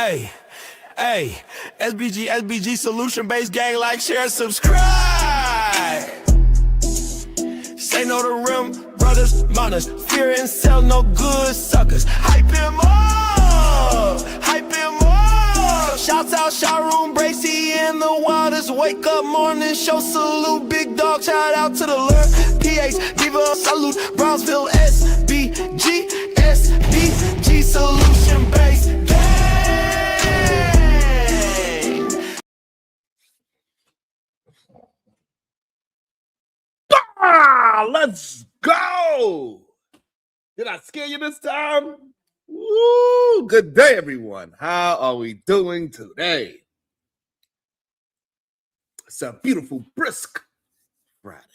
Hey, hey, SBG solution-based gang, like, share, subscribe. Say no to rim, brothers, mothers, fear and sell no good suckers. Hype him up, hype him up. Shouts out Sharoon Bracy in the wildest. Wake up morning show, salute, big dog, shout out to the Lord. PH, Diva, salute, Brownsville, SBG solution-based gang. Let's go. Did I scare you this time? Woo! Good day, everyone. How are we doing today? It's a beautiful, brisk Friday.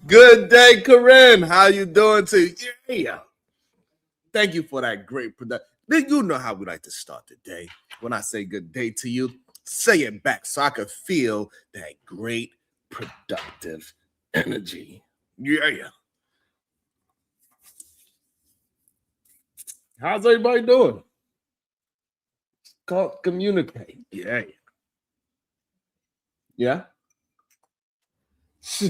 Good day, Corinne. How you doing today? Yeah. Thank you for that great production. You know how we like to start the day. When I say good day to you, say it back so I can feel that great productive energy. Yeah. How's everybody doing? Communicate. Yeah.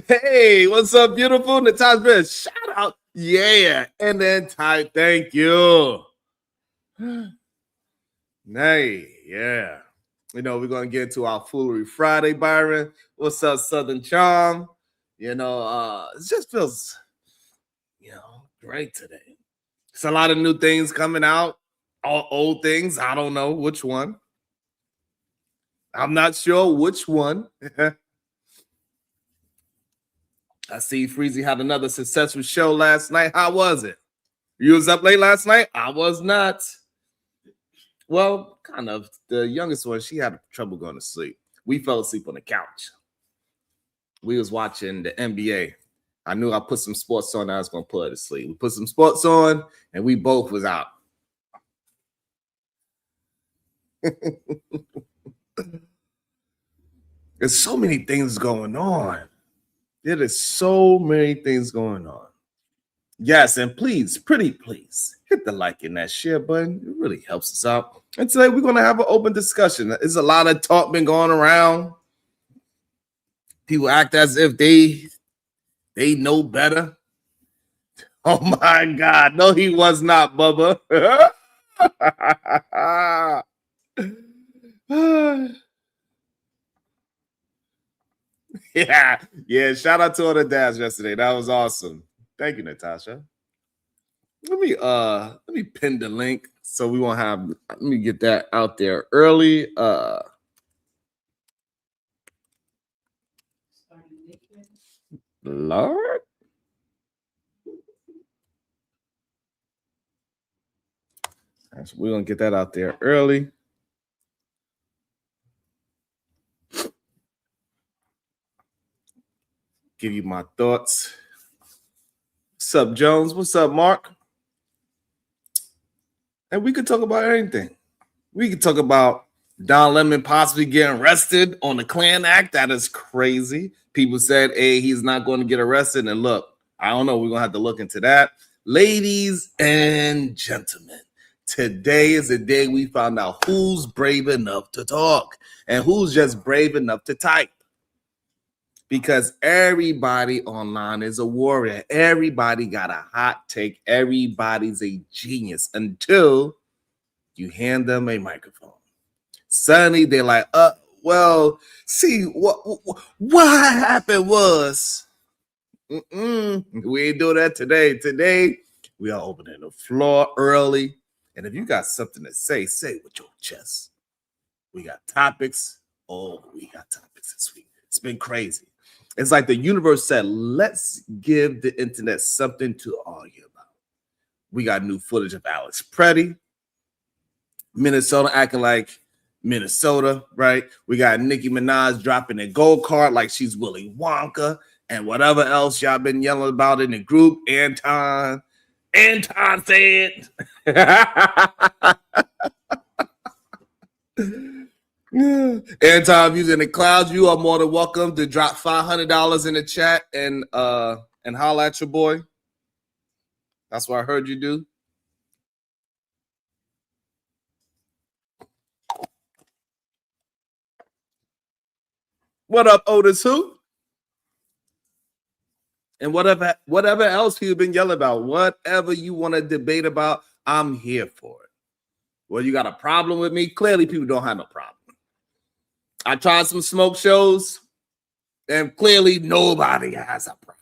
Hey, what's up, beautiful? Natasha, shout out. Yeah. And then type thank you. Hey, yeah. You know, we're going to get into our Foolery Friday, Byron. What's up, Southern Charm? You know, it just feels, great today. It's a lot of new things coming out, all old things. I don't know which one. I'm not sure which one. I see Freezy had another successful show last night. How was it? You was up late last night? I was not. Well, kind of. The youngest one, she had trouble going to sleep. We fell asleep on the couch. We was watching the NBA. I knew I put some sports on. I was going to put her to sleep. We put some sports on, and we both was out. There's so many things going on. There is so many things going on. Yes, and please, pretty please, hit the like and that share button. It really helps us out. And today we're going to have an open discussion. There's a lot of talk been going around. People act as if they know better. Oh my God. No, he was not, Bubba. Yeah. Shout out to all the dads yesterday. That was awesome. Thank you, Natasha. Let me pin the link so we won't have. Let me get that out there early. Lord. So we're gonna get that out there early. Give you my thoughts. What's up, Jones? What's up, Mark? And we could talk about anything. We could talk about Don Lemon possibly getting arrested on the Klan Act. That is crazy. People said, hey, he's not going to get arrested. And look, I don't know. We're going to have to look into that. Ladies and gentlemen, today is the day we found out who's brave enough to talk and who's just brave enough to type. Because everybody online is a warrior. Everybody got a hot take. Everybody's a genius until you hand them a microphone. Suddenly they're like, well, see, what happened was, we ain't doing that today. Today, we are opening the floor early. And if you got something to say, say it with your chest. We got topics. Oh, we got topics this week. It's been crazy. It's like the universe said, let's give the internet something to argue about. We got new footage of Alex Preddy, Minnesota acting like Minnesota, right? We got Nicki Minaj dropping a gold card like she's Willy Wonka and whatever else y'all been yelling about in the group. Anton said. Anton, using the clouds, you are more than welcome to drop $500 in the chat and holler at your boy. That's what I heard you do. What up, Otis? Who? And whatever else you've been yelling about, whatever you want to debate about, I'm here for it. Well, you got a problem with me? Clearly, people don't have no problem. I tried some smoke shows, and clearly nobody has a problem.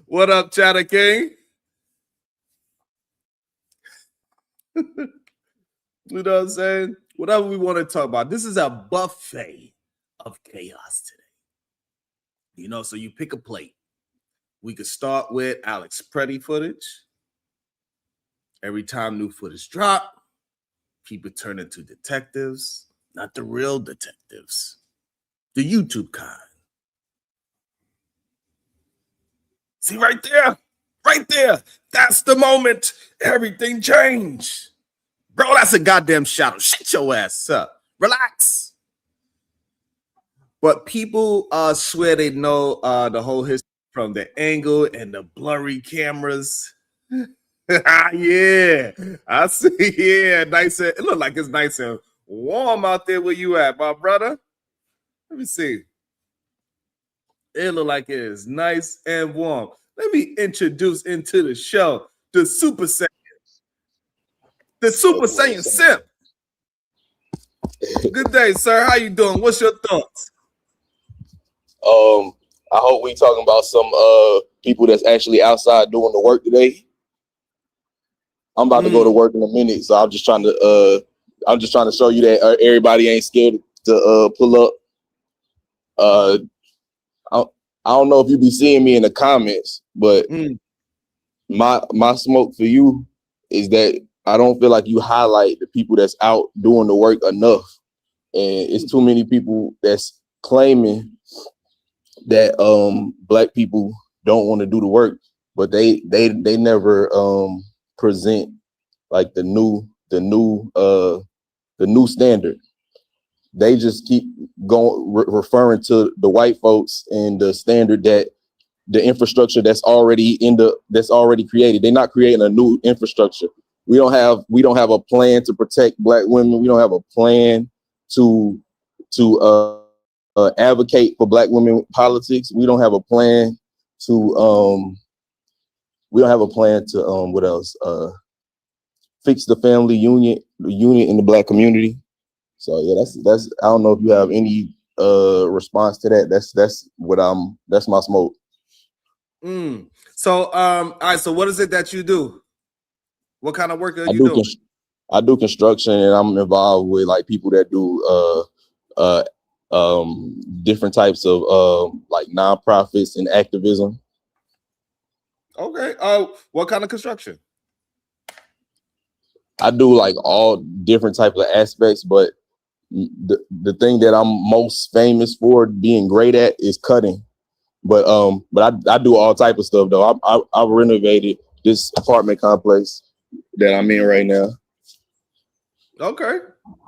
What up, Chatter King? You know what I'm saying? Whatever we want to talk about. This is a buffet of chaos today. You know, so you pick a plate. We could start with Alex Preddy footage. Every time new footage drop, people turn into detectives, not the real detectives, the YouTube kind. See right there, that's the moment everything changed. Bro, that's a goddamn shadow. Shut your ass up. Relax. But people swear they know the whole history from the angle and the blurry cameras. Yeah, I see. Yeah, nice. It look like it's nice and warm out there where you at, my brother. Let me see. It look like it is nice and warm. Let me introduce into the show the Super Saiyan. The Super Saiyan Simp. Good day, sir. How you doing? What's your thoughts? I hope we talking about some people that's actually outside doing the work today. I'm about to go to work in a minute, so I'm just trying to show you that everybody ain't scared to pull up. I don't know if you be seeing me in the comments, but my smoke for you is that I don't feel like you highlight the people that's out doing the work enough, and it's too many people that's claiming that black people don't want to do the work, but they never present like the new standard. They just keep going referring to the white folks and the standard that the infrastructure that's already created. They're not creating a new infrastructure. We don't have a plan to protect black women. We don't have a plan to advocate for black women politics. We don't have a plan to what else? Fix the family union in the black community. So yeah, that's I don't know if you have any response to that. That's my smoke. So all right, so what is it that you do? What kind of work are you doing? I do construction, and I'm involved with like people that do different types of like nonprofits and activism. Okay. What kind of construction? I do like all different types of aspects, but the thing that I'm most famous for being great at is cutting. But I do all type of stuff though. I renovated this apartment complex that I'm in right now. Okay.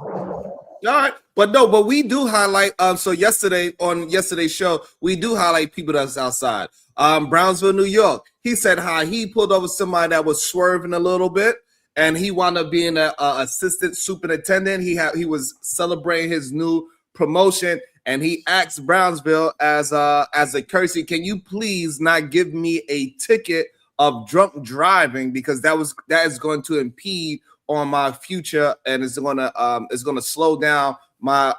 All right. But we do highlight so yesterday on yesterday's show, we do highlight people that's outside. Brownsville, New York. He said how he pulled over somebody that was swerving a little bit, and he wound up being an assistant superintendent. He was celebrating his new promotion, and he asked Brownsville as a courtesy, can you please not give me a ticket of drunk driving, because that is going to impede on my future, and it's gonna slow down my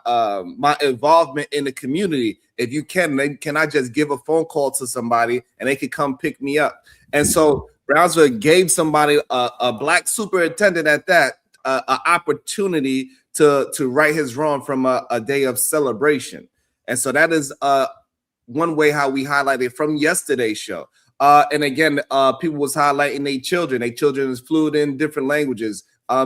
my involvement in the community. If you can I just give a phone call to somebody and they could come pick me up? And so Brownsville gave somebody a black superintendent at that an opportunity to right his wrong from a day of celebration. And so that is one way how we highlighted from yesterday's show. And again, people was highlighting their children. Their children is fluent in different languages.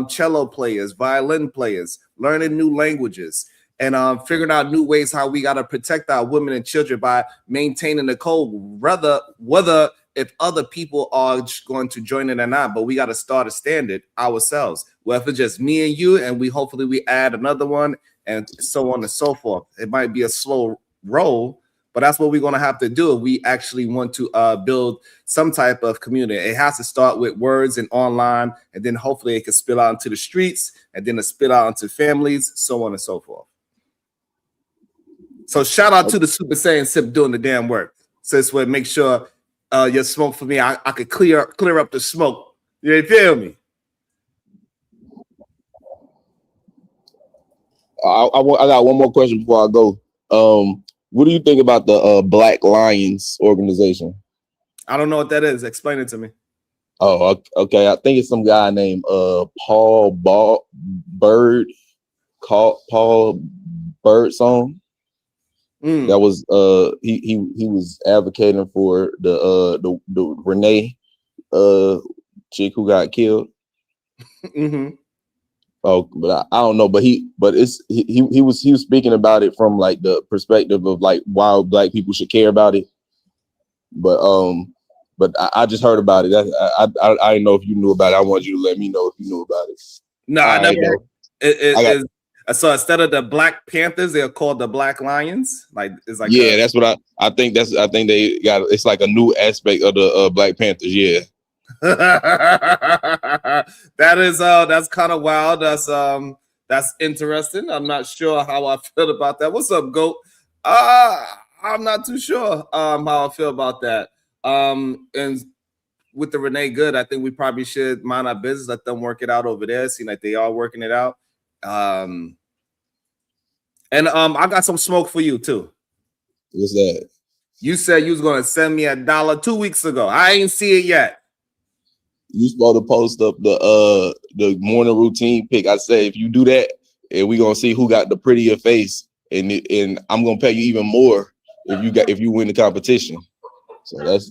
Cello players, violin players, learning new languages, and figuring out new ways how we got to protect our women and children by maintaining the code, whether if other people are going to join it or not. But we got to start a standard ourselves. Well, if it's just me and you, and hopefully we add another one, and so on and so forth. It might be a slow roll, But that's what we're going to have to do if we actually want to build some type of community. It has to start with words and online, and then hopefully it can spill out into the streets, and then it spill out into families, so on and so forth. So shout out to the Super Saiyan Sip doing the damn work. So this way, make sure your smoke for me, I could clear up the smoke. You feel me? I got one more question before I go. What do you think about the Black Lions organization? I don't know what that is. Explain it to me. Oh, okay. I think it's some guy named Paul Bird Song. That was he was advocating for the Renee chick who got killed. Mm-hmm. Oh, but I don't know. But he was speaking about it from like the perspective of like why Black people should care about it. But I just heard about it. I didn't know if you knew about it. I want you to let me know if you knew about it. No, I never. So instead of the Black Panthers, they're called the Black Lions. Like it's like that's what I think. I think they got. It's like a new aspect of the Black Panthers. Yeah. That's kind of wild. That's interesting. I'm not sure how I feel about that. What's up, GOAT? I'm not too sure how I feel about that. And with the Renee Good, I think we probably should mind our business, let them work it out over there. Seem like they are working it out. And I got some smoke for you too. What's that? You said you was gonna send me $1 2 weeks ago. I ain't see it yet. You supposed to post up the morning routine pic. I said if you do that, and we gonna see who got the prettier face, and I'm gonna pay you even more if you win the competition. So that's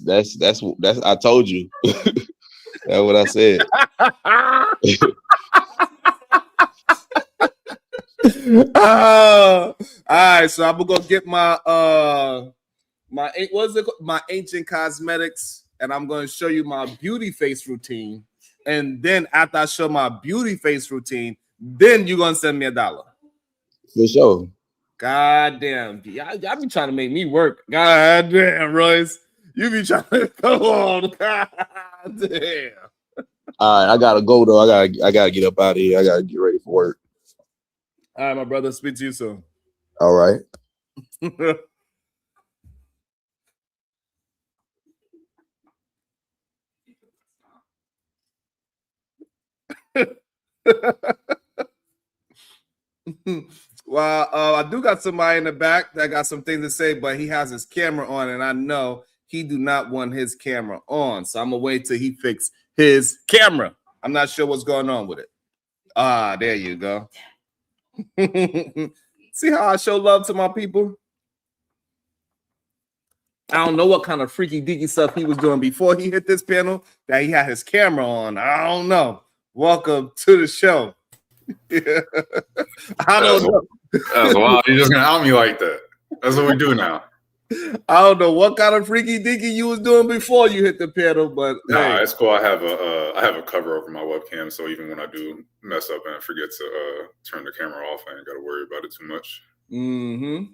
I told you. That's what I said. All right, so I'm gonna get my my Ancient Cosmetics. And I'm going to show you my beauty face routine. And then after I show my beauty face routine, then you're going to send me $1. For sure. God damn. Y'all be trying to make me work. God damn, Royce. You be trying to go on. God damn. All right, I got to go, though. I gotta get up out of here. I got to get ready for work. All right, my brother. Speak to you soon. All right. Well, I do got somebody in the back that got some things to say, but he has his camera on, and I know he do not want his camera on. So I'm gonna wait till he fix his camera. I'm not sure what's going on with it. There you go. See how I show love to my people? I don't know what kind of freaky deaky stuff he was doing before he hit this panel that he had his camera on. I don't know. Welcome to the show. I don't know. That's wild. You're just gonna out me like that. That's what we do now. I don't know what kind of freaky deaky you was doing before you hit the panel, but nah, it's cool. I have a cover over my webcam, so even when I do mess up and forget to turn the camera off, I ain't got to worry about it too much. Mm-hmm.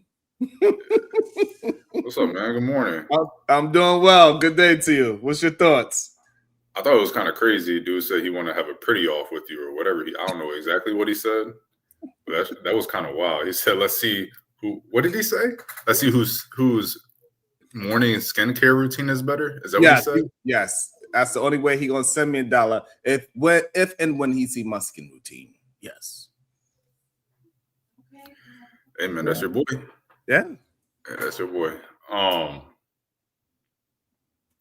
What's up, man? Good morning. I'm doing well. Good day to you. What's your thoughts? I thought it was kind of crazy. Dude said he wanted to have a pretty off with you or whatever. I don't know exactly what he said, but that was kind of wild. He said, "Let's see who." What did he say? Let's see whose morning skincare routine is better. Is that what he said? Yes, that's the only way he gonna send me $1 if and when he see my skin routine. Yes. Hey man, that's your boy. Yeah, that's your boy.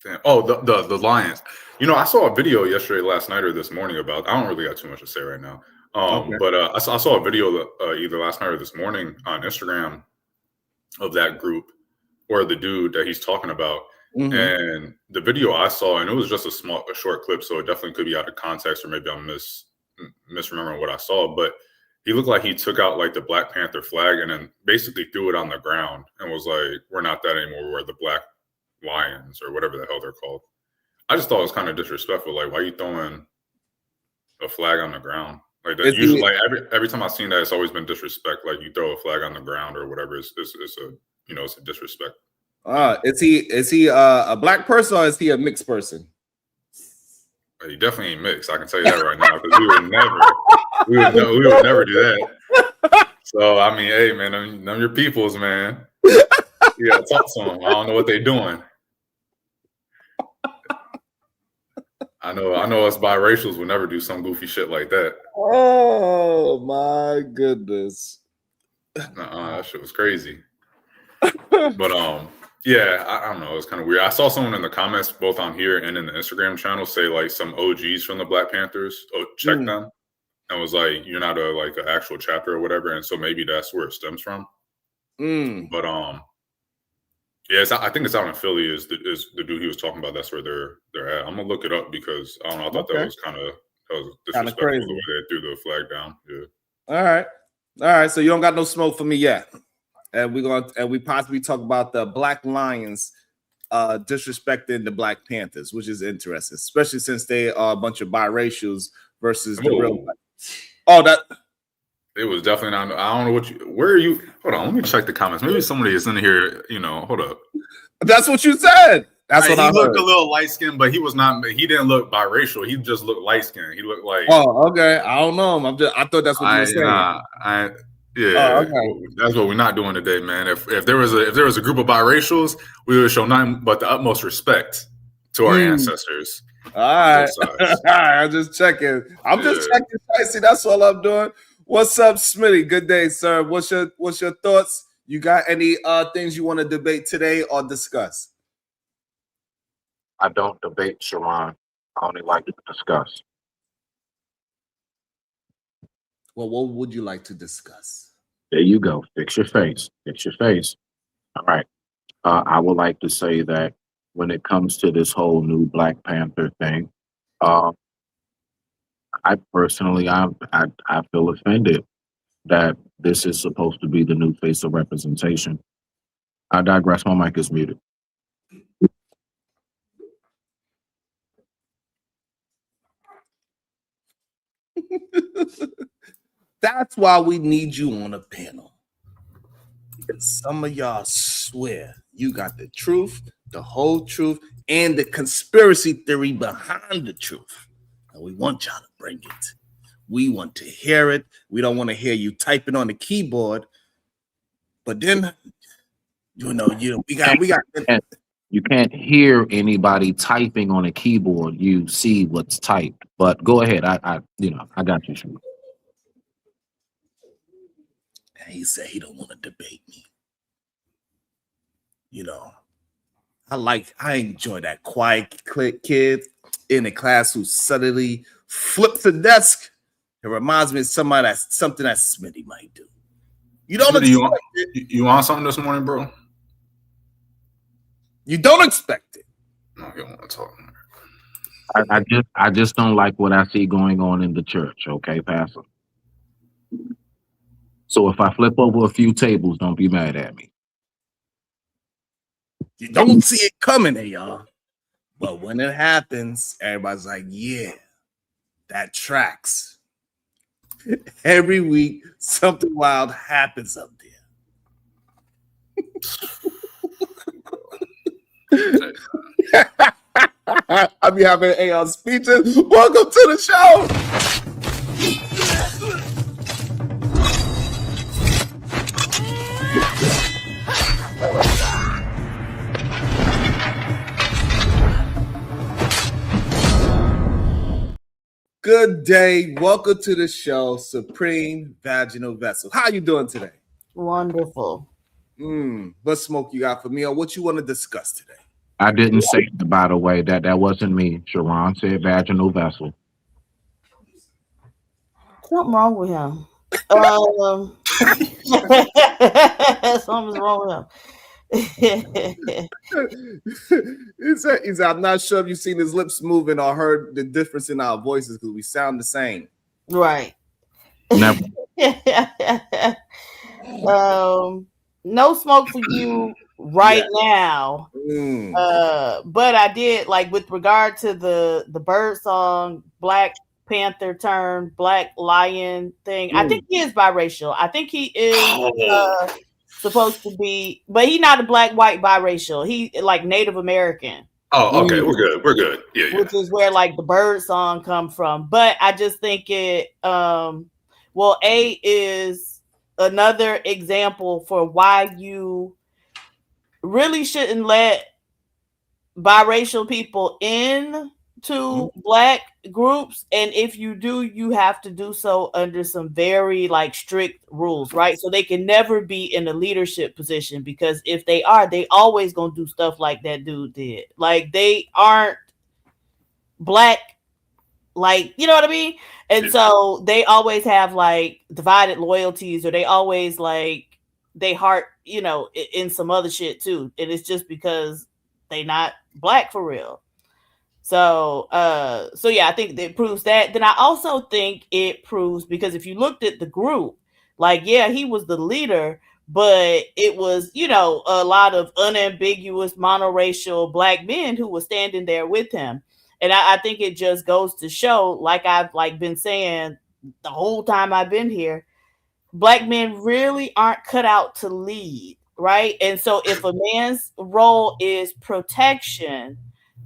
Damn. Oh, the Lions. You know, I saw a video yesterday, last night, or this morning about. I don't really got too much to say right now. Okay. But I saw a video either last night or this morning on Instagram of that group where the dude that he's talking about, and the video I saw, and it was just a short clip, so it definitely could be out of context, or maybe I'm misremembering what I saw, but he looked like he took out like the Black Panther flag and then basically threw it on the ground and was like, "We're not that anymore. We're the Black Lions," or whatever the hell they're called. I just thought it was kind of disrespectful. Like, why are you throwing a flag on the ground? Like that, usually, like every time I've seen that, it's always been disrespect. Like you throw a flag on the ground or whatever, it's a disrespect. Is he a black person or is he a mixed person? He definitely ain't mixed. I can tell you that right now because we would never do that. So I mean, hey man, them your peoples, man. You gotta talk to them. I don't know what they're doing. I know us biracials would never do some goofy shit like that. Oh my goodness. That shit was crazy. But yeah, I don't know. It's kind of weird. I saw someone in the comments, both on here and in the Instagram channel, say like some OGs from the Black Panthers checked them and was like, "You're not an actual chapter or whatever," and so maybe that's where it stems from. But yeah, I think it's out in Philly. Is the dude he was talking about? That's where they're at. I'm gonna look it up because I don't know. I thought that was disrespectful crazy. the way they threw the flag down. Yeah. All right. So you don't got no smoke for me yet. And we possibly talk about the Black Lions disrespecting the Black Panthers, which is interesting, especially since they are a bunch of biracials versus the real. That it was definitely not. I don't know where are you? Hold on, let me check the comments. Maybe somebody is in here. Hold up. That's what you said. That's what I heard. He looked a little light skinned, but he was not. He didn't look biracial. He just looked light skinned. He looked like. Oh, okay. I don't know. I thought that's what you were saying. Yeah, okay. That's what we're not doing today, man. If there was a group of biracials, we would show nothing but the utmost respect to our ancestors. All right. I'm just checking. Shicey, that's all I'm doing. What's up, Smitty? Good day, sir. What's your thoughts? You got any things you want to debate today or discuss? I don't debate, Sharon. I only like to discuss. Well, what would you like to discuss? There you go. Fix your face. Fix your face. All right. I would like to say that when it comes to this whole new Black Panther thing, I personally, I feel offended that this is supposed to be the new face of representation. I digress. My mic is muted. That's why we need you on a panel. Because some of y'all swear you got the truth, the whole truth, and the conspiracy theory behind the truth. And we want y'all to bring it. We want to hear it. We don't want to hear you typing on the keyboard. But then, we got. You can't hear anybody typing on a keyboard. You see what's typed. But go ahead. I got you. And he said he don't want to debate me. I enjoy that quiet kid in the class who suddenly flips the desk. It reminds me of something that Smitty might do. You don't expect it. You on something this morning, bro? You don't expect it. No, you don't want to talk. I just don't like what I see going on in the church. Okay, Pastor. So if I flip over a few tables, don't be mad at me. You don't see it coming, y'all. But when it happens, everybody's like, yeah, that tracks. Every week, something wild happens up there. I be having AR speeches. Welcome to the show. Good day. Welcome to the show, Supreme Vaginal Vessel. How you doing today? Wonderful. What smoke you got for me, or what you want to discuss today? I didn't say that, by the way. That wasn't me. Sharon said vaginal vessel. Something wrong with him. Something's wrong with him. He said, I'm not sure if you've seen his lips moving or heard the difference in our voices because we sound the same. Right. Never. No smoke for you right now. But I did, like, with regard to the bird song, Black Panther turned Black Lion thing. I think he is biracial. I think he is supposed to be, but he's not a black, white, biracial. He like Native American. Oh, okay, we're good. We're good. Yeah, which is where like the bird song come from. But I just think it well, A is another example for why you really shouldn't let biracial people in to black groups, and if you do, you have to do so under some very like strict rules, right? So they can never be in a leadership position, because if they are, they always gonna do stuff like that dude did. Like they aren't black, like, you know what I mean? And so they always have like divided loyalties, or they always like they heart, you know, in some other shit too, and it's just because they not black for real. So yeah, I think it proves that. Then I also think it proves, because if you looked at the group, like, yeah, he was the leader, but it was, you know, a lot of unambiguous monoracial black men who were standing there with him. And I think it just goes to show, like I've like been saying the whole time I've been here, black men really aren't cut out to lead, right? And so if a man's role is protection,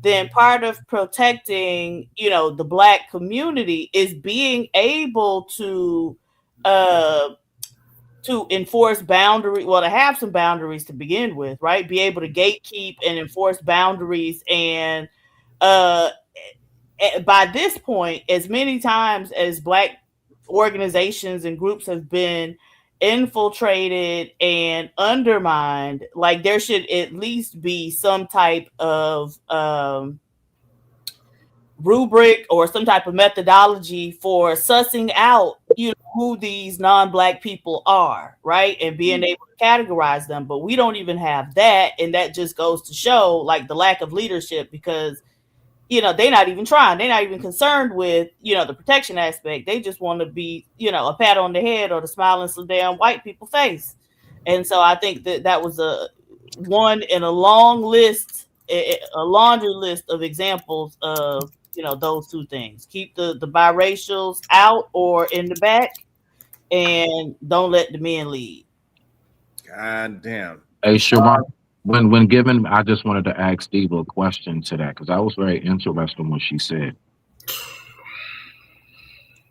then part of protecting, you know, the black community is being able to enforce boundaries, well, to have some boundaries to begin with, right? Be able to gatekeep and enforce boundaries. And by this point, as many times as black organizations and groups have been infiltrated and undermined, like there should at least be some type of rubric or some type of methodology for sussing out, you know, who these non-black people are, right? And being able to categorize them. But we don't even have that, and that just goes to show like the lack of leadership, because you know, they're not even trying. They're not even concerned with, you know, the protection aspect. They just want to be, you know, a pat on the head or the smile in some damn white people face. And so I think that was a one in a long list, a laundry list of examples of, you know, those two things. Keep the biracials out or in the back, and don't let the men lead. God damn. Hey, Sharon, when given, I just wanted to ask Steve a question to that, because I was very interested in what she said.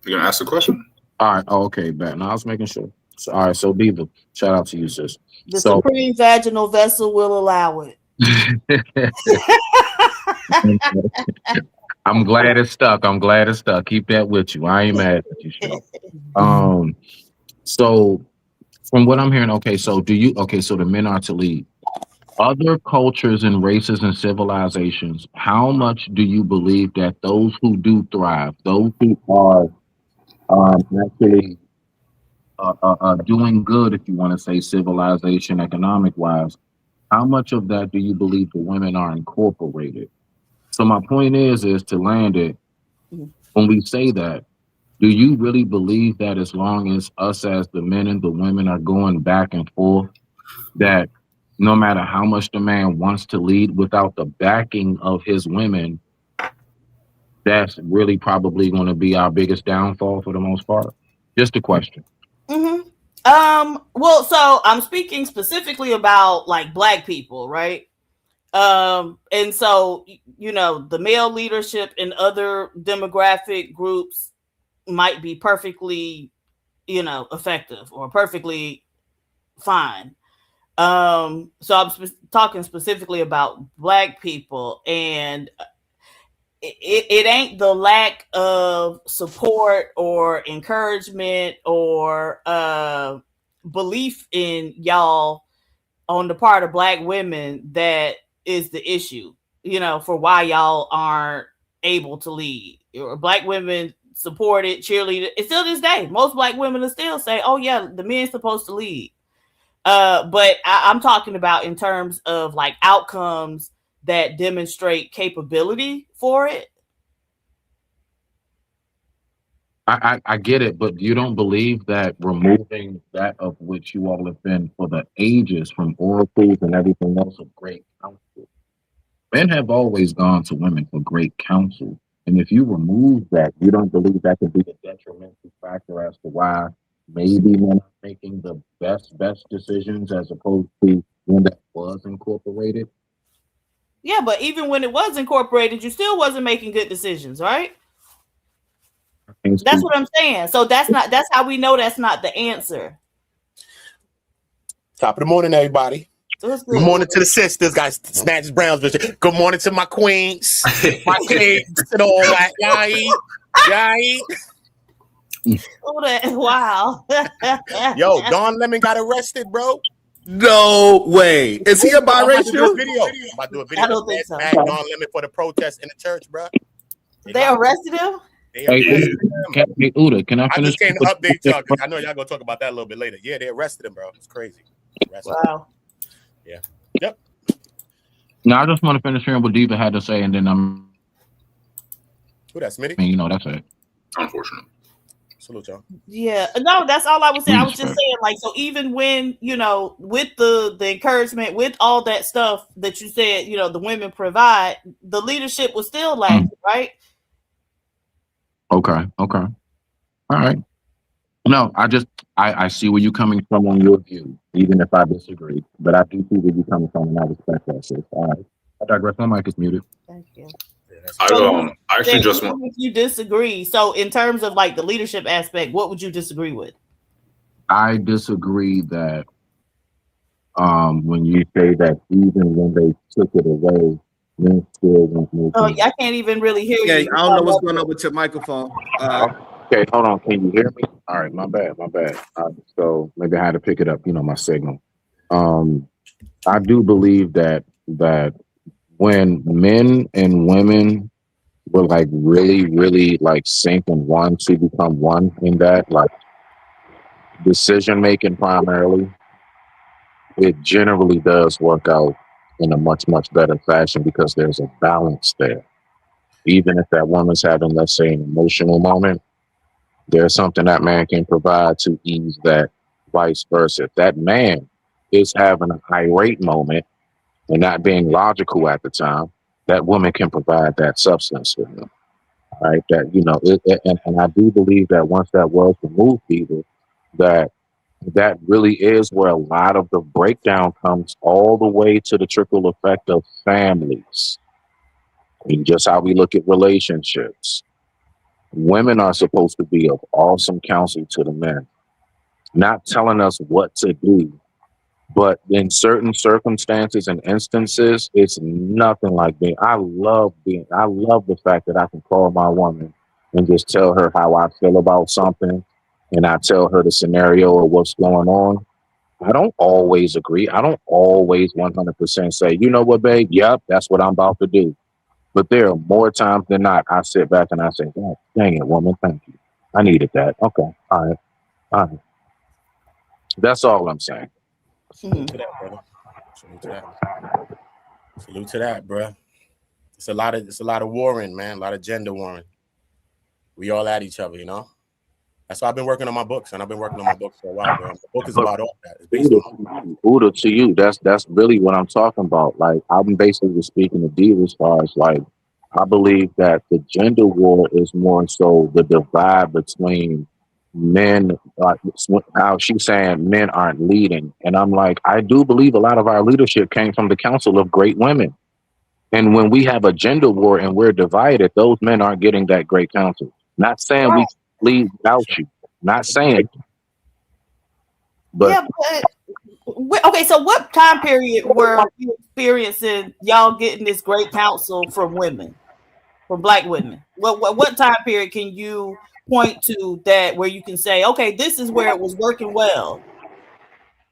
You gonna ask the question? All right. Oh, okay, bet. No, I was making sure. So, all right. So, Diva, shout out to you, sis. The supreme vaginal vessel will allow it. I'm glad it's stuck. Keep that with you. I ain't mad at you, Shaw. So from what I'm hearing, so the men are to lead. Other cultures and races and civilizations, how much do you believe that those who do thrive, those who are actually doing good, if you want to say civilization, economic wise, how much of that do you believe the women are incorporated? So my point is to land it, when we say that, do you really believe that as long as us as the men and the women are going back and forth, that no matter how much the man wants to lead, without the backing of his women, that's really probably going to be our biggest downfall for the most part? Just a question. Mm-hmm. Well, so I'm speaking specifically about like black people, right? And so, you know, the male leadership in other demographic groups might be perfectly, you know, effective or perfectly fine. So I'm talking specifically about black people, and it ain't the lack of support or encouragement or belief in y'all on the part of black women that is the issue, you know, for why y'all aren't able to lead. Black women supported, cheerleaded. It's still this day, most black women will still say, oh yeah, the men's supposed to lead. But I'm talking about in terms of like outcomes that demonstrate capability for it. I get it, but you don't believe that removing that of which you all have been for the ages from oracles and everything else of great counsel. Men have always gone to women for great counsel. And if you remove that, you don't believe that could be a detrimental factor as to why maybe men are making the best decisions as opposed to when that was incorporated. Yeah, but even when it was incorporated, you still wasn't making good decisions, right? That's what I'm saying. So that's how we know that's not the answer. Top of the morning, everybody. Good morning to the sisters, guys. Snatches Browns. Good morning to my queens, my kings, and all that. Wow. Yo, Don Lemon got arrested, bro. No way. Is he a biracial? I'm about to do a video. I don't think so. Don Lemon for the protest in the church, bro. They arrested him? Hey, Uda, can I finish? I just came to update y'all because I know y'all gonna talk about that a little bit later. Yeah, they arrested him, bro. It's crazy. Wow. Yeah. Yep. No, I just want to finish hearing what Diva had to say, and then Who that, Smitty? You know, that's it. Unfortunate. Salute y'all. Yeah, no, that's all I was saying. I was just saying, like, so even when, you know, with the encouragement, with all that stuff that you said, you know, the women provide, the leadership was still lacking, right? Okay. All right. No, I see where you're coming from on your view, even if I disagree. But I do see where you're coming from, and I respect that. So, all right. I digress. My mic is muted. Thank you. I actually just want. If you disagree, so in terms of like the leadership aspect, what would you disagree with? I disagree that when you say that even when they took it away, men still won't move. Oh, I can't even really hear you. I don't know what's going on with your microphone. Okay, hold on. Can you hear me? All right, my bad. So maybe I had to pick it up. You know, my signal. I do believe that when men and women were like really like sync and one to become one in that like decision making primarily, it generally does work out in a much better fashion because there's a balance there. Even if that woman's having, let's say, an emotional moment, there's something that man can provide to ease that, vice versa. If that man is having an irate moment and not being logical at the time, that woman can provide that substance for him. Right? That, you know, and I do believe that once that was removed, people, that really is where a lot of the breakdown comes all the way to the trickle effect of families. And just how we look at relationships. Women are supposed to be of awesome counsel to the men, not telling us what to do, but in certain circumstances and instances, it's nothing like being. I love the fact that I can call my woman and just tell her how I feel about something, and I tell her the scenario or what's going on. I don't always agree. I don't always 100% say, you know what, babe? Yep, that's what I'm about to do. But there are more times than not, I sit back and I say, God, dang it, woman, thank you. I needed that. Okay, all right. That's all I'm saying. Salute to that, brother. Salute to that, bro. It's a lot of warring, man. A lot of gender warring. We all at each other, you know. That's why I've been working on my books, and I've been working on my books for a while, bro. The book is about all that. It's based on Uda, to you, that's really what I'm talking about. Like, I'm basically speaking to D as far as like, I believe that the gender war is more so the divide between men. How she's saying men aren't leading, and I'm like, I do believe a lot of our leadership came from the council of great women. And when we have a gender war and we're divided, those men aren't getting that great counsel. Not saying we lead without you. Not saying. But yeah, but okay, so what time period were you experiencing y'all getting this great counsel from women, from Black women? What time period can you point to that where you can say, okay, this is where it was working well?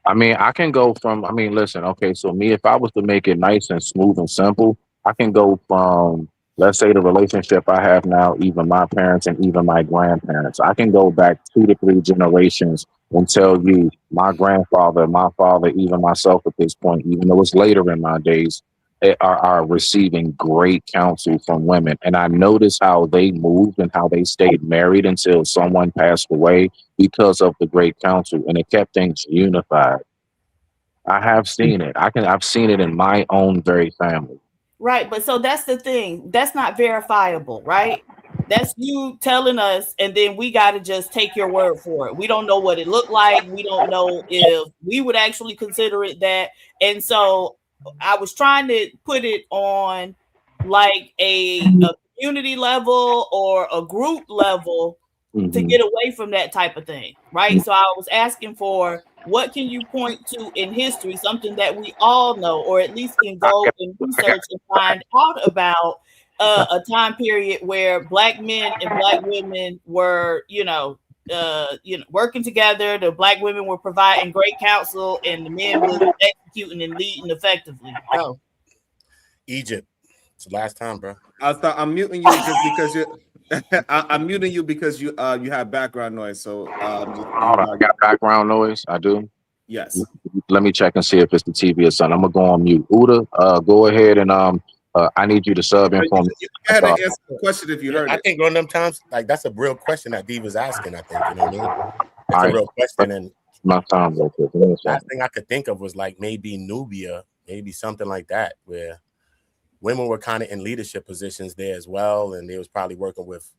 I mean, I can go from, listen, okay, so me, if I was to make it nice and smooth and simple, I can go from, let's say, the relationship I have now, even my parents and even my grandparents. I can go back 2 to 3 generations and tell you my grandfather, my father, even myself at this point, even though it's later in my days, are receiving great counsel from women. And I noticed how they moved and how they stayed married until someone passed away because of the great counsel, and it kept things unified. I have seen it. I've seen it in my own very family. Right, but so that's the thing. That's not verifiable, right? That's you telling us, and then we got to just take your word for it. We don't know what it looked like. We don't know if we would actually consider it that. And so I was trying to put it on like a community level or a group level to get away from that type of thing, right? So I was asking for what can you point to in history, something that we all know, or at least can go and research and find out about a time period where Black men and Black women were, working together. The Black women were providing great counsel, and the men were executing and leading effectively. Oh, Egypt. It's the last time, bro. I'm muting you just because you. I'm muting you because you have background noise. So hold on, I got background noise. I do. Yes. Let me check and see if it's the TV or something. I'm gonna go on mute. Uda, go ahead and I need you to sub in for me. You had to answer the question if you heard it. I think one of them times, like that's a real question that Diva's asking. I think you know what I mean. It's a real question, and my time's okay. last thing I could think of was like maybe Nubia, maybe something like that, where women were kind of in leadership positions there as well, and they was probably working with,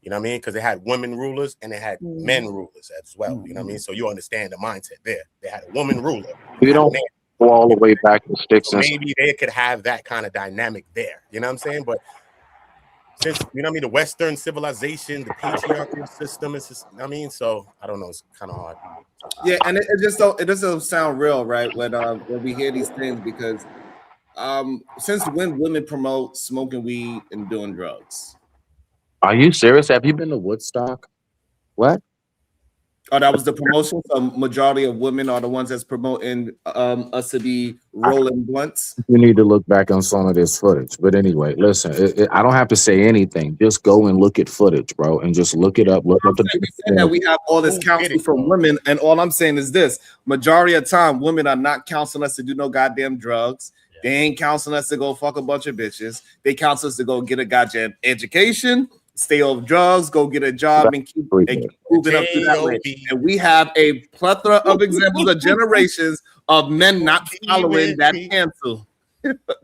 you know what I mean, because they had women rulers and they had men rulers as well. You know what I mean, so you understand the mindset there. They had a woman ruler. You don't go all the way back to sticks. So maybe they could have that kind of dynamic there. You know what I'm saying? But since you know what I mean, the Western civilization, the patriarchal system is just, you know what I mean, so I don't know. It's kind of hard. Yeah, and it doesn't sound real, right? When we hear these things, because since when women promote smoking weed and doing drugs? Are you serious? Have you been to Woodstock? What? Oh, that was the promotion. So majority of women are the ones that's promoting us to be rolling blunts. You need to look back on some of this footage. But anyway, listen, I don't have to say anything. Just go and look at footage, bro, and just look it up. Look up that we have all this counsel from women, and all I'm saying is this: majority of time, women are not counseling us to do no goddamn drugs. They ain't counseling us to go fuck a bunch of bitches. They counsel us to go get a goddamn education, stay off drugs, go get a job, and keep moving up to that way. And we have a plethora of examples of generations of men not following that counsel.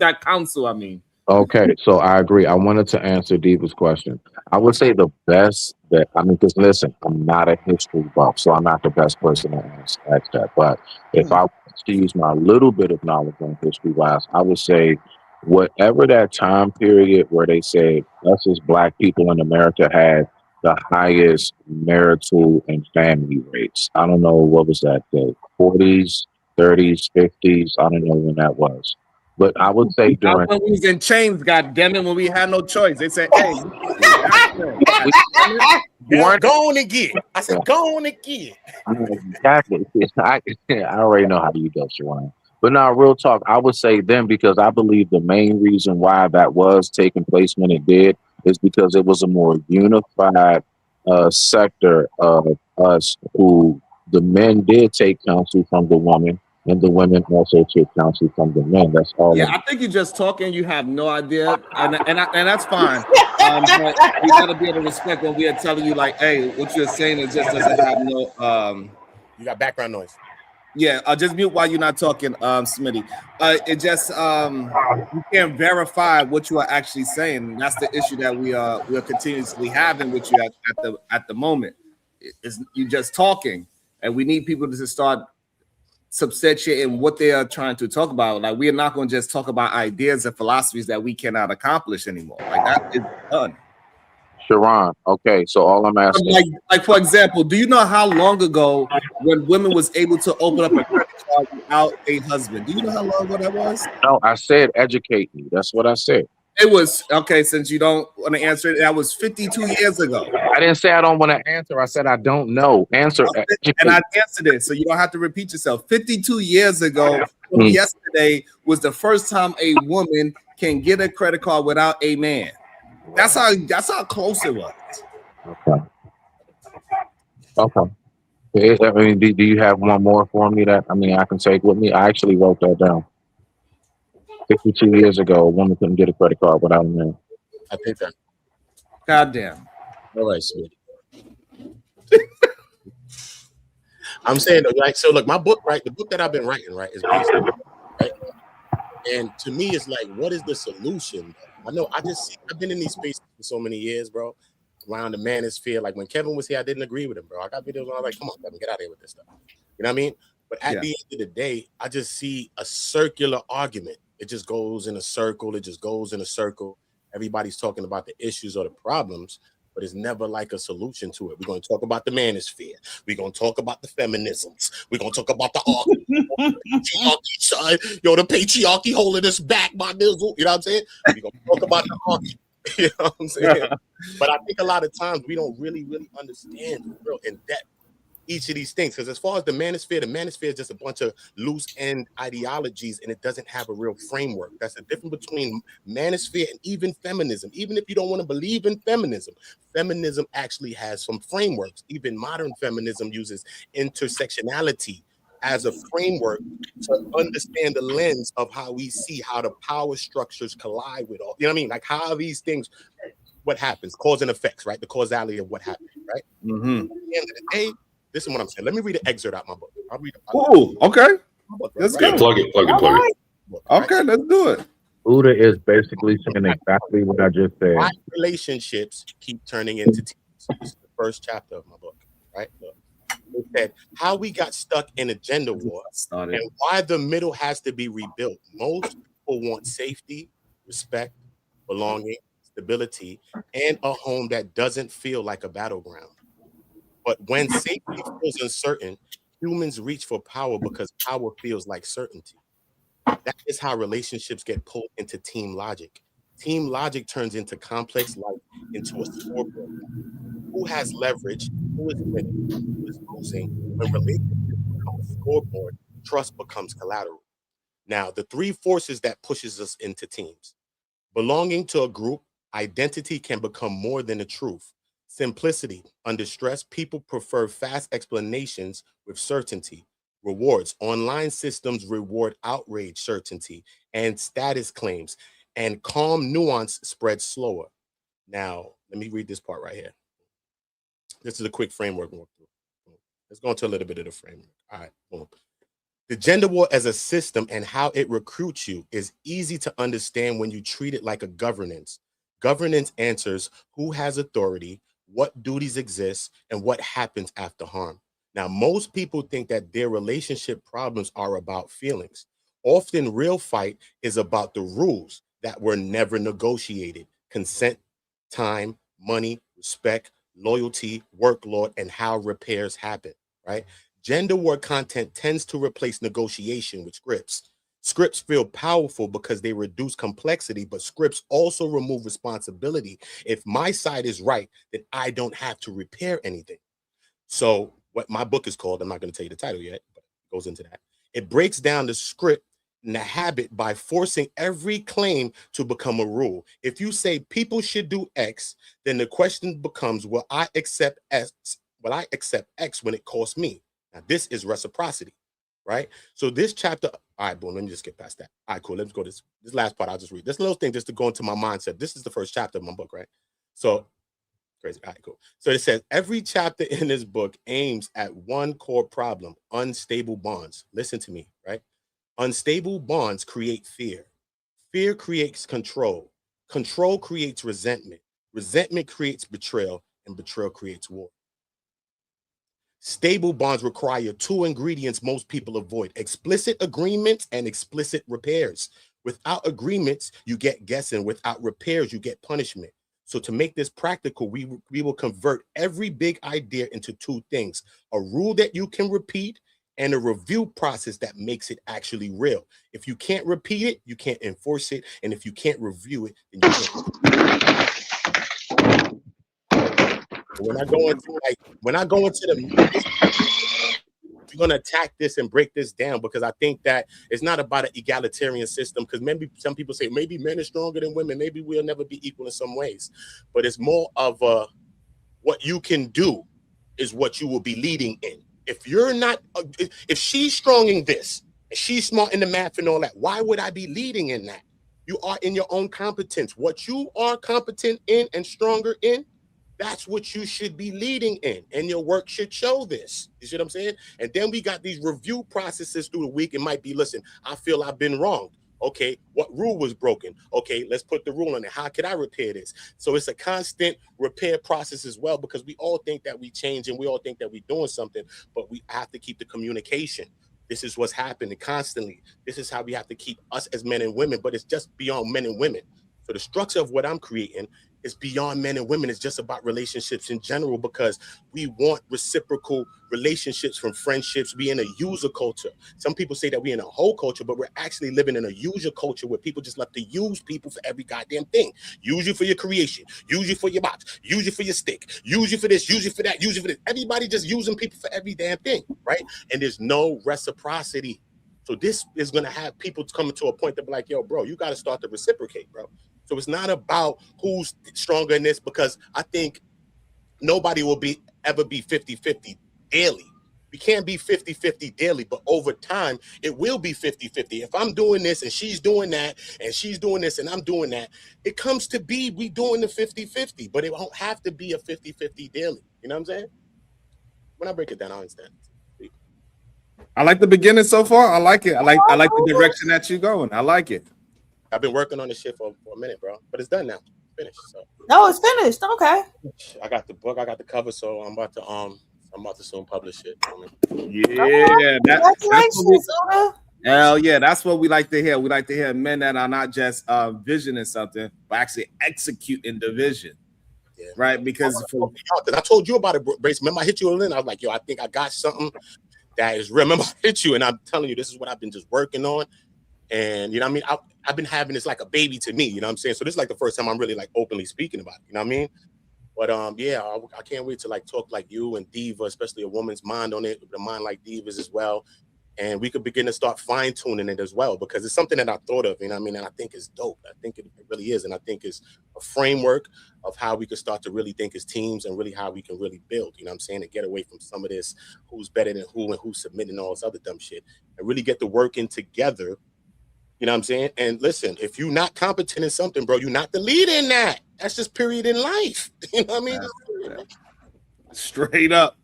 That counsel, I mean. Okay, so I agree. I wanted to answer Diva's question. I would say the best that, I mean, because listen, I'm not a history buff, so I'm not the best person to ask that. But if I was to use my little bit of knowledge on history-wise, I would say whatever that time period where they said us as Black people in America had the highest marital and family rates. I don't know, what was that, the 40s, 30s, 50s? I don't know when that was. But I would say during when we was in chains, goddammit, when we had no choice. They said, hey, you weren't going to get. I said, go on and get. Exactly. I already know how you go, Sharon. But now, real talk, I would say then, because I believe the main reason why that was taking place when it did is because it was a more unified sector of us who the men did take counsel from the woman, and the women also took counsel from the men. That's all. Yeah, I think you're just talking. You have no idea, and that's fine. But you got to be able to respect when we are telling you, like, hey, what you're saying is just doesn't have no. You got background noise. Yeah, I'll just mute while you're not talking, Smitty. It just you can't verify what you are actually saying. That's the issue that we are continuously having with you at the moment. Is you just talking, and we need people to start substantiating what they are trying to talk about. Like, we are not going to just talk about ideas and philosophies that we cannot accomplish anymore. Like, that is done. Sharon, okay, so all I'm asking, like for example, do you know how long ago when women was able to open up a credit card without a husband? Do you know how long ago that was? No, I said educate me. That's what I said. It was, okay, since you don't want to answer it, that was 52 years ago. I didn't say I don't want to answer. I said I don't know. Answer. And I answered it, so you don't have to repeat yourself. 52 years ago, yesterday was the first time a woman can get a credit card without a man. That's how close it was. Okay. I mean, do you have one more for me that I can take with me? I actually wrote that down. 52 years ago, a woman couldn't get a credit card without a man. I think that. Goddamn. All right, sweetie. I'm saying, like, so look, my book, right? The book that I've been writing, right, is based on, right? And to me, it's like, what is the solution? I know I've been in these spaces for so many years, bro. around the manosphere. Like when Kevin was here, I didn't agree with him, bro. I got videos where I was like, come on, Kevin, get out of here with this stuff. You know what I mean? But at the end of the day, I just see a circular argument. It just goes in a circle. It just goes in a circle. Everybody's talking about the issues or the problems, but it's never like a solution to it. We're going to talk about the manosphere. We're going to talk about the feminisms. We're going to talk about the patriarchy side. Yo, the patriarchy holding us back, my nizzle. You know what I'm saying? We're going to talk about the argument. You know what I'm saying? But I think a lot of times we don't really understand real in depth each of these things, because as far as the manosphere is just a bunch of loose end ideologies, and it doesn't have a real framework. That's the difference between manosphere and even feminism. Even if you don't want to believe in feminism actually has some frameworks. Even modern feminism uses intersectionality as a framework to understand the lens of how we see how the power structures collide with all, you know what I mean? Like how these things, what happens, cause and effects, right? The causality of what happens, right? Mm-hmm. At the end of the day, listen to what I'm saying. Let me read an excerpt out my book. I'll read it. Oh, okay. Let's go. Plug it. Okay, let's do it. Buddha is basically saying exactly what I just said. Why relationships keep turning into teams. This is the first chapter of my book, right? Look. It said how we got stuck in a gender war and why the middle has to be rebuilt. Most people want safety, respect, belonging, stability, and a home that doesn't feel like a battleground. But when safety feels uncertain, humans reach for power because power feels like certainty. That is how relationships get pulled into team logic. Team logic turns into complex life, into a scoreboard. Who has leverage? Who is winning? Who is losing? When relationships become a scoreboard, trust becomes collateral. Now, the three forces that pushes us into teams. Belonging to a group, identity can become more than the truth. Simplicity. Under stress, people prefer fast explanations with certainty. Rewards. Online systems reward outrage, certainty, and status claims. And calm nuance spreads slower. Now, let me read this part right here. This is a quick framework walkthrough. Let's go into a little bit of the framework. All right, boom. The gender war as a system and how it recruits you is easy to understand when you treat it like a governance. Governance answers who has authority, what duties exist, and what happens after harm. Now, most people think that their relationship problems are about feelings. Often, real fight is about the rules that were never negotiated: consent, time, money, respect, loyalty, workload, and how repairs happen, right? Gender war content tends to replace negotiation with scripts. Scripts feel powerful because they reduce complexity, but scripts also remove responsibility. If my side is right, then I don't have to repair anything. So what my book is called, I'm not going to tell you the title yet, but it goes into that. It breaks down the script and the habit by forcing every claim to become a rule. If you say people should do X, then the question becomes, will I accept X? Will I accept X when it costs me? Now, this is reciprocity, right? So this chapter, all right, boom, let me just get past that. All right, cool. Let's go to this last part. I'll just read this little thing just to go into my mindset. This is the first chapter of my book, right? So crazy. All right, cool. So it says every chapter in this book aims at one core problem: unstable bonds. Listen to me, right? Unstable bonds create fear. Fear creates control. Control creates resentment. Resentment creates betrayal, and betrayal creates war. Stable bonds require two ingredients most people avoid: explicit agreements and explicit repairs. Without agreements, you get guessing. Without repairs, you get punishment. So to make this practical, we will convert every big idea into two things: a rule that you can repeat and a review process that makes it actually real. If you can't repeat it, you can't enforce it. And if you can't review it, then you can't. When I go into we're going to attack this and break this down, because I think that it's not about an egalitarian system, because maybe some people say maybe men are stronger than women. Maybe we'll never be equal in some ways, but it's more of what you can do is what you will be leading in. If you're not, if she's strong in this, if she's smart in the math and all that, why would I be leading in that? You are in your own competence. What you are competent in and stronger in, that's what you should be leading in, and your work should show this. You see what I'm saying? And then we got these review processes through the week. It might be, listen, I feel I've been wronged. Okay, what rule was broken? Okay, let's put the rule on it. How can I repair this? So it's a constant repair process as well, because we all think that we change and we all think that we're doing something, but we have to keep the communication. This is what's happening constantly. This is how we have to keep us as men and women, but it's just beyond men and women. So the structure of what I'm creating is beyond men and women. It's just about relationships in general, because we want reciprocal relationships from friendships. We in a user culture. Some people say that we're in a whole culture, but we're actually living in a user culture where people just love to use people for every goddamn thing. Use you for your creation, use you for your box, use you for your stick, use you for this, use you for that, use you for this. Everybody just using people for every damn thing, right? And there's no reciprocity. So this is going to have people coming to a point that be like, yo, bro, you got to start to reciprocate, bro. So it's not about who's stronger in this, because I think nobody will ever be 50-50 daily. We can't be 50-50 daily, but over time, it will be 50-50. If I'm doing this and she's doing that, and she's doing this and I'm doing that, it comes to be we doing the 50-50, but it won't have to be a 50-50 daily. You know what I'm saying? When I break it down, I understand. I like the beginning so far. I like it. I like the direction that you're going. I like it. I've been working on this shit for a minute, bro, but it's done now. It's finished. So. No, it's finished. Okay. I got the book. I got the cover, so I'm about to soon publish it. Yeah, Congratulations, Uda. Hell yeah, that's what we like to hear. We like to hear men that are not just visioning something, but actually executing the vision. Yeah. Right? Because I told you about it, Brace. Remember, I hit you in. I was like, yo, I think I got something that is real. Remember, I hit you, and I'm telling you, this is what I've been just working on. And you know what I mean? I've been having this like a baby to me, you know what I'm saying? So this is like the first time I'm really like openly speaking about it, you know what I mean? But yeah, I can't wait to like talk like you and Diva, especially a woman's mind on it, a mind like Diva's as well. And we could begin to start fine tuning it as well, because it's something that I thought of, you know what I mean? And I think it's dope. I think it really is. And I think it's a framework of how we could start to really think as teams and really how we can really build, you know what I'm saying? And get away from some of this who's better than who and who's submitting all this other dumb shit, and really get the work in together. You know what I'm saying? And listen, if you're not competent in something, bro, you're not the leader in that. That's just period in life. You know what I mean? Straight up.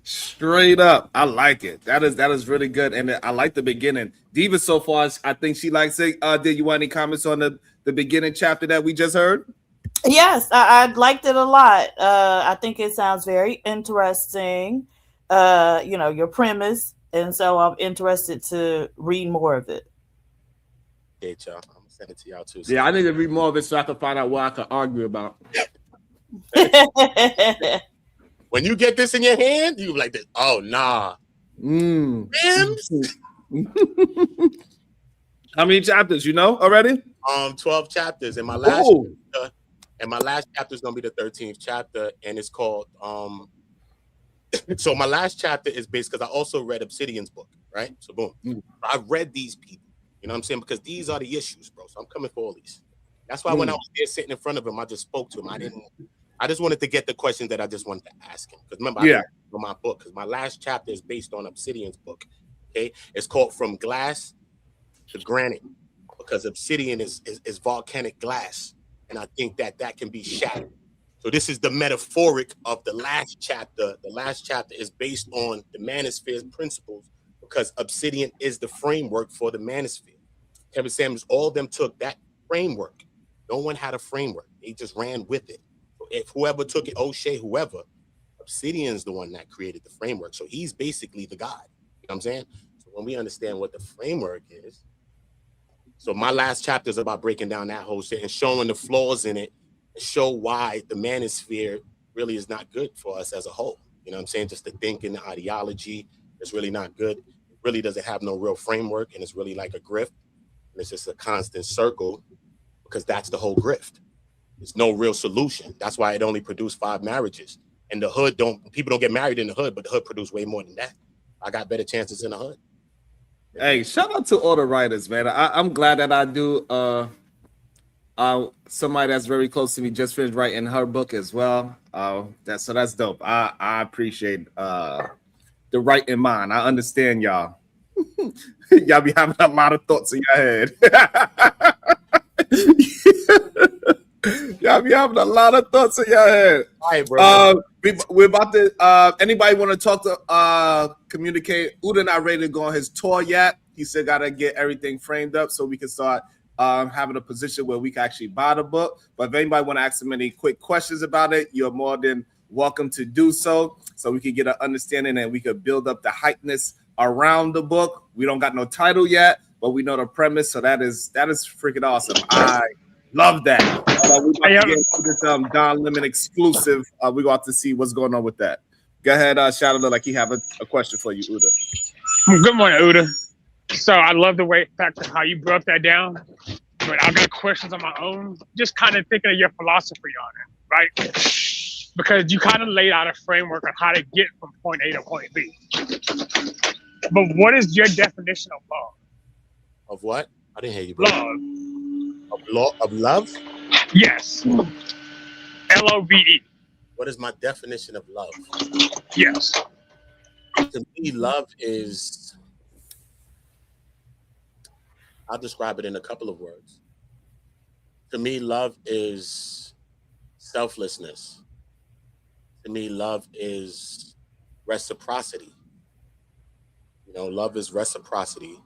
Straight up. I like it. That is really good. And I like the beginning. Diva so far, I think she likes it. Did you want any comments on the beginning chapter that we just heard? Yes, I liked it a lot. I think it sounds very interesting. You know, your premise. And so I'm interested to read more of it. Yeah, y'all. I'm gonna send it to y'all too. Yeah, I need to read more of it so I can find out what I can argue about. When you get this in your hand, you like this. Oh nah. How many chapters? You know already? 12 chapters. And my last chapter is gonna be the 13th chapter, and it's called So my last chapter is based because I also read Obsidian's book, right? So boom, I read these people, you know what I'm saying? Because these are the issues, bro. So I'm coming for all these. That's why when I was there sitting in front of him, I just spoke to him. I just wanted to get the questions that I just wanted to ask him. Because remember, I read my book, because my last chapter is based on Obsidian's book. Okay, it's called From Glass to Granite, because Obsidian is volcanic glass, and I think that can be shattered. So this is the metaphoric of the last chapter. The last chapter is based on the manosphere's principles, because Obsidian is the framework for the manosphere. Kevin Samuels, all of them took that framework. No one had a framework. They just ran with it. So if whoever took it, O'Shea, whoever, Obsidian's the one that created the framework. So he's basically the God. You know what I'm saying? So when we understand what the framework is, so my last chapter is about breaking down that whole shit and showing the flaws in it, show why the manosphere really is not good for us as a whole. You know what I'm saying? Just the thinking, the ideology is really not good. It really doesn't have no real framework, and it's really like a grift. And it's just a constant circle, because that's the whole grift. There's no real solution. That's why it only produced 5 marriages. And the hood people don't get married in the hood, but the hood produced way more than that. I got better chances in the hood. Hey, shout out to all the writers, man. I'm glad that I do somebody that's very close to me just finished writing her book as well. That's dope. I appreciate the right in mind. I understand y'all. Y'all be having a lot of thoughts in your head. Y'all be having a lot of thoughts in your head. All right, bro. We're about to anybody want to talk to communicate? Uda not ready to go on his tour yet. He still got to get everything framed up so we can start having a position where we can actually buy the book. But if anybody want to ask him any quick questions about it, you're more than welcome to do so we can get an understanding and we could build up the hypeness around the book. We don't got no title yet, but we know the premise. So that is freaking awesome. I love that. We about to get into this Don Lemon exclusive. We got to see what's going on with that. Go ahead, Shadow, look like you have a question for you, Uda. Good morning, Uda. So I love the fact of how you broke that down, but I got questions on my own, just kind of thinking of your philosophy on it, right? Because you kind of laid out a framework on how to get from point A to point B. But what is your definition of love? Of what? I didn't hear you, bro. Love. Of love? Yes. LOVE. What is my definition of love? Yes. To me, love is, I'll describe it in a couple of words. To me, love is selflessness. To me, love is reciprocity. You know, love is reciprocity,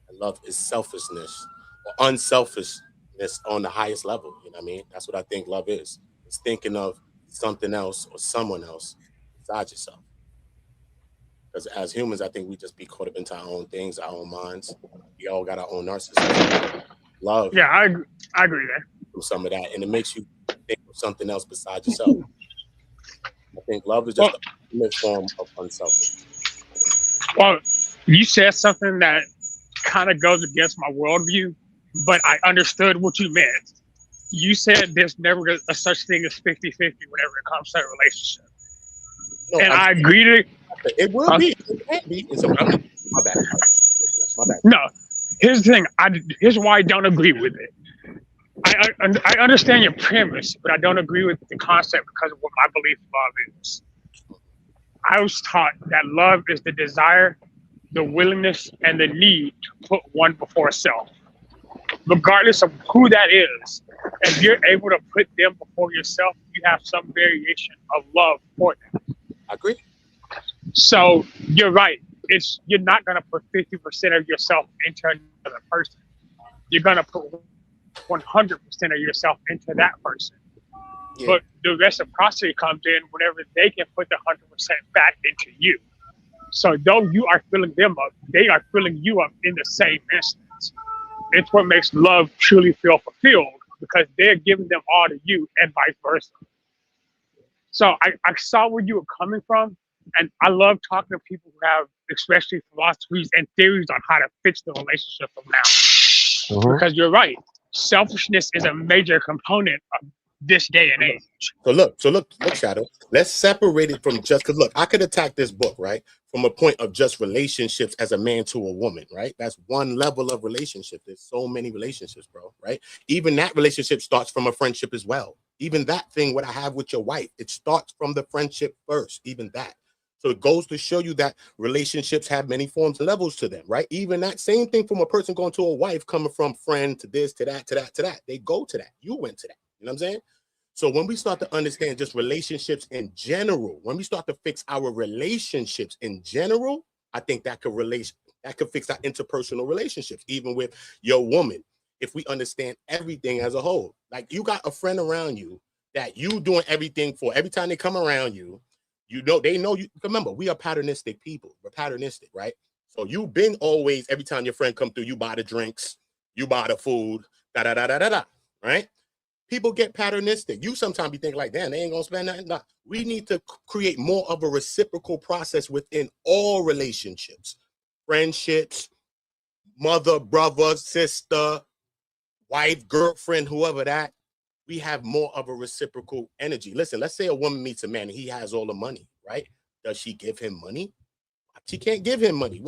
and love is selfishness or unselfishness on the highest level. You know what I mean? That's what I think love is. It's thinking of something else or someone else besides yourself. Because as humans, I think we just be caught up into our own things, our own minds. We all got our own narcissism. Love. Yeah, I agree there. From some of that, and it makes you think of something else besides yourself. I think love is just the ultimate form of unselfish. Well, you said something that kind of goes against my worldview, but I understood what you meant. You said there's never a such thing as 50-50 whenever it comes to a relationship. No, and I agree to it. Will be. It can't be. My bad. My bad. No, here's the thing. Here's why I don't agree with it. I understand your premise, but I don't agree with the concept because of what my belief of love is. I was taught that love is the desire, the willingness, and the need to put one before self. Regardless of who that is, if you're able to put them before yourself, you have some variation of love for them. I agree. So you're right. You're not going to put 50% of yourself into another person. You're going to put 100% of yourself into that person. Yeah. But the reciprocity comes in whenever they can put the 100% back into you. So though you are filling them up, they are filling you up in the same instance. It's what makes love truly feel fulfilled because they're giving them all to you and vice versa. So I saw where you were coming from, and I love talking to people who have especially philosophies and theories on how to fix the relationship from now. Because you're right. Selfishness is a major component of this day and age. So look, Shadow. Let's separate it from just because look, I could attack this book, right? From a point of just relationships as a man to a woman, right? That's one level of relationship. There's so many relationships, bro, right? Even that relationship starts from a friendship as well. Even that thing, what I have with your wife, it starts from the friendship first, even that. So it goes to show you that relationships have many forms and levels to them, right? Even that same thing from a person going to a wife, coming from friend to this, to that, to that, to that. They go to that. You went to that. You know what I'm saying? So when we start to understand just relationships in general, when we start to fix our relationships in general, I think that could fix our interpersonal relationships, even with your woman. If we understand everything as a whole, like you got a friend around you that you doing everything for. Every time they come around you, you know, they know you. Remember, we are patternistic people. We're patternistic, right? So you've been always, every time your friend come through, you buy the drinks, you buy the food, right? People get patternistic. You sometimes be thinking like, damn, they ain't gonna spend nothing. No. We need to create more of a reciprocal process within all relationships, friendships, mother, brother, sister, wife, girlfriend, whoever that. We have more of a reciprocal energy. Listen, let's say a woman meets a man and he has all the money, right? Does she give him money? She can't give him money.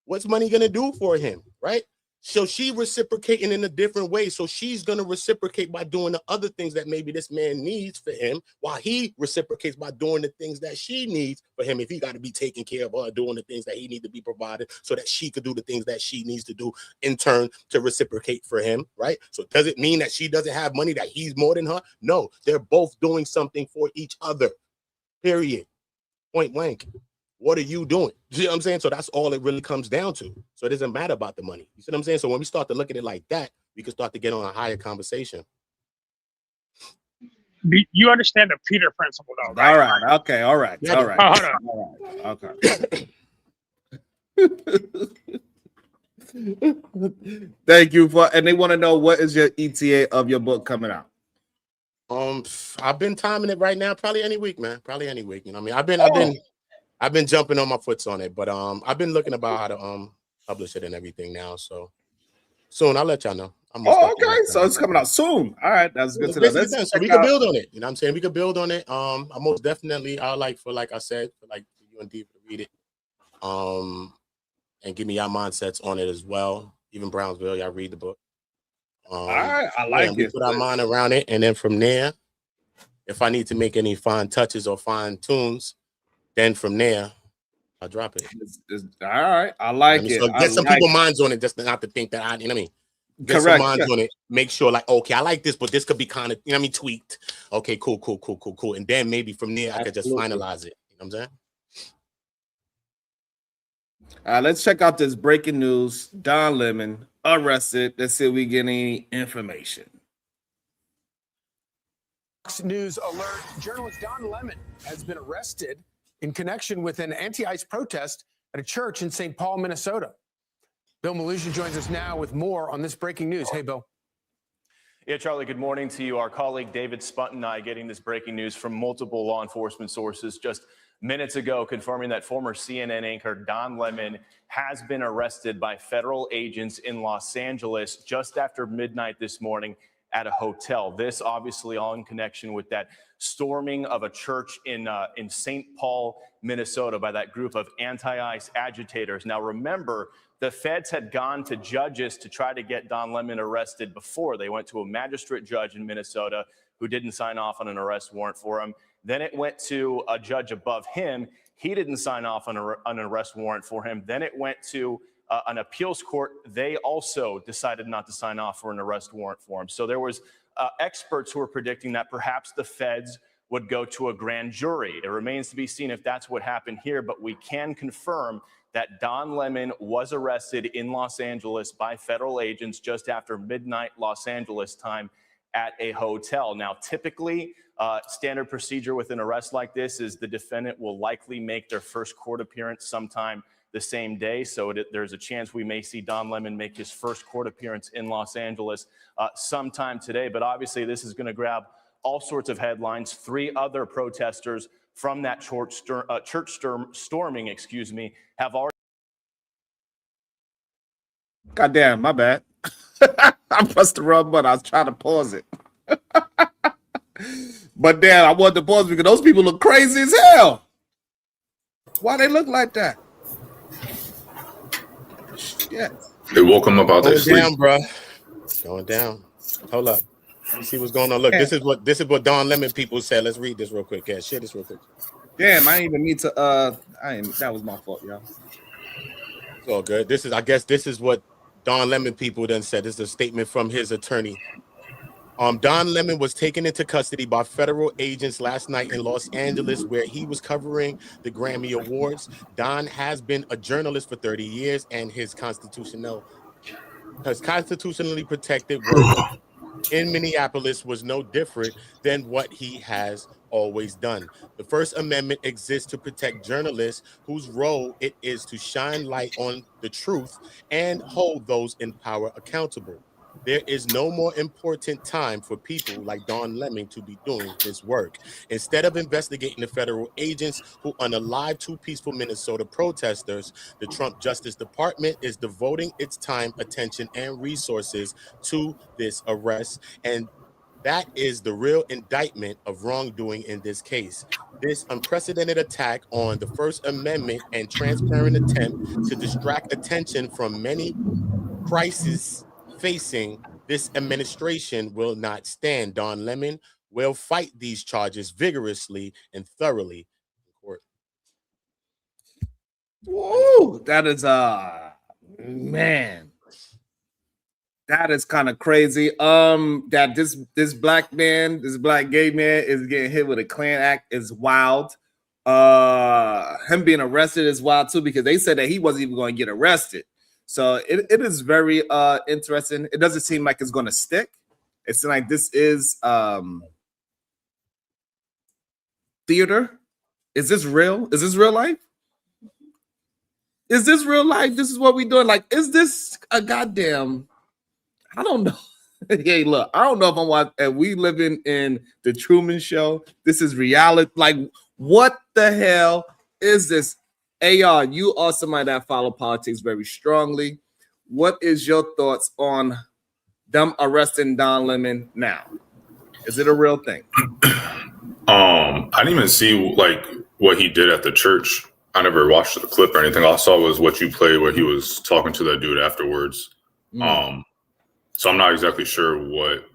What's money gonna do for him, right? So she reciprocating in a different way. So she's going to reciprocate by doing the other things that maybe this man needs for him, while he reciprocates by doing the things that she needs for him. If he got to be taking care of her, doing the things that he needs to be provided so that she could do the things that she needs to do in turn to reciprocate for him, right? So does it mean that she doesn't have money, that he's more than her? No, they're both doing something for each other, period. Point blank. What are you doing? You know what I'm saying? So that's all it really comes down to. So it doesn't matter about the money. You see what I'm saying? So when we start to look at it like that, we can start to get on a higher conversation. You understand the Peter principle, though, right? All right. Okay. All right. Yeah, All right. Oh, hold on. Okay. Thank you for, and they want to know what is your ETA of your book coming out. I've been timing it right now, probably any week, man. Probably any week. You know what I mean? I've been jumping on my foots on it, but I've been looking about how to publish it and everything now. So soon I'll let y'all know. Okay. So it's coming out soon. All right, that's good to know. So we can build on it. You know what I'm saying? We can build on it. I most definitely I like I said, for like you and D to read it. And give me your mindsets on it as well. Even Brownsville, y'all read the book. All right, I like it. We put our mind around it, and then from there, if I need to make any fine touches or fine tunes, then from there, I'll drop it. All right, I like it. So get some people's minds on it, just not to think that you know what I mean. Get some minds on it. Make sure, like, okay, I like this, but this could be kind of, you know what I mean, tweaked. Okay, cool. And then maybe from there, I could just finalize it. You know what I'm saying? Let's check out this breaking news. Don Lemon arrested. Let's see if we get any information. Fox News alert: journalist Don Lemon has been arrested in connection with an anti-ICE protest at a church in St. Paul, Minnesota. Bill Malusian joins us now with more on this breaking news. Hey, Bill. Yeah, Charlie, good morning to you. Our colleague David Spunt and I getting this breaking news from multiple law enforcement sources just minutes ago, confirming that former CNN anchor Don Lemon has been arrested by federal agents in Los Angeles just after midnight this morning at a hotel. This obviously all in connection with that storming of a church in St. Paul, Minnesota by that group of anti-ICE agitators. Now, remember, the feds had gone to judges to try to get Don Lemon arrested before. They went to a magistrate judge in Minnesota who didn't sign off on an arrest warrant for him. Then it went to a judge above him. He didn't sign off on an arrest warrant for him. Then it went to an appeals court. They also decided not to sign off for an arrest warrant for him. So there was experts who were predicting that perhaps the feds would go to a grand jury. It remains to be seen if that's what happened here, but we can confirm that Don Lemon was arrested in Los Angeles by federal agents just after midnight Los Angeles time at a hotel. Now, typically, standard procedure with an arrest like this is the defendant will likely make their first court appearance sometime the same day. So there's a chance we may see Don Lemon make his first court appearance in Los Angeles sometime today. But obviously, this is going to grab all sorts of headlines. 3 other protesters from that church storming, have already. Goddamn, my bad. I pressed the wrong button. I was trying to pause it. But damn, I wanted to pause because those people look crazy as hell. Why they look like that? Shit. They woke him up out their sleep. Going down, bro. Going down. Hold up. Let me see what's going on. Look, this is what Don Lemon people said. Let's read this real quick. Yeah, share this real quick. Damn, I didn't even need to that was my fault, y'all. It's all good. I guess this is what Don Lemon people then said. This is a statement from his attorney. Don Lemon was taken into custody by federal agents last night in Los Angeles, where he was covering the Grammy Awards. Don has been a journalist for 30 years, and his constitutionally protected work in Minneapolis was no different than what he has always done. The First Amendment exists to protect journalists whose role it is to shine light on the truth and hold those in power accountable. There is no more important time for people like Don Lemon to be doing this work. Instead of investigating the federal agents who unalived 2 peaceful Minnesota protesters, the Trump Justice Department is devoting its time, attention, and resources to this arrest. And that is the real indictment of wrongdoing in this case. This unprecedented attack on the First Amendment and transparent attempt to distract attention from many crises facing this administration will not stand. Don Lemon will fight these charges vigorously and thoroughly in court. Whoa, that is man. That is kind of crazy. That this black gay man is getting hit with a Klan act is wild. him being arrested is wild too, because they said that he wasn't even going to get arrested. So it is very interesting. It doesn't seem like it's going to stick. It's like this is theater. Is this real? Is this real life? Is this real life? This is what we doing. Like, is this a goddamn? I don't know. Hey, look, I don't know if I'm watching. And we living in the Truman Show. This is reality. Like, what the hell is this? AR, you are somebody that follow politics very strongly. What is your thoughts on them arresting Don Lemon now? Is it a real thing? I didn't even see like what he did at the church. I never watched the clip or anything. All I saw was what you played where he was talking to that dude afterwards. So I'm not exactly sure what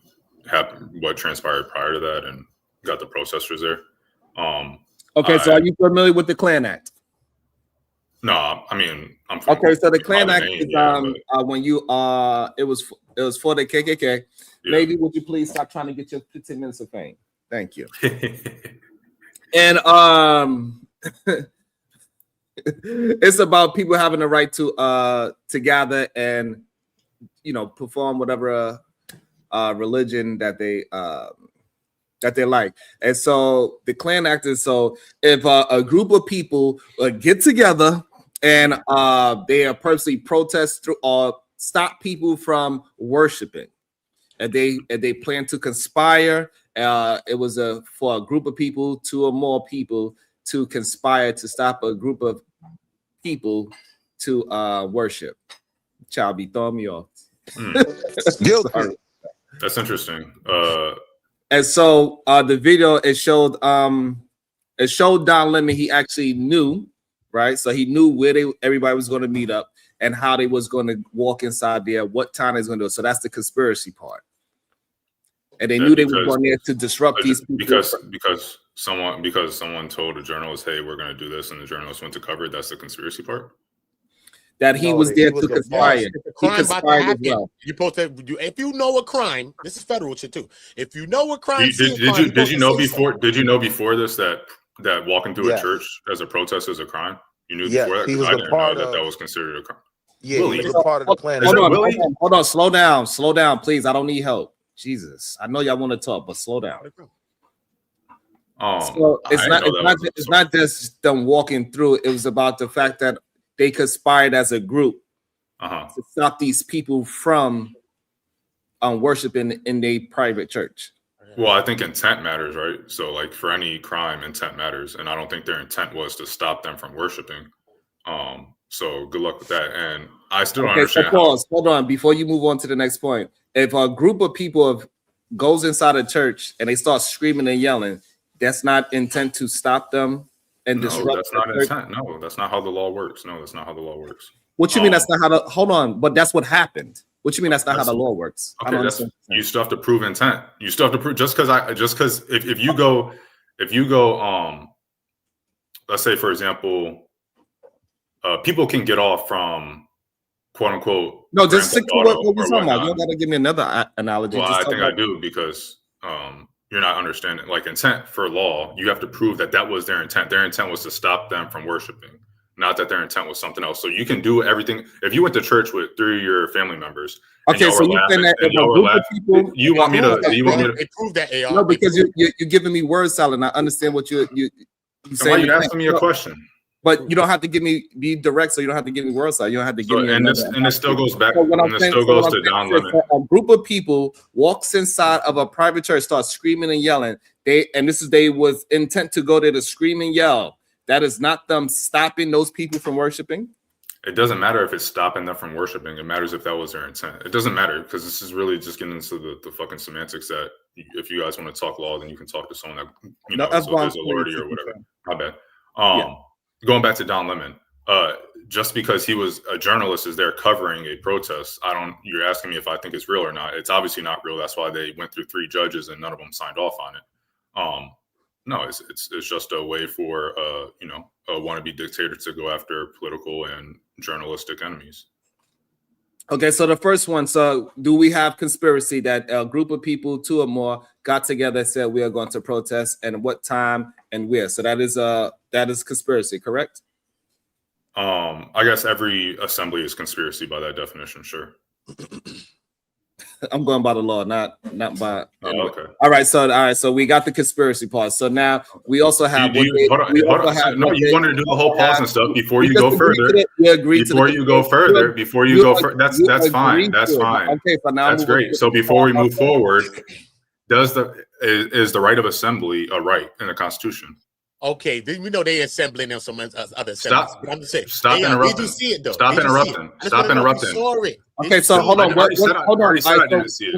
happened, what transpired prior to that, and got the protesters there. Okay, so are you familiar with the Klan Act? No, I mean, I'm okay. So the Klan Act is when you it was for the KKK. Yeah. Lady, would you please stop trying to get your 15 minutes of fame? Thank you. And it's about people having the right to gather and perform whatever religion that they like. And so the Klan Act is, so if a group of people get together and they are purposely protest through or stop people from worshiping, and they plan to conspire, it was for a group of people, 2 or more people, to conspire to stop a group of people to worship. Child be throwing me off. Guilty. That's interesting. And so the video, it showed Don Lemon. He actually knew, right? So he knew where everybody was going to meet up and how they was going to walk inside there, what time they was going to do it. So that's the conspiracy part. And they knew they were going there to disrupt these people because someone told a journalist, "Hey, we're going to do this," and the journalist went to cover it. That's the conspiracy part. That he was there to conspire. He conspired as well. You're supposed to do, if you know a crime. This is federal shit too. If you know a crime, did you know before? Did you know before this that walking through a church as a protest is a crime? You knew before that? He was I didn't part know of, that was considered a crime. Yeah, he was a part of the plan. Hold on, slow down, please. I don't need help. Jesus, I know y'all want to talk, but slow down. So it's not just them walking through. It was about the fact that they conspired as a group to stop these people from worshiping in their private church. Well, I think intent matters, right? So, like for any crime, intent matters, and I don't think their intent was to stop them from worshiping. So, good luck with that. And I still don't understand. So pause. Hold on, before you move on to the next point. If a group of people goes inside a church and they start screaming and yelling, that's not intent to stop them and disrupt. No, that's not intent. No, that's not how the law works. No, that's not how the law works. What you mean that's not how the? Hold on, but that's what happened. What you mean that's not how the law works? Okay, you still have to prove intent. You still have to prove just because if you go, let's say for example, people can get off from quote unquote. No, just stick to what we're talking about. You don't got to give me another analogy. Well, I think I do because you're not understanding. Like intent for law, you have to prove that was their intent. Their intent was to stop them from worshiping, not that their intent was something else. So you can do everything. If you went to church with 3 of your family members, okay, so you're saying that if a group of people, you want me to prove that AR? No, because you're giving me word salad. And I understand what you saying. Why you asking me a question? But you don't have to be direct, so you don't have to give me word salad. You don't have to give me. And this still goes back. And this still goes to Don Lemon. A group of people walks inside of a private church, starts screaming and yelling. They was intent to go there to scream and yell. That is not them stopping those people from worshiping. It doesn't matter if it's stopping them from worshiping. It matters if that was their intent. It doesn't matter because this is really just getting into the fucking semantics that if you guys want to talk law, then you can talk to someone that is a authority or whatever. My bad. Going back to Don Lemon, just because he was a journalist is there covering a protest. You're asking me if I think it's real or not. It's obviously not real. That's why they went through 3 judges and none of them signed off on it. No, it's just a way for a wannabe dictator to go after political and journalistic enemies. Okay, so the first one. So do we have conspiracy that a group of people, 2 or more, got together and said we are going to protest, and what time and where? So that is that is conspiracy, correct? I guess every assembly is conspiracy by that definition. Sure. I'm going by the law, not by. Oh, okay. All right, so we got the conspiracy part. So now we also have. You wanted to do the whole pause and stuff before you go further. Before you go further, that's fine. That's fine. Okay, so now that's great. So before we move forward, is the right of assembly a right in the Constitution? Okay, we know they assembling in some other assemblies. I'm just saying. Stop interrupting. Did you see it though? Stop interrupting. Stop interrupting. Sorry. Okay, so hold on. Hold on.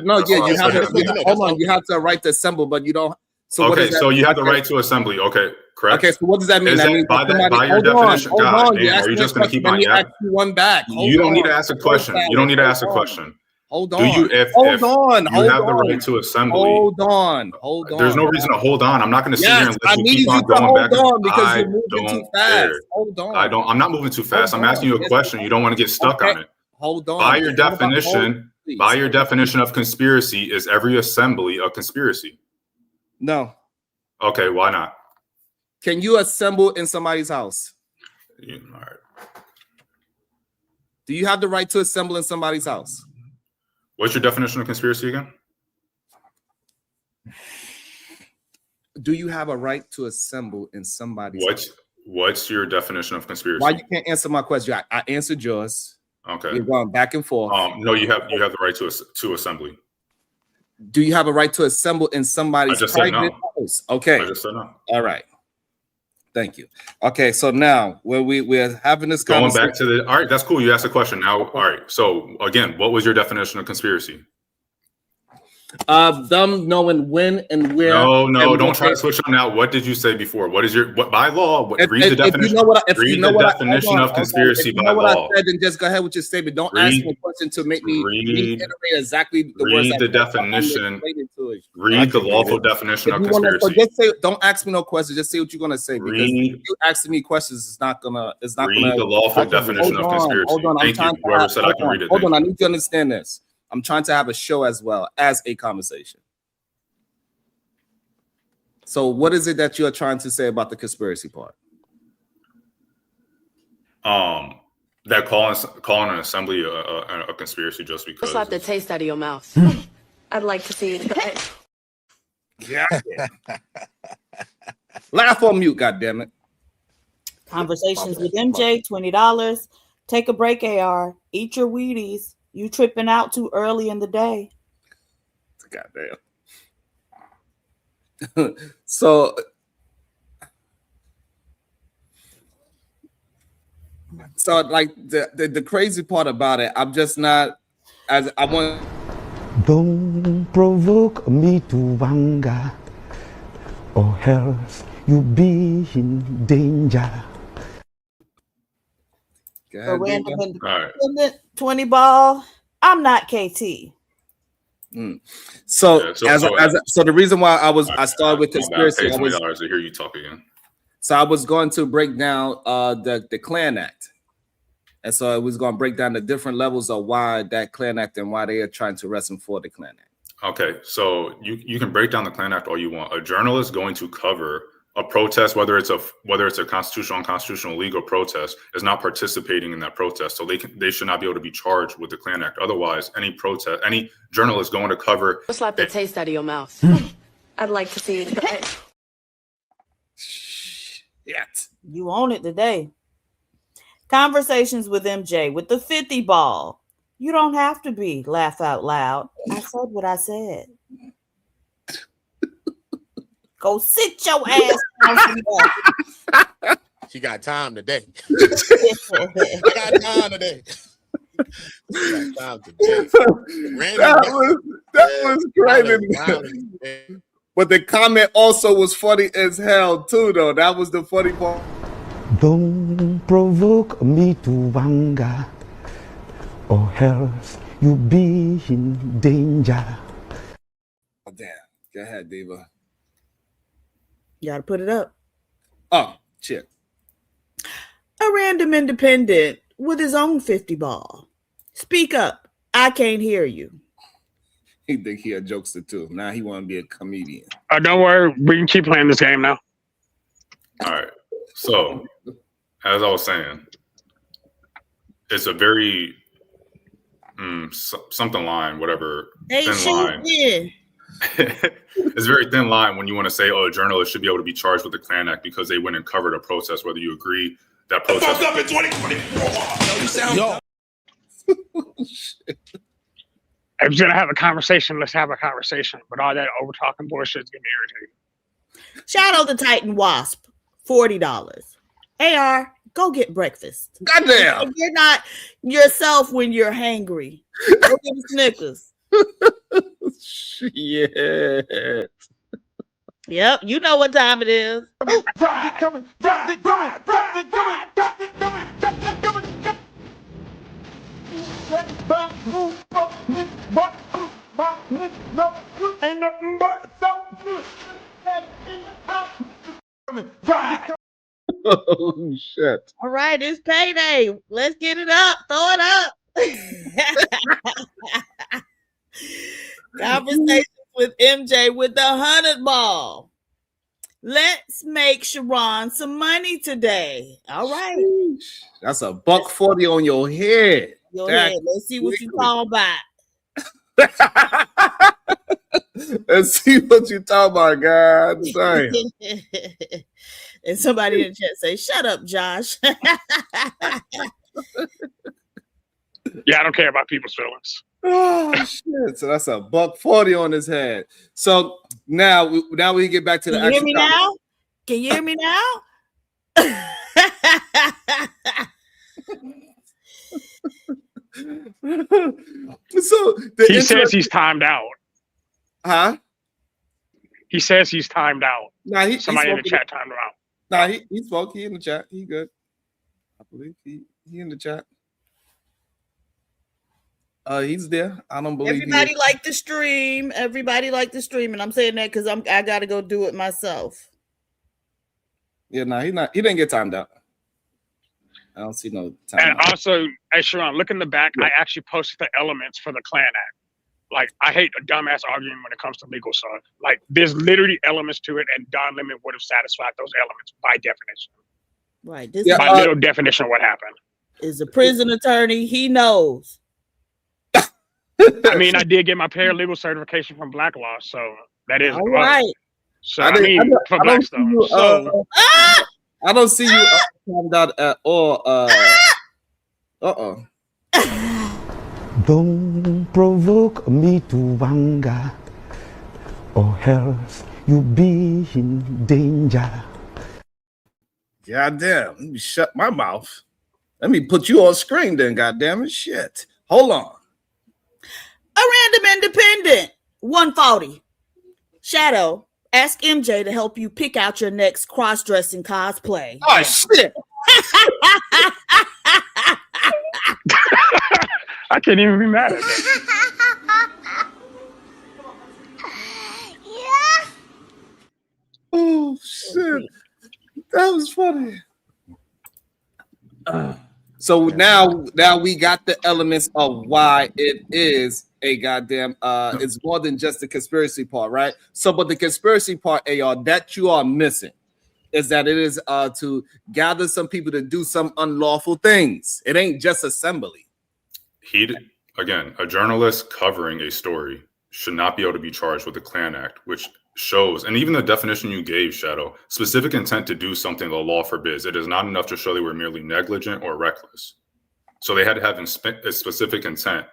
No, yeah, you have to. Hold on. You have the right to assemble, but you don't. So okay, so you have the right to assembly. Okay, correct. Okay, so what does that mean? That means by your definition, God damn, are you just going to keep on yapping? One back. You don't need to ask a question. You don't need to ask a question. Hold on. Do you? If you have the right to assembly. Hold on. There's no reason to hold on. I'm not going to sit here and let you keep on going back. Because you're moving too fast. Hold on. I'm not moving too fast. I'm asking you a question. You don't want to get stuck on it. Hold on. By your definition of conspiracy, is every assembly a conspiracy? No. Okay, why not? Can you assemble in somebody's house? Yeah, all right. Do you have the right to assemble in somebody's house? What's your definition of conspiracy again? Do you have a right to assemble in somebody's house? What's your definition of conspiracy? Why you can't answer my question? I answered yours. Okay. You're going back and forth. No, you have the right to assembly. Do you have a right to assemble in somebody's private house? Okay. I just said no. All right. Thank you. Okay, so now we're having this going back to the. All right, that's cool. You asked a question. Now, all right. So again, what was your definition of conspiracy? Them knowing when and where. No, don't try to switch on now. What did you say before? What is your by law? Read the definition. Read the definition of conspiracy by law. What I said, then just go ahead with your statement. Don't ask me a question to make me reiterate exactly the words. Read the definition. Read the lawful definition of conspiracy. So just say, don't ask me no questions. Just say what you're gonna say. Because if you asking me questions, it's not gonna. Read the lawful definition of conspiracy. Hold on. Thank you. Whoever said I can read it. Hold on. I need to understand this. I'm trying to have a show as well as a conversation. So what is it that you're trying to say about the conspiracy part? That calling an assembly a conspiracy just because. Slap the taste out of your mouth. I'd like to see it. Yeah. Laugh on mute, goddammit. Conversations with MJ, $20. Take a break, AR. Eat your Wheaties. You tripping out too early in the day. Goddamn. So like the crazy part about it, I'm just not as I want. Don't provoke me to anger, or else you be in danger. A random independent 20 ball. I'm not KT. So the reason why I started with conspiracy. I was $20 to hear you talk again. So I was going to break down the Klan Act, and so I was going to break down the different levels of why that Klan Act and why they are trying to arrest him for the Klan Act. Okay, so you can break down the Klan Act all you want. A journalist going to cover a protest, whether it's a constitutional, unconstitutional, legal protest, is not participating in that protest. So they should not be able to be charged with the Klan Act. Otherwise, any journalist going to cover. Slap the taste out of your mouth. I'd like to see it. Yes. You own it today. Conversations with MJ with the 50 ball. You don't have to be laugh out loud. I said what I said. Go sit your ass down. She got time today. I got time today. That was crazy. But the comment also was funny as hell too, though. That was the funny part. Don't provoke me to anger, or else you be in danger. Oh, damn. Go ahead, Diva. You gotta put it up. Oh, shit. A random independent with his own 50 ball. Speak up. I can't hear you. He think he a jokester too. Now he want to be a comedian. Don't worry. We can keep playing this game now. All right. So, as I was saying, it's a very something line, whatever, thin line. It's a very thin line when you want to say, oh, a journalist should be able to be charged with the Klan Act because they went and covered a protest, whether you agree that protest. Fucked up in 2024. Yo. If you're gonna have a conversation, let's have a conversation. But all that over talking bullshit is getting irritating. Shout out to Titan Wasp, $40. AR, go get breakfast. Goddamn. If you're not yourself when you're hangry, go get a Snickers. Yeah. Yep, you know what time it is. Oh shit. All right, it's payday. Let's get it up. Throw it up. Conversations with MJ with the 100 ball. Let's make Sharon some money today. All right. That's a $140 on your head. Your head. Let's see what you talking about. Let's see what you talking about, God damn. And somebody in the chat say, "Shut up, Josh." Yeah, I don't care about people's feelings. Oh shit! So that's a $140 on his head. So now we get back to the. Can you hear me now? Can you hear me now? So he says he's timed out. Huh? He says he's timed out. Nah, somebody in the chat timed him out. Nah, he spoke. He in the chat. He good. I believe he in the chat. He's there. I don't believe Everybody liked the stream. Everybody liked the stream, and I'm saying that because I got to go do it myself. Yeah, no, he didn't get timed out. I don't see no time. And also, hey Sharon, look in the back. Yeah. I actually posted the elements for the Klan Act. Like, I hate a dumbass argument when it comes to legal stuff. Like, there's literally elements to it, and Don Lemon would have satisfied those elements by definition. Right. This by little definition of what happened. Is a prison attorney. He knows. I mean, I did get my paralegal certification from Black Law, so that is all right. So I mean, for Black stuff. So I don't see you timed out at all. Don't provoke me to anger, or else you be in danger. Goddamn, let me shut my mouth. Let me put you on screen then, goddamn it. Shit. Hold on. A random independent, 140. Shadow, ask MJ to help you pick out your next cross-dressing cosplay. Oh, shit. I can't even be mad at that. Yeah. Oh, shit. That was funny. So now we got the elements of why it is a goddamn it's more than just the conspiracy part, right? So but the conspiracy part, AR, that you are missing is that it is to gather some people to do some unlawful things. It ain't just assembly. Again, a journalist covering a story should not be able to be charged with the Klan Act, which shows, and even the definition you gave, Shadow, specific intent to do something the law forbids. It is not enough to show they were merely negligent or reckless. So they had to have a specific intent.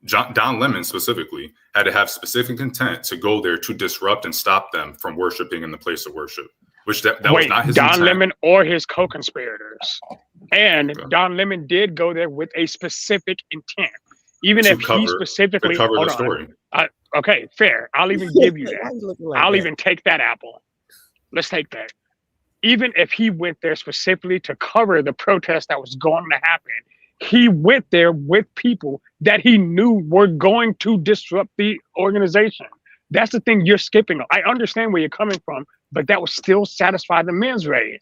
Don Lemon specifically had to have specific intent to go there to disrupt and stop them from worshiping in the place of worship, which that was not his intent. Don Lemon or his co-conspirators. And Don Lemon did go there with a specific intent. Even if he specifically cover the story. Okay, fair. I'll even give you that. I'll even take that apple. Let's take that. Even if he went there specifically to cover the protest that was going to happen, he went there with people that he knew were going to disrupt the organization. That's the thing you're skipping. I understand where you're coming from, but that would still satify the mens rea.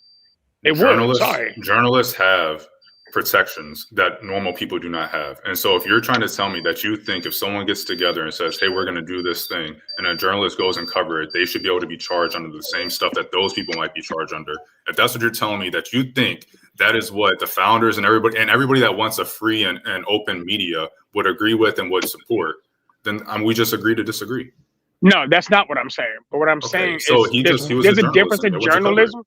It would. Sorry. Journalists have protections that normal people do not have. And so if you're trying to tell me that you think if someone gets together and says, hey, we're going to do this thing, and a journalist goes and cover it, they should be able to be charged under the same stuff that those people might be charged under. If that's what you're telling me, that you think that is what the founders and everybody that wants a free and open media would agree with and would support, then we just agree to disagree. No, that's not what I'm saying. But what I'm saying so is there's a difference in journalism.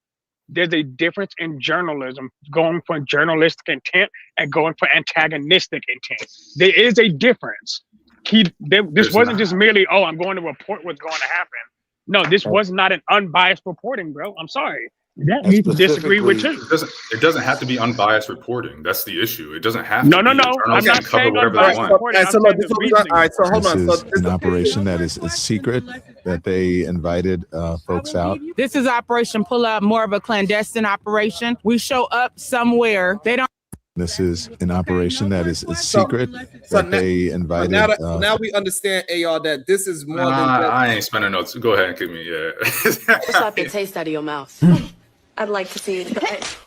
There's a difference in journalism going for journalistic intent and going for antagonistic intent. There is a difference. This wasn't just merely, oh, I'm going to report what's going to happen. No, this was not an unbiased reporting, bro. I'm sorry. That needs to disagree with you. It doesn't have to be unbiased reporting. That's the issue. It doesn't have to No. be. I'm not saying unbiased reporting. And so look, this is what all right, so hold on. This So is an operation that is secret, that they invited folks out. This is Operation Pull Up, more of a clandestine operation. We show up somewhere. They don't. This is an operation that is secret, that they invited. Now we understand, AR, that this is more than I ain't spending notes. Go ahead and give me, Slap the taste out of your mouth. I'd like to see you try it.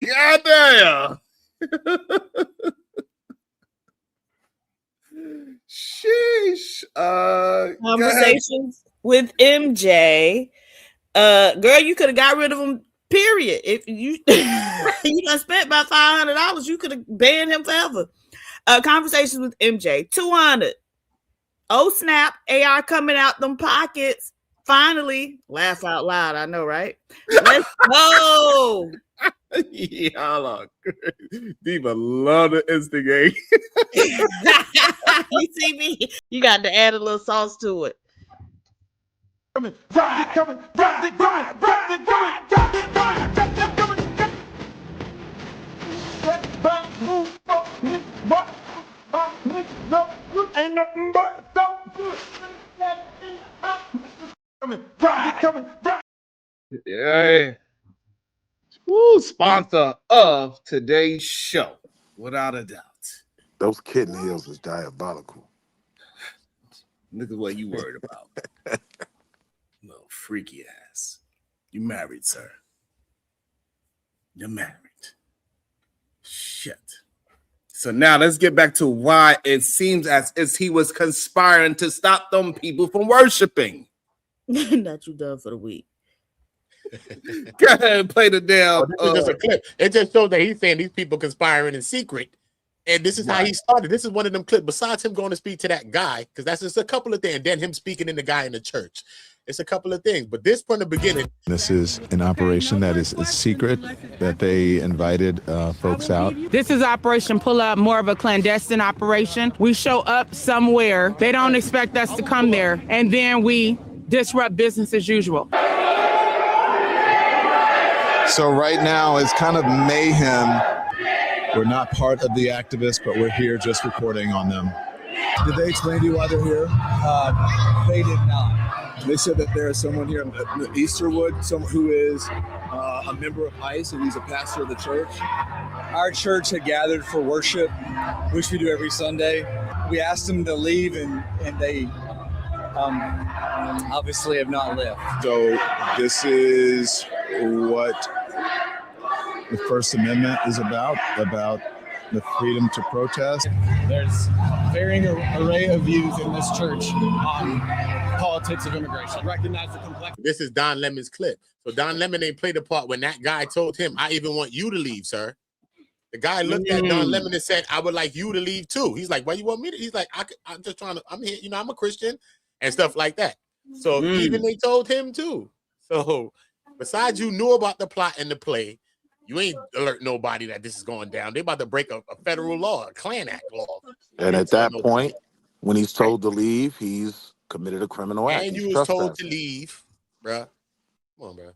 God damn. Sheesh. Conversations with MJ. Girl, you could have got rid of him. Period. If you you done spent about $500, you could have banned him forever. Conversations with MJ. 200. Oh snap! AR coming out them pockets. Finally, laugh out loud. I know, right? Let's go. Y'all are crazy. Diva love to instigate. You see me? You got to add a little sauce to it. Yeah. Woo, sponsor of today's show, without a doubt. Those kidney hills is diabolical. Look at what you worried about. Little freaky ass. You married, sir. You're married. Shit. So now let's get back to why it seems as if he was conspiring to stop them people from worshiping. Not you done for the week. Go ahead and play the damn. This is just a clip. It just shows that he's saying these people conspiring in secret. And this is how he started. This is one of them clips. Besides him going to speak to that guy, because that's just a couple of things. And then him speaking in the guy in the church. It's a couple of things. But this from the beginning. This is an operation that is secret, that they invited folks out. This is Operation Pull Up, more of a clandestine operation. We show up somewhere. They don't expect us to come there. And then we disrupt business as usual. So right now it's kind of mayhem. We're not part of the activists, but we're here just reporting on them. Did they explain to you why they're here? They did not. They said that there is someone here, Easterwood, someone who is a member of ICE, and he's a pastor of the church. Our church had gathered for worship, which we do every Sunday. We asked them to leave, and they obviously have not left. So this is what the First Amendment is about the freedom to protest. There's varying array of views in this church on politics of immigration. Recognize the complexity. This is Don Lemon's clip. So Don Lemon ain't played the part when that guy told him, I even want you to leave, sir. The guy looked at Don Lemon and said, I would like you to leave too. He's like, why you want me to? He's like, I'm just trying to, I'm here, I'm a Christian and stuff like that. So even they told him too. So besides you knew about the plot and the play, you ain't alert nobody that this is going down. They're about to break a federal law, a Klan Act law. And at that point, when he's told to leave, he's committed a criminal act. And you was told to leave, bruh. Come on, bruh.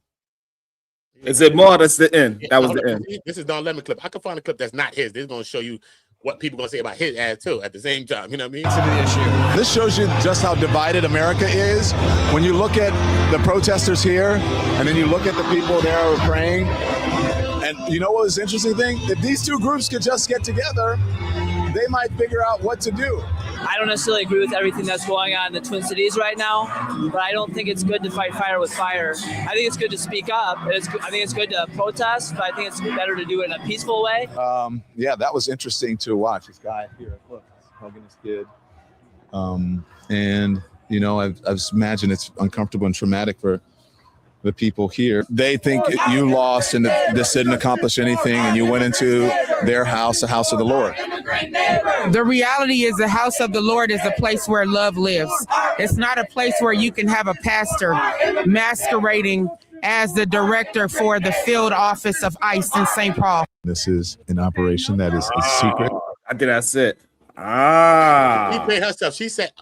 Is it more? That's the end. That was the end. This is Don Lemon clip. I can find a clip that's not his. This is going to show you what people going to say about his ass too at the same time. You know what I mean? This shows you just how divided America is. When you look at the protesters here, and then you look at the people there who are praying, and you know what was the interesting thing? If these two groups could just get together, they might figure out what to do. I don't necessarily agree with everything that's going on in the Twin Cities right now, but I don't think it's good to fight fire with fire. I think it's good to speak up. I think it's good to protest, but I think it's better to do it in a peaceful way. Yeah, that was interesting to watch. This guy here, look, he's hugging his kid. And, you know, I imagine it's uncomfortable and traumatic for the people here. They think you lost and this didn't accomplish anything, and you went into their house, the house of the Lord. The reality is the house of the Lord is a place where love lives. It's not a place where you can have a pastor masquerading as the director for the field office of ICE in St. Paul. This is an operation that is secret. I think that's it. She played her stuff. She said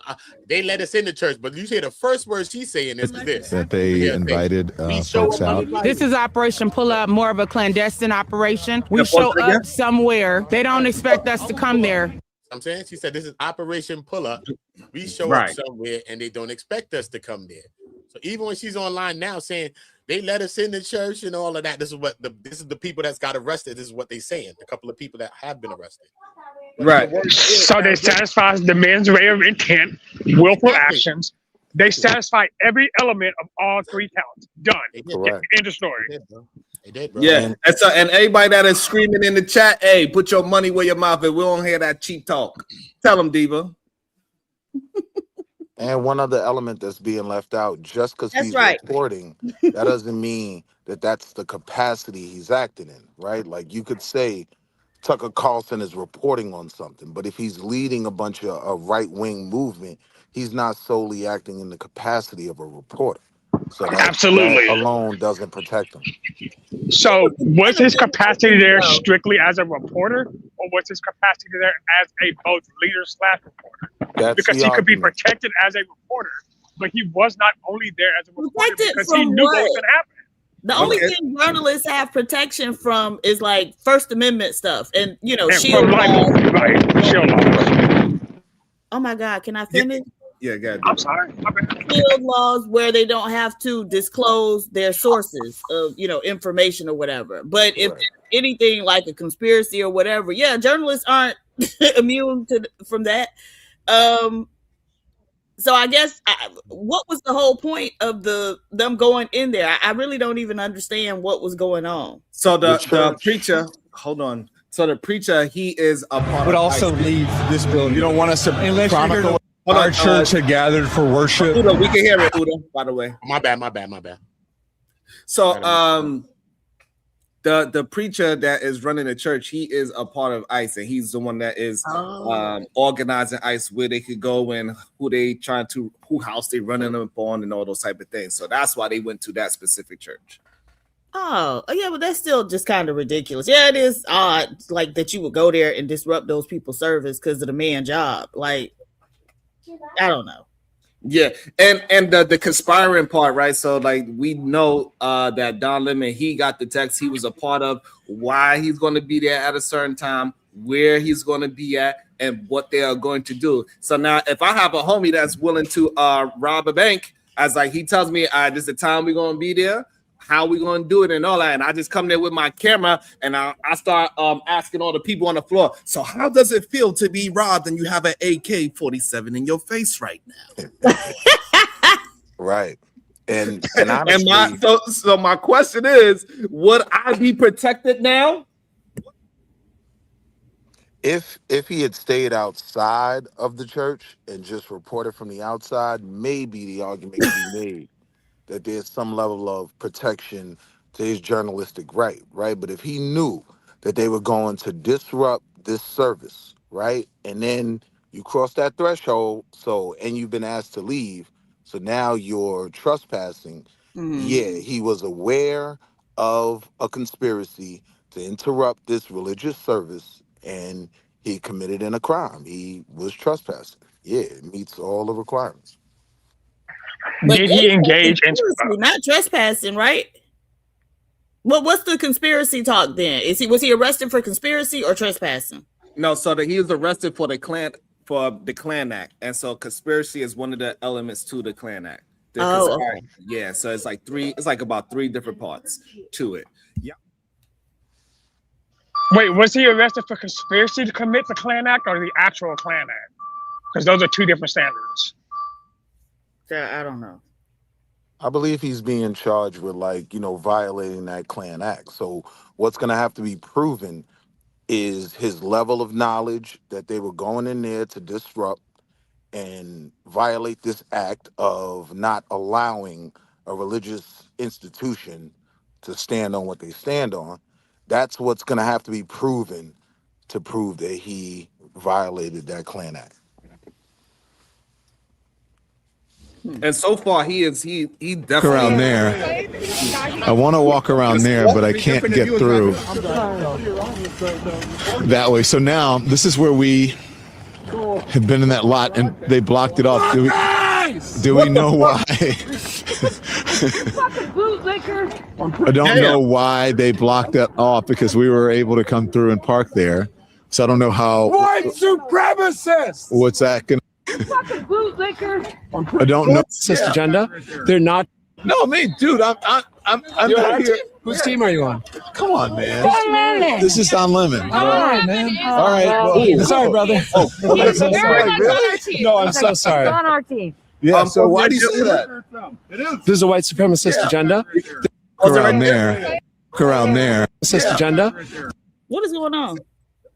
they let us in the church, but you say the first word she's saying is this. That they invited folks out. This is Operation Pull Up, more of a clandestine operation. We show up somewhere. They don't expect us to come there. I'm saying, she said this is Operation Pull Up. We show up somewhere and they don't expect us to come there. So even when she's online now saying they let us in the church and all of that, this is the people that's got arrested. This is what they're saying. A couple of people that have been arrested. Right. So they satisfy the men's array of intent, willful actions. They satisfy every element of all three counts. Done. End of story. They did, bro. Yeah. And everybody that is screaming in the chat, hey, put your money where your mouth is. We don't hear that cheap talk. Tell them, Diva. And one other element that's being left out, just because he's reporting, that doesn't mean that that's the capacity he's acting in, right? Like you could say Tucker Carlson is reporting on something, but if he's leading a bunch of a right-wing movement, he's not solely acting in the capacity of a reporter. So that alone doesn't protect him. So was his capacity there strictly as a reporter, or was his capacity there as a both leader / reporter? Because he could be protected as a reporter, but he was not only there as a reporter because he knew what was going to happen. The only thing journalists have protection from is like First Amendment stuff, and you know, shield laws. Oh my God, can I finish? Yeah, good. I'm sorry. Shield laws where they don't have to disclose their sources of, you know, information or whatever. But if anything like a conspiracy or whatever, yeah, journalists aren't immune from that. So I guess what was the whole point of them going in there? I really don't even understand what was going on. So the preacher, hold on. So the preacher, he is a part would of also ICE. leave this building. You don't want us to chronicle Hold our on, church had gathered for worship. Udo, we can hear it, Udo, by the way. My bad. So the preacher that is running the church, he is a part of ICE, and he's the one that is organizing ICE, where they could go and who house they running them on and all those type of things. So that's why they went to that specific church. Oh yeah, but that's still just kind of ridiculous. Yeah, it is odd, like that you would go there and disrupt those people's service because of the man job. Like, I don't know. Yeah, and the conspiring part, right? So like we know that Don Lemon, he got the text, he was a part of why he's going to be there at a certain time, where he's going to be at, and what they are going to do. So now if I have a homie that's willing to rob a bank, as like he tells me, this is the time we're going to be there, how we going to do it and all that, and I just come there with my camera and I start asking all the people on the floor, so how does it feel to be robbed and you have an AK-47 in your face right now? Right. And honestly, so my question is, would I be protected now? If he had stayed outside of the church and just reported from the outside, maybe the argument could be made that there's some level of protection to his journalistic right? But if he knew that they were going to disrupt this service, right? And then you cross that threshold, and you've been asked to leave, so now you're trespassing. Yeah, he was aware of a conspiracy to interrupt this religious service, and he committed a crime. He was trespassing. Yeah, it meets all the requirements. But did he engage in not trespassing, right? Well, what's the conspiracy talk then? Was he arrested for conspiracy or trespassing? No, so that he was arrested for the Klan Act, and so conspiracy is one of the elements to the Klan Act. Okay. Yeah, so it's like about three different parts to it. Yeah. Wait, was he arrested for conspiracy to commit the Klan Act or the actual Klan Act? Because those are two different standards. I don't know. I believe he's being charged with, like, violating that Klan Act. So what's going to have to be proven is his level of knowledge that they were going in there to disrupt and violate this act of not allowing a religious institution to stand on what they stand on. That's what's going to have to be proven to prove that he violated that Klan Act. And so far, he definitely around there. I want to walk around there, but I can't get through that way. So now this is where we have been in that lot, and they blocked it off. Do we know why? I don't know why they blocked that off, because we were able to come through and park there. So I don't know how. White supremacists. What's that gonna? Fucking bootlicker. I don't know. Racist agenda. They're not. No, man, dude, I'm You're out here. Whose team are you on? Come on, man. This is Don Lemon. All right, man. All right. Well, sorry, brother. Oh, I'm so sorry. Really? No, I'm so sorry. On our team. Yeah. So why do you say that? This is a white supremacist agenda. Around there. Around there. Racist agenda. What is going on?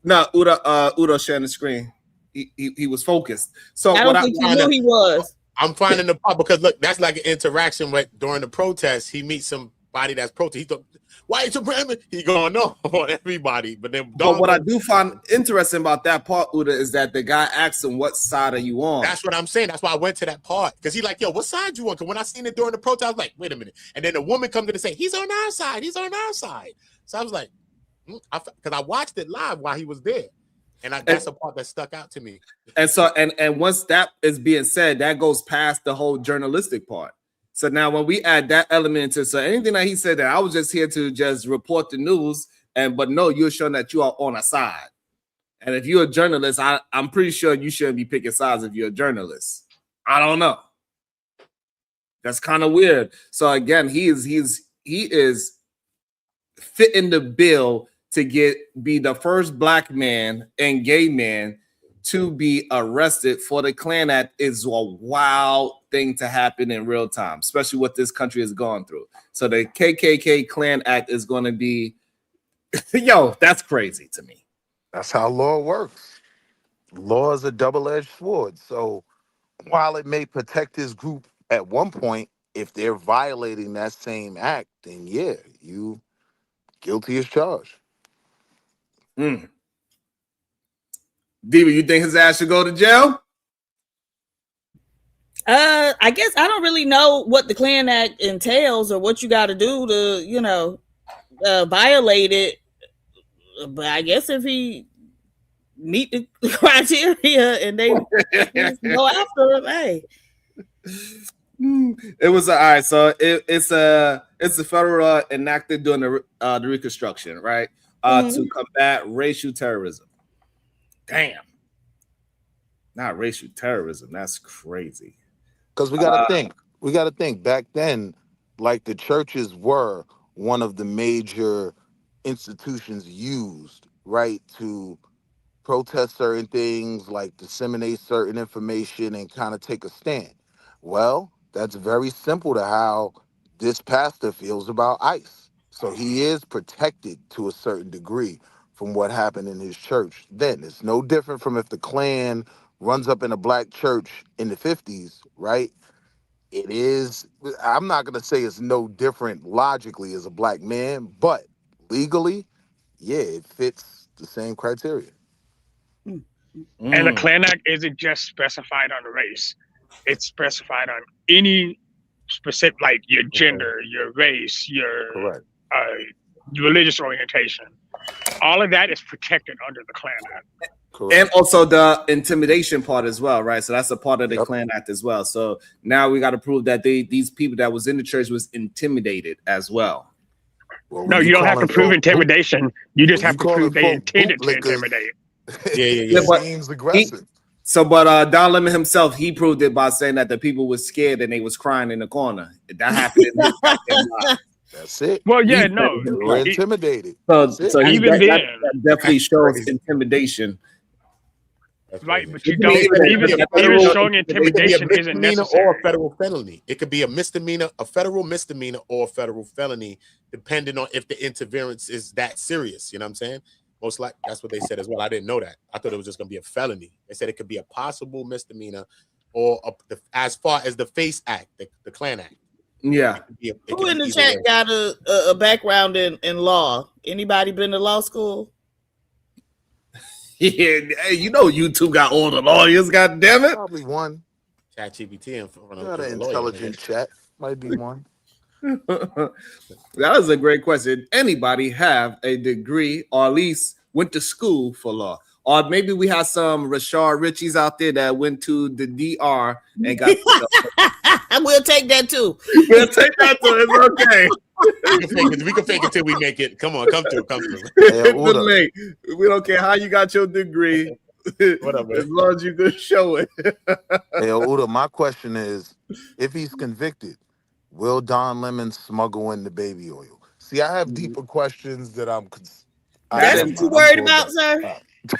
No, Udo sharing the screen. He was focused. So I don't think he knew he was. I'm finding the part because look, that's like an interaction with during the protest. He meets somebody that's protest. He thought, white supremacy. He going no on everybody, but then. But what I do find interesting about that part, Uda, is that the guy asked him, "What side are you on?" That's what I'm saying. That's why I went to that part because he's like, "Yo, what side you on?" Because when I seen it during the protest, I was like, "Wait a minute!" And then the woman comes in and say, "He's on our side. He's on our side." So I was like, because I watched it live while he was there. And that's the part that stuck out to me. And so, and once that is being said, that goes past the whole journalistic part. So now when we add that element to, so anything that he said that I was just here to just report the news, but no, you're showing that you are on a side. And if you're a journalist, I'm pretty sure you shouldn't be picking sides if you're a journalist. I don't know. That's kind of weird. So again, he is fitting the bill to be the first black man and gay man to be arrested for the Klan Act is a wild thing to happen in real time, especially what this country has gone through. So the KKK Klan Act is going to be, that's crazy to me. That's how law works. Law is a double-edged sword. So while it may protect his group at one point, if they're violating that same act, then yeah, you guilty as charged. Diva, you think his ass should go to jail? I guess I don't really know what the Klan Act entails or what you got to do to, violate it. But I guess if he meet the criteria and they go after him, hey. It was all right. So it's a federal enacted during the Reconstruction, right? To combat racial terrorism. Damn. Not racial terrorism. That's crazy. Because we got to think back then, like the churches were one of the major institutions used, right, to protest certain things, like disseminate certain information and kind of take a stand. Well, that's very simple to how this pastor feels about ICE. So he is protected to a certain degree from what happened in his church then. It's no different from if the Klan runs up in a black church in the 50s, right? It is, I'm not going to say it's no different logically as a black man, but legally, yeah, it fits the same criteria. And the Klan Act isn't just specified on race. It's specified on any specific, like your gender, your race, your religious orientation. All of that is protected under the Klan Act. Correct. And also the intimidation part as well, right? So that's a part of the Klan Act as well. So now we got to prove that these people that was in the church was intimidated as well. No, you don't have to prove intimidation. You just have to prove they intended to intimidate. Yeah. But seems aggressive. But Don Lemon himself, he proved it by saying that the people was scared and they was crying in the corner. That happened. That's it. Well, yeah, He no. They were intimidated. So, That's it. so he, Even that then- definitely shows intimidation. Right, but It you could don't be- even it could be a showing It could be a intimidation isn't misdemeanor necessary. or a federal felony. It could be a misdemeanor, a federal misdemeanor, or a federal felony, depending on if the interference is that serious. You know what I'm saying? Most like that's what they said as well. I didn't know that. I thought it was just going to be a felony. They said it could be a possible misdemeanor, or as far as the FACE Act, the Klan Act. Yeah. Who in the chat got a background in law? Anybody been to law school? Yeah, hey, you know YouTube got all the lawyers. God damn it! Probably one. ChatGPT in front of Got an the lawyer. intelligent chat. Might be one. That was a great question. Anybody have a degree or at least went to school for law? Or maybe we have some Rashard Richies out there that went to the DR and got. We'll take that too. We'll take that too. It's okay. We can fake it till we make it. Come on, come through. It's late. We don't care how you got your degree. Whatever. As long as you can show it. Hey, Uda, my question is, if he's convicted, will Don Lemon smuggle in the baby oil? See, I have deeper questions that I'm. That's what you worried about, sir?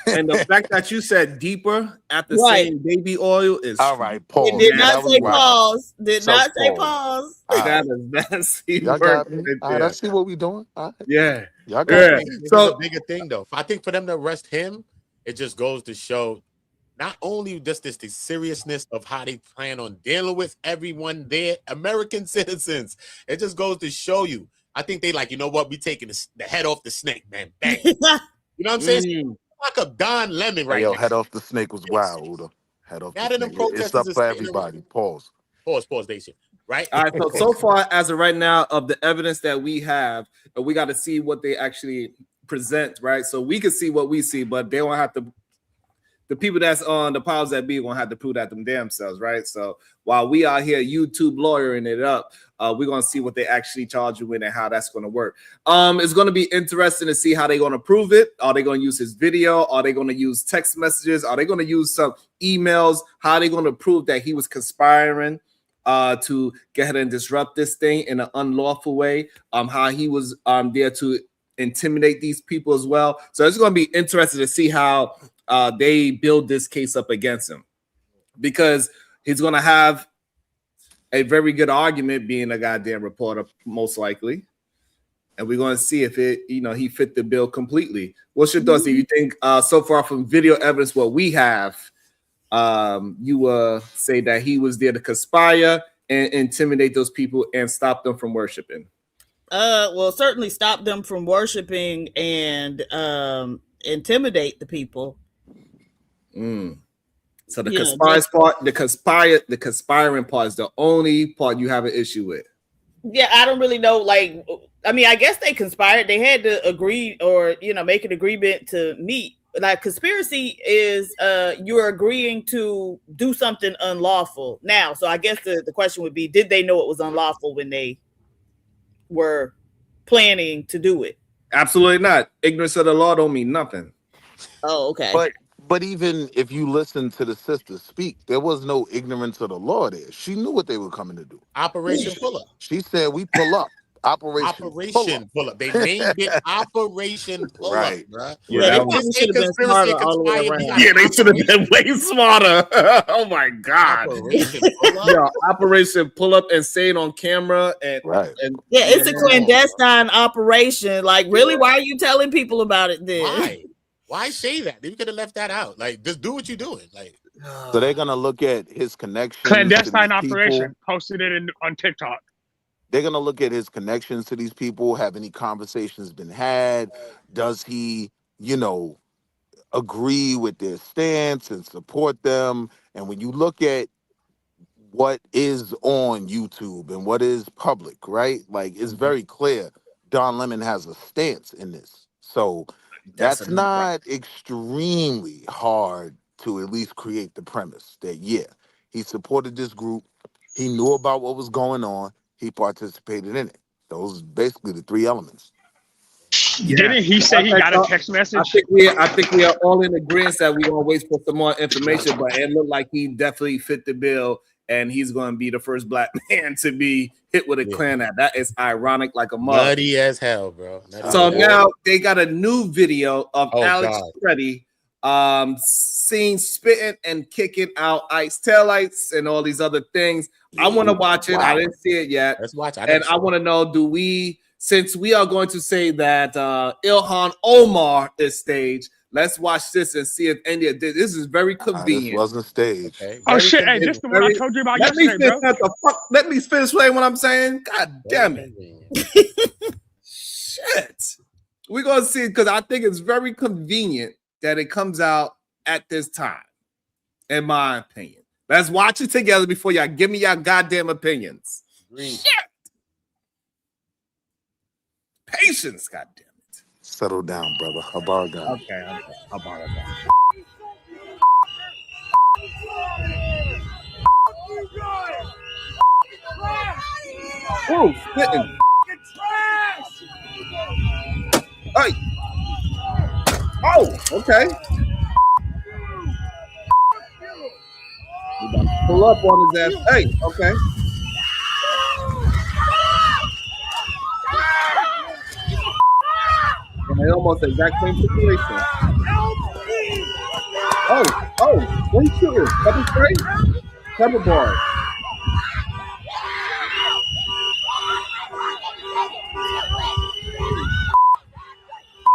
And the fact that you said deeper at the Right. same baby oil is all right. Pause. It did Yeah, that not was say wild. pause. Did So not say pause. pause. That is nasty. Y'all work got me. right All right, I there. see what we doing. All right. Yeah. Y'all got Yeah. me. This So- is a bigger thing, though. I think for them to arrest him, it just goes to show not only just the seriousness of how they plan on dealing with everyone there, American citizens. It just goes to show you. I think they like, you know what? We taking the head off the snake, man. Bang. You know what I'm saying? Lock up Don Lemon right Hey, yo, now. head off the snake was wild, Uda. Head off Now the that them snake. It's protesters up is for standing everybody. around- Pause. Pause, Nation. Right? All right. So far, as of right now, of the evidence that we have, we got to see what they actually present, right? So we can see what we see, but they won't have to. The people that's on the powers that be won't have to prove that them damn selves, right? So while we out here YouTube lawyering it up, we're gonna see what they actually charge you with and how that's gonna work. It's gonna be interesting to see how they're gonna prove it. Are they gonna use his video? Are they gonna use text messages? Are they gonna use some emails? How are they gonna prove that he was conspiring to get ahead and disrupt this thing in an unlawful way? How he was there to intimidate these people as well. So it's gonna be interesting to see how they build this case up against him, because he's going to have a very good argument being a goddamn reporter, most likely. And we're going to see if he fit the bill completely. What's your thoughts? Do you think so far from video evidence, what we have, you say that he was there to conspire and intimidate those people and stop them from worshiping? Well, certainly stop them from worshiping and intimidate the people. So the Yeah, conspiring part is the only part you have an issue with. Yeah, I don't really know. Like, I mean, I guess they conspired. They had to agree or, make an agreement to meet. Like, conspiracy is you're agreeing to do something unlawful. Now, so I guess the question would be, did they know it was unlawful when they were planning to do it? Absolutely not. Ignorance of the law don't mean nothing. Oh, okay. But even if you listen to the sister speak, there was no ignorance of the law there. She knew what they were coming to do. Operation Pull Up. She said, "We pull up." Operation Pull Up. They named it Operation Pull Right. Up, bro. Yeah, they that probably should have been smarter all the way around. Yeah, they should have been way smarter. Oh my god. Operation Pull Up and say it on camera and Yeah, it's a clandestine operation. Like, really? Why are you telling people about it then? Why say that? You could have left that out. Like, just do what you're doing. Like, So they're gonna look at his connections. Clandestine to these operation. people. Posted it on TikTok. They're gonna look at his connections to these people. Have any conversations been had? Does he, agree with their stance and support them? And when you look at what is on YouTube and what is public, right? Like, it's very clear Don Lemon has a stance in this. So that's not extremely hard to at least create the premise that, yeah, he supported this group. He knew about what was going on. He participated in it. Those are basically the three elements. Didn't he say he got a text message? I think we are all in agreement that we're gonna wait for some more information, but it looked like he definitely fit the bill and he's going to be the first black man to be hit with a Klan act. That is ironic like a mother. Bloody as hell, bro. So now they got a new video of Alex God. Freddie seen spitting and kicking out ICE taillights and all these other things. I want to watch it. I didn't see it yet. Let's watch it. And I want to know, since we are going to say that Ilhan Omar is staged, let's watch this and see if any of this. This is very convenient. This wasn't staged. Okay. Oh shit! Hey, this is the one I told you about yesterday, bro. Let me finish saying what I'm saying. God damn it! Shit. We're gonna see, because I think it's very convenient that it comes out at this time, in my opinion. Let's watch it together before y'all give me your goddamn opinions. Shit. Patience, goddamn it. Settle down, brother. Habargan. Okay. Habargan. Oh, spitting. Hey. Oh, okay. We about to pull up on his ass. Hey, okay. And they almost the exact same situation. Oh, what are you shooting? Pepper spray? Pepper bar.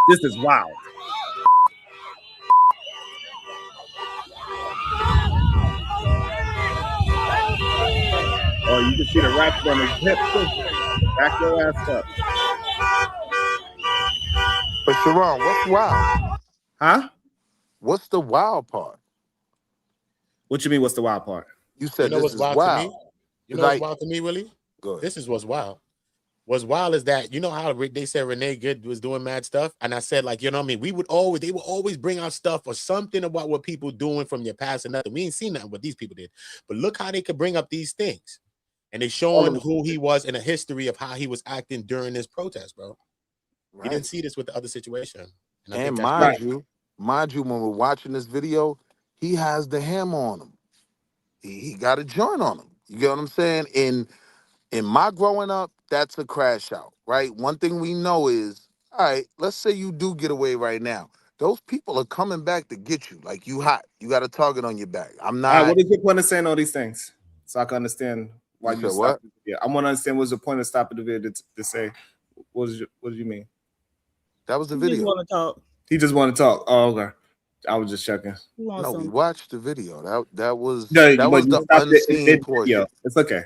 This is wild. Oh, you can see the raps on his hip. Back your ass up. But Sharon, what's wild? Huh? What's the wild part? What you mean, what's the wild part? You said know this what's is wild wild. to me? You know what's wild to me, Willie? Good. This is what's wild. What's wild is that, you know how they said Renee Good was doing mad stuff? And I said, like, you know what I mean? They would always bring out stuff or something about what people doing from your past and nothing. We ain't seen nothing what these people did. But look how they could bring up these things. And they showing who he was and a history of how he was acting during this protest, bro. Right. We didn't see this with the other situation. I think And that's mind you, when we're watching this video, he has the hammer on him. He got a joint on him. You get what I'm saying? In my growing up, that's a crash out, right? One thing we know is, all right, let's say you do get away right now. Those people are coming back to get you. Like, you hot. You got a target on your back. I'm not. All right, what is your point of saying all these things? So I can understand why you said stopped what? the video. I want to understand what's the point of stopping the video to say, what do you mean? That was the You video. just want to talk. He just want to talk. Oh, okay. I was just checking. No, we watched the video. That was No, that but was you the stopped it unseen mid-video. portion. It's okay.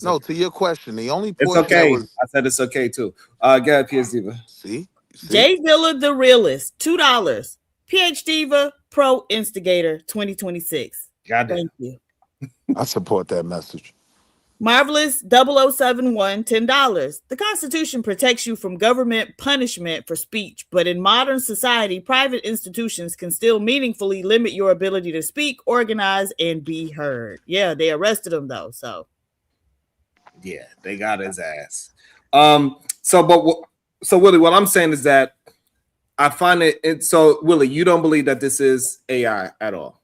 No, to your question, the only It's portion okay. that was I said it's okay too. Go ahead, PS Diva. See? Jay Villa, the realist, $2. PH Diva, Pro Instigator, 2026. Goddamn. Thank you. I support that message. Marvelous 0071, $10. The Constitution protects you from government punishment for speech, but in modern society, private institutions can still meaningfully limit your ability to speak, organize, and be heard. Yeah, they arrested him though, so. Yeah, they got his ass. So Willie, what I'm saying is that I find it so Willie, you don't believe that this is AI at all?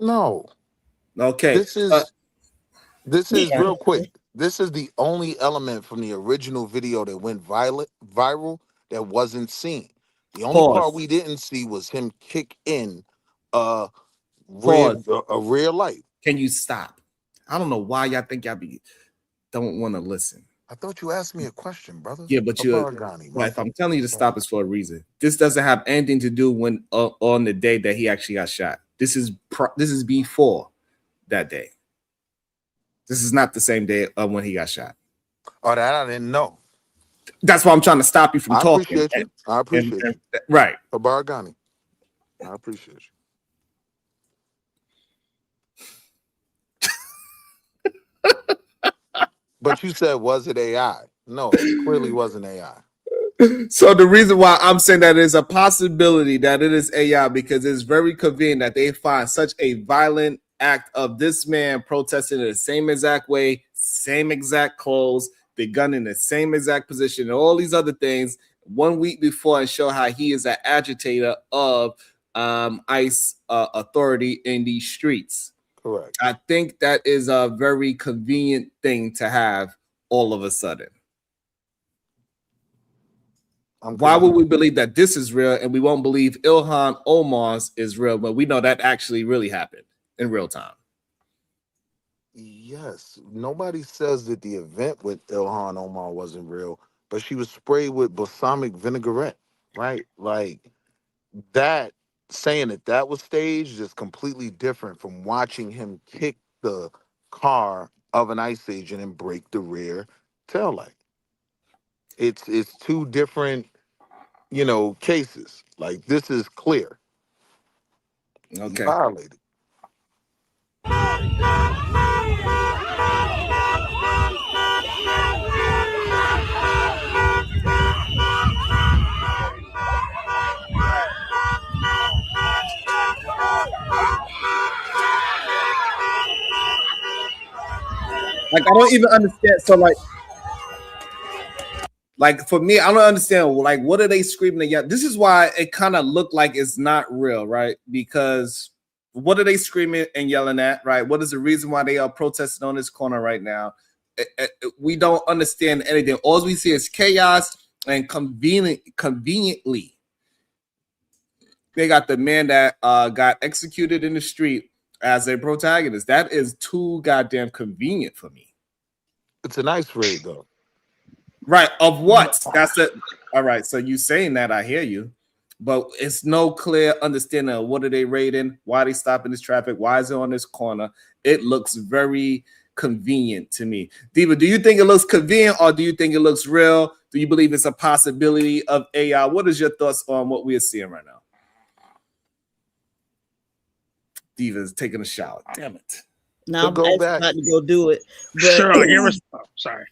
No. Okay. This is real quick. This is the only element from the original video that went viral that wasn't seen. The only part we didn't see was him kick in a real life. Can you stop? I don't know why y'all think y'all don't want to listen. I thought you asked me a question, brother. Yeah, but if I'm telling you to stop, it's for a reason. This doesn't have anything to do when on the day that he actually got shot. This is before that day. This is not the same day when he got shot. Oh, that I didn't know. That's why I'm trying to stop you from talking. I appreciate you. Right. Habargani. I appreciate you. But you said, was it AI? No, it clearly wasn't AI. So the reason why I'm saying that is a possibility that it is AI because it's very convenient that they find such a violent act of this man protesting in the same exact way, same exact clothes, the gun in the same exact position, and all these other things 1 week before, and show how he is an agitator of ICE authority in these streets. Correct. I think that is a very convenient thing to have all of a sudden. Why would we believe that this is real and we won't believe Ilhan Omar's is real, but we know that actually really happened in real time? Yes. Nobody says that the event with Ilhan Omar wasn't real, but she was sprayed with balsamic vinaigrette, right? Like that, saying that was staged is completely different from watching him kick the car of an ICE agent and break the rear taillight. It's two different, cases. Like this is clear. Okay. He violated. Like I don't even understand. So like for me, I don't understand. Like, what are they screaming at? Yeah, this is why it kind of looked like it's not real, right? Because what are they screaming and yelling at, right? What is the reason why they are protesting on this corner right now? We don't understand anything. All we see is chaos and conveniently, they got the man that got executed in the street as a protagonist. That is too goddamn convenient for me. It's a nice raid, though. Right. Of what? That's it. All right. So you saying that, I hear you. But it's no clear understanding of what are they raiding, why are they stopping this traffic, why is it on this corner? It looks very convenient to me. Diva, do you think it looks convenient or do you think it looks real? Do you believe it's a possibility of AI? What is your thoughts on what we are seeing right now? Diva is taking a shower. Damn it. No, I'm about to go do it. But, Sure, sorry.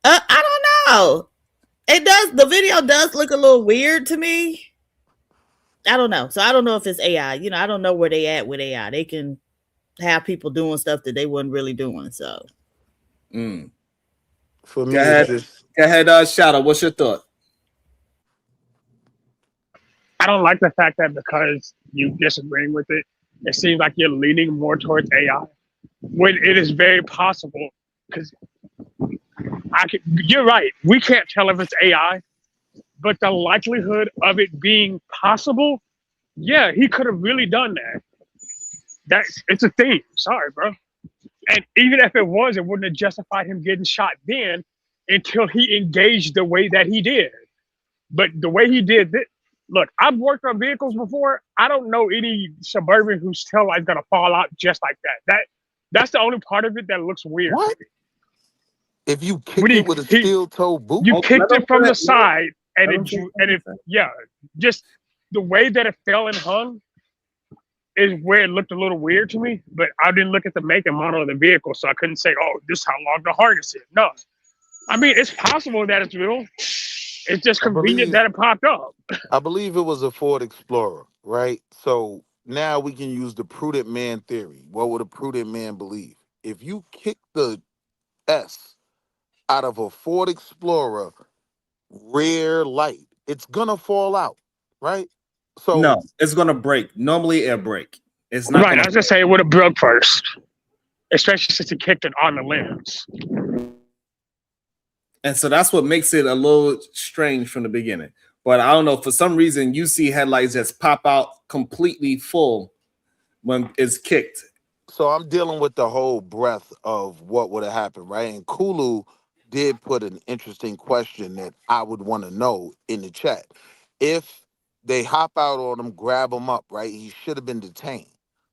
I don't know. It does. The video does look a little weird to me. I don't know. So I don't know if it's AI. I don't know where they at with AI. They can have people doing stuff that they wasn't really doing. So, for me, go ahead, Shadow. What's your thought? I don't like the fact that because you disagreeing with it, it seems like you're leaning more towards AI, when it is very possible. Because you're right. We can't tell if it's AI, but the likelihood of it being possible, yeah, he could have really done that. It's a thing. Sorry, bro. And even if it was, it wouldn't have justified him getting shot then until he engaged the way that he did. But the way he did this, look, I've worked on vehicles before. I don't know any Suburban whose tail light's gonna fall out just like that. That's the only part of it that looks weird. What? If you kick it with a steel toe boot, you kicked it from the side, and just the way that it fell and hung is where it looked a little weird to me. But I didn't look at the make and model of the vehicle, so I couldn't say, "Oh, this is how long the harness is." No, I mean it's possible that it's real. It's just convenient that it popped up. I believe it was a Ford Explorer, right? So now we can use the prudent man theory. What would a prudent man believe? If you kick the S out of a Ford Explorer rear light, it's gonna fall out, right? So no, it's gonna break. Normally it'll break. It's not right. I was gonna say it would have broke first, especially since he kicked it on the lens. And so that's what makes it a little strange from the beginning. But I don't know, for some reason you see headlights just pop out completely full when it's kicked. So I'm dealing with the whole breadth of what would have happened, right? And Kulu did put an interesting question that I would want to know in the chat. If they hop out on him, grab him up, right? He should have been detained.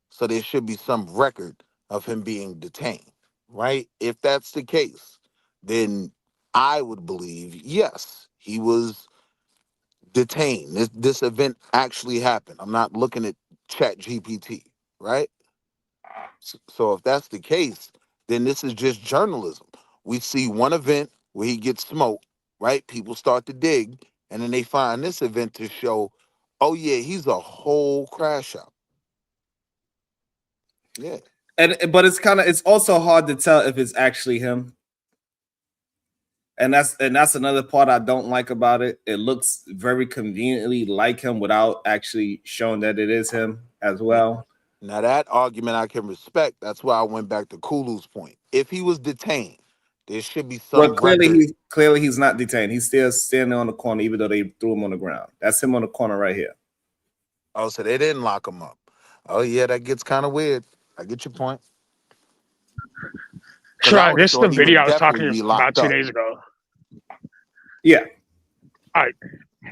So there should be some record of him being detained, right? If that's the case, then I would believe, yes, he was detained. This event actually happened. I'm not looking at ChatGPT, right? So if that's the case, then this is just journalism. We see one event where he gets smoked, right? People start to dig, and then they find this event to show, oh yeah, he's a whole crash out. Yeah. But it's also hard to tell if it's actually him. And that's another part I don't like about it. It looks very conveniently like him without actually showing that it is him as well. Now that argument I can respect. That's why I went back to Kulu's point. If he was detained, there should be Well, some record. clearly he's not detained. He's still standing on the corner, even though they threw him on the ground. That's him on the corner right here. Oh, so they didn't lock him up. Oh yeah, that gets kind of weird. I get your point. Sure, this is the video I was talking about 2 days ago. Yeah. All right.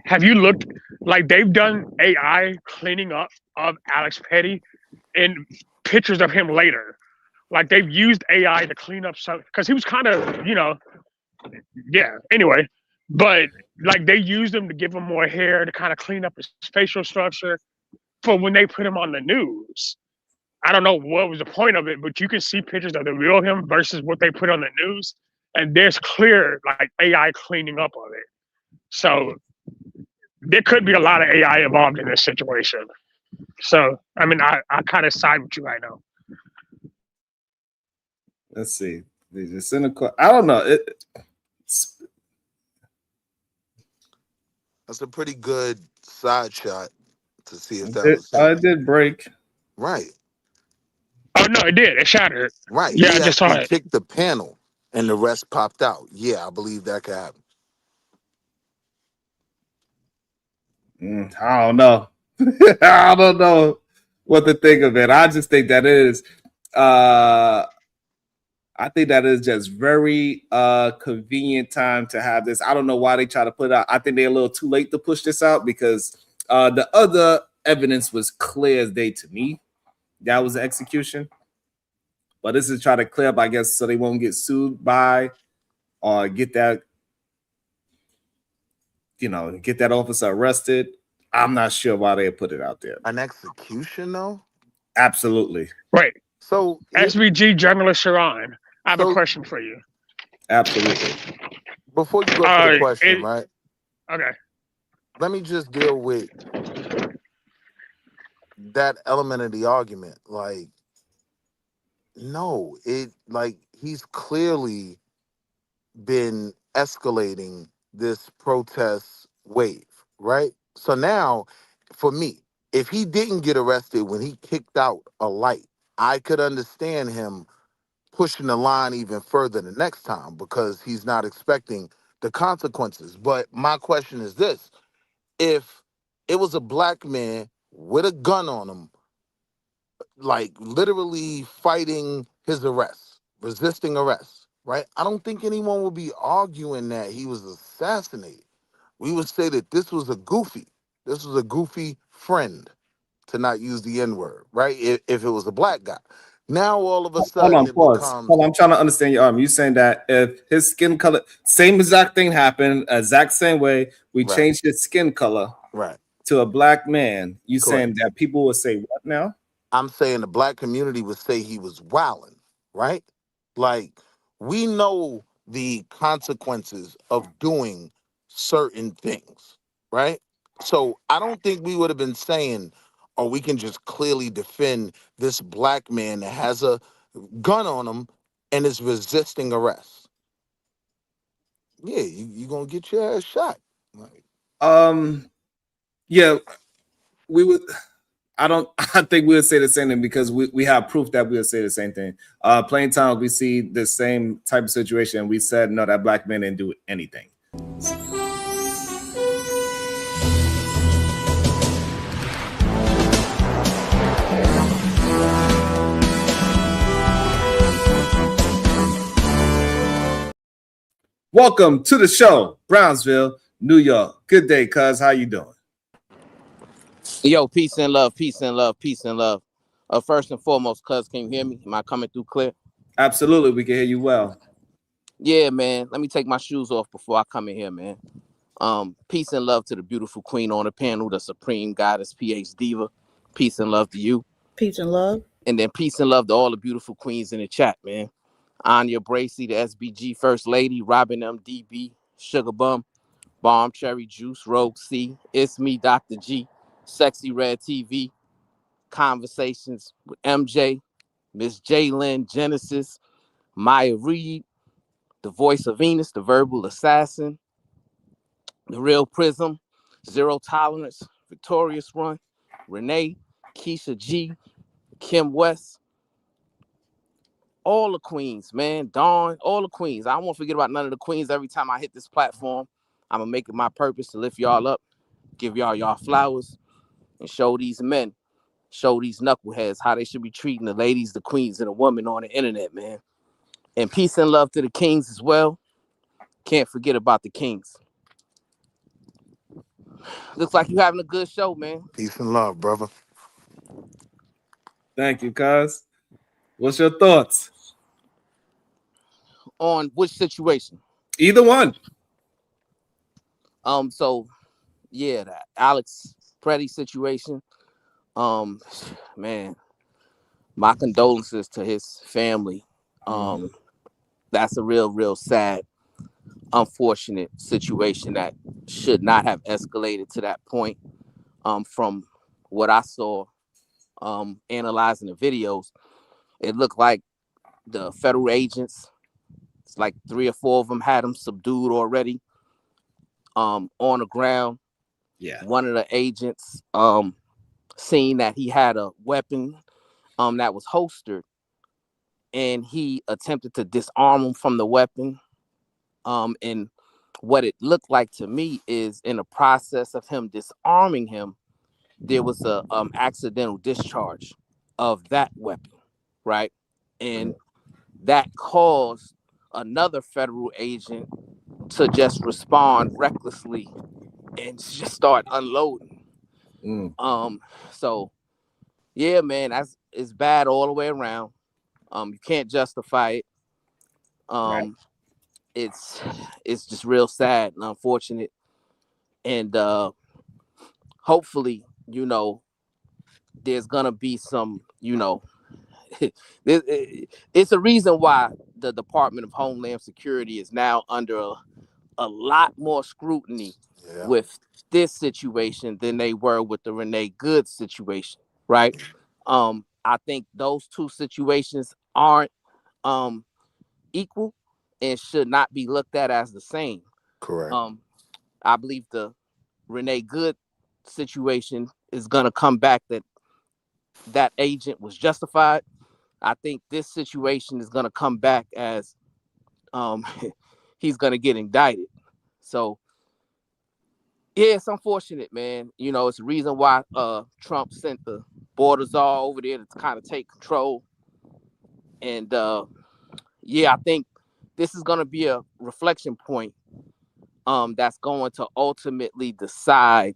Have you looked, like they've done AI cleaning up of Alex Petty and pictures of him later. Like they've used AI to clean up some, because he was kind of, yeah, anyway. But like they used him to give him more hair to kind of clean up his facial structure for when they put him on the news. I don't know what was the point of it, but you can see pictures of the real him versus what they put on the news. And there's clear like AI cleaning up of it. So there could be a lot of AI involved in this situation. So, I mean, I kind of side with you right now. Let's see. The cynical. I don't know. That's a pretty good side shot to see if that was him. It did break. Right. Oh no, it did. It shattered. Right. Yeah, He I just saw actually it. kicked the panel and the rest popped out. Yeah, I believe that could happen. I don't know. I don't know what to think of it. I just think that is just very convenient time to have this. I don't know why they try to put it out. I think they're a little too late to push this out because the other evidence was clear as day to me. That was the execution. But this is trying to clear up, I guess, so they won't get sued by or get that officer arrested. I'm not sure why they put it out there. An execution, though? Absolutely. Right. So, SBG journalist Sharon, I have a question for you. Absolutely. Before you go to the question, right? Okay. Let me just deal with that element of the argument. Like, no, he's clearly been escalating this protest wave, right? So now, for me, if he didn't get arrested when he kicked out a light, I could understand him pushing the line even further the next time because he's not expecting the consequences. But my question is this: if it was a black man with a gun on him, like literally fighting his arrest, resisting arrest, right? I don't think anyone would be arguing that he was assassinated. We would say that this was a goofy friend, to not use the N-word, right? If it was a black guy. Now all of a sudden Hold on, I'm trying to understand your argument. You're saying that if his skin color, same exact thing happened, exact same way, we changed his skin color to a black man, you saying that people would say what now? I'm saying the black community would say he was wilding, right? Like, we know the consequences of doing certain things, right? So I don't think we would have been saying, or we can just clearly defend this black man that has a gun on him and is resisting arrest. Yeah, you gonna get your ass shot. Yeah, we would. I think we would say the same thing because we have proof that we would say the same thing. Plain times we see the same type of situation. We said no, that black man didn't do anything. Welcome to the show, Brownsville, New York. Good day, cuz. How you doing? Yo, peace and love, peace and love, peace and love. First and foremost, cuz, can you hear me? Am I coming through clear? Absolutely, we can hear you well. Yeah, man. Let me take my shoes off before I come in here, man. Peace and love to the beautiful queen on the panel, the supreme goddess, PH Diva. Peace and love to you. Peace and love. And then peace and love to all the beautiful queens in the chat, man. Anya Bracy, the SBG First Lady, Robin MDB, Sugar Bum, Bomb Cherry Juice, Rogue C, It's Me, Dr. G, Sexy Red TV, Conversations with MJ, Miss Jalen Genesis, Maya Reed, the voice of Venus, the verbal assassin, the real Prism, Zero Tolerance, Victorious Run, Renee, Keisha G, Kim West, all the queens, man, Dawn, all the queens. I won't forget about none of the queens. Every time I hit this platform, I'm gonna make it my purpose to lift y'all up, give y'all flowers, and show these men, show these knuckleheads how they should be treating the ladies, the queens, and the women on the internet, man. And peace and love to the kings as well. Can't forget about the kings. Looks like you having a good show, man. Peace and love, brother. Thank you, cuz. What's your thoughts? On which situation? Either one. So yeah, that Alex Preddy situation. Man, my condolences to his family. That's a real sad, unfortunate situation that should not have escalated to that point. From what I saw, analyzing the videos, it looked like the federal agents, it's like 3 or 4 of them had him subdued already. On the ground. Yeah. One of the agents seen that he had a weapon that was holstered, and he attempted to disarm him from the weapon. And what it looked like to me is, in the process of him disarming him, there was a accidental discharge of that weapon, right? And that caused another federal agent to just respond recklessly and just start unloading. So yeah, man, it's bad all the way around. You can't justify it. Right. It's just real sad and unfortunate. And hopefully, there's gonna be some, it's a reason why the Department of Homeland Security is now under a lot more scrutiny with this situation than they were with the Renee Good situation, right? I think those two situations aren't equal and should not be looked at as the same. Correct. I believe the Renee Good situation is gonna come back that agent was justified. I think this situation is gonna come back as he's gonna get indicted. So yeah, it's unfortunate, man. It's the reason why Trump sent the border czar over there to kind of take control. And yeah, I think this is gonna be a reflection point that's going to ultimately decide,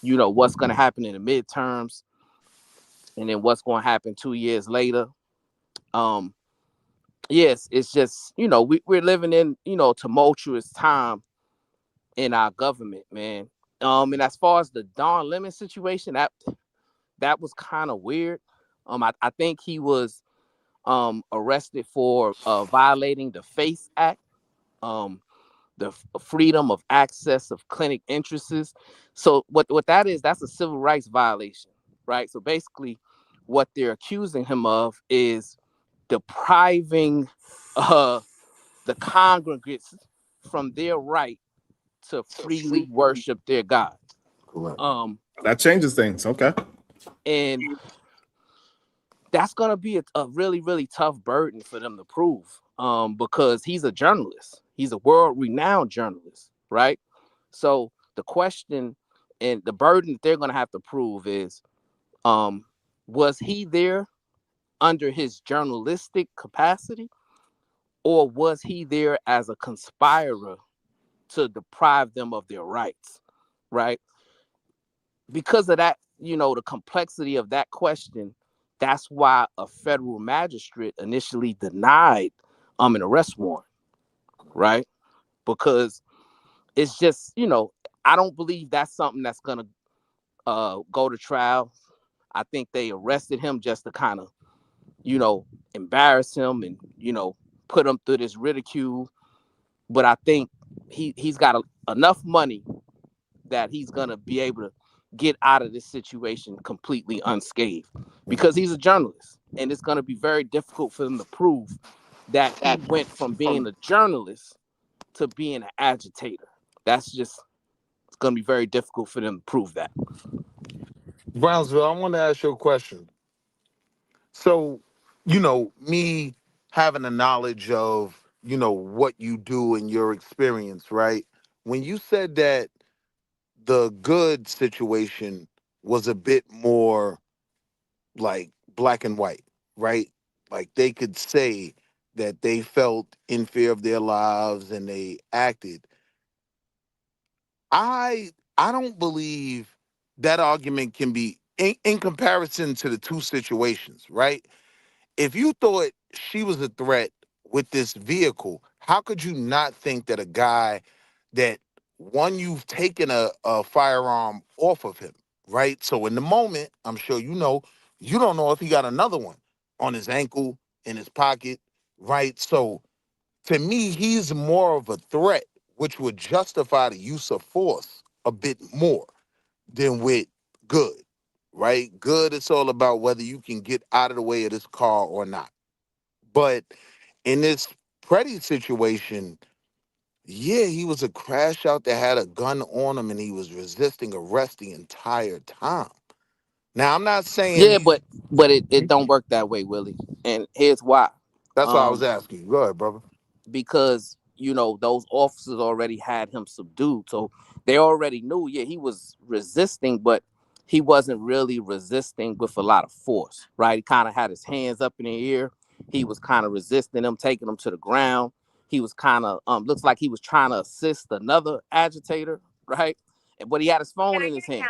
what's gonna happen in the midterms, and then what's going to happen 2 years later. Yes, it's just, we're living in, tumultuous time in our government, man. And as far as the Don Lemon situation, that was kind of weird. I think he was arrested for violating the FACE Act, the freedom of access of clinic interests. So what that is, that's a civil rights violation, right? So basically what they're accusing him of is depriving the congregants from their right to freely worship their God. Correct. That changes things. Okay. And that's gonna be a really, really tough burden for them to prove. Because he's a journalist. He's a world-renowned journalist, right? So the question and the burden that they're gonna have to prove is, was he there under his journalistic capacity, or was he there as a conspirer to deprive them of their rights, right? Because of that, the complexity of that question, that's why a federal magistrate initially denied an arrest warrant, right? Because it's just, I don't believe that's something that's gonna go to trial. I think they arrested him just to kind of, embarrass him and, put him through this ridicule. But I think he's got enough money that he's gonna be able to get out of this situation completely unscathed, because he's a journalist, and it's gonna be very difficult for them to prove that he went from being a journalist to being an agitator. It's gonna be very difficult for them to prove that. Brownsville, I want to ask you a question. So, me having a knowledge of, what you do and your experience, right? When you said that the good situation was a bit more like black and white, right? Like they could say that they felt in fear of their lives and they acted. I don't believe that argument can be in comparison to the two situations, right? If you thought she was a threat with this vehicle, how could you not think that a guy that one, you've taken a firearm off of him, right? So in the moment, I'm sure you don't know if he got another one on his ankle, in his pocket, right? So to me, he's more of a threat, which would justify the use of force a bit more than with good, right? Good, it's all about whether you can get out of the way of this car or not. But in this Freddie situation, yeah, he was a crash out that had a gun on him and he was resisting arrest the entire time. Now, I'm not saying Yeah, but it don't work that way, Willie. And here's why. that's why I was asking you. Go ahead, brother. Because those officers already had him subdued, so they already knew. Yeah, he was resisting, but he wasn't really resisting with a lot of force, right? He kind of had his hands up in the air. He was kind of resisting them, taking them to the ground. He was kind of looks like he was trying to assist another agitator, right? But he had his phone in his hand.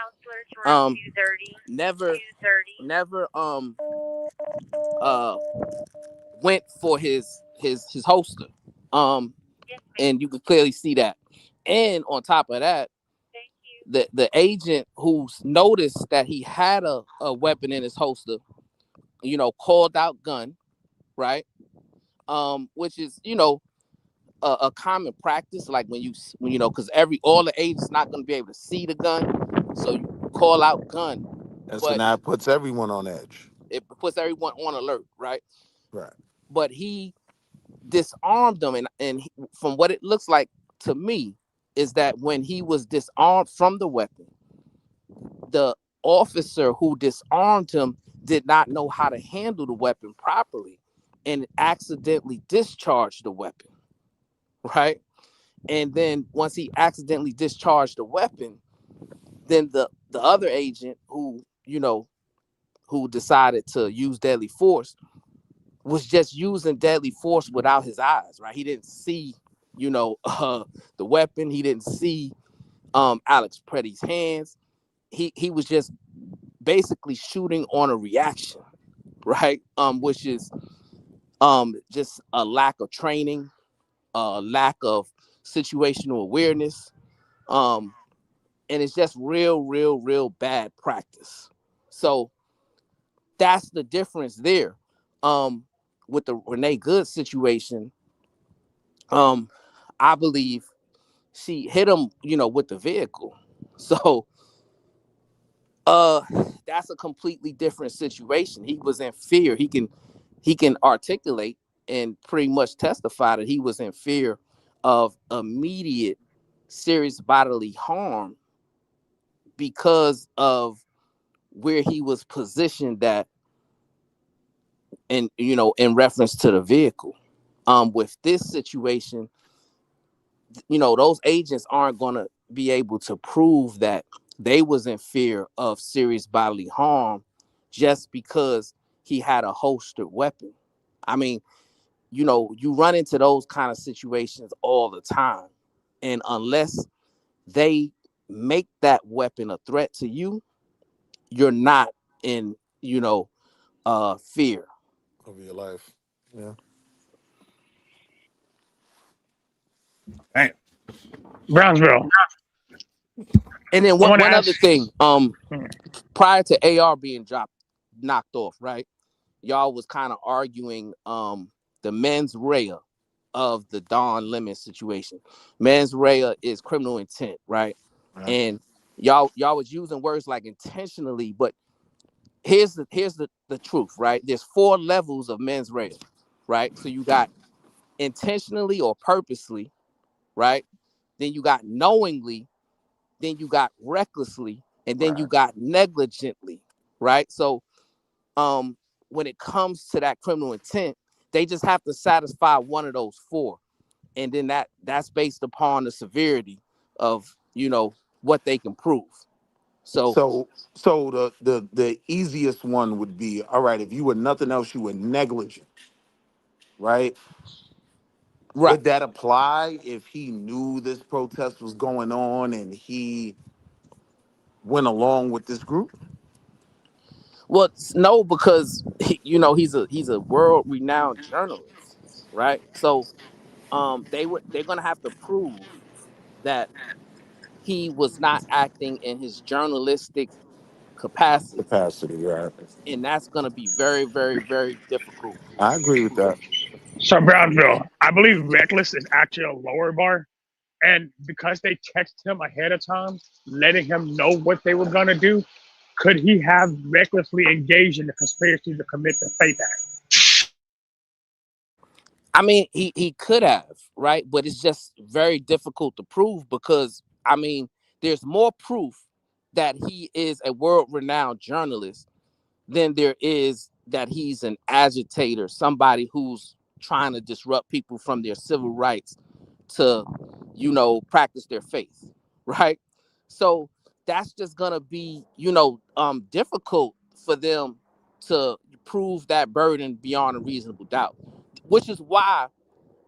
Never went for his holster. And you can clearly see that. And on top of that, the agent who's noticed that he had a weapon in his holster, called out gun, right? Which is, a common practice, like when because all the agents not going to be able to see the gun, so you call out gun. And so now it puts everyone on edge. It puts everyone on alert, right? Right. But he disarmed them, and from what it looks like to me is that when he was disarmed from the weapon, the officer who disarmed him did not know how to handle the weapon properly and accidentally discharged the weapon, right? And then once he accidentally discharged the weapon, then the other agent who decided to use deadly force was just using deadly force without his eyes, right? He didn't see, the weapon. He didn't see Alex Pretty's hands. He was just basically shooting on a reaction, right? Which is just a lack of training, lack of situational awareness, and it's just real bad practice. So that's the difference there. With the Renee Good situation, I believe she hit him, with the vehicle. So that's a completely different situation. He was in fear. He can articulate and pretty much testify that he was in fear of immediate serious bodily harm because of where he was positioned at, and in reference to the vehicle. With this situation, those agents aren't going to be able to prove that they was in fear of serious bodily harm just because he had a holstered weapon. I mean, you run into those kind of situations all the time, and unless they make that weapon a threat to you, you're not in fear over your life. Yeah. Damn. Brownsville. And then one other thing, prior to AR being knocked off, right? Y'all was kind of arguing the mens rea of the Don Lemon situation. Mens rea is criminal intent, right? And y'all was using words like intentionally, but here's the truth, right? There's 4 levels of mens rea, right? So you got intentionally or purposely, right? Then you got knowingly, then you got recklessly, and then you got negligently, right? So when it comes to that criminal intent, they just have to satisfy one of those four. And then that's based upon the severity of, what they can prove. So the easiest one would be, all right, if you were nothing else, you were negligent, right? Right. Would that apply if he knew this protest was going on and he went along with this group? Well, no, because he's a world-renowned journalist, right? So they're gonna have to prove that he was not acting in his journalistic capacity. Right. And that's gonna be very, very, very difficult. I agree with that. So Brownsville, I believe reckless is actually a lower bar. And because they texted him ahead of time, letting him know what they were going to do, could he have recklessly engaged in the conspiracy to commit the Faith Act? I mean, he could have, right? But it's just very difficult to prove because, there's more proof that he is a world-renowned journalist than there is that he's an agitator, somebody who's trying to disrupt people from their civil rights to, practice their faith, right? So that's just gonna be, difficult for them to prove that burden beyond a reasonable doubt, which is why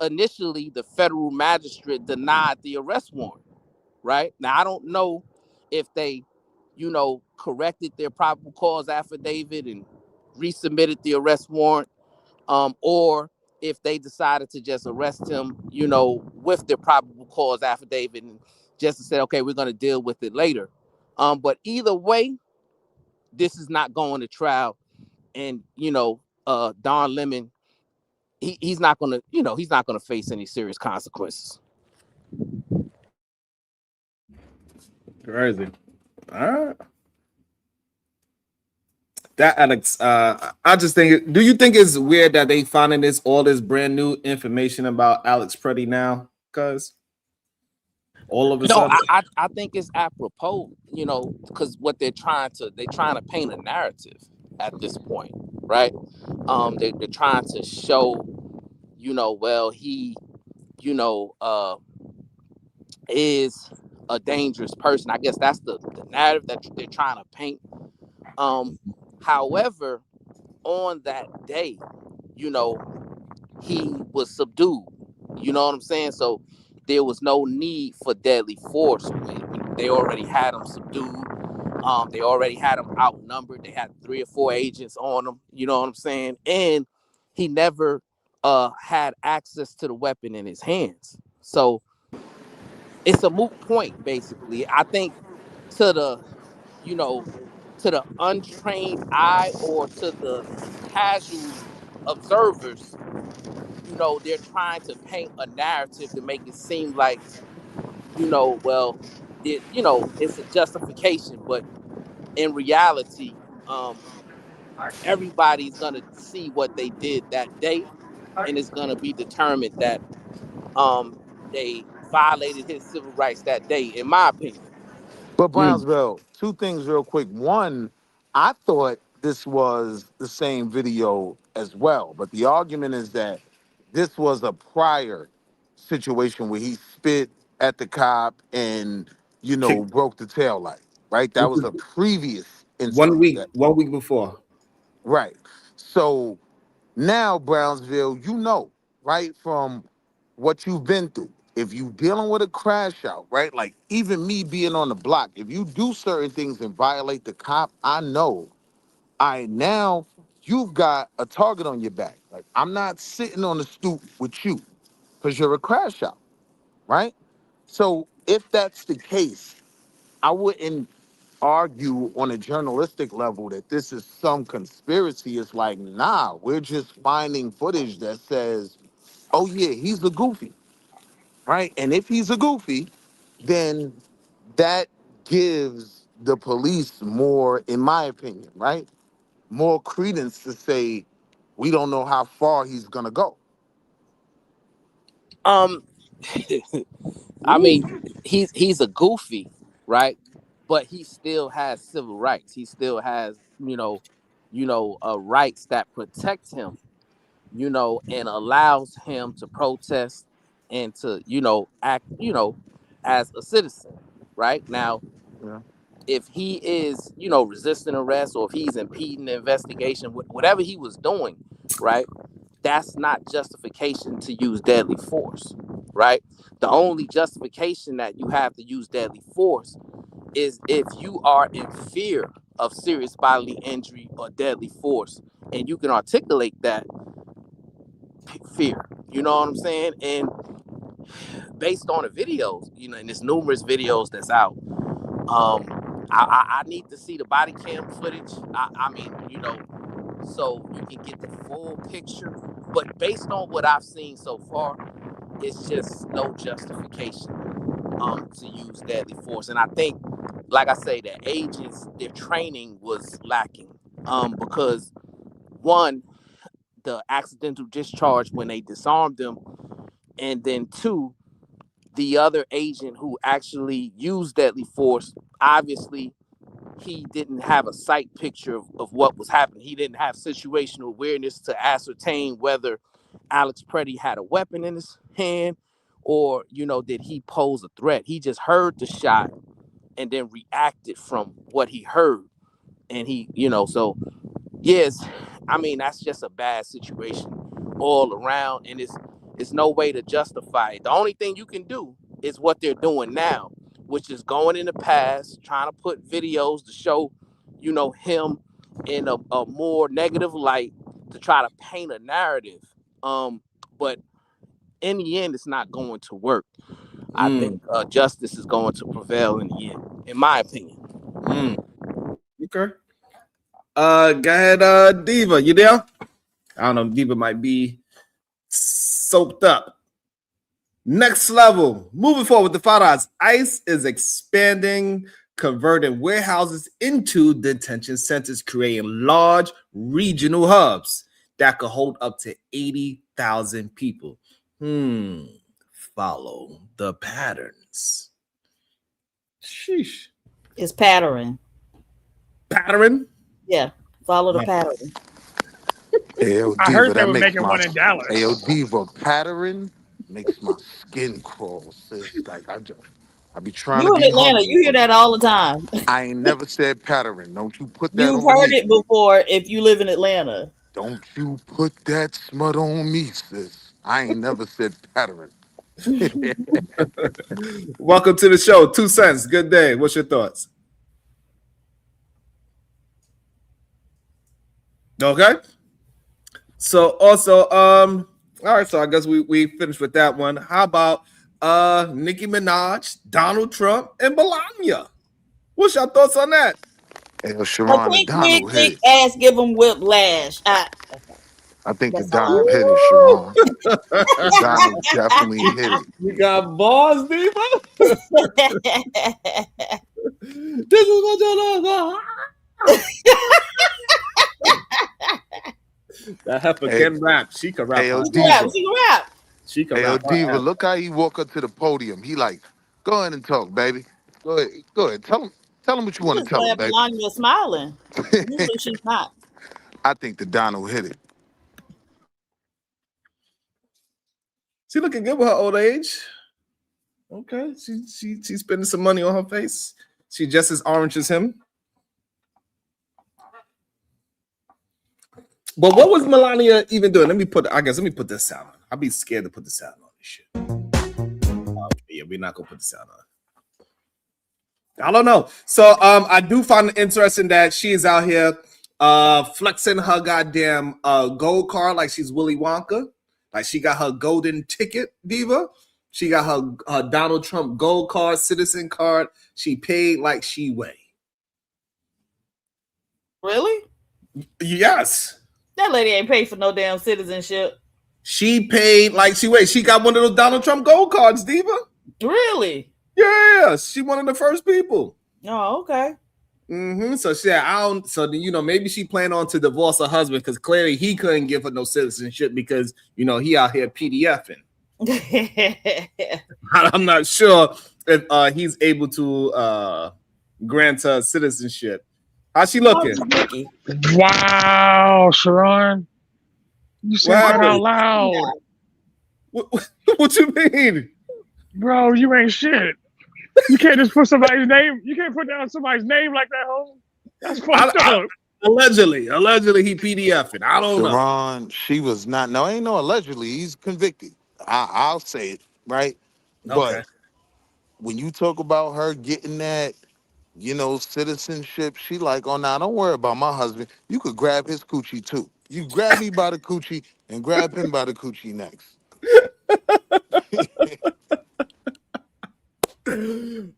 initially the federal magistrate denied the arrest warrant, right? Now, I don't know if they, corrected their probable cause affidavit and resubmitted the arrest warrant, or if they decided to just arrest him, with their probable cause affidavit and just to say, okay, we're going to deal with it later. But either way, this is not going to trial. And, Don Lemon, he's not going to, he's not going to face any serious consequences. Crazy. All right. That Alex, I just think. Do you think it's weird that they finding all this brand new information about Alex Preddy now? Because all of a sudden, I think it's apropos, because what they're trying to paint a narrative at this point, right? They're trying to show, well, he, is a dangerous person. I guess that's the narrative that they're trying to paint. However, on that day, he was subdued. You know what I'm saying? So there was no need for deadly force. They already had him subdued. They already had him outnumbered. They had 3 or 4 agents on him. You know what I'm saying? And he never had access to the weapon in his hands. So it's a moot point, basically. I think to the untrained eye or to the casual observers, they're trying to paint a narrative to make it seem like, well, it's a justification, but in reality, everybody's gonna see what they did that day, and it's gonna be determined that they violated his civil rights that day, in my opinion. But Brownsville, 2 things real quick. One, I thought this was the same video as well, but the argument is that this was a prior situation where he spit at the cop and, broke the tail light, right? That was a previous incident. 1 week before. Right. So now, Brownsville, right, from what you've been through, if you dealing with a crash out, right? Like even me being on the block, if you do certain things and violate the cop, I know now you've got a target on your back. Like I'm not sitting on the stoop with you because you're a crash out, right? So if that's the case, I wouldn't argue on a journalistic level that this is some conspiracy. It's like, nah, we're just finding footage that says, oh yeah, he's a goofy. Right? And if he's a goofy, then that gives the police more, in my opinion, right? More credence to say, we don't know how far he's gonna go. I mean, he's a goofy, right? But he still has civil rights. He still has, rights that protect him, and allows him to protest and to, act, as a citizen. Right now, if he is, resisting arrest, or if he's impeding the investigation, whatever he was doing, right, that's not justification to use deadly force, right? The only justification that you have to use deadly force is if you are in fear of serious bodily injury or deadly force, and you can articulate that fear, you know what I'm saying? And based on the videos, and there's numerous videos that's out, I need to see the body cam footage. I mean, so you can get the full picture. But based on what I've seen so far, it's just no justification to use deadly force. And I think, like I say, the agents, their training was lacking, because one, the accidental discharge when they disarmed them, and then two, the other agent who actually used deadly force, obviously he didn't have a sight picture of what was happening. He didn't have situational awareness to ascertain whether Alex Preddy had a weapon in his hand, or, did he pose a threat. He just heard the shot and then reacted from what he heard. And he, so yes, I mean, that's just a bad situation all around, and it's no way to justify it. The only thing you can do is what they're doing now, which is going in the past, trying to put videos to show, him in a more negative light, to try to paint a narrative. But in the end, it's not going to work. I think justice is going to prevail in the end, in my opinion. Okay. Go ahead, Diva. You there? I don't know. Diva might be soaked up. Next level. Moving forward with the Faras. ICE is expanding, converting warehouses into detention centers, creating large regional hubs that could hold up to 80,000 people. Follow the patterns. Sheesh. It's pattern. Pattern? Yeah. Follow the pattern. Hey, yo, I Diva, heard they that were makes making my- one in Dallas. Hey, yo, Diva, pattern makes my skin crawl, sis. Like, I be trying You to in be Atlanta, humble. you hear that all the time. I ain't never said pattern. Don't you put that You've on heard me. it before if you live in Atlanta. Don't you put that smut on me, sis. I ain't never said pattern. Welcome to the show. 2 cents. Good day. What's your thoughts? Okay. So also, all right, so I guess we finished with that one. How about Nicki Minaj, Donald Trump, and Melania? What's your thoughts on that? Hey, yo, I Sharon, the think Donald hit big it. ass give him whiplash. I think the That's all Donald I- hit it, Sharon. The Donald definitely hit it. You got balls, Diva? This is what you know. That heifer can rap. She can rap. Hey, yo, She can rap. Diva. She can rap. She can Hey, yo, rap. Diva, look how he walk up to the podium. He like, go ahead and talk, baby. Go ahead. Tell him what you want to Just tell him, glad baby. Melania smiling. Usually she's not. I think the Donald hit it. She looking good with her old age. Okay, she's spending some money on her face. She just as orange as him. But what was Melania even doing? Let me put this sound on. I'll be scared to put the sound on this shit. Okay, yeah, we're not gonna put the sound on. I don't know. So I do find it interesting that she is out here flexing her goddamn gold card like she's Willy Wonka. Like she got her golden ticket, Diva. She got her Donald Trump gold card, citizen card. She paid like she weigh. Really? Yes. That lady ain't paid for no damn citizenship. She paid like she weighed. She got one of those Donald Trump gold cards, Diva. Really? Yeah, she one of the first people. Oh, okay. So she said, maybe she planned on to divorce her husband because clearly he couldn't give her no citizenship because he out here PDFing. I'm not sure if he's able to grant her citizenship. How's she looking? Wow, Sharon. You said that out loud. What you mean? Bro, you ain't shit. You can't just put somebody's name. You can't put down somebody's name like that, home. That's fucked up. Allegedly, he PDFing. I don't know. Sharon, she was not. No, ain't no allegedly. He's convicted. I'll say it, right? Okay. But when you talk about her getting that, citizenship, she like, oh, nah, don't worry about my husband. You could grab his coochie too. You grab me by the coochie and grab him by the coochie next.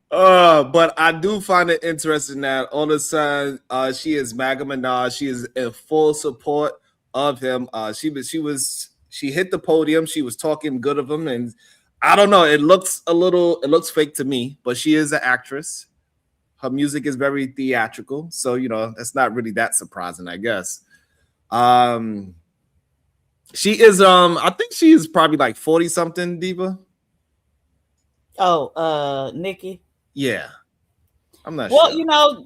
But I do find it interesting that on the side, she is MAGA Minaj. She is in full support of him. She hit the podium. She was talking good of him, and I don't know. It looks fake to me, but she is an actress. Her music is very theatrical, so that's not really that surprising, I guess. She is I think she is probably like 40 something, Diva. Oh, Nikki. Yeah, I'm not well, sure.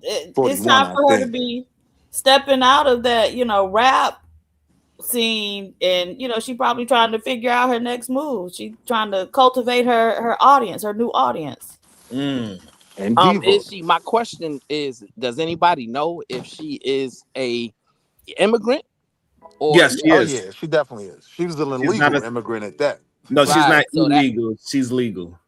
It's time for her to be stepping out of that, rap scene, and she probably trying to figure out her next move. She's trying to cultivate her audience, her new audience. And is she? My question is: does anybody know if she is a immigrant? Or yes, she is. Yeah, she definitely is. She was an illegal immigrant at that. No, she's not illegal. She's legal.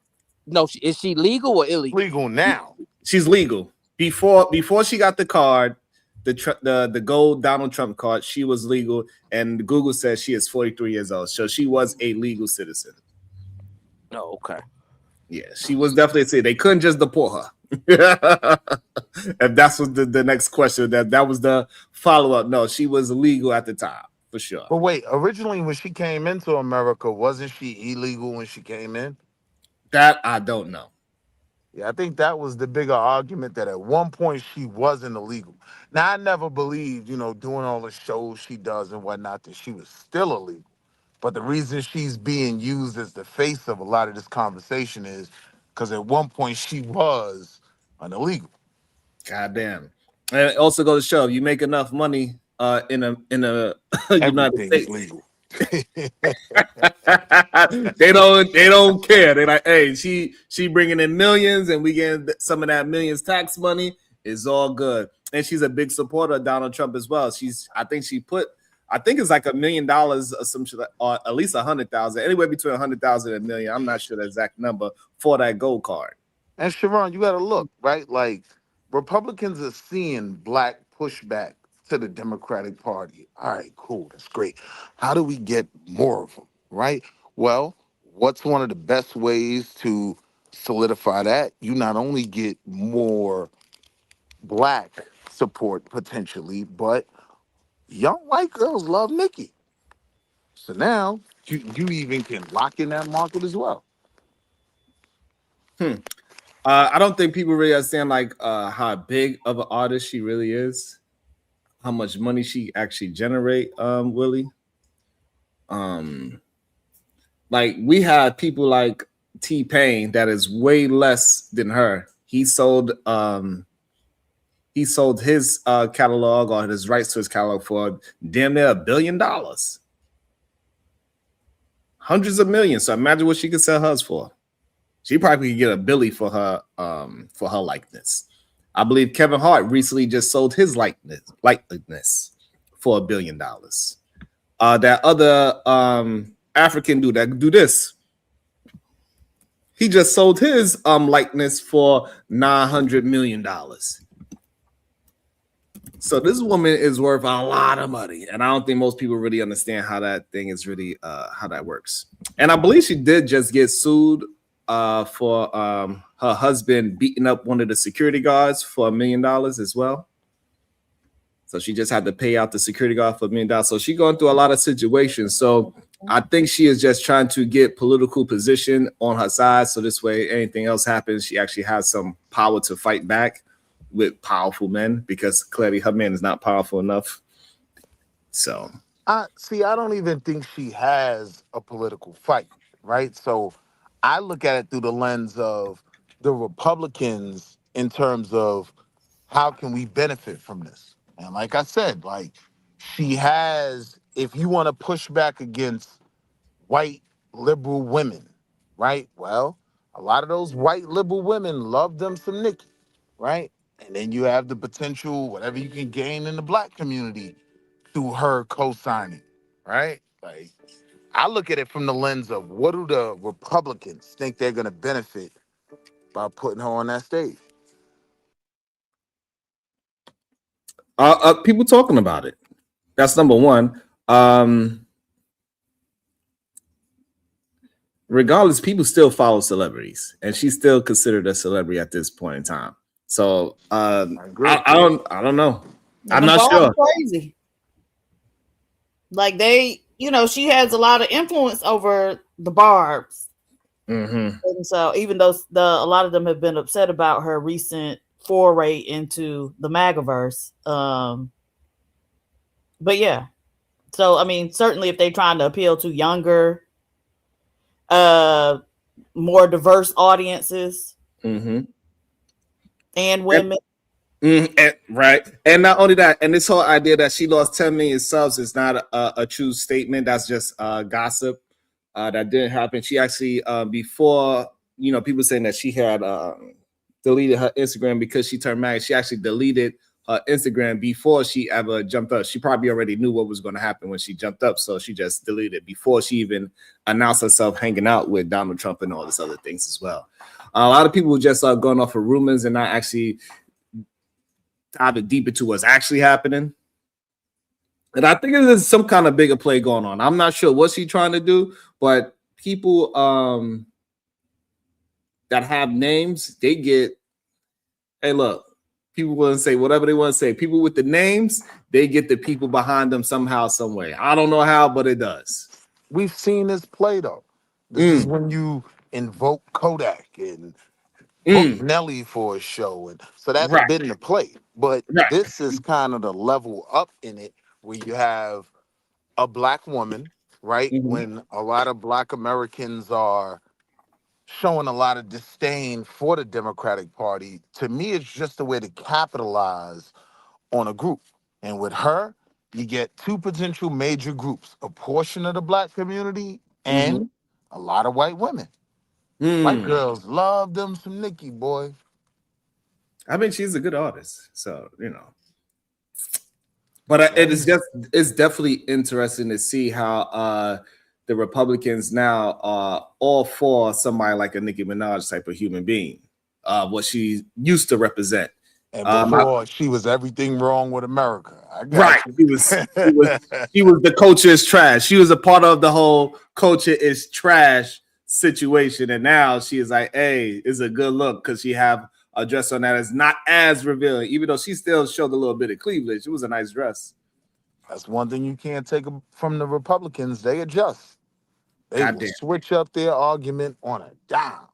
No, is she legal or illegal? Legal now. She's legal. Before she got the card, the gold Donald Trump card, she was legal, and Google says she is 43 years old, so she was a legal citizen. Oh, okay. Yeah, she was definitely a citizen. They couldn't just deport her. If that's what the next question, that was the follow-up. No, she was legal at the time, for sure. But wait, originally when she came into America, wasn't she illegal when she came in? That I don't know. Yeah, I think that was the bigger argument, that at one point she wasn't illegal. Now, I never believed, doing all the shows she does and whatnot, that she was still illegal. But the reason she's being used as the face of a lot of this conversation is because at one point she was an illegal. Goddamn. And it also goes to show you make enough money in a United States. Legal. they don't care. They're like, hey, she bringing in millions, and we getting some of that millions tax money. Is all good. And she's a big supporter of Donald Trump as well. I think it's like $1 million or some shit, or at least 100,000, anywhere between 100,000 and $1 million. I'm not sure the exact number for that gold card. And Sharon, you got to look, right? Like, Republicans are seeing black pushback to the Democratic Party. All right, cool. That's great. How do we get more of them, right? Well, what's one of the best ways to solidify that? You not only get more black support potentially, but young white girls love Nikki. So now you even can lock in that market as well. I don't think people really understand how big of an artist she really is, how much money she actually generate, Willie. Like we have people like T-Pain that is way less than her. He sold his catalog, or his rights to his catalog, for damn near $1 billion. Hundreds of millions. So imagine what she could sell hers for. She probably could get a Billy for her likeness. I believe Kevin Hart recently just sold his likeness for $1 billion. That other African dude that do this, he just sold his likeness for $900 million. So this woman is worth a lot of money, and I don't think most people really understand how that thing is really how that works. And I believe she did just get sued for her husband beating up one of the security guards for $1 million as well. So she just had to pay out the security guard for $1 million. So she's going through a lot of situations. So I think she is just trying to get political position on her side. So this way, anything else happens, she actually has some power to fight back with powerful men, because clearly her man is not powerful enough. So I don't even think she has a political fight, right? So I look at it through the lens of the Republicans in terms of how can we benefit from this? And like I said, like she has, if you want to push back against white liberal women, right? Well, a lot of those white liberal women love them some Nicki, right? And then you have the potential, whatever you can gain in the black community through her co-signing, right? Like, I look at it from the lens of what do the Republicans think they're going to benefit by putting her on that stage? People talking about it. That's number one. Regardless, people still follow celebrities, and she's still considered a celebrity at this point in time. So I don't know. I'm not sure. Crazy. Like they, she has a lot of influence over the Barbs. Mm-hmm. And so even though a lot of them have been upset about her recent foray into the MAGAverse. But yeah. So I mean, certainly if they're trying to appeal to younger, more diverse audiences, mm-hmm. and women. Right. And not only that, and this whole idea that she lost 10 million subs is not a true statement. That's just gossip. That didn't happen. She actually, before, people saying that she had deleted her Instagram because she turned MAGA, she actually deleted her Instagram before she ever jumped up. She probably already knew what was going to happen when she jumped up, so she just deleted it before she even announced herself hanging out with Donald Trump and all this other things as well. A lot of people just are going off of rumors and not actually diving deep into what's actually happening. And I think there's some kind of bigger play going on. I'm not sure what she's trying to do, but people that have names, they get, hey, look, people want to say whatever they want to say. People with the names, they get the people behind them somehow, some way. I don't know how, but it does. We've seen this play, though. This is when you invoke Kodak and book Nelly for a show. And so that's been the play. But this is kind of the level up in it where you have a black woman, right? When a lot of black Americans are showing a lot of disdain for the Democratic Party. To me, it's just a way to capitalize on a group. And with her, you get two potential major groups, a portion of the black community and a lot of white women. White girls love them some Nicki, boy. I mean, she's a good artist, so But it's definitely interesting to see how the Republicans now are all for somebody like a Nicki Minaj type of human being, what she used to represent. And before she was everything wrong with America. Right. She was the culture is trash. She was a part of the whole culture is trash situation. And now she is like, hey, it's a good look because she have a dress on that is not as revealing, even though she still showed a little bit of cleavage. It was a nice dress. That's one thing you can't take from the Republicans. They adjust. They will switch up their argument on a dime.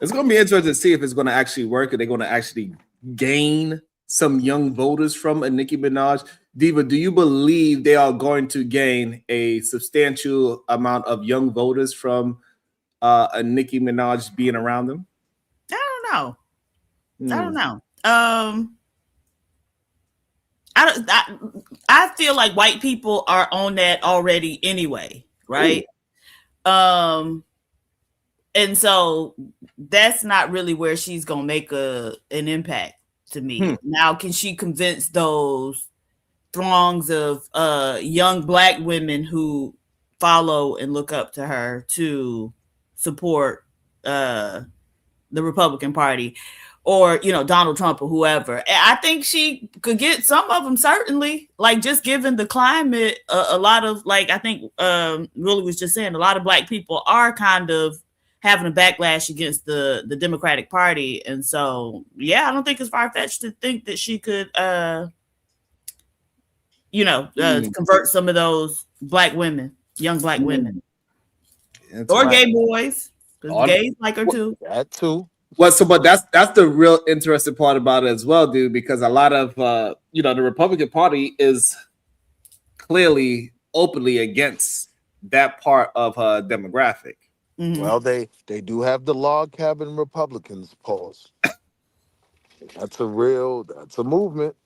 It's going to be interesting to see if it's going to actually work. Are they going to actually gain some young voters from a Nicki Minaj? Diva, do you believe they are going to gain a substantial amount of young voters from a Nicki Minaj being around them? I don't know. I don't know. I feel like white people are on that already anyway, right? And so that's not really where she's gonna make an impact to me. Now, can she convince those throngs of young black women who follow and look up to her to support the Republican Party or Donald Trump or whoever? I think she could get some of them, certainly. Like, just given the climate, a lot of, like, I think Willie was just saying, a lot of black people are kind of having a backlash against the Democratic Party. And so, yeah, I don't think it's far-fetched to think that she could convert some of those black women, young black women. Or gay boys, because gays like her too. That too. Well, but that's the real interesting part about it as well, dude, because a lot of the Republican Party is clearly openly against that part of her demographic. Well, they do have the log cabin Republicans, pause. That's a movement.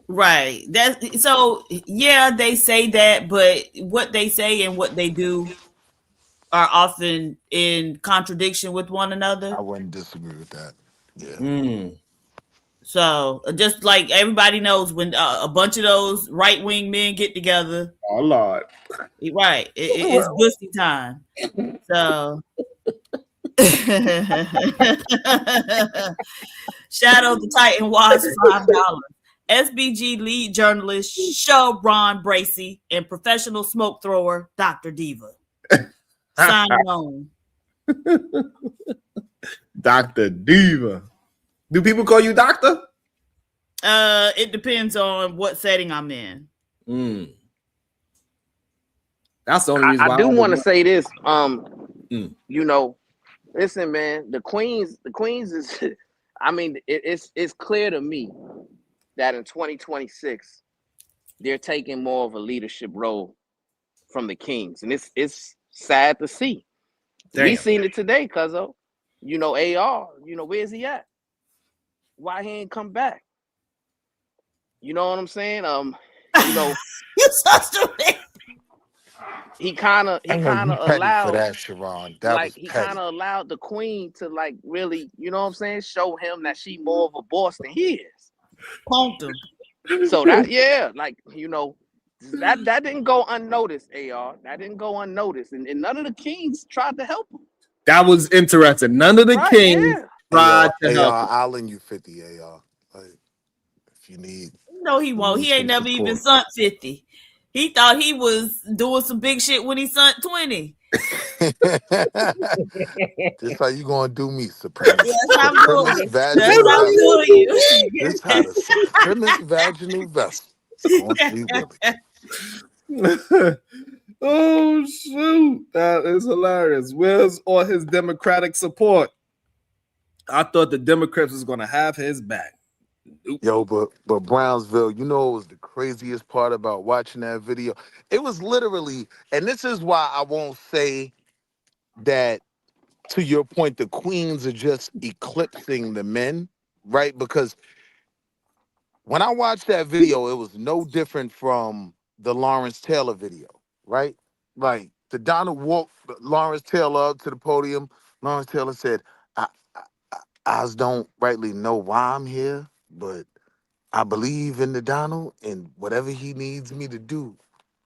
Right. That's so yeah, they say that, but what they say and what they do are often in contradiction with one another. I wouldn't disagree with that. Yeah. So just like everybody knows, when a bunch of those right-wing men get together, oh Lord, right, it's pussy time. So Shadow the Titan watch $5. SBG lead journalist Ron Bracey and professional smoke thrower Dr. Diva. Signing on. Dr. Diva. Do people call you doctor? It depends on what setting I'm in. That's the only reason I do want to say this. You know, listen, man, the Queens is I mean, it's clear to me that in 2026 they're taking more of a leadership role from the Kings, and it's sad to see. Damn. We seen it today, cuzzo. You know, AR, you know, where's he at? Why he ain't come back? You know what I'm saying? You know, you so stupid. He kind of allowed for that, Sharon. That like was he petty. kind of allowed the queen to like really, you know what I'm saying, show him that she more of a boss than he is. Punked him. So that like, you know, that didn't go unnoticed, AR. That didn't go unnoticed, and none of the Kings tried to help him. That was interesting. None of the Kings tried to help him. I'll lend you 50, AR. Like, if you need. No, he won't. He ain't never even sunk 50. He thought he was doing some big shit when he sunk 20. This how you gonna do me, supremacist? That's how I'm doing you. This how the supremacist vaginal vessel is gonna be Willie. Oh shoot, that is hilarious. Where's all his Democratic support? I thought the Democrats was gonna have his back. Yo, but Brownsville, you know what was the craziest part about watching that video? It was literally, and this is why I won't say that, to your point, the queens are just eclipsing the men, right? Because when I watched that video, it was no different from the Lawrence Taylor video, right? Like, the Donald walked Lawrence Taylor up to the podium. Lawrence Taylor said, I don't rightly know why I'm here, but I believe in the Donald, and whatever he needs me to do,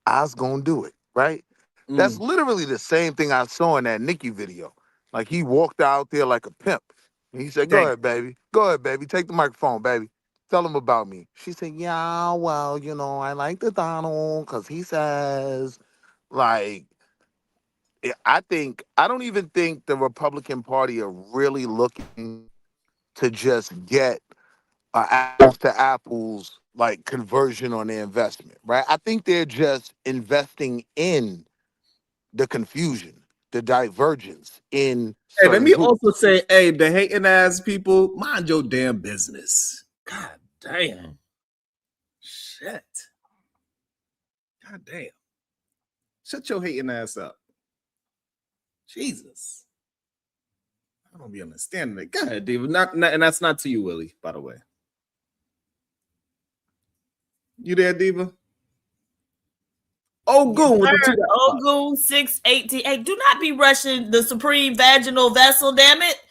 I was gonna do it, right? That's literally the same thing I saw in that Nicki video. Like, he walked out there like a pimp. And he said, go ahead, baby. Go ahead, baby. Take the microphone, baby. Tell him about me. She said, yeah, well, you know, I like the Donald because he says, like, I don't even think the Republican Party are really looking to just get apples to apples like conversion on their investment, right? I think they're just investing in the confusion, the divergence in. Hey, let me also say, hey, the hating ass people, mind your damn business. God damn. Shit. God damn. Shut your hating ass up. Jesus. I don't be understanding it. Go ahead, Diva. And that's not to you, Willie, by the way. You there, Diva? Ogun with the Ogun 618. Hey, do not be rushing the supreme vaginal vessel, damn it.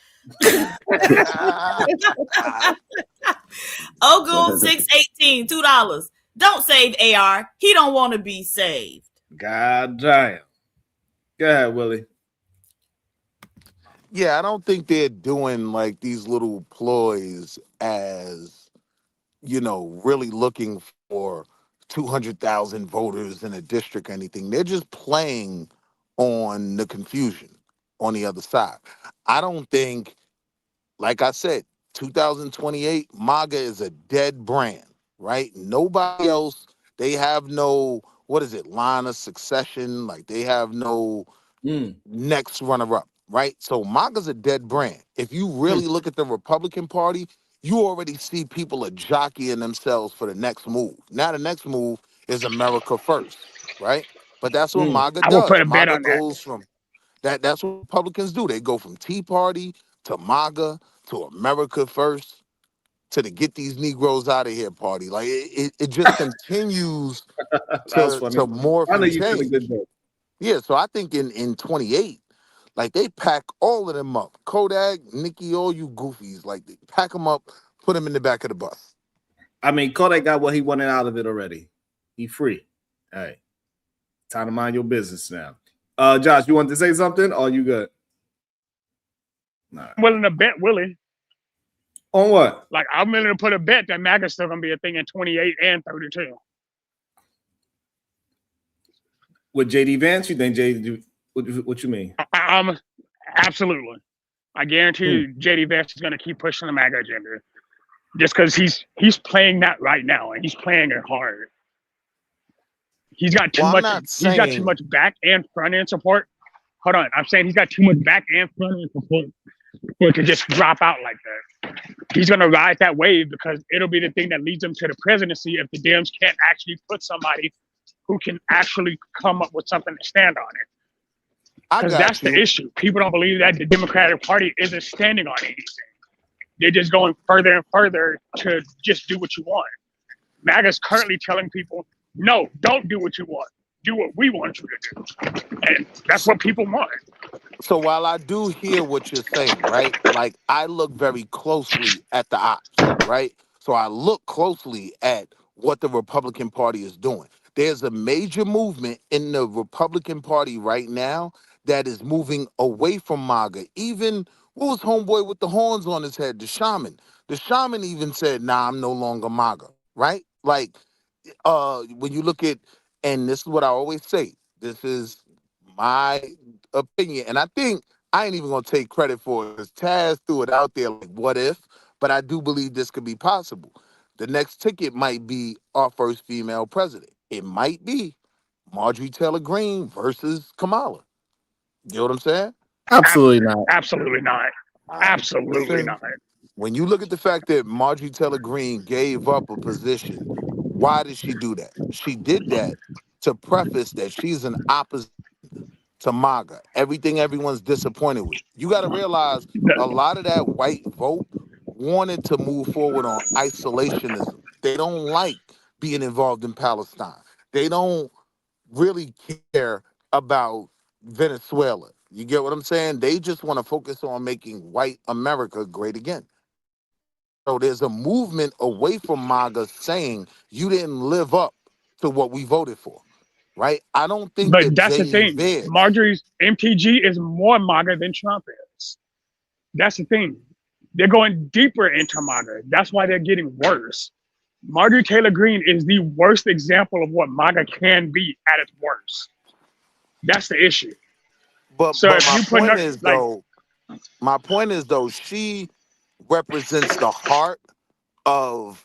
Ogun 618, $2. Don't save AR. He don't want to be saved. God damn. Go ahead, Willie. Yeah, I don't think they're doing like these little ploys as, you know, really looking for 200,000 voters in a district or anything. They're just playing on the confusion on the other side. I don't think, like I said, 2028, MAGA is a dead brand, right? Nobody else, they have no, what is it, line of succession? Like they have no next runner-up. Right? So MAGA's a dead brand. If you really look at the Republican Party, you already see people are jockeying themselves for the next move. Now the next move is America First, right? But that's what MAGA does. I will put a bet MAGA on that. goes from that's what Republicans do. They go from Tea Party to MAGA to America First. to the get these Negroes out of here party. Like it just continues That was to funny. morph I know and you did a change. good job. Yeah, so I think in 28, like they pack all of them up. Kodak, Nicki, all you goofies, like they pack them up, put them in the back of the bus. I mean, Kodak got what he wanted out of it already. He free. Hey, time to mind your business now. Josh, you want to say something? Or you good? I'm willing to bet Willie. On what? Like, I'm willing to put a bet that MAGA's still going to be a thing in 28 and 32. With JD Vance, you think JD? What you mean? Absolutely. I guarantee you, JD Vance is going to keep pushing the MAGA agenda, just because he's playing that right now, and he's playing it hard. He's got too much. He's got too much back and front end support. Hold on, I'm saying he's got too much back and front end support for it to just drop out like that. He's going to ride that wave because it'll be the thing that leads him to the presidency if the Dems can't actually put somebody who can actually come up with something to stand on it. Because that's the issue. People don't believe that the Democratic Party isn't standing on anything. They're just going further and further to just do what you want. MAGA's currently telling people, no, don't do what you want. Do what we want you to do. And that's what people want. So while I do hear what you're saying, right? Like I look very closely at the ops, right? So I look closely at what the Republican Party is doing. There's a major movement in the Republican Party right now that is moving away from MAGA. Even, what was homeboy with the horns on his head? The shaman. The shaman even said, nah, I'm no longer MAGA, right? Like, when you look at, and this is what I always say, this is my opinion, and I think I ain't even gonna take credit for it because Taz threw it out there like, what if? But I do believe this could be possible. The next ticket might be our first female president. It might be Marjorie Taylor Greene versus Kamala. You know what I'm saying? Absolutely not. Absolutely not. Absolutely not. When you look at the fact that Marjorie Taylor Greene gave up a position, why did she do that? She did that to preface that she's an opposite to MAGA. Everything everyone's disappointed with. You got to realize a lot of that white vote wanted to move forward on isolationism. They don't like being involved in Palestine. They don't really care about Venezuela. You get what I'm saying? They just want to focus on making white America great again. So there's a movement away from MAGA saying you didn't live up to what we voted for, right? I don't think But that that's the Jamie thing. Vance, Marjorie's MTG is more MAGA than Trump is. That's the thing. They're going deeper into MAGA. That's why they're getting worse. Marjorie Taylor Greene is the worst example of what MAGA can be at its worst. That's the issue. But So if my you put point her, is like, though, my point is though, she represents the heart of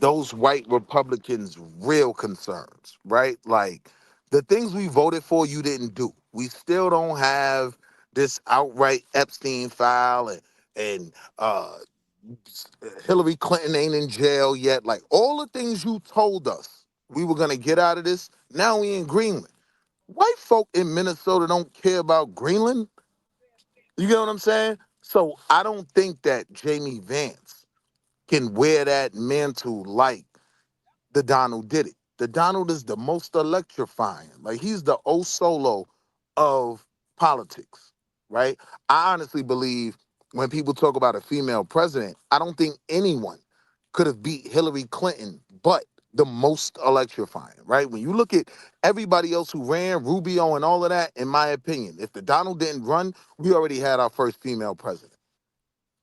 those white Republicans' real concerns, right? Like the things we voted for, you didn't do. We still don't have this outright Epstein file, and Hillary Clinton ain't in jail yet. Like all the things you told us we were gonna get out of this, now we in Greenland. White folk in Minnesota don't care about Greenland. You get what I'm saying? So I don't think that Jamie Vance can wear that mantle like the Donald did it. The Donald is the most electrifying. Like he's the O Solo of politics, right? I honestly believe when people talk about a female president, I don't think anyone could have beat Hillary Clinton but the most electrifying, right? When you look at everybody else who ran, Rubio and all of that, in my opinion, if the Donald didn't run, we already had our first female president,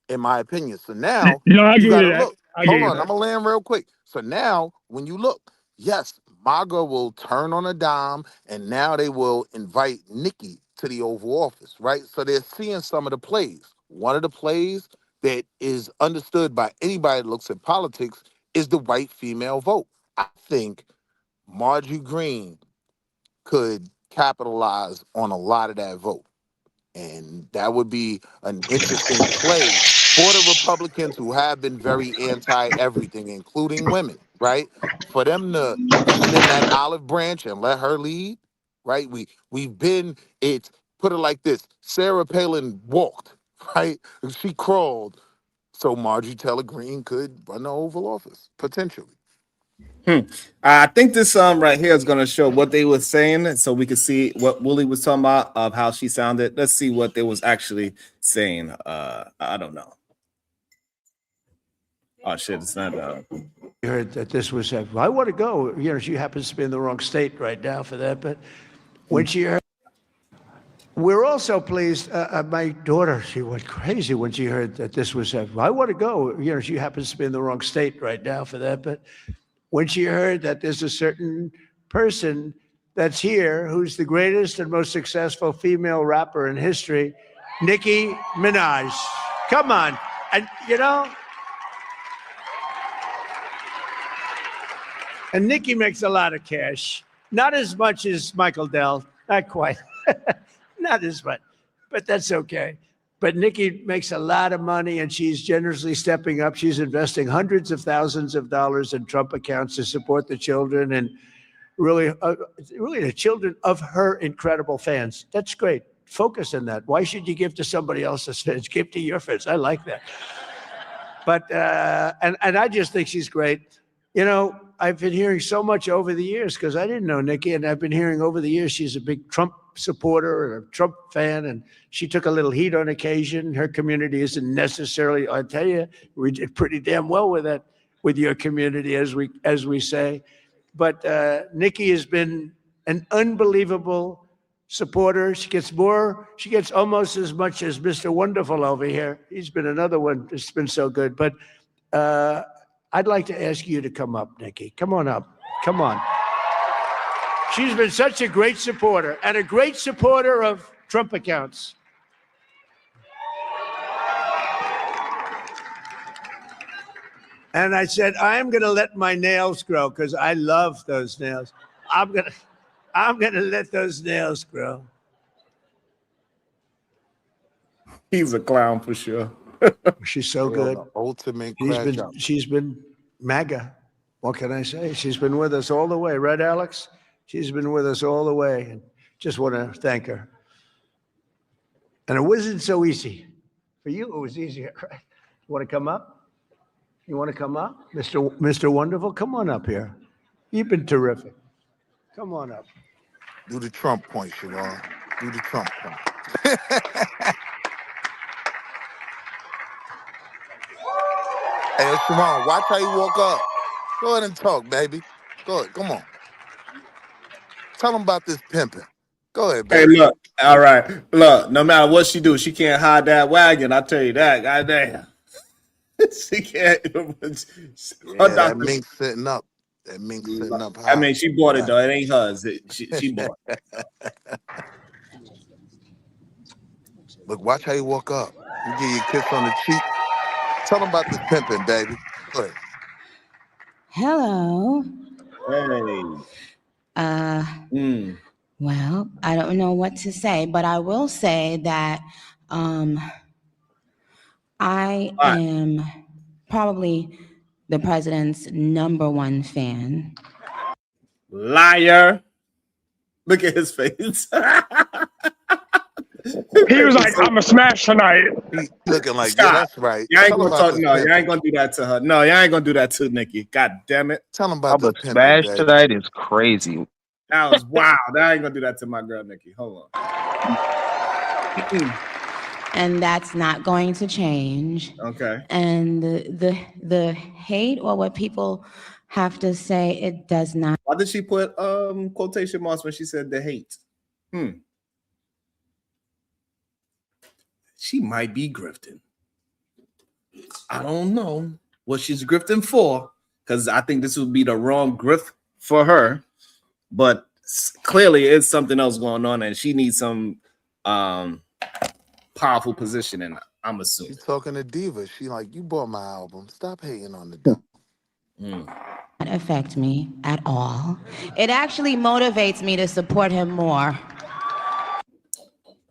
in my opinion. So now I you give got you to that. look. I give Hold you on, that. I'm going to land real quick. So now when you look, yes, MAGA will turn on a dime, and now they will invite Nikki to the Oval Office, right? So they're seeing some of the plays. One of the plays that is understood by anybody that looks at politics is the white female vote. I think Marjorie Greene could capitalize on a lot of that vote. And that would be an interesting play for the Republicans who have been very anti-everything, including women, right? For them to extend that olive branch and let her lead, right? We've been, it's, put it like this, Sarah Palin walked, right? She crawled So Marjorie Taylor Greene could run the Oval Office, potentially. I think this right here is going to show what they were saying, so we can see what Willie was talking about of how she sounded. Let's see what they was actually saying. I don't know. Oh shit! It's not. You heard that this was. I want to go. You know, she happens to be in the wrong state right now for that. But when she heard, we're also pleased. My daughter, she went crazy when she heard that this was. I want to go. You know, she happens to be in the wrong state right now for that. But when she heard that there's a certain person that's here who's the greatest and most successful female rapper in history, Nicki Minaj. Come on, and you know. And Nicki makes a lot of cash. Not as much as Michael Dell, not quite. Not as much, but that's okay. But Nicki makes a lot of money and she's generously stepping up. She's investing hundreds of thousands of dollars in Trump accounts to support the children and really the children of her incredible fans. That's great. Focus on that. Why should you give to somebody else's fans? Give to your fans. I like that. But, and I just think she's great. You know, I've been hearing so much over the years because I didn't know Nicki, and I've been hearing over the years she's a big Trump supporter and a Trump fan, and she took a little heat on occasion. Her community isn't necessarily, I tell you, we did pretty damn well with that, with your community, as we say. But Nicki has been an unbelievable supporter. She gets almost as much as Mr. Wonderful over here. He's been another one that's been so good. But I'd like to ask you to come up, Nicki. Come on up. Come on. She's been such a great supporter and a great supporter of Trump accounts. And I said, I'm going to let my nails grow because I love those nails. I'm going to let those nails grow. He's a clown for sure. She's so good. Ultimate She's been MAGA. What can I say? She's been with us all the way, right, Alex? She's been with us all the way, and just want to thank her. And it wasn't so easy. For you, it was easier, right? You want to come up? You want to come up? Mr. Wonderful, come on up here. You've been terrific. Come on up. Do the Trump point, Siobhan. Do the Trump point. Hey, Siobhan, watch how you walk up. Go ahead and talk, baby. Go ahead, come on. Tell them about this pimping. Go ahead, baby. Hey, look, all right. Look, no matter what she do, she can't hide that wagon. I tell you that. Goddamn. She can't. That mink sitting up. That mink sitting up high. I mean, she bought it, though. It ain't hers. She bought it. Look, watch how you walk up. You give you a kiss on the cheek. Tell them about this pimping, baby. Go ahead. Hello. Hey. Well, I don't know what to say, but I will say that I am probably the president's #1 fan. Liar. Look at his face. He was like, I'm a smash tonight. He's looking like, Stop. yeah, that's right. You ain't Tell gonna him talk. about No, this you ain't gonna do that to her. No, you ain't gonna do that to Nicki. God damn it. Tell him about the smash tonight is crazy. That was wild. I ain't gonna do that to my girl Nicki. Hold on. And that's not going to change. Okay. And the hate or what people have to say, it does not. Why did she put quotation marks when she said the hate? She might be grifting. I don't know what she's grifting for, because I think this would be the wrong grift for her. But clearly, it's something else going on, and she needs some powerful positioning. I'm assuming. She's talking to Diva. She like, you bought my album. Stop hating on the Diva. Not affect me at all. It actually motivates me to support him more.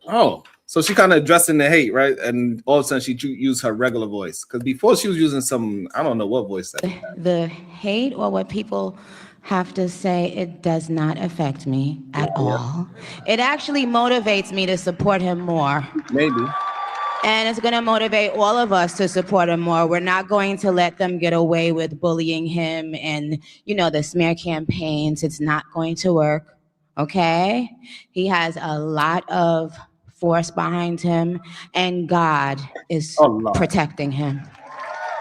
Oh, so she kind of addressing the hate, right? And all of a sudden she used her regular voice, because before she was using some, I don't know what voice that. The hate or what people have to say, it does not affect me at all. It actually motivates me to support him more. Maybe. And it's going to motivate all of us to support him more. We're not going to let them get away with bullying him and, you know, the smear campaigns. It's not going to work, okay? He has a lot of force behind him, and God is protecting him.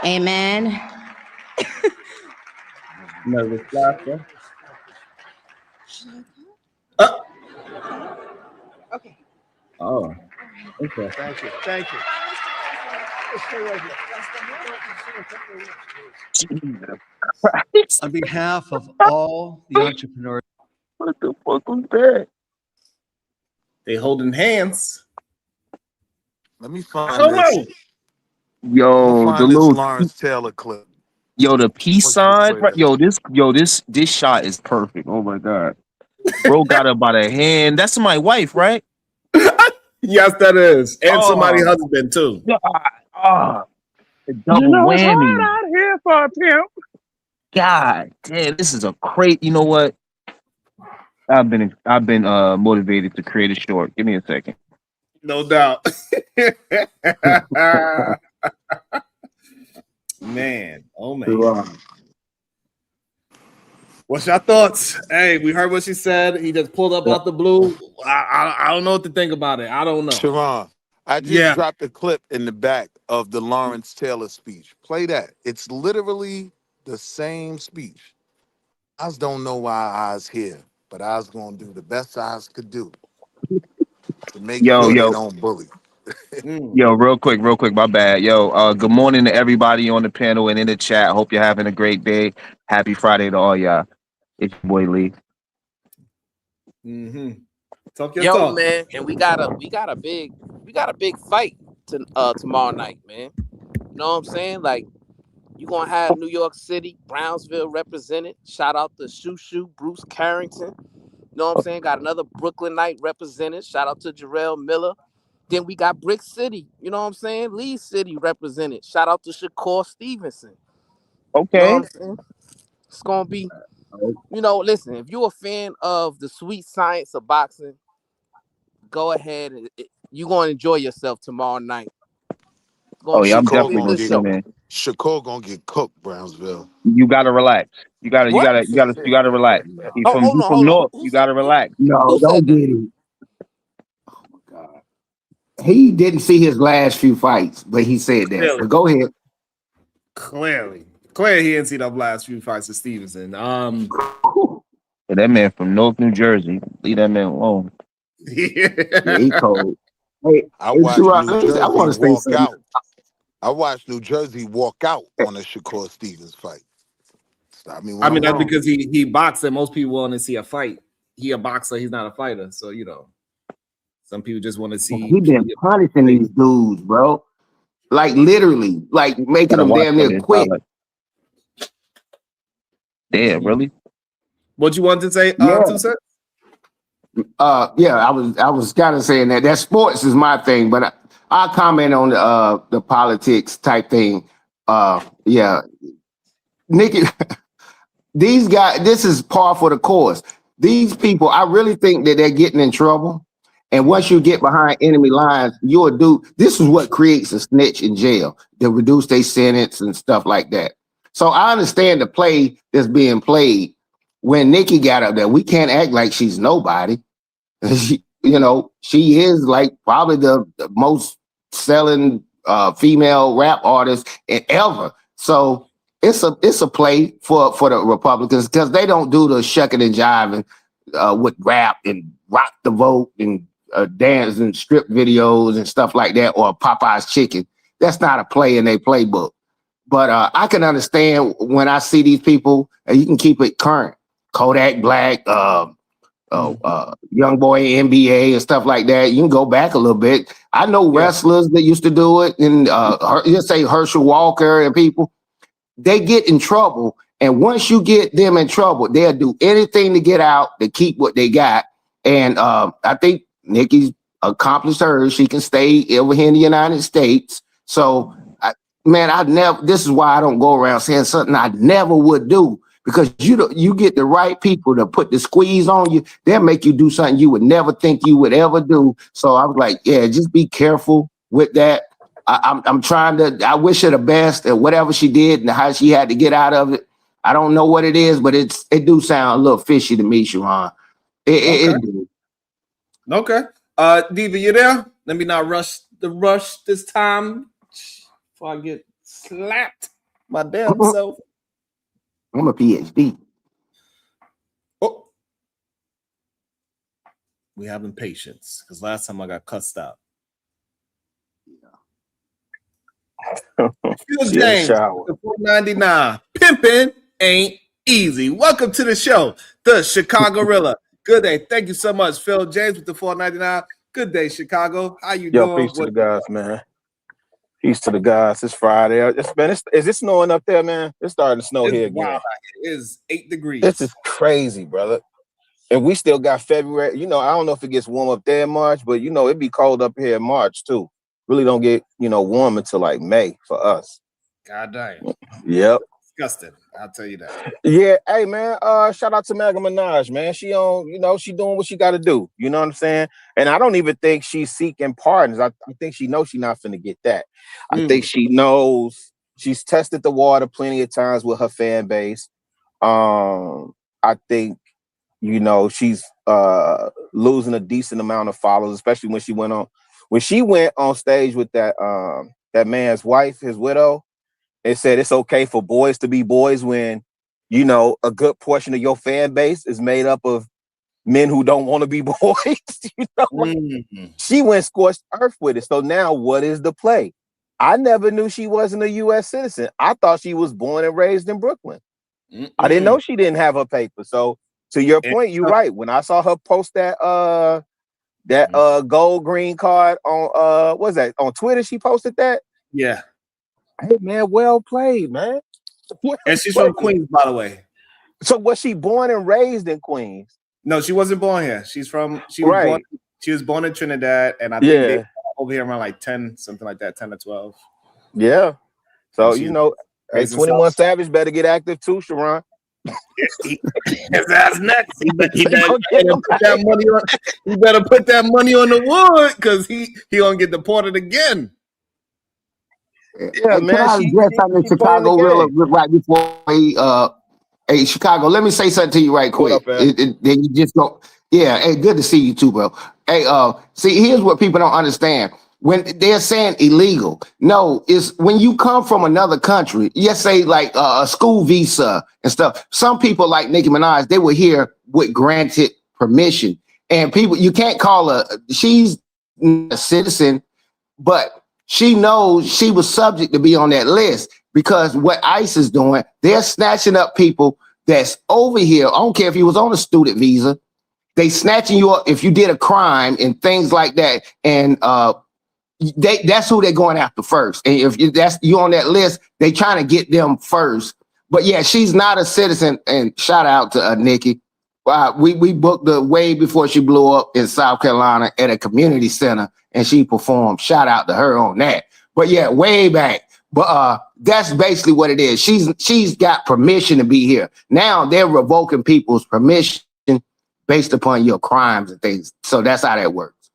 Amen. Nervous laughter. Okay. Oh, okay. Thank you. Thank you. Stay right here. On behalf of all the entrepreneurs. What the fuck was that? They holding hands. Let me find Hello. this. Yo, the Find this little Lawrence Taylor clip. yo, the peace What's sign. this This shot is perfect. Oh my god. Bro got her by the hand. That's my wife, right? Yes, that is. And Oh. somebody's husband too. The double You know it's hard whammy. out here for a pimp. God damn, this is a crate. You know what? I've been motivated to create a short. Give me a second. No doubt. Man, oh man. What's your thoughts? Hey, we heard what she said. He just pulled up out the blue. I don't know what to think about it. I don't know. Sharon, I just dropped a clip in the back of the Lawrence Taylor speech. Play that. It's literally the same speech. I just don't know why I was here, but I was gonna do the best I could do to make sure they don't bully. Yo, real quick, my bad. Yo, good morning to everybody on the panel and in the chat. Hope you're having a great day. Happy Friday to all y'all. It's your boy Lee. Mm-hmm. Talk your Yo, talk. man, and we got a big fight tomorrow night, man. You know what I'm saying? Like, you gonna have New York City, Brownsville represented. Shout out to Shoo Bruce Carrington. You know what I'm saying? Got another Brooklyn night represented. Shout out to Jarrell Miller. Then we got Brick City. You know what I'm saying? Lee City represented. Shout out to Shakur Stevenson. Okay. You know what I'm saying? It's gonna be, you know, listen, if you're a fan of the sweet science of boxing, go ahead. You're gonna enjoy yourself tomorrow night. Oh yeah, I'm Shakur definitely gonna gonna see, man. Shakur gonna get cooked, Brownsville. You gotta relax. You gotta relax. He's from North. You gotta relax. No, don't get him. Oh my God. He didn't see his last few fights, but he said that. Clearly. But go ahead. Clearly, he didn't see the last few fights of Stevenson. Yeah, that man from North New Jersey. Leave that man alone. Yeah, he cold. Hey, I watched New Jersey I want to say walk something. out. I watched New Jersey walk out on a Shakur Stevens fight. Stop me when I mean, I'm that's wrong. because he boxed and most people want to see a fight. He a boxer, he's not a fighter. So, you know, some people just want to see. He been punishing these dudes, bro. Like literally, like making them damn near quit. Damn, really? What you wanted to say, Yeah. 2 cents? Yeah, I was kind of saying that sports is my thing, but I'll comment on the politics type thing. Yeah, Nikki, these guys, this is par for the course. These people, I really think that they're getting in trouble. And once you get behind enemy lines, you'll do. This is what creates a snitch in jail. They reduce their sentence and stuff like that. So I understand the play that's being played. When Nikki got up there, we can't act like she's nobody. She, you know, she is like probably the most selling female rap artist ever. So it's a play for the Republicans because they don't do the shucking and jiving with rap and rock the vote and dance and strip videos and stuff like that, or Popeye's chicken. That's not a play in their playbook. But I can understand when I see these people, and you can keep it current. Kodak Black, Young Boy NBA and stuff like that. You can go back a little bit. I know wrestlers that used to do it, and just say Herschel Walker and people. They get in trouble, and once you get them in trouble, they'll do anything to get out to keep what they got. And I think Nikki's accomplished hers. She can stay over here in the United States. So, this is why I don't go around saying something I never would do. Because you get the right people to put the squeeze on you, they'll make you do something you would never think you would ever do. So I was like, yeah, just be careful with that. I'm trying to. I wish her the best at whatever she did and how she had to get out of it. I don't know what it is, but it do sound a little fishy to me, Sharon. It do. Okay. Diva, you there? Let me not rush this time before I get slapped my damn self. I'm a PhD. Oh. We having patience because last time I got cussed out. Phil James, the 499. Pimping ain't easy. Welcome to the show, the Chicago Gorilla. Good day. Thank you so much, Phil James with the 499. Good day, Chicago. How you doing? Peace to the guys, man. Peace to the guys. It's Friday. Is it snowing up there, man? It's starting to snow here again. Wild. It is 8 degrees. This is crazy, brother. And we still got February. You know, I don't know if it gets warm up there in March, but you know, it'd be cold up here in March too. Really don't get, warm until like May for us. God damn. Yep. Disgusting. I'll tell you that. Yeah. Hey, man. Shout out to Megan Minaj, man. She she doing what she got to do. You know what I'm saying? And I don't even think she's seeking pardons. I think she knows she's not finna get that. I think she knows she's tested the water plenty of times with her fan base. I think, she's losing a decent amount of followers, especially when she went on stage with that man's wife, his widow. It said it's okay for boys to be boys when, a good portion of your fan base is made up of men who don't want to be boys. She went scorched earth with it. So now what is the play? I never knew she wasn't a U.S. citizen. I thought she was born and raised in Brooklyn. I didn't know she didn't have her paper. So to your point, you're right. When I saw her post that gold green card on what's that on Twitter, she posted that. Yeah. Hey man, well played, man. And she's from Queens, by the way. So was she born and raised in Queens? No, she wasn't born here. She was born in Trinidad, and I think they over here around like 10, something like that, 10 or 12. Yeah. So hey, 21 Savage better get active too, Sharon. His ass next. He better put that money on the wood because he gonna get deported again. Yeah, man. Can I address something in Chicago right before hey, Chicago, let me say something to you right quick. Then you just go, hey, good to see you too, bro. Hey, see, here's what people don't understand. When they're saying illegal, no, it's when you come from another country, say like a school visa and stuff. Some people like Nicki Minaj, they were here with granted permission. And people, you can't call her, she's a citizen, but she knows she was subject to be on that list because what ICE is doing, they're snatching up people that's over here. I don't care if he was on a student visa. They snatching you up if you did a crime and things like that. And that's who they're going after first. And if you on that list, they trying to get them first. But yeah, she's not a citizen. And shout out to Nikki. We booked her way before she blew up in South Carolina at a community center, and she performed. Shout out to her on that. But yeah, way back. But that's basically what it is. She's got permission to be here. Now they're revoking people's permission based upon your crimes and things. So that's how that works.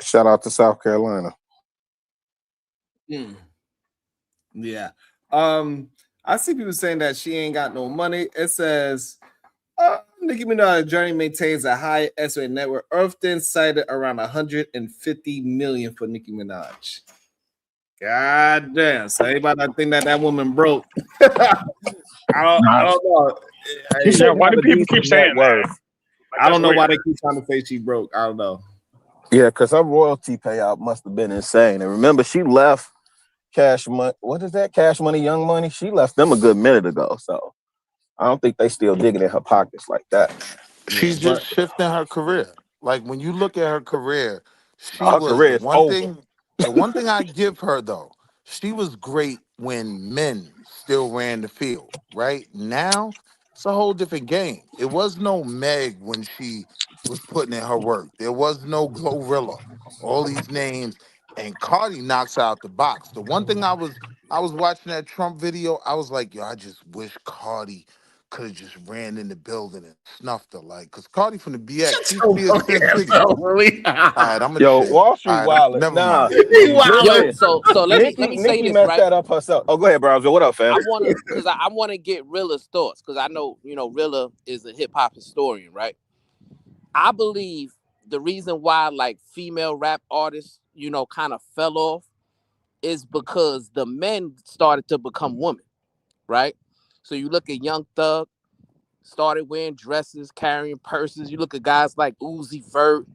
Shout out to South Carolina. Yeah. I see people saying that she ain't got no money. It says Nicki Minaj journey maintains a high estimate net worth. Earthden cited around 150 million for Nicki Minaj. God damn. So anybody think that woman broke? I don't know. Why do people keep saying that? I don't know why they keep trying to say she broke. I don't know. Yeah, because her royalty payout must have been insane. And remember, she left Cash Money. What is that? Cash Money, Young Money? She left them a good minute ago. So I don't think they still digging in her pockets like that. She's just shifting her career. Like when you look at her career, the one thing I give her though, she was great when men still ran the field. Right now, it's a whole different game. It was no Meg when she was putting in her work. There was no Glorilla. All these names, and Cardi knocks out the box. The one thing I was watching that Trump video, I was like, yo, I just wish Cardi could have just ran in the building and snuffed her. Like, because Cardi from the BX, Shut she's your fierce fucking ass ass nigga. up, Willie. All right, I'm gonna Yo, chill. Wall Street All right, wildin'. never Nah, mind. Yo, so let me Nikki say this, messed right? that up herself. Oh, go ahead, Browser. What up, fam? I wanna get Rilla's thoughts, because I know, Rilla is a hip hop historian, right? I believe the reason why like female rap artists, kind of fell off is because the men started to become women, right? So you look at Young Thug, started wearing dresses, carrying purses. You look at guys like Uzi Vert,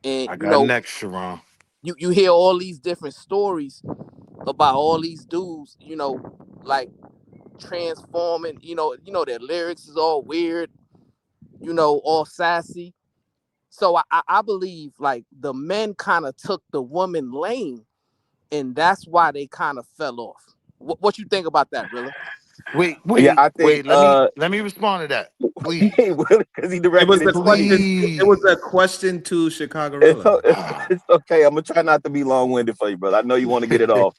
and I got next, Sharon. you hear all these different stories about all these dudes, like transforming, their lyrics is all weird, all sassy. So I believe like the men kind of took the woman lane, and that's why they kind of fell off. What you think about that, Rilla? Wait, Yeah, I think let me respond to that, please. because he directed It was it a to question. me. It was a question to Chicago It's, Rilla. it's okay. I'm gonna try not to be long-winded for you, brother. I know you want to get it off.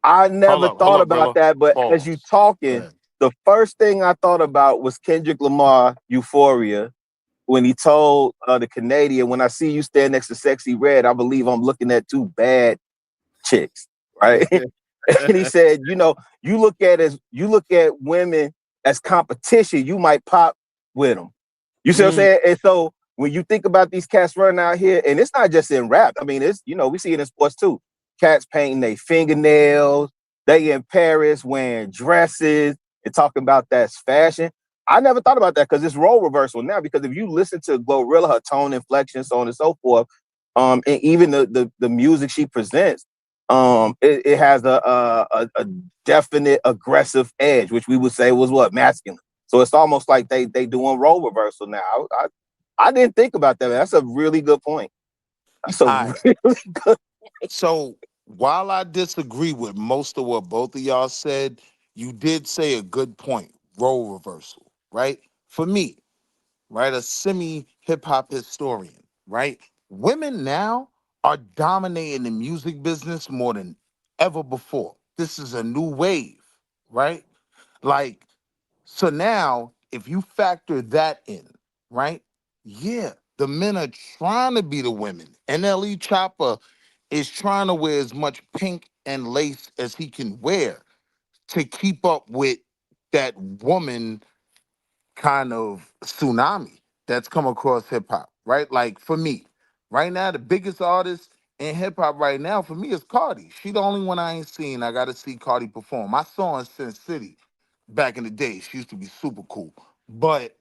I never thought about that, but as you talking, the first thing I thought about was Kendrick Lamar, Euphoria, when he told the Canadian, "When I see you stand next to Sexy Red, I believe I'm looking at two bad chicks," right? And he said, you look at women as competition, you might pop with them. You see what I'm saying? And so when you think about these cats running out here, and it's not just in rap. I mean, it's, we see it in sports too. Cats painting their fingernails, they in Paris wearing dresses and talking about that's fashion. I never thought about that because it's role reversal now. Because if you listen to Glorilla, her tone, inflection, so on and so forth, and even the music she presents, it has a definite aggressive edge, which we would say was what, masculine. So it's almost like they doing role reversal now. I didn't think about that. Man. That's a really good point. That's a really good. So while I disagree with most of what both of y'all said, you did say a good point. Role reversal, right? For me, right, a semi-hip hop historian, right? Women now are dominating the music business more than ever before. This is a new wave, right? Like, so now if you factor that in, right? Yeah, the men are trying to be the women. NLE Chopper is trying to wear as much pink and lace as he can wear to keep up with that woman kind of tsunami that's come across hip hop, right? Like for me, right now, the biggest artist in hip hop right now for me is Cardi. She the only one I ain't seen. I got to see Cardi perform. I saw her in Sin City back in the day. She used to be super cool. But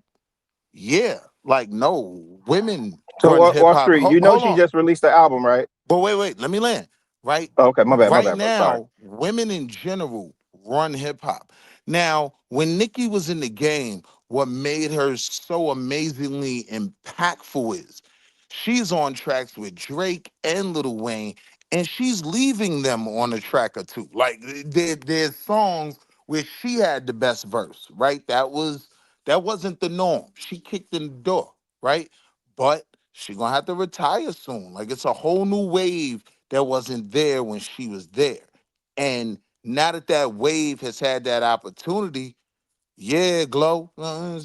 yeah, like no, women So run hip Wall hop. Street, Hold she on. just released the album, right? But wait, let me land. Right? Oh, okay, my bad. Right Bro. Sorry. now, women in general run hip hop. Now, when Nicki was in the game, what made her so amazingly impactful is she's on tracks with Drake and Lil Wayne, and she's leaving them on a track or two. Like there's songs where she had the best verse, right? That wasn't the norm. She kicked in the door, right? But she gonna have to retire soon. Like it's a whole new wave that wasn't there when she was there. And now that wave has had that opportunity, yeah, Glow. I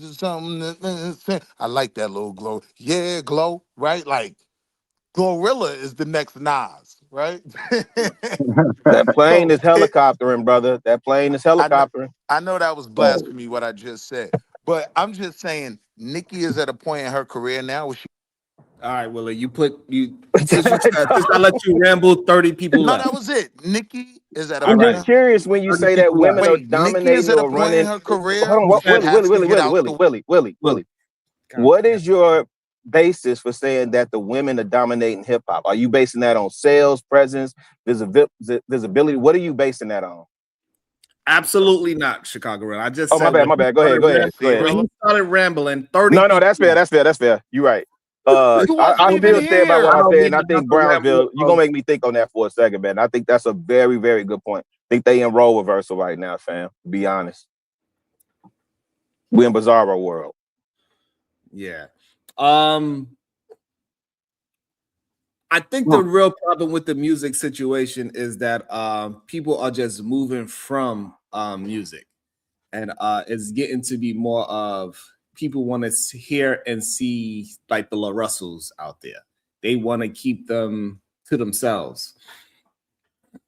like that little Glow. Yeah, Glow, right? Like Glorilla is the next Nas, right? That plane So is helicoptering, brother. That plane is helicoptering. I know that was blasphemy what I just said, but I'm just saying Nicki is at a point in her career now where she. All right, Willie, since I let you ramble, 30 people No, left. that was it. Nicki is at a I'm point. just curious when you say that women are Nicki is dominating at a or point running. in her career. Hold on, Willie. Willie. What is your basis for saying that the women are dominating hip hop? Are you basing that on sales, presence, visibility? What are you basing that on? Absolutely not, Chicago Rilla. I just Oh, my bad. Go ahead. When you started rambling, 30 No, that's fair. You're right. I still stand by what I said, and I think Brownsville, you're going to make me think on that for a second, man. I think that's a very, very good point. I think they in role reversal right now, fam, to be honest. We're in Bizarro world. Yeah. I think the real problem with the music situation is that people are just moving from music. and it's getting to be more of people want to hear and see like the La Russells out there. They want to keep them to themselves.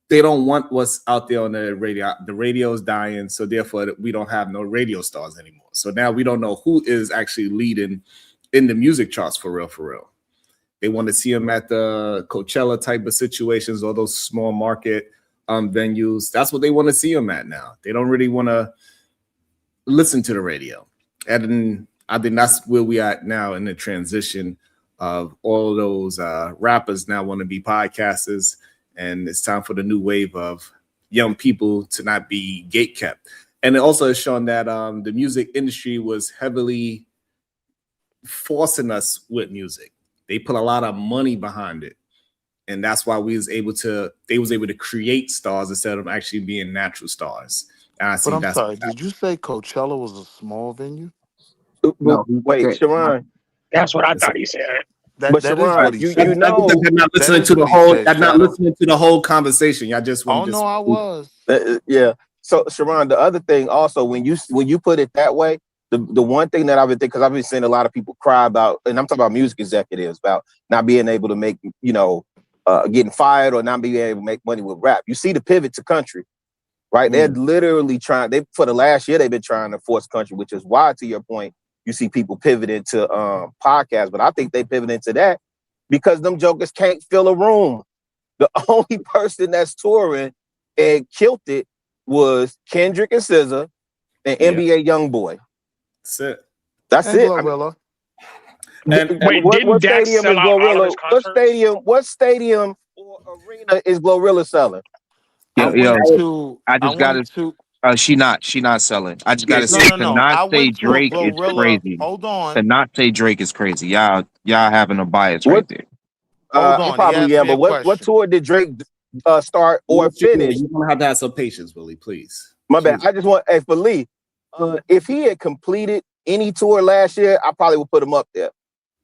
They don't want what's out there on the radio. The radio's dying, so therefore we don't have no radio stars anymore. So now we don't know who is actually leading in the music charts for real, for real. They want to see them at the Coachella type of situations or those small market venues. That's what they want to see them at now. They don't really want to listen to the radio. And I think that's where we are now in the transition of all of those rappers now want to be podcasters. And it's time for the new wave of young people to not be gatekept. And it also has shown that the music industry was heavily forcing us with music. They put a lot of money behind it. And that's why they was able to create stars instead of actually being natural stars. And I see But I'm sorry, did you say Coachella was a small venue? No, wait, Sharon. That's what I thought he said. But Sharon, you know, they're not listening to the whole. They're not listening to the whole conversation. Y'all just want to. Oh no, I was. Yeah. So Sharon, the other thing also, when you put it that way, the one thing that I've been thinking, because I've been seeing a lot of people cry about, and I'm talking about music executives, about not being able to make, getting fired or not being able to make money with rap. You see the pivot to country, right? They're literally trying. For the last year, they've been trying to force country, which is why, to your point, you see people pivot into podcasts. But I think they pivot into that because them jokers can't fill a room. The only person that's touring and killed it was Kendrick and SZA and NBA YoungBoy. That's it. That's And it. Glorilla. Wait, didn't Dax sell out all of his concerts? What stadium or arena is Glorilla selling? I just got to. She not selling. I just gotta say, to not say Drake is crazy. Hold on. To not say Drake is crazy. Y'all having a bias right there. Hold on. Probably yeah, but what tour did Drake start or finish? You're gonna have to have some patience, Willie, please. My bad. I just want, for Lee, if he had completed any tour last year, I probably would put him up there.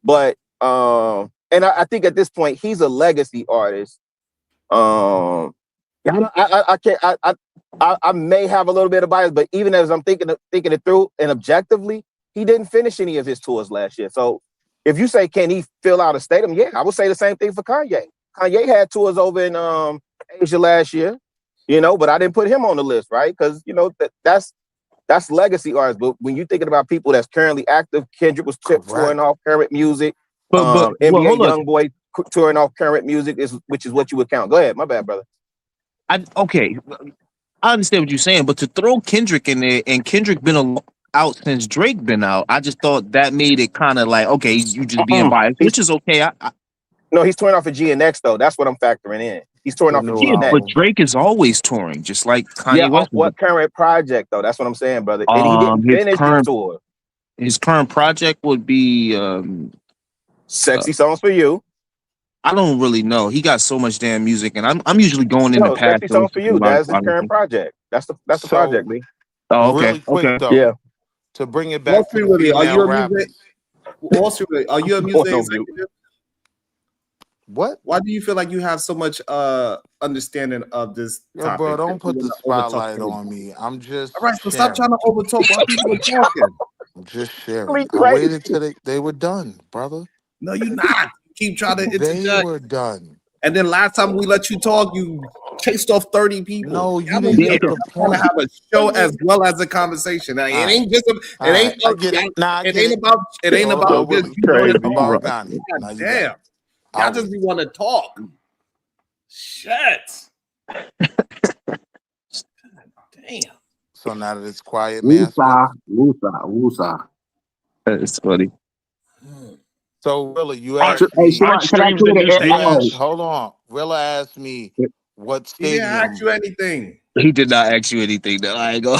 But and I think at this point he's a legacy artist. I may have a little bit of bias, but even as I'm thinking it through and objectively, he didn't finish any of his tours last year. So if you say, can he fill out a stadium? Yeah, I would say the same thing for Kanye. Kanye had tours over in Asia last year, but I didn't put him on the list, right? Because that's legacy artists. But when you're thinking about people that's currently active, Kendrick was touring off current music. NBA YoungBoy touring off current music, which is what you would count. Go ahead, my bad, brother. I understand what you're saying, but to throw Kendrick in there, and Kendrick been out since Drake been out, I just thought that made it kind of like, okay, you just being biased, which is okay. No, he's touring off of GNX though. That's what I'm factoring in. He's touring off of GNX. But Drake is always touring, just like Kanye West. What current project though? That's what I'm saying, brother. And he didn't finish the tour. His current project would be Sexy Songs for You. I don't really know. He got so much damn music, and I'm usually going in the past. Sexy Songs for You. That's his current project. That's the project, Lee. Oh, okay. Really quick, though, yeah. To bring it back to Willie, are you a music executive? What? Why do you feel like you have so much understanding of this topic? Bro, don't put the spotlight on me. I'm just all right. So stop trying to overtalk while people are talking. I'm just sharing. I waited till they were done, brother. No, you're not. Keep trying to interject. They were done. And then last time we let you talk, you chased off 30 people. No, you didn't get the point. To have a show as well as a conversation. Now, it ain't just it ain't about just damn. Y'all just want to talk. Shit. Damn. So now that it's quiet, man. Woosah. It's funny. So Willa, you asked hold on. Willa asked me what stadium. He didn't ask you anything. He did not ask you anything. That I go.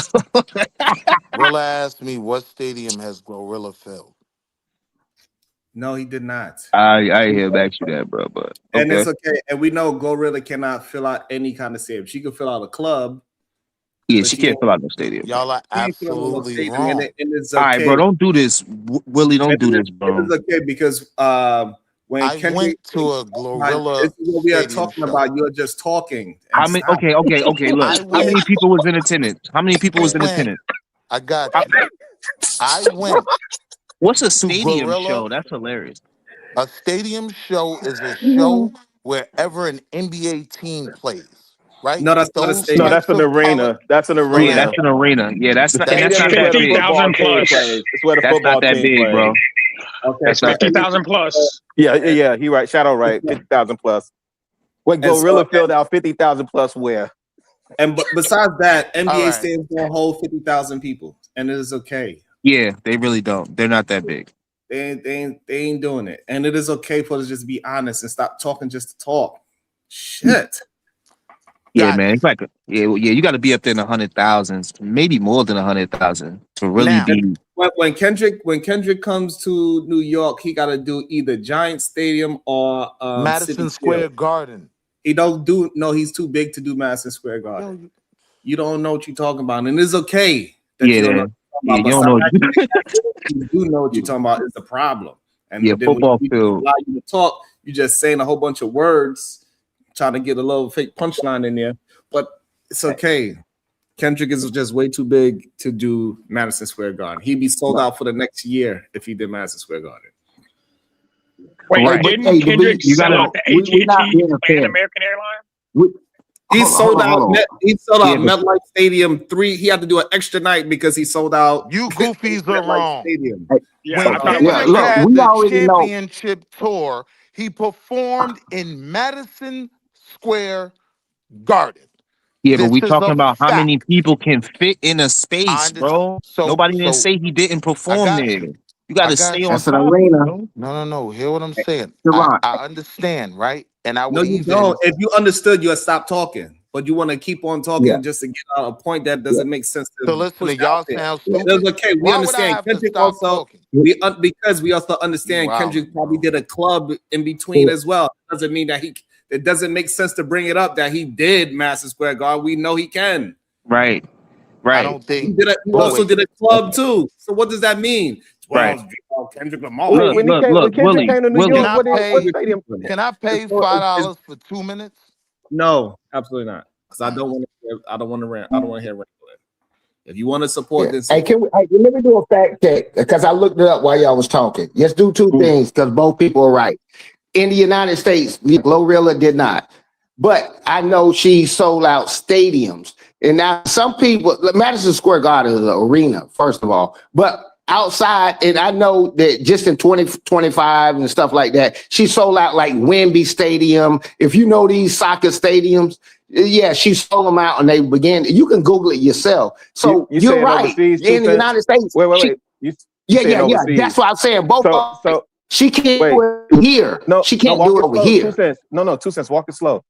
Willa asked me what stadium has Glorilla filled. No, he did not. I hear him ask you that, bro. But and it's okay. And we know Glorilla cannot fill out any kind of stadium. She can fill out a club. Yeah, she can't fill out no stadium. Y'all are absolutely wrong. And it's okay. All right, bro. Don't do this, Willie. Don't do this, bro. It's okay because when I went to a Glorilla, this is what we are talking about. You're just talking. How many? Okay. Look, how many people was in attendance? I got you. I went. What's a stadium Gorilla. show? That's hilarious. A stadium show is a show wherever an NBA team plays, right? No, that's not a Those stadium. No, that's an types of arena. That's an Yeah, arena. that's an arena. Yeah, that's The not, and that's stadium not is where that the big. football 50,000 team plus. plays. It's where the That's football not that team big, plays. bro. Okay, That's not that big. 50,000 plus. Yeah, he right. Shadow right. 50,000 plus. What And so- Gorilla filled out 50,000 plus where? And but besides that, NBA All right. stands gonna hold 50,000 people, and it is okay. Yeah, they really don't. They're not that big. They ain't doing it, and it is okay for us to just be honest and stop talking just to talk. Shit. Yeah, Got man. It's like you got to be up there in the 100,000s, maybe more than 100,000 to really Now- be. When Kendrick comes to New York, he got to do either Giant Stadium or Madison City Square Field. Garden. He don't do no. He's too big to do Madison Square Garden. You don't know what you're talking about, and it's okay. That Yeah, you don't know yeah, what you you're don't know. talking about, but you do know what you're talking about. It's a problem. And Yeah, then when football we field. allow you to talk, you just saying a whole bunch of words, trying to get a little fake punchline in there. But it's okay. Kendrick is just way too big to do Madison Square Garden. He'd be sold out for the next year if he did Madison Square Garden. Wait, Right. didn't Hey, Kendrick you sell gotta- out the we're not AT&T being and fair. American Airlines? He sold out. Hold on. He sold out Yeah, but- MetLife Stadium 3. He had to do an extra night because he sold out. You goofies are MetLife wrong. Stadium. Yeah, When I thought it Yeah, was Kendrick look, had we the already know. championship tour, he performed in Madison Square Garden. Yeah, but This we is talking a about how many fact. people can fit in a I space, understand. bro. So- Nobody didn't so- say he didn't perform got there. you. You got I to got stay you. on That's an top. arena. Bro. No. Hear what I'm saying. Sharon. I understand, right? And I No, would you even don't. If you understood, you would stop talking. But you want to keep on talking Yeah. just to get out a point that doesn't make sense to so listen push to y'all out there. sound It's stupid. okay. We Why would I understand. have to Kendrick stop also talking? because we also understand Wow. Kendrick probably did a club in between as well. Doesn't mean that it doesn't make sense to bring it up that he did Madison Square Garden. We know he can. Right. I Right. don't He think. also did a club too. So what does that mean? Right. Well, Kendrick Lamar. Look, When look, Kendrick Willie, came to New Willie. York, Can I what pay- stadium? Can I pay $5 for 2 minutes? No, absolutely not. Because I don't want to. I don't want to rant. I don't want to hear rant. If you want to support Yeah. this, Hey, let me do a fact check because I looked it up while y'all was talking. Let's do two things because both people are right. In the United States, Glorilla did not. But I know she sold out stadiums. And now some people, Madison Square Garden is an arena, first of all. But outside, and I know that just in 2025 and stuff like that, she sold out like Wembley Stadium. If you know these soccer stadiums, yeah, she sold them out and they began. You can Google it yourself. So You you're saying right. overseas, In the Two United States. Wait. she- You yeah. saying overseas. That's what I'm saying. Both of them. So She can't wait. do it here. No, she can't walk do it it over slow. here. 2 cents. No, 2 cents. Walk it slow.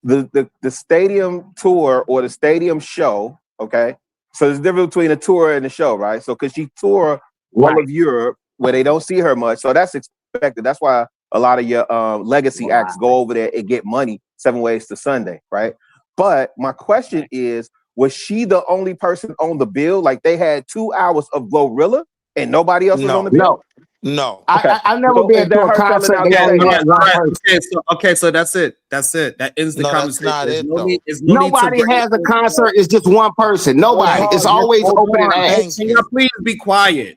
The stadium tour or the stadium show, okay? So there's a difference between a tour and a show, right? So because she tour all of Europe where they don't see her much, so that's expected. That's why a lot of your legacy acts go over there and get money 7 ways to Sunday, right? But my question is, was she the only person on the bill? Like they had 2 hours of Glorilla and nobody else was on the bill? No. I've never So been is that to a her selling concert. out They the only stadium? had one person. Okay, so that's it. That ends the No, that's conversation. not There's it, no though. need- there's no need to Nobody bring has it a in. concert. It's just one person. Nobody. Oh, It's you're always so open and wrong. ass. Thank Can you. you please be quiet?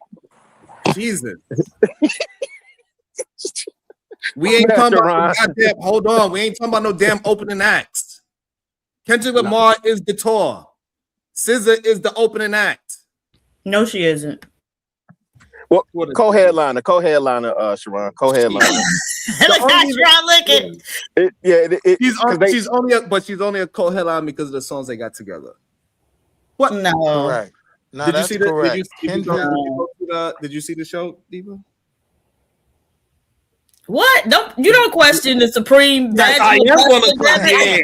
Jesus. We ain't talking about no goddamn. Hold on. We ain't talking about no damn opening acts. Kendrick Lamar is the tour. SZA is the opening act. No, she isn't. Well, co-headliner, Sharon, co-headliner. Look how Sharon looking. She's only a co-headliner because of the songs they got together. What? No. Correct. No, Did you that's see the? correct. Did you see the show, Diva? What? You don't question the supreme. Yes, I am gonna question.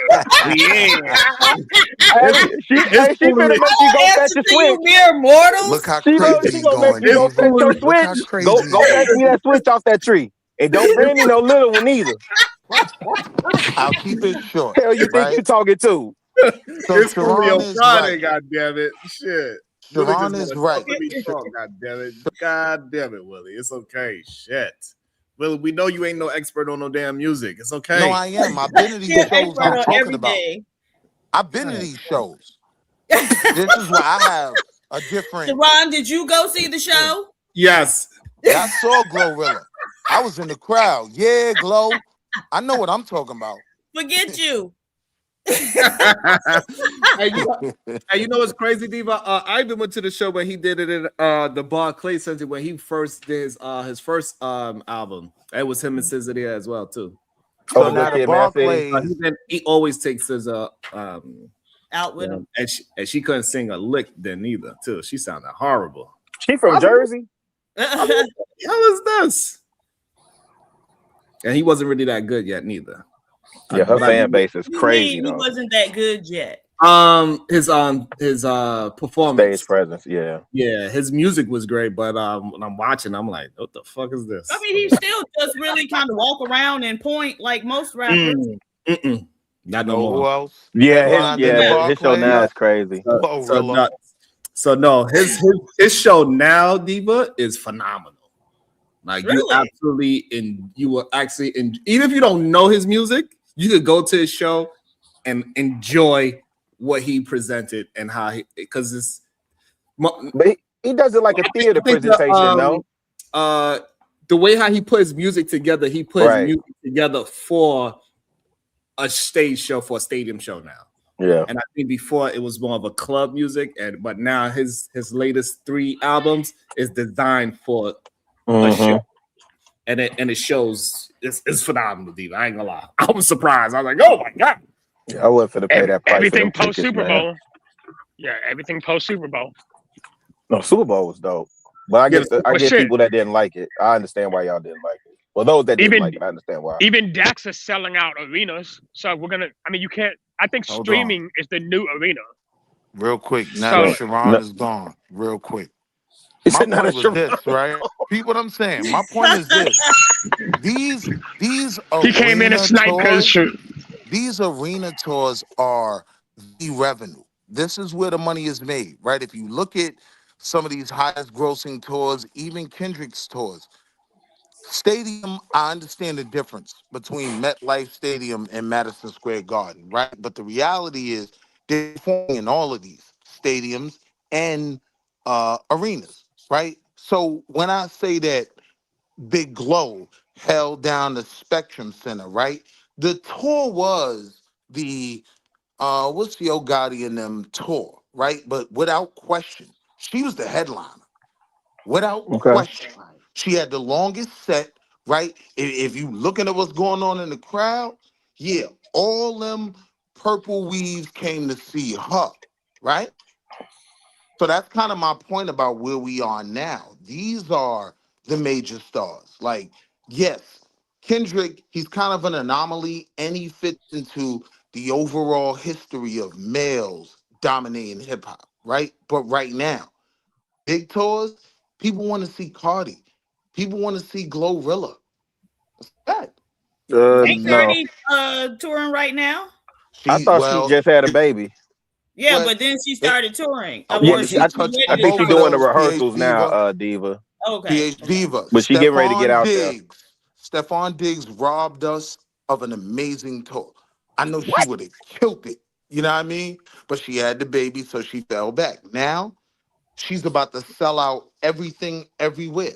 She finna make you go fetch your switch. Mere mortals. Look how She crazy gonna he's make you go going. fetch your Look how switch. crazy Go he's fetch going. me that switch off that tree. And don't bring me no little one either. I'll keep it short. Hell, you think right? you talking to? So It's Julio Sharon is Friday, right. God damn it. Shit. Sharon Willie just is wanna right. talk to me strong, God damn it. God damn it, Willie. It's okay. Shit. Willie, we know you ain't no expert on no damn music. It's okay. No, I am. I've been to these shows I'm talking about. I've been to these shows. This is why I have a different. Sharon, did you go see the show? Yes. Yeah, I saw Glorilla. I was in the crowd. Yeah, Glow. I know what I'm talking about. Forget you. Hey, you know what's crazy, Diva? I even went to the show where he did it in the Barclays Center when he first did his first album. It was him and SZA there as well too. So now the Barclays, he always takes his out with him, and she couldn't sing a lick then either too. She sounded horrible. She from Jersey? What the hell is this? And he wasn't really that good yet neither. Yeah, her fan base is crazy. He wasn't that good yet. His performance, stage presence, yeah, his music was great, but when I'm watching, I'm like, what the fuck is this? I mean, he still just really kind of walk around and point like most rappers. Not no more. Who else? Yeah, his show now is crazy. So no, his show now, Diva, is phenomenal. Like really? you will actually even if you don't know his music, you could go to his show and enjoy what he presented and how because it's. But he does it like a theater presentation, no? The way how he put his music together, he put his music together for a stage show, for a stadium show now. Yeah, and I think before it was more of a club music, but now his latest 3 albums is designed for a show, and it shows it's phenomenal, Diva. I ain't gonna lie, I was surprised. I was like, oh my god, yeah, I wasn't finna pay that price. Everything post Super Bowl, everything post Super Bowl. No, Super Bowl was dope, but I get people that didn't like it. I understand why y'all didn't like it. Well, those that didn't like it, I understand why. Even Dax is selling out arenas, so we're gonna. I mean, you can't. I think streaming is the new arena. Real quick, now that Sharon is gone. Real quick. My point was this, right? Repeat what I'm saying. My point is this: these he came in and sniped his. These arena tours are the revenue. This is where the money is made, right? If you look at some of these highest grossing tours, even Kendrick's tours. Stadium, I understand the difference between MetLife Stadium and Madison Square Garden, right? But the reality is they're performing in all of these stadiums and arenas, right? So when I say that Big Glow held down the Spectrum Center, right? The tour was the what's the Yo Gotti and them tour, right? But without question, she was the headliner. Without question. She had the longest set, right? If you looking at what's going on in the crowd, yeah, all them purple weaves came to see her, right? So that's kind of my point about where we are now. These are the major stars. Like, yes, Kendrick, he's kind of an anomaly, and he fits into the overall history of males dominating hip hop, right? But right now, big tours, people want to see Cardi. People want to see Glorilla. What's that? Ain't Cardi touring right now? I thought she just had a baby. Yeah, but then she started touring. I think she's doing the rehearsals now, Diva. Okay. Diva. But she getting ready to get out there. Stephon Diggs robbed us of an amazing tour. I know she would have killed it. You know what I mean? But she had the baby, so she fell back. Now, she's about to sell out everything everywhere.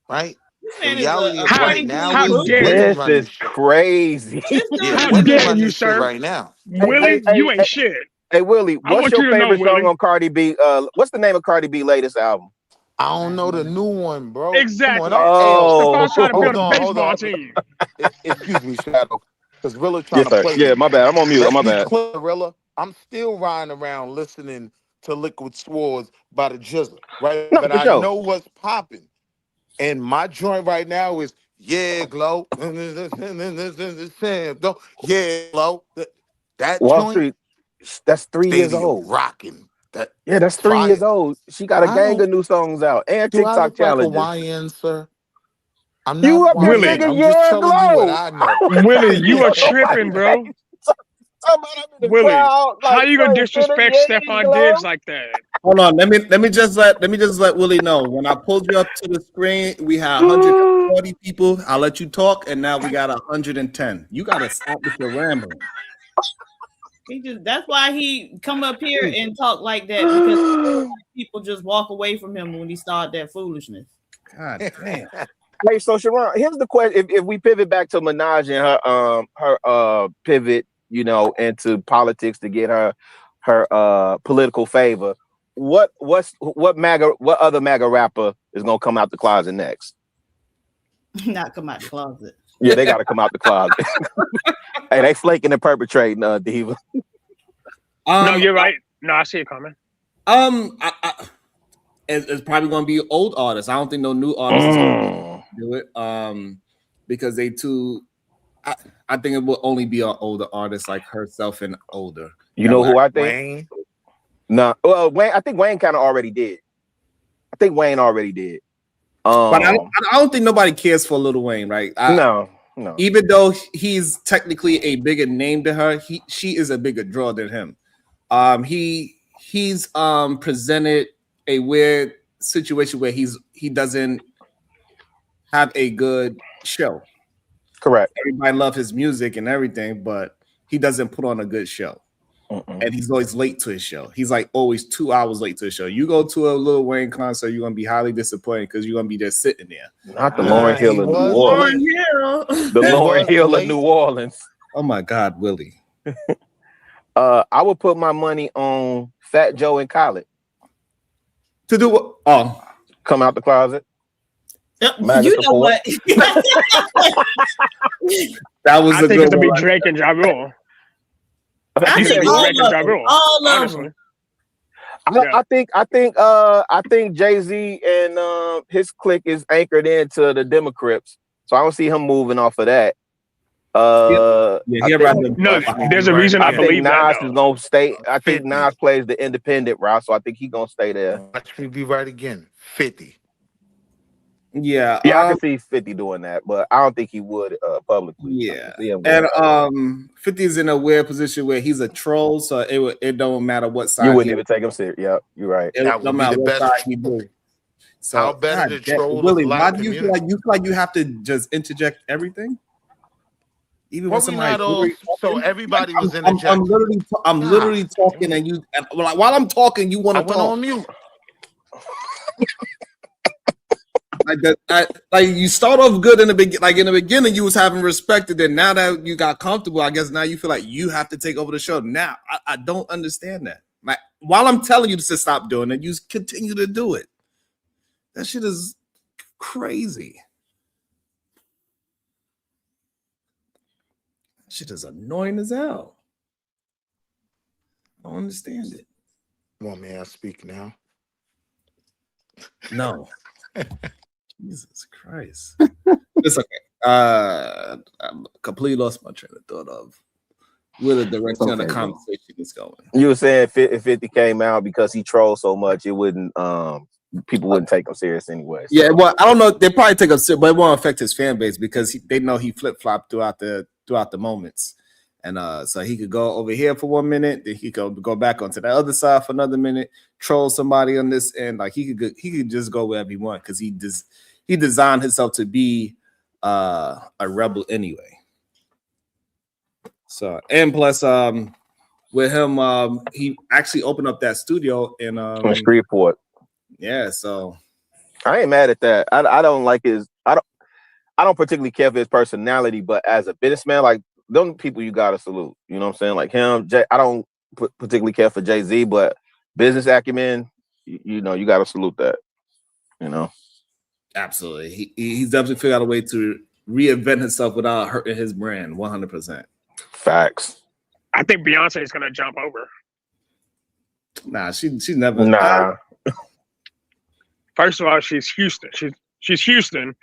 Right? The reality is right now this is crazy. How dare you, sir? Right now, Willie, you ain't shit. Hey Willie, what's your favorite song on Cardi B? What's the name of Cardi B latest album? I don't know the new one, bro. Exactly. Hold on. Excuse me, Shadow. Because Rilla trying to play. Yeah, my bad. I'm on mute. My bad. Rilla, I'm still riding around listening to Liquid Swords by the Jizzle, right? No, but I know what's popping. And my joint right now is Glow. Glow. That Wall joint, Street, that's 3 years old. Rocking. That's 3 years old. She got a gang of new songs out and TikTok challenges. Like a YN, sir? I'm you not up here singing Glow. Willie, you are tripping, bro. Willie, how you gonna disrespect Stephon Diggs like that? Hold on, let me just let Willie know. When I pulled you up to the screen, we had 140 people. I'll let you talk, and now we got 110. You gotta stop with your rambling. That's why he come up here and talk like that, because people just walk away from him when he start that foolishness. God damn. Hey, so Sharon, here's the question: if we pivot back to Minaj and her pivot, into politics to get her political favor, what other MAGA rapper is gonna come out the closet next? Not come out the closet. Yeah, they got to come out the closet. Hey, they flaking and perpetrating, Diva. No, you're right. No, I see it coming. It's probably going to be old artists. I don't think no new artists do it. Because they too. I think it will only be an older artist like herself and older. You know who I think? Wayne. No, well, Wayne. I think Wayne kind of already did. But I don't think nobody cares for Lil Wayne, right? No. Even though he's technically a bigger name than her, she is a bigger draw than him. He's presented a weird situation where he doesn't have a good show. Correct. Everybody loves his music and everything, but he doesn't put on a good show. And he's always late to his show. He's like always 2 hours late to his show. You go to a Lil Wayne concert, you're gonna be highly disappointed because you're gonna be there sitting there. Not the Lauryn Hill of New Orleans. The Lauryn Hill of New Orleans. Oh my God, Willie. I would put my money on Fat Joe and Khaled. To do what? Oh, come out the closet. You know what? That was I think it's gonna be Drake and Ja Rule. I think all of them. I think Jay-Z and his clique is anchored into the Democrats, so I don't see him moving off of that. There's a reason I believe Nas that. is gonna stay. I think Nas plays the independent route, so I think he's gonna stay there. Watch me be right again. 50. Yeah, I can see 50 doing that, but I don't think he would publicly. Yeah, and 50 is in a weird position where he's a troll, so it don't matter what side. You wouldn't even take him serious. Yeah, you're right. That would be the best. So how better to troll Willie, the why black do you community? feel like you have to just interject everything? Even when What we somebody's not all, literally so talking? everybody was I'm interjecting. literally talking, and you like while I'm talking, you want to talk. On mute. Like that, like you start off good in the beginning. Like in the beginning, you was having respect, and then now that you got comfortable, I guess now you feel like you have to take over the show. Now I don't understand that. Like while I'm telling you to stop doing it, you continue to do it. That shit is crazy. That shit is annoying as hell. I don't understand it. Want me to speak now? No. Jesus Christ. It's okay. I completely lost my train of thought of where the direction of the conversation is going. You were saying if 50 came out because he trolled so much, it wouldn't people wouldn't take him serious anyway. So. Yeah, well, I don't know. They probably take him serious, but it won't affect his fan base because they know he flip-flopped throughout the moments. And so he could go over here for 1 minute, then he could go back onto the other side for another minute, troll somebody on this end. Like he could just go wherever he wants because he designed himself to be a rebel anyway. So and plus with him he actually opened up that studio in Shreveport. Yeah, so I ain't mad at that. I don't like his I don't particularly care for his personality, but as a businessman, like them people you gotta salute. You know what I'm saying? Like him, I don't particularly care for Jay-Z, but business acumen, you know, you gotta salute that. You know, absolutely. He's definitely figured out a way to reinvent himself without hurting his brand. 100%. Facts. I think Beyonce is gonna jump over. Nah, she never. Nah. First of all, she's Houston. She's Houston.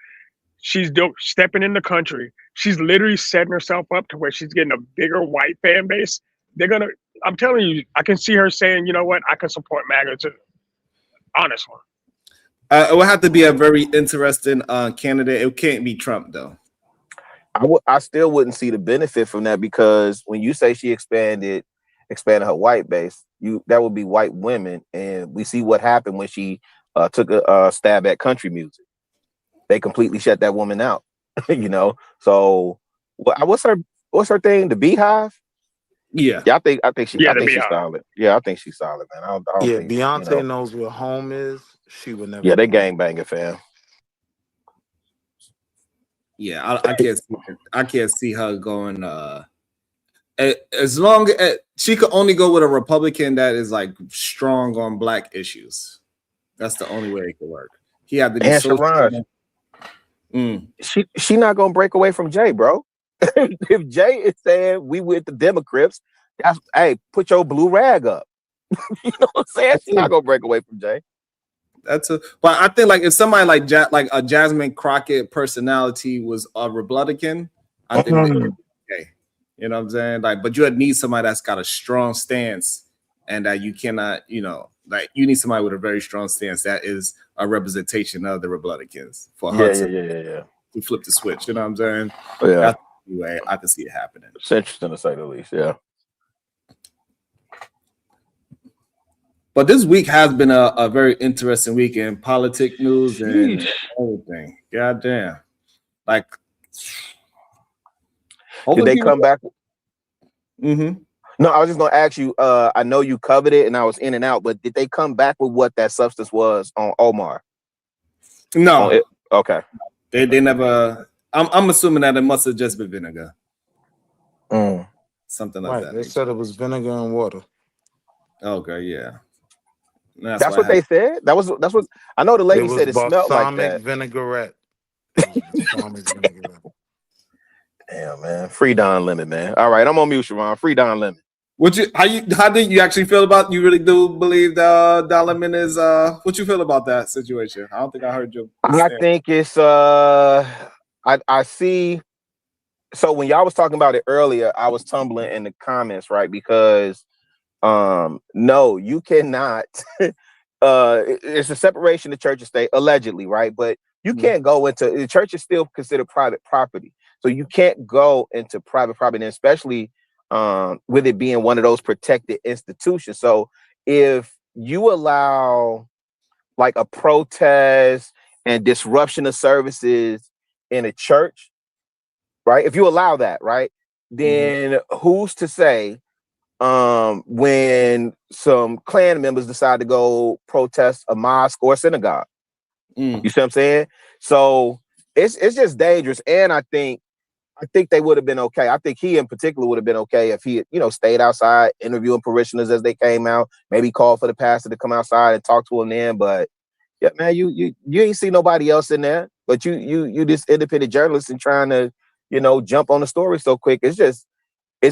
She's stepping in the country. She's literally setting herself up to where she's getting a bigger white fan base. I'm telling you, I can see her saying, you know what, I can support MAGA too. Honest one. It would have to be a very interesting candidate. It can't be Trump though. I still wouldn't see the benefit from that because when you say she expanded her white base, that would be white women, and we see what happened when she took a stab at country music. They completely shut that woman out. You know, so what's her thing? The Beehive? Yeah, I think she's the she's Beehive. solid. Yeah, I think she's solid, man. I don't Yeah, think Beyonce knows where home is. She would never. Yeah, they gang banging, fam. Yeah, I can't see her going. As long as she could only go with a Republican that is like strong on black issues. That's the only way it could work. He had to be so Sharon, she not gonna break away from Jay, bro. If Jay is saying we with the Democrats, that's hey, put your blue rag up. You know what I'm saying? She's not gonna break away from Jay. But I think like if somebody like a Jasmine Crockett personality was a Republican, I think they would be okay. You know what I'm saying? Like, but you would need somebody that's got a strong stance, and that you cannot, like you need somebody with a very strong stance that is a representation of the Republicans for her to flip the switch. You know what I'm saying? Yeah. That's the way I can see it happening. It's interesting to say the least. Yeah. But this week has been a very interesting week in politic news and everything. God damn. Like, did they come back? Mm-hmm. No, I was just gonna ask you. I know you covered it, and I was in and out. But did they come back with what that substance was on Omar? No. Okay. They never. I'm assuming that it must have just been vinegar. Something like that. They said it was vinegar and water. Okay. Yeah. That's what they said. That's what I know. The lady said it smelled like balsamic that. Vinaigrette. Damn, man. Free Don Lemon, man. All right, I'm on mute, Sharon. Free Don Lemon. How did you actually feel about? You really do believe Don Lemon is? What you feel about that situation? I don't think I heard you. I think it's. I see. So when y'all was talking about it earlier, I was tumbling in the comments, right? Because no, you cannot. It's a separation of church and state, allegedly, right? But you can't go into the church is still considered private property, so you can't go into private property, and especially with it being one of those protected institutions. So if you allow like a protest and disruption of services in a church, right? If you allow that, right, then who's to say when some Klan members decide to go protest a mosque or a synagogue? You see what I'm saying? So it's just dangerous. And I think they would have been okay. I think he in particular would have been okay if he, stayed outside interviewing parishioners as they came out, maybe called for the pastor to come outside and talk to him then. But yeah, man, you ain't see nobody else in there, but you this independent journalist and trying to, jump on the story so quick. It's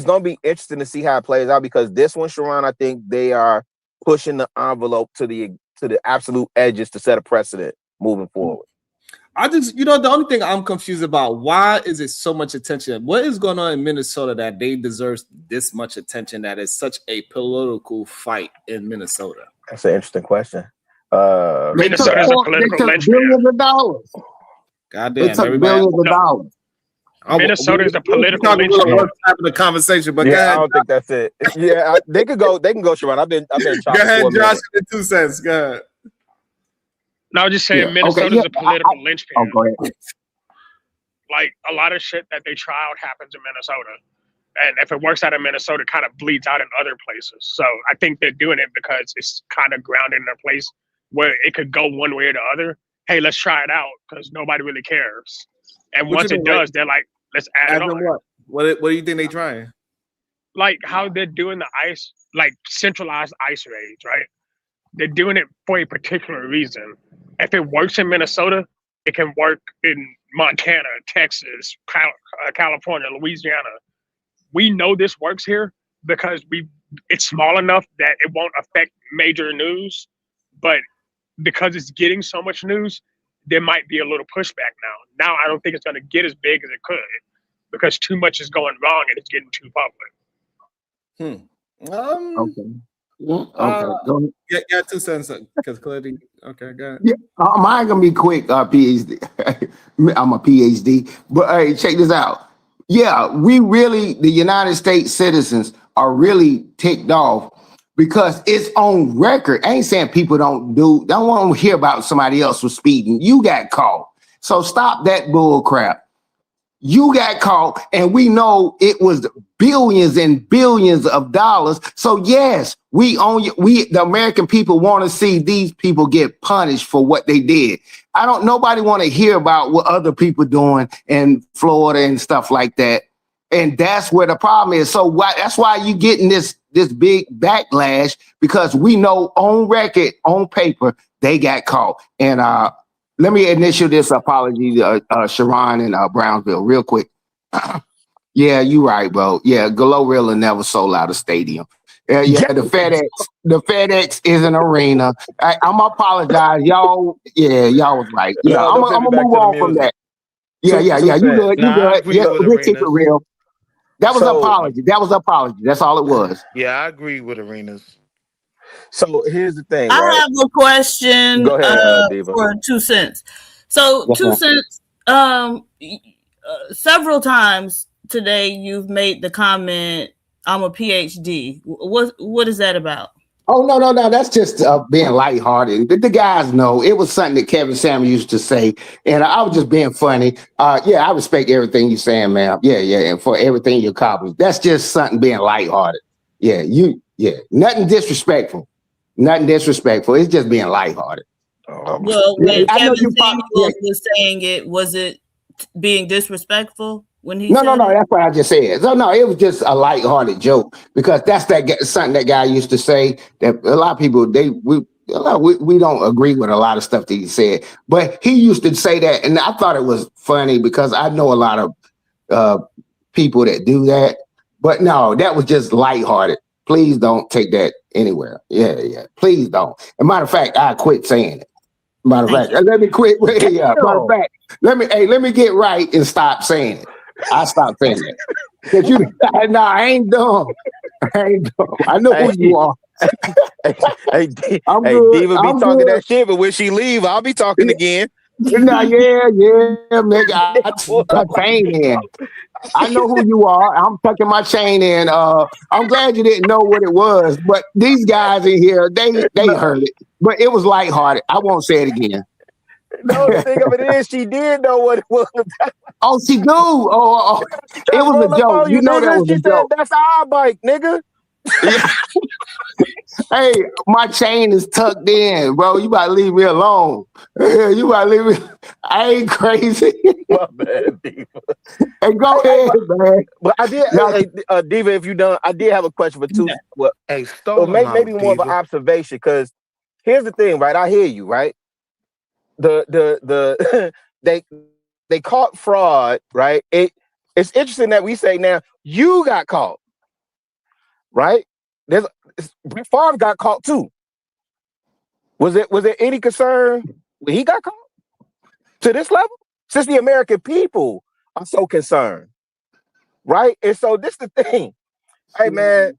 going to be interesting to see how it plays out, because this one, Sharon, I think they are pushing the envelope to the absolute edges to set a precedent moving forward. I just, the only thing I'm confused about, why is it so much attention? What is going on in Minnesota that they deserve this much attention, that is such a political fight in Minnesota? That's an interesting question. Minnesota's a political lynchpin. Billions of dollars. Goddamn, They took billions of dollars. Minnesota is the political lynchpin. Having a conversation, but yeah, I don't think that's it. Yeah, they can go, Sharon. I've been go ahead, Josh, in 2 cents. Go ahead. No, I was just saying Minnesota's a political linchpin. Oh, go ahead. Like a lot of shit that they try out happens in Minnesota. And if it works out in Minnesota, it kind of bleeds out in other places. So I think they're doing it because it's kind of grounded in a place where it could go one way or the other. Hey, let's try it out because nobody really cares. And once it does, they're like, let's add it on. What do you think they trying? Like how they're doing the ICE, like centralized ICE raids, right? They're doing it for a particular reason. If it works in Minnesota, it can work in Montana, Texas, California, Louisiana. We know this works here because it's small enough that it won't affect major news, but because it's getting so much news, there might be a little pushback now. Now I don't think it's going to get as big as it could because too much is going wrong and it's getting too public. Okay. Yeah, 2 cents because clearly. Okay, go ahead. Yeah, mine gonna be quick. PhD. I'm a PhD, but hey, check this out. Yeah, the United States citizens are really ticked off because it's on record. I ain't saying people don't want to hear about somebody else was speeding. You got caught, so stop that bull crap. You got caught, and we know it was billions and billions of dollars. So yes, we the American people want to see these people get punished for what they did. Nobody want to hear about what other people doing in Florida and stuff like that. And that's where the problem is. So that's why you getting this big backlash, because we know on record, on paper, they got caught. And let me initial this apology to Sharon and Brownsville real quick. Yeah, you right, bro. Yeah, Glorilla never sold out a stadium. Yeah, the FedEx is an arena. I'm apologize, y'all. Yeah, y'all was right. Yeah, I'm gonna move on from that. Yeah. You good? Yeah, we'll keep it real. That was an apology. That's all it was. Yeah, I agree with arenas. So here's the thing. I have a question. Go ahead, Diva. For 2 cents. So 2 cents. Several times today you've made the comment, "I'm a PhD." What is that about? Oh no. That's just being lighthearted. The guys know it was something that Kevin Samuels used to say, and I was just being funny. Yeah, I respect everything you're saying, ma'am. Yeah, and for everything you accomplished. That's just something being lighthearted. Yeah, nothing disrespectful. Nothing disrespectful. It's just being lighthearted. Well, when Kevin Samuels was saying it, was it being disrespectful when he? No. That's what I just said. So no, it was just a lighthearted joke, because that's something that guy used to say. That a lot of people we don't agree with a lot of stuff that he said, but he used to say that, and I thought it was funny because I know a lot of people that do that. But no, that was just lighthearted. Please don't take that anywhere. Yeah. Please don't. As a matter of fact, I quit saying it. Matter of fact, let me quit. Yeah. Matter of fact, let me get right and stop saying it. I stopped saying it. Because I ain't dumb. I know who you are. Diva be talking that shit, but when she leave, I'll be talking again. Yeah, nigga. I got chain in. I know who you are. I'm tucking my chain in. I'm glad you didn't know what it was, but these guys in here, they heard it. But it was lighthearted. I won't say it again. No, the thing of it is, she did know what it was. Oh, she do. Oh, it was a joke. You know that was a joke. That's our bike, nigga. Hey, my chain is tucked in, bro. You better leave me alone. You better leave me. I ain't crazy. My bad, Diva. Hey, go ahead, man. But I did, Diva, if you done, I did have a question for two. Well, maybe more of an observation, because here's the thing, right? I hear you, right? They caught fraud, right? It's interesting that we say now you got caught, right? Brett Favre got caught too. Was there any concern when he got caught to this level? Since the American people are so concerned, right? And so this is the thing. Hey man,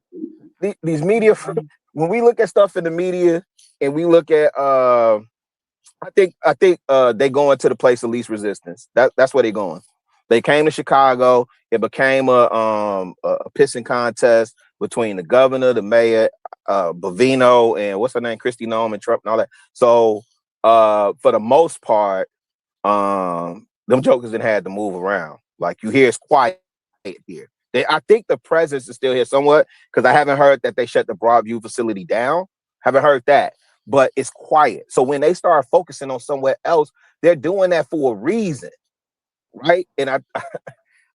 these media, when we look at stuff in the media and we look at I think they going to the place of least resistance. That's where they going. They came to Chicago. It became a pissing contest between the governor, the mayor, Bovino, and what's her name, Kristi Noem, and Trump and all that. So for the most part, them jokers didn't have to move around. Like you hear, it's quiet here. I think the presence is still here somewhat, because I haven't heard that they shut the Broadview facility down. Haven't heard that. But it's quiet. So when they start focusing on somewhere else, they're doing that for a reason, right? And I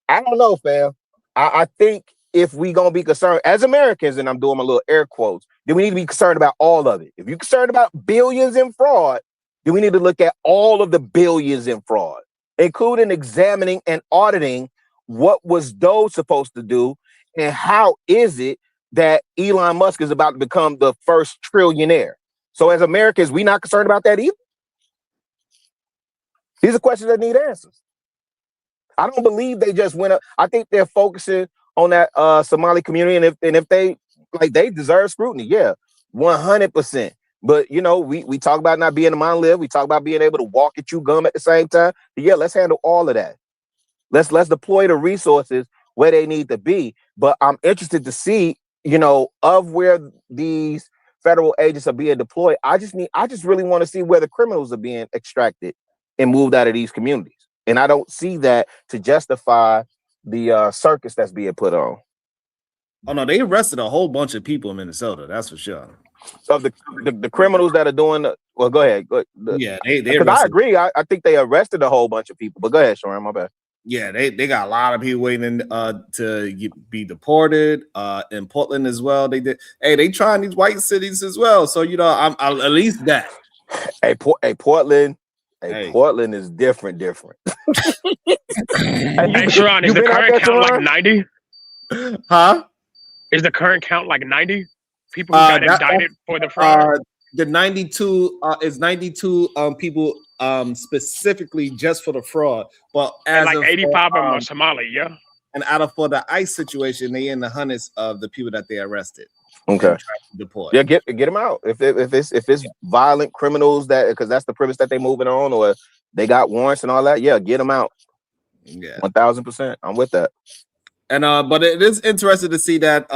don't know, fam. I think if we gonna be concerned as Americans, and I'm doing my little air quotes, then we need to be concerned about all of it. If you're concerned about billions in fraud, then we need to look at all of the billions in fraud, including examining and auditing what was those supposed to do, and how is it that Elon Musk is about to become the first trillionaire. So as Americans, we not concerned about that either. These are questions that need answers. I don't believe they just went up. I think they're focusing on that Somali community, and if they they deserve scrutiny, yeah, 100%. But you know, we talk about not being a monolith. We talk about being able to walk and chew gum at the same time. But yeah, let's handle all of that. Let's deploy the resources where they need to be. But I'm interested to see, you know, of where these federal agents are being deployed. I just really want to see where the criminals are being extracted and moved out of these communities. and I don't see that to justify the circus that's being put on. Oh no, they arrested a whole bunch of people in Minnesota. That's for sure. Of the criminals that are doing well, go ahead. Yeah, they because I agree. I think they arrested a whole bunch of people. But go ahead, Sharon. My bad. Yeah, they got a lot of people waiting to be deported. In Portland as well. They did. Hey, they trying these white cities as well. So I'm at least that. Hey, Portland. Portland is different. Hey, Sharon, is the current count like 90? Huh? Is the current count like 90 people who got indicted for the fraud? The 92 is 92 people specifically just for the fraud, but as like 85 of them are Somali, yeah. And for the ICE situation, they in the hundreds of the people that they arrested. Okay. Deport. Yeah, get them out. If it's violent criminals because that's the premise that they moving on, or they got warrants and all that. Yeah, get them out. Yeah, 1000%. I'm with that. And but it is interesting to see that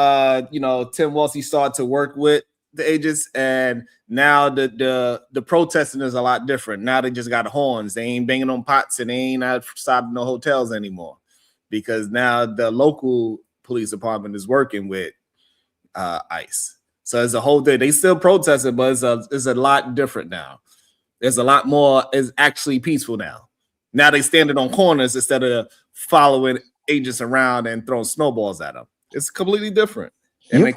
Tim Walsh started to work with the agents, and now the protesting is a lot different. Now they just got horns. They ain't banging on pots and they ain't outside no hotels anymore, because now the local police department is working with ICE. So it's a whole day. They still protesting, but it's a lot different now. There's a lot more. It's actually peaceful now. Now they standing on corners instead of following agents around and throwing snowballs at them. It's completely different. And You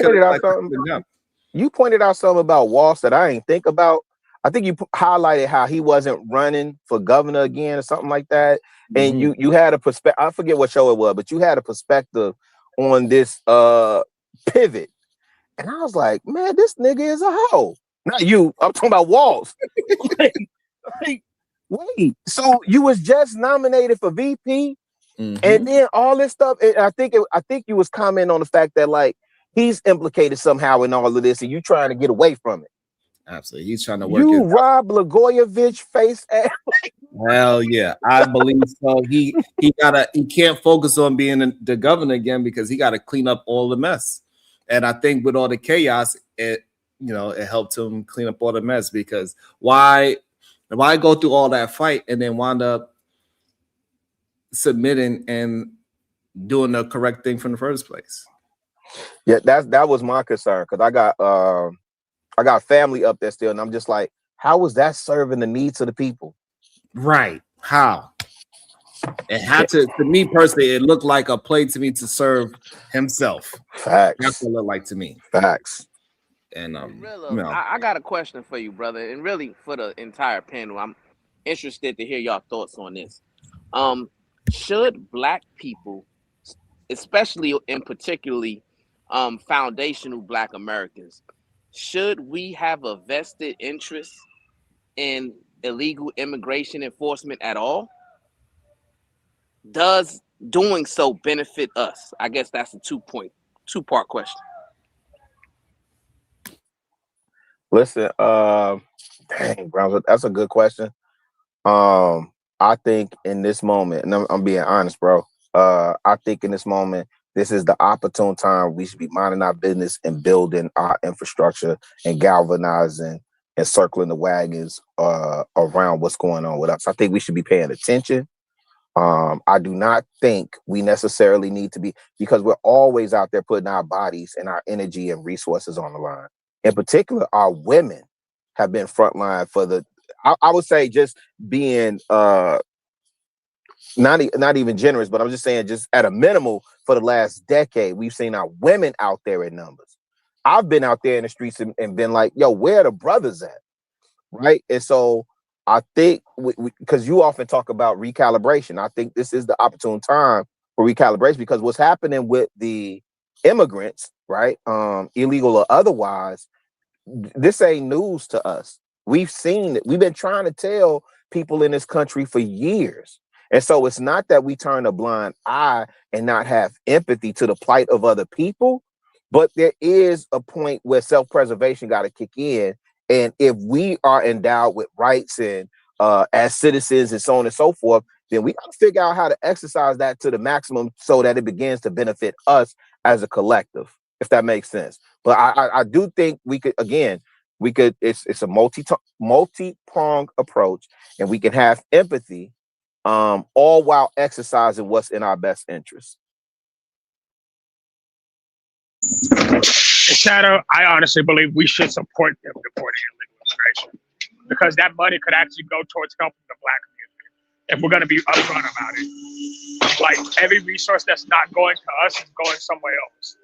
pointed out something about Walsh that I ain't think about. I think you highlighted how he wasn't running for governor again or something like that. And you had a perspective. I forget what show it was, but you had a perspective on this pivot. And I was like, man, this nigga is a hoe. Not you. I'm talking about Walsh. Wait. So you was just nominated for VP, and then all this stuff. And I think you was commenting on the fact that like he's implicated somehow in all of this, and you trying to get away from it. Absolutely, he's trying to work. You Rod Blagojevich face ass. Hell yeah, I believe so. He can't focus on being the governor again because he got to clean up all the mess. And I think with all the chaos, it helped him clean up all the mess, because why go through all that fight and then wind up submitting and doing the correct thing from the first place? Yeah, that was my concern, because I got family up there still, and I'm just like, how was that serving the needs of the people? Right. How? It had to me personally, it looked like a play to me to serve himself. Facts. That's what it looked like to me. Facts. And I got a question for you, brother, and really for the entire panel. I'm interested to hear y'all thoughts on this. Should Black people, especially and particularly foundational Black Americans, should we have a vested interest in illegal immigration enforcement at all? Does doing so benefit us? I guess that's a two-part question. Listen, dang, bro, that's a good question. I think in this moment, and I'm being honest, bro. I think in this moment, this is the opportune time we should be minding our business and building our infrastructure and galvanizing and circling the wagons around what's going on with us. I think we should be paying attention. I do not think we necessarily need to be, because we're always out there putting our bodies and our energy and resources on the line. In particular, our women have been frontline for I would say just being not even generous, but I'm just saying just at a minimal for the last decade, we've seen our women out there in numbers. I've been out there in the streets and been like, yo, where are the brothers at? Right. And so I think because you often talk about recalibration, I think this is the opportune time for recalibration, because what's happening with the immigrants, right, illegal or otherwise, this ain't news to us. We've seen it. We've been trying to tell people in this country for years. And so it's not that we turn a blind eye and not have empathy to the plight of other people, but there is a point where self-preservation got to kick in. And if we are endowed with rights and as citizens and so on and so forth, then we got to figure out how to exercise that to the maximum so that it begins to benefit us as a collective, if that makes sense. But I do think it's a multi-pronged approach, and we can have empathy all while exercising what's in our best interest. Shadow, I honestly believe we should support them deporting illegal immigration because that money could actually go towards helping the Black community if we're going to be upfront about it. Like, every resource that's not going to us is going somewhere else.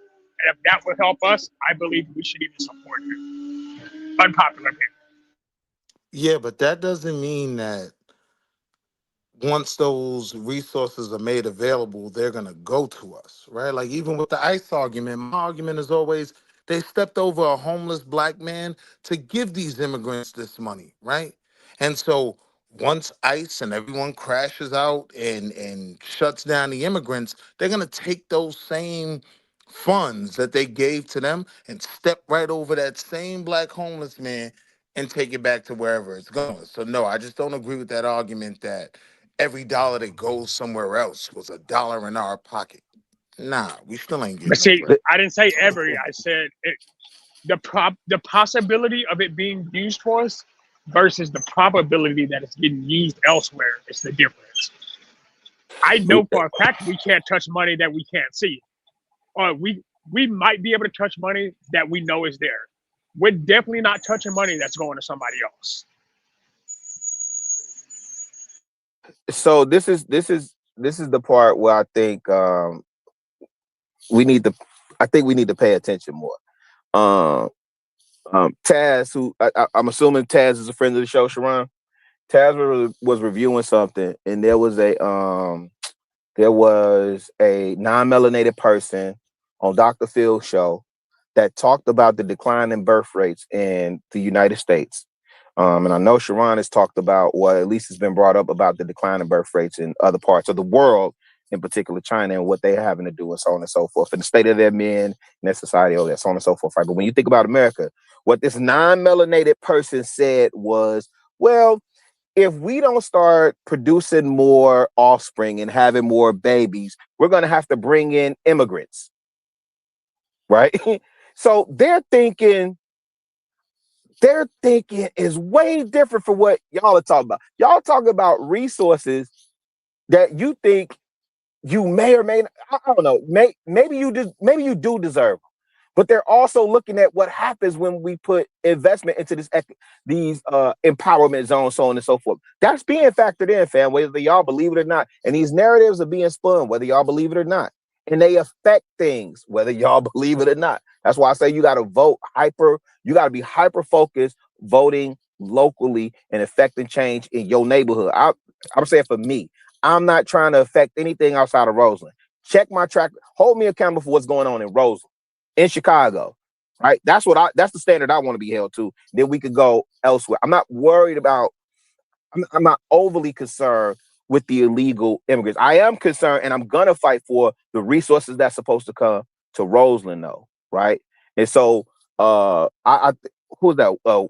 And if that would help us, I believe we should even support it. Unpopular opinion. Yeah, but that doesn't mean that once those resources are made available, they're going to go to us, right? Like, even with the ICE argument, my argument is always they stepped over a homeless Black man to give these immigrants this money, right? And so once ICE and everyone crashes out and shuts down the immigrants, they're going to take those same funds that they gave to them and step right over that same Black homeless man and take it back to wherever it's going. So no, I just don't agree with that argument that every dollar that goes somewhere else was a dollar in our pocket. Nah, we still ain't getting But see, no bread. I didn't say every. I said it, the possibility of it being used for us versus the probability that it's getting used elsewhere is the difference. I know for a fact we can't touch money that we can't see. Or we might be able to touch money that we know is there. We're definitely not touching money that's going to somebody else. So this is the part where I think we need to pay attention more. Taz, who I'm assuming Taz is a friend of the show, Sharon. Taz was reviewing something, and there was a non-melanated person on Dr. Phil's show that talked about the decline in birth rates in the United States. And I know Sharon has talked about, or at least has been brought up about the decline in birth rates in other parts of the world, in particular China, and what they're having to do and so on and so forth, and the state of their men and their society, all that, so on and so forth. Right? But when you think about America, what this non-melanated person said was, well, if we don't start producing more offspring and having more babies, we're going to have to bring in immigrants. Right? So their thinking is way different from what y'all are talking about. Y'all talking about resources that you think you may or may not, I don't know, maybe you do deserve them. But they're also looking at what happens when we put investment into these empowerment zones, so on and so forth. That's being factored in, fam, whether y'all believe it or not. And these narratives are being spun, whether y'all believe it or not. And they affect things, whether y'all believe it or not. That's why I say you got to be hyper focused, voting locally and affecting change in your neighborhood. I'm saying for me, I'm not trying to affect anything outside of Roseland. Check my track, hold me accountable for what's going on in Roseland, in Chicago, right? That's the standard I want to be held to. Then we could go elsewhere. I'm not worried about, I'm not overly concerned with the illegal immigrants. I am concerned, and I'm gonna fight for the resources that's supposed to come to Roseland, though, right? And so, who's that?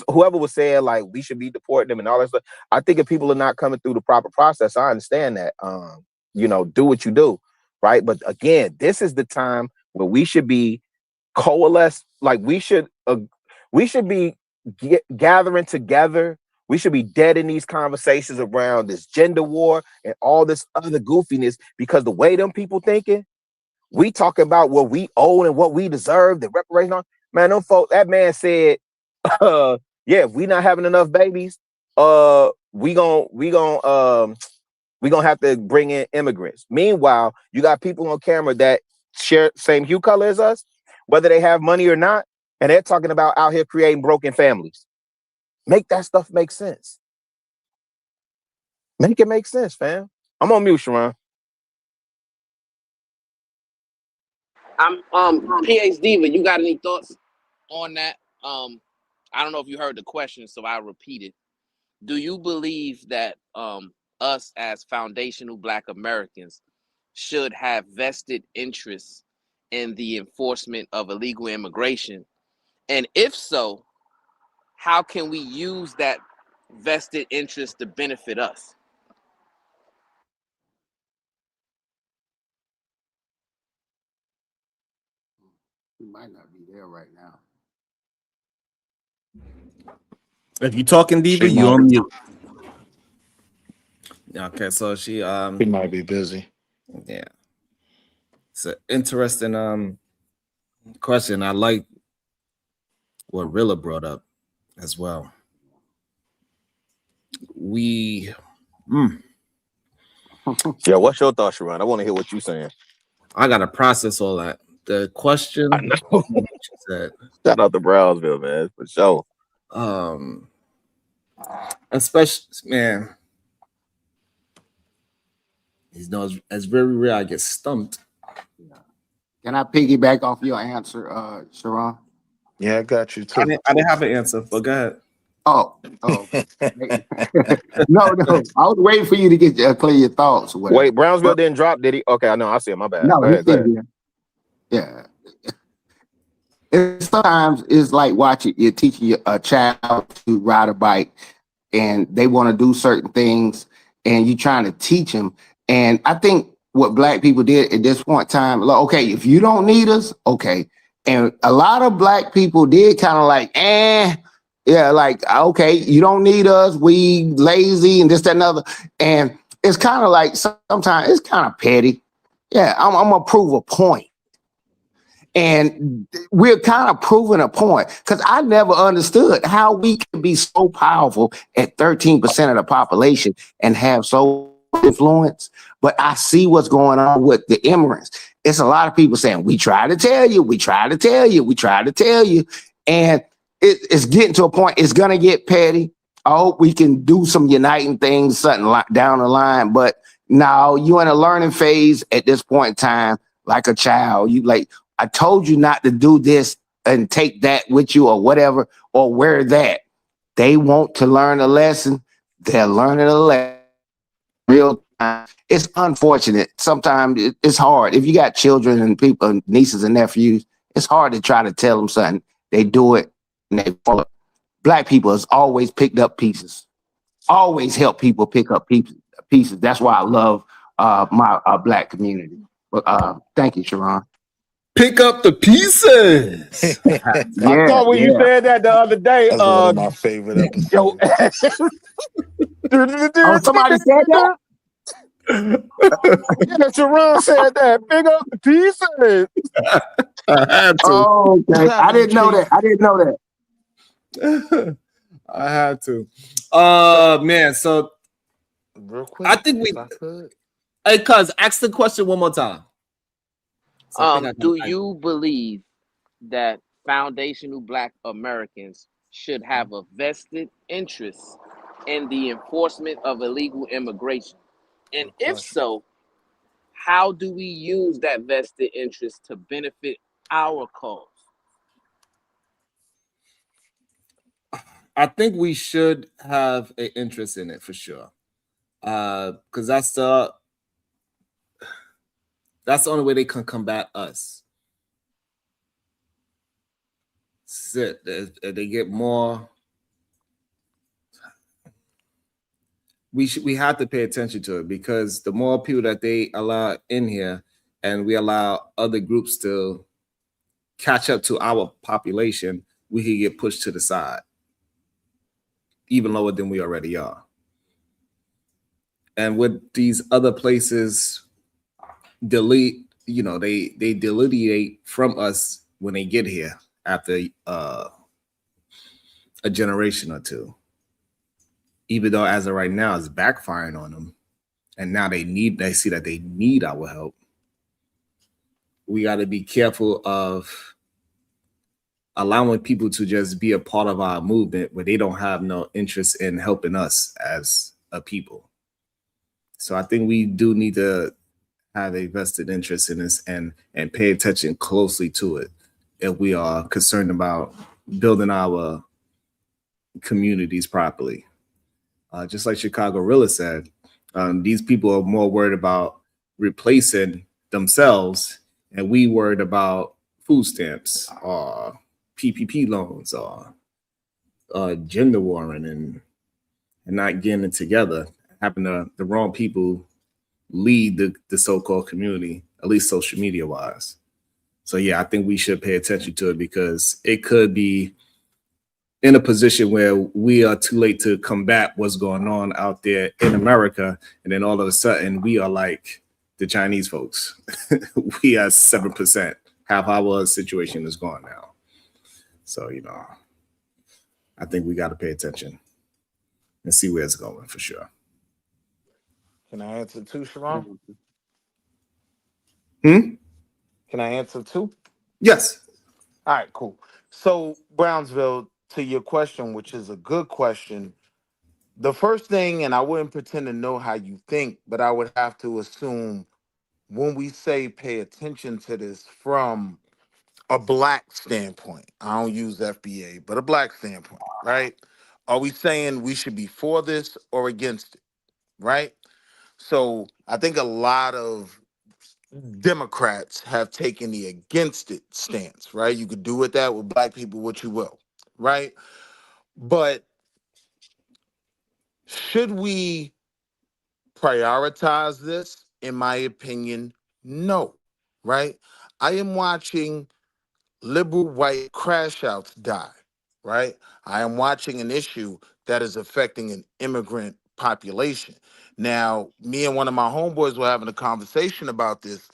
Whoever was saying like we should be deporting them and all that stuff. I think if people are not coming through the proper process, I understand that. Do what you do, right? But again, this is the time where we should be coalesce. Like we should be gathering together. We should be dead in these conversations around this gender war and all this other goofiness, because the way them people thinking, we talk about what we own and what we deserve, the reparation on. Man, them folk, that man said, yeah, if we not having enough babies, we gonna have to bring in immigrants. Meanwhile, you got people on camera that share same hue color as us, whether they have money or not, and they're talking about out here creating broken families. Make that stuff make sense. Make it make sense, fam. I'm on mute, Sharon. I'm PhD, but you got any thoughts on that? I don't know if you heard the question, so I'll repeat it. Do you believe that us as foundational Black Americans should have vested interests in the enforcement of illegal immigration? And if so, how can we use that vested interest to benefit us? You might not be there right now. If you're talking, Diva, you on mute. Okay, so she might be busy. Yeah. It's an interesting question. I like what Rilla brought up as well. Yeah, what's your thoughts, Sharon? I want to hear what you're saying. I gotta process all that. The question I know. said, shout out to Brownsville, man, for sure. Especially, man, you know, it's very rare I get stumped. Can I piggyback off your answer, Sharon? Yeah, I got you too. I didn't have an answer, but go ahead. Oh. No. I was waiting for you to get clear your thoughts. Or whatever. Wait, Brownsville didn't drop, did he? Okay, I know. I see it. My bad. No, Go ahead, he didn't. Yeah. Sometimes it's like you're teaching a child to ride a bike and they want to do certain things and you're trying to teach them. And I think what Black people did at this point in time, like, okay, if you don't need us, okay. And a lot of Black people did kind of like, yeah, like, okay, you don't need us. We lazy and this, that, and other. And it's kind of like sometimes it's kind of petty. Yeah, I'm going to prove a point. And we're kind of proving a point because I never understood how we can be so powerful at 13% of the population and have so much influence. But I see what's going on with the immigrants. It's a lot of people saying, we try to tell you, we try to tell you, we try to tell you. And it's getting to a point, it's going to get petty. I hope we can do some uniting things, something down the line. But now you're in a learning phase at this point in time, like a child. You like, I told you not to do this and take that with you or whatever, or wear that. They want to learn a lesson. They're learning a lesson real time. It's unfortunate. Sometimes it's hard. If you got children and people, nieces and nephews, it's hard to try to tell them something. They do it and they follow. Black people has always picked up pieces, always help people pick up pieces. That's why I love my Black community. But thank you, Sharon. Pick up the pieces. I thought when you said that the other day, That's one of my favorite episodes. Somebody said that? Yeah, Sharon said that. Pick up the pieces. I had to. Oh, okay. I didn't know that. I had to. Man, so real quick, I think hey, cuz, ask the question one more time. Do you believe that foundational Black Americans should have a vested interest in the enforcement of illegal immigration? And if so, how do we use that vested interest to benefit our cause? I think we should have an interest in it for sure. Because that's the only way they can combat us. They get more. We have to pay attention to it because the more people that they allow in here, and we allow other groups to catch up to our population, we can get pushed to the side, even lower than we already are. And with these other places they delineate from us when they get here after a generation or two, even though as of right now it's backfiring on them, and now they see that they need our help. We got to be careful of allowing people to just be a part of our movement where they don't have no interest in helping us as a people. So I think we do need to have a vested interest in this and pay attention closely to it if we are concerned about building our communities properly. Just like Chicago Rilla said, these people are more worried about replacing themselves, and we worried about food stamps or PPP loans or gender warring and not getting it together, having the wrong people lead the so-called community, at least social media wise. So yeah, I think we should pay attention to it because it could be in a position where we are too late to combat what's going on out there in America, and then all of a sudden we are like the Chinese folks. We are 7%. Half our situation is gone now. So, you know, I think we got to pay attention and see where it's going for sure. Can I answer too, Sharon? Can I answer too? Yes. All right, cool. So, Brownsville, to your question, which is a good question, the first thing, and I wouldn't pretend to know how you think, but I would have to assume when we say pay attention to this from a black standpoint, I don't use FBA, but a black standpoint, right? Are we saying we should be for this or against it, right? So I think a lot of Democrats have taken the against it stance, right? You could do with that with black people what you will, right? But should we prioritize this? In my opinion, no, right? I am watching liberal white crash outs die, right? I am watching an issue that is affecting an immigrant population. Now, me and one of my homeboys were having a conversation about this,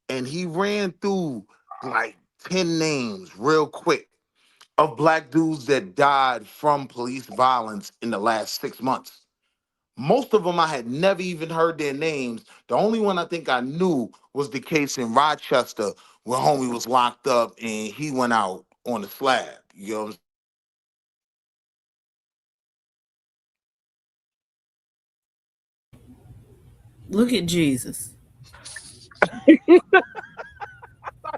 and he ran through like 10 names real quick of black dudes that died from police violence in the last 6 months. Most of them I had never even heard their names. The only one I think I knew was the case in Rochester where homie was locked up and he went out on the slab. You know what I'm Look at Jesus.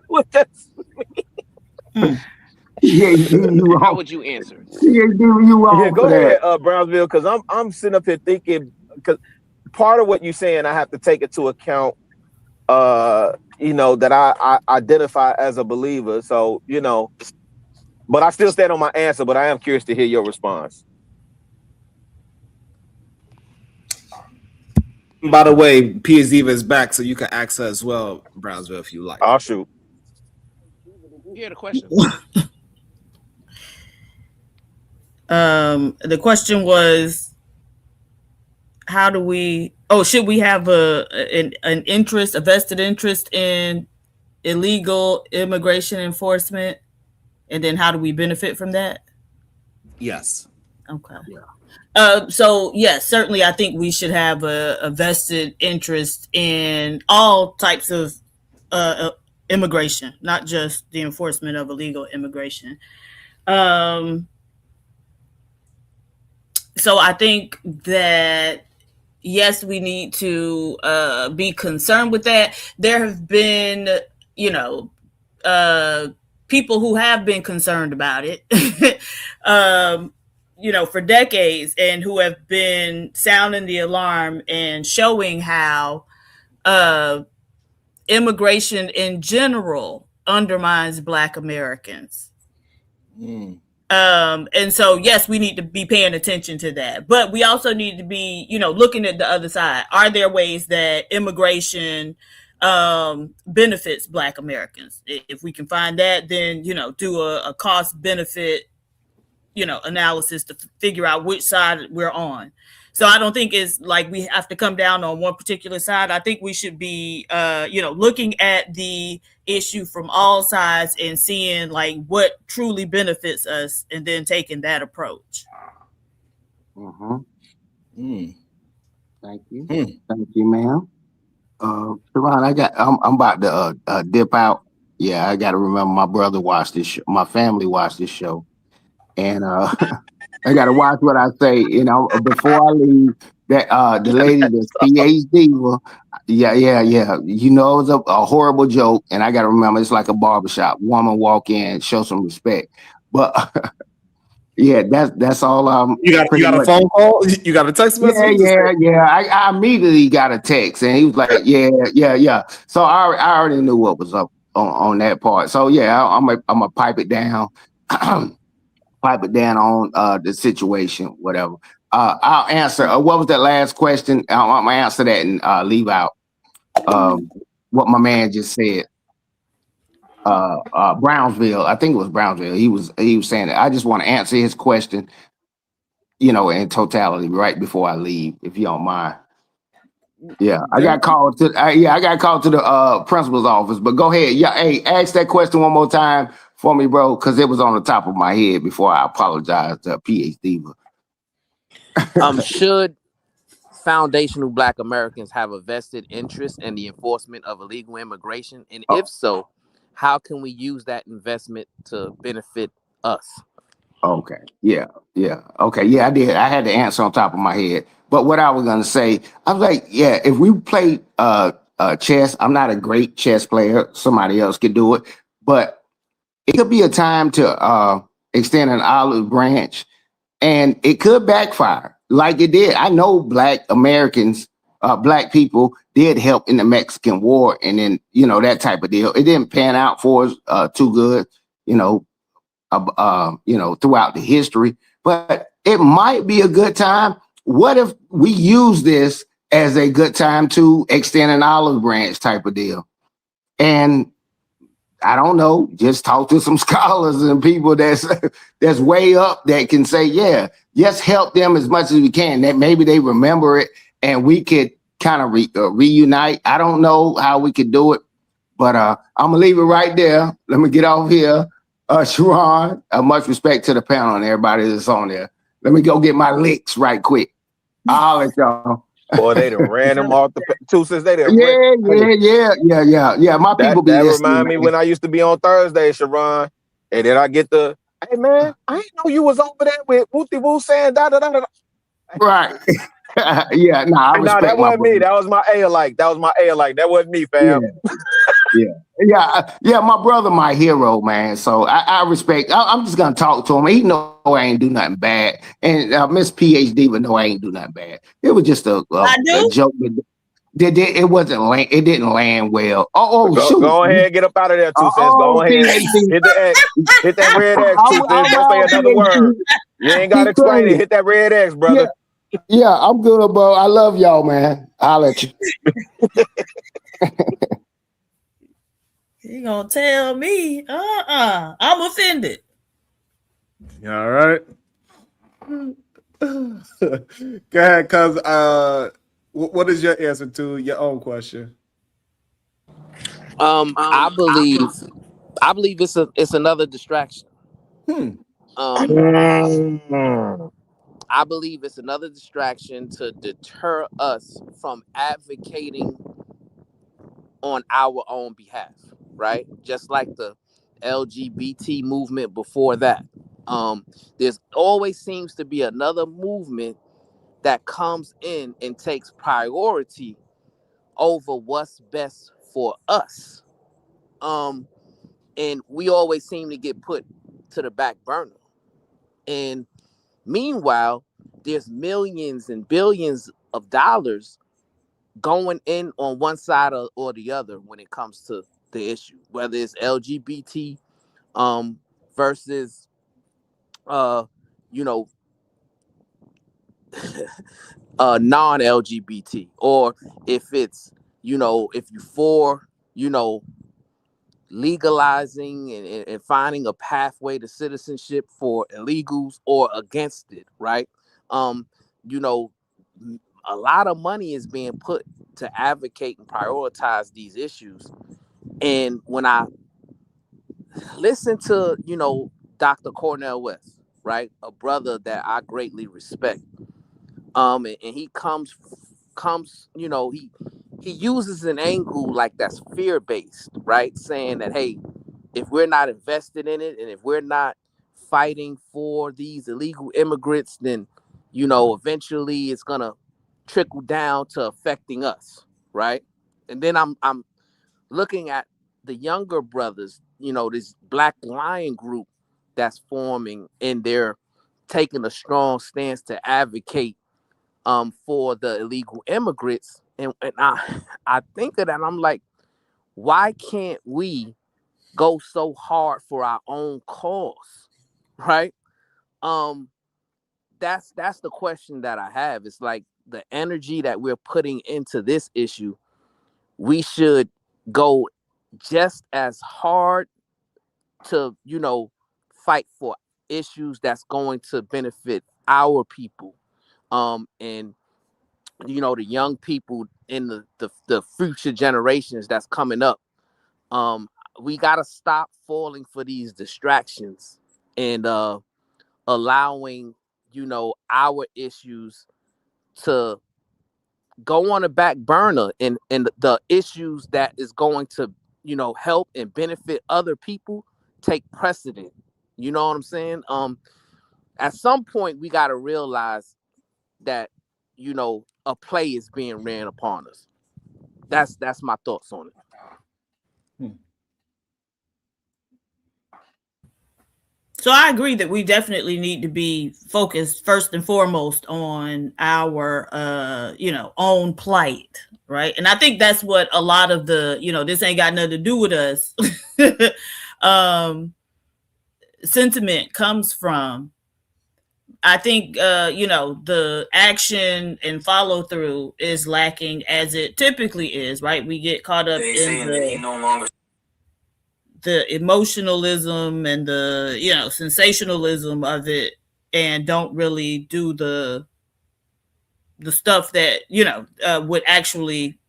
What that's How would you answer? Yeah, go ahead, Brownsville, because I'm sitting up here thinking, because part of what you're saying, I have to take into account, you know, that I identify as a believer. So, you know, but I still stand on my answer, but I am curious to hear your response. By the way, Pia Ziva is back, so you can ask her as well, Brownsville, if you like. I'll shoot. You hear the question? The question was, how do we? Oh, should we have an interest, a vested interest in illegal immigration enforcement, and then how do we benefit from that? Yes. Okay. So yes, certainly I think we should have a vested interest in all types of immigration, not just the enforcement of illegal immigration. So I think that yes, we need to be concerned with that. There have been, you know, people who have been concerned about it, you know, for decades, and who have been sounding the alarm and showing how immigration in general undermines Black Americans. And so, yes, we need to be paying attention to that, but we also need to be, you know, looking at the other side. Are there ways that immigration benefits Black Americans? If we can find that, then, you know, do a cost benefit, you know, analysis to figure out which side we're on. So I don't think it's like we have to come down on one particular side. I think we should be, you know, looking at the issue from all sides and seeing like what truly benefits us, and then taking that approach. Thank you. Thank you, ma'am. Sharon, I'm about to dip out. Yeah, I got to remember my brother watched this show. My family watched this show. And I gotta watch what I say, you know, before I leave. That the lady that's PhD, yeah. You know, it was a horrible joke, and I gotta remember it's like a barbershop. Woman walk in, show some respect. But yeah, that's all. You got a phone call? You got a text message? Yeah. I immediately got a text, and he was like, yeah. So I already knew what was up on that part. So yeah, I'm gonna pipe it down. Pipe it down on the situation, whatever. I'll answer. What was that last question? I'm gonna answer that and leave out what my man just said. Brownsville. I think it was Brownsville. He was saying that. I just want to answer his question, in totality right before I leave, if you don't mind. Yeah, I got called to. I got called to the principal's office. But go ahead. Yeah, hey, ask that question one more time for me, bro, because it was on the top of my head before I apologized to PhD. Should foundational Black Americans have a vested interest in the enforcement of illegal immigration? And if so, how can we use that investment to benefit us? Okay. Yeah. Okay. Yeah, I did. I had the answer on top of my head. But what I was gonna say, I was like, yeah, if we play chess, I'm not a great chess player. Somebody else could do it, but it could be a time to extend an olive branch, and it could backfire like it did. I know Black Americans, Black people did help in the Mexican War, and then that type of deal. It didn't pan out for us too good, throughout the history, but it might be a good time. What if we use this as a good time to extend an olive branch type of deal? And I don't know, just talk to some scholars and people that's way up that can say, yeah, just help them as much as we can. That maybe they remember it and we could kind of reunite. I don't know how we could do it, but I'm gonna leave it right there. Let me get off here. Sharon, much respect to the panel and everybody that's on there. Let me go get my licks right quick. I'll let y'all. Boy, they done ran them off the two since they done. Yeah. My people be that listening. remind me when I used to be on Thursday, Sharon, and then I get the, hey man, I ain't know you was over there with Wooty Woo saying da da da da. Right. That wasn't me. That was my A-alike. That wasn't me, fam. Yeah. My brother, my hero, man. So I respect. I'm just gonna talk to him. He know I ain't do nothing bad, and Miss PhD would know I ain't do nothing bad. It was just a joke. It wasn't. It didn't land well. Shoot. Go ahead and get up out of there, 2 cents. Go ahead. Hit the X. Hit that red X, 2 cents. Don't say another word. You ain't gotta explain it. Hit that red X, brother. Yeah, I'm good, bro. I love y'all, man. I'll let you. You gonna tell me? I'm offended. All right. Go ahead, cuz what is your answer to your own question? I believe it's another distraction. I believe it's another distraction to deter us from advocating on our own behalf, right? Just like the LGBT movement before that. There's always seems to be another movement that comes in and takes priority over what's best for us. And we always seem to get put to the back burner. And meanwhile, there's millions and billions of dollars going in on one side or the other when it comes to the issue, whether it's LGBT versus non-LGBT, or if it's if you for legalizing and finding a pathway to citizenship for illegals or against it, right? A lot of money is being put to advocate and prioritize these issues. And when I listen to, Dr. Cornel West, right? A brother that I greatly respect. And he comes, he uses an angle like that's fear-based, right? Saying that, hey, if we're not invested in it and if we're not fighting for these illegal immigrants, then, eventually it's gonna trickle down to affecting us, right? And then I'm looking at the younger brothers, this Black Lion group that's forming, and they're taking a strong stance to advocate for the illegal immigrants. And I think of that and I'm like, why can't we go so hard for our own cause, right? That's the question that I have. It's like the energy that we're putting into this issue, we should go just as hard to, fight for issues that's going to benefit our people, and the young people in the future generations that's coming up. We gotta stop falling for these distractions and allowing our issues to go on the back burner, and the issues that is going to help and benefit other people take precedent. You know what I'm saying? At some point we got to realize that a play is being ran upon us. That's my thoughts on it. So I agree that we definitely need to be focused first and foremost on our, own plight, right? And I think that's what a lot of the, this ain't got nothing to do with us, sentiment comes from. I think, the action and follow through is lacking, as it typically is, right? We get caught up in the emotionalism and the sensationalism of it, and don't really do the stuff that would actually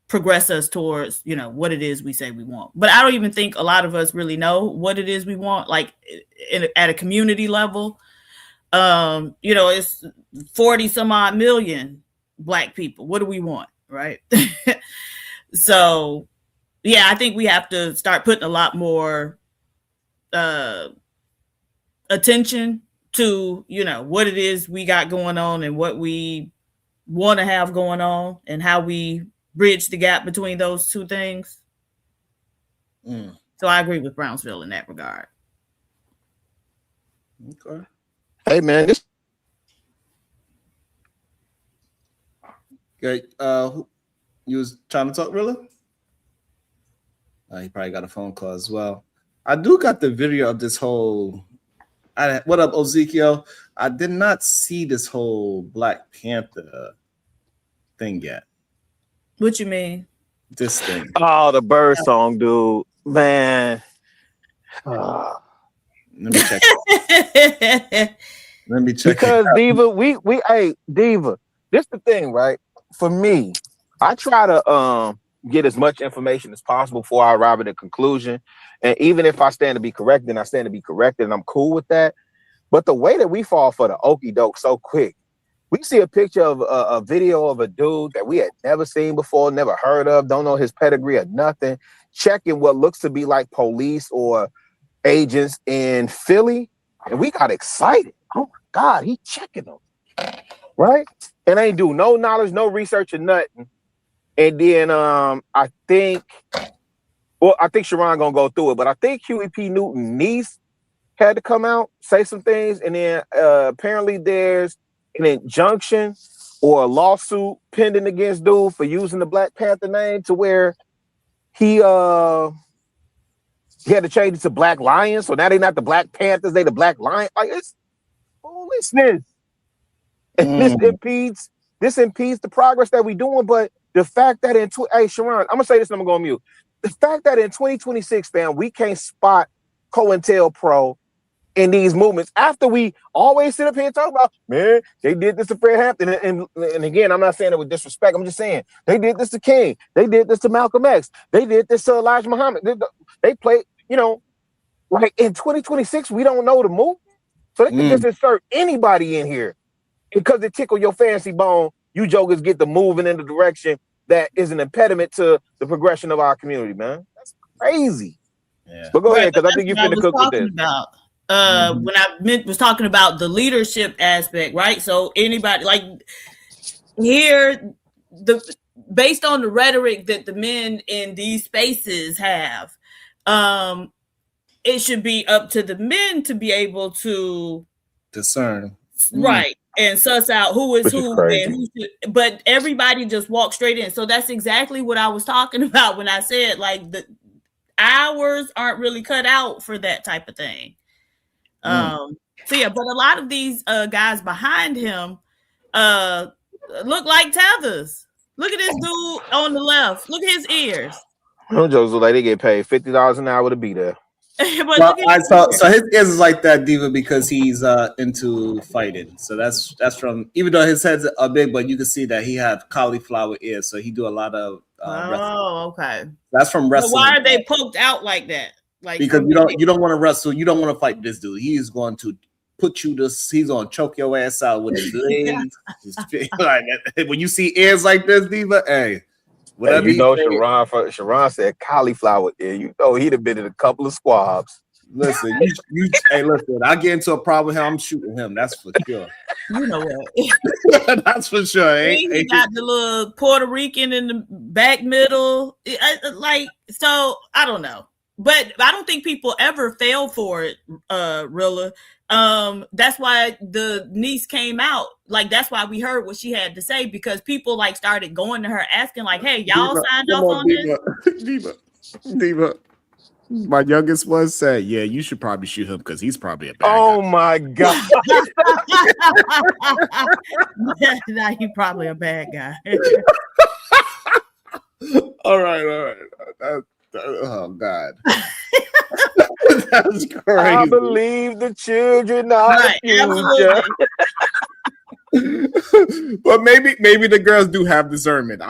progress us towards what it is we say we want. But I don't even think a lot of us really know what it is we want, like at a community level. It's 40 some odd million Black people. What do we want, right? So yeah, I think we have to start putting a lot more attention to, what it is we got going on and what we want to have going on, and how we bridge the gap between those two things. So I agree with Brownsville in that regard. Okay. Hey man, this. Okay, you was trying to talk, Rilla? He probably got a phone call as well. I do got the video of this whole. What up, Ezekiel? I did not see this whole Black Panther thing yet. What you mean? This thing. Oh, the bird song, dude. Man. Let me check. Let me check. Because Diva, hey, Diva, this the thing, right? For me, I try to get as much information as possible before I arrive at a conclusion. And even if I stand to be corrected, then I stand to be corrected, and I'm cool with that. But the way that we fall for the okie doke so quick, we see a picture of a video of a dude that we had never seen before, never heard of, don't know his pedigree or nothing, checking what looks to be like police or agents in Philly, and we got excited. Oh my God, he checking them, right? And ain't do no knowledge, no research or nothing. And then I think Sharon gonna go through it, but I think Huey P. Newton's niece had to come out, say some things, and then apparently there's an injunction or a lawsuit pending against dude for using the Black Panther name, to where he had to change it to Black Lions. So now they're not the Black Panthers, they the Black Lions. Like, it's foolishness. And this impedes the progress that we're doing. But the fact that hey Sharon, I'm gonna say this and I'm gonna go on mute. The fact that in 2026, fam, we can't spot COINTELPRO in these movements, after we always sit up here and talk about, man, they did this to Fred Hampton. And again, I'm not saying it with disrespect. I'm just saying they did this to King. They did this to Malcolm X. They did this to Elijah Muhammad. They played, like in 2026, we don't know the move. So they can just insert anybody in here. Because it tickle your fancy bone, you jokers get to moving in the direction that is an impediment to the progression of our community, man. That's crazy. Yeah. But go ahead, because I think you've been to cook with this. When I was talking about the leadership aspect, right? So anybody like here, based on the rhetoric that the men in these spaces have, it should be up to the men to be able to discern, right, and suss out who is who, and who should, but everybody just walks straight in. So that's exactly what I was talking about when I said like the hours aren't really cut out for that type of thing. So yeah, but a lot of these guys behind him look like tethers. Look at this dude on the left. Look at his ears. Them jokes look like they get paid $50 an hour to be there. Well, so his ears is like that, Diva, because he's into fighting. So that's from, even though his heads are big, but you can see that he have cauliflower ears. So he do a lot of wrestling. Oh, okay. That's from But wrestling. why are they poked out like that? Like Because you don't want to wrestle, you don't want to fight this dude. He's going to put you he's gonna choke your ass out with his legs. Like, when you see ears like this, Diva, hey. Hey, you know, Sharon said cauliflower ear. You know, he'd have been in a couple of squabs. Listen, hey, listen. I get into a problem with him, I'm shooting him. That's for sure. You know what? That's for sure. He got the little Puerto Rican in the back middle. So I don't know, but I don't think people ever fell for it, Rilla. That's why the niece came out. Like, that's why we heard what she had to say, because people like started going to her asking, like, "Hey, y'all signed off on this?" Diva. My youngest one said, "Yeah, you should probably shoot him because he's probably a bad guy." My god! Nah, he's probably a bad guy. All right. Oh God. That's crazy. I believe the children are the future. But maybe the girls do have discernment.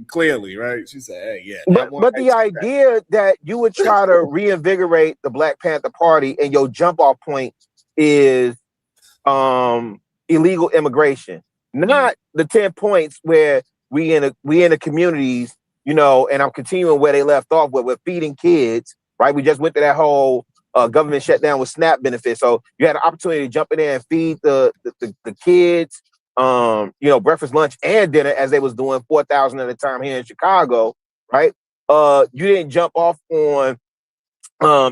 Clearly, right? She said, "Hey, yeah." But the idea that you would try to reinvigorate the Black Panther Party and your jump off point is illegal immigration, not the 10 points where we in the communities, you know. And I'm continuing where they left off, where we're feeding kids. Right, we just went to that whole government shutdown with SNAP benefits, so you had an opportunity to jump in there and feed the kids, you know, breakfast, lunch, and dinner, as they was doing 4,000 at a time here in Chicago. Right, you didn't jump off on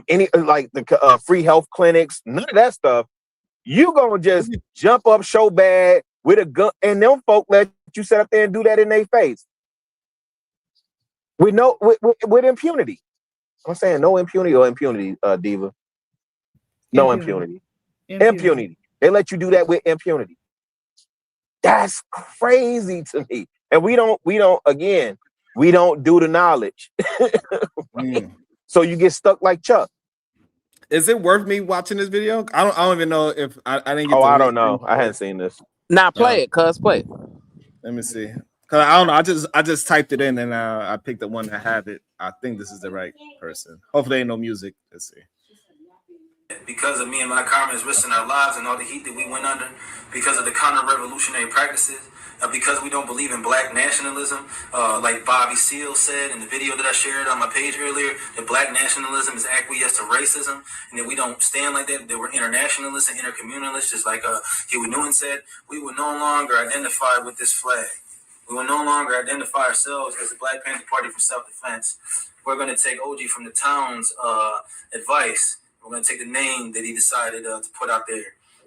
any like the free health clinics, none of that stuff. You gonna just jump up so bad with a gun, and them folk let you sit up there and do that in their face with impunity. I'm saying no impunity or impunity, Diva. No impunity. Impunity. They let you do that with impunity. That's crazy to me. And we don't do the knowledge. So you get stuck like Chuck. Is it worth me watching this video? I don't even know if I didn't get I don't know. I hadn't seen this. Nah, play it, cuz play it. Let me see. Cause I don't know. I just typed it in and I picked the one that had it. I think this is the right person. Hopefully, ain't no music. Let's see. Because of me and my comrades risking our lives and all the heat that we went under, because of the counter-revolutionary practices, because we don't believe in black nationalism, like Bobby Seale said in the video that I shared on my page earlier, that black nationalism is acquiesced to racism, and that we don't stand like that we're internationalists and intercommunalists, just like Huey Newton said. We will no longer identify with this flag. We will no longer identify ourselves as the Black Panther Party for self-defense. We're going to take OG from the town's advice. We're going to take the name that he decided to put out there.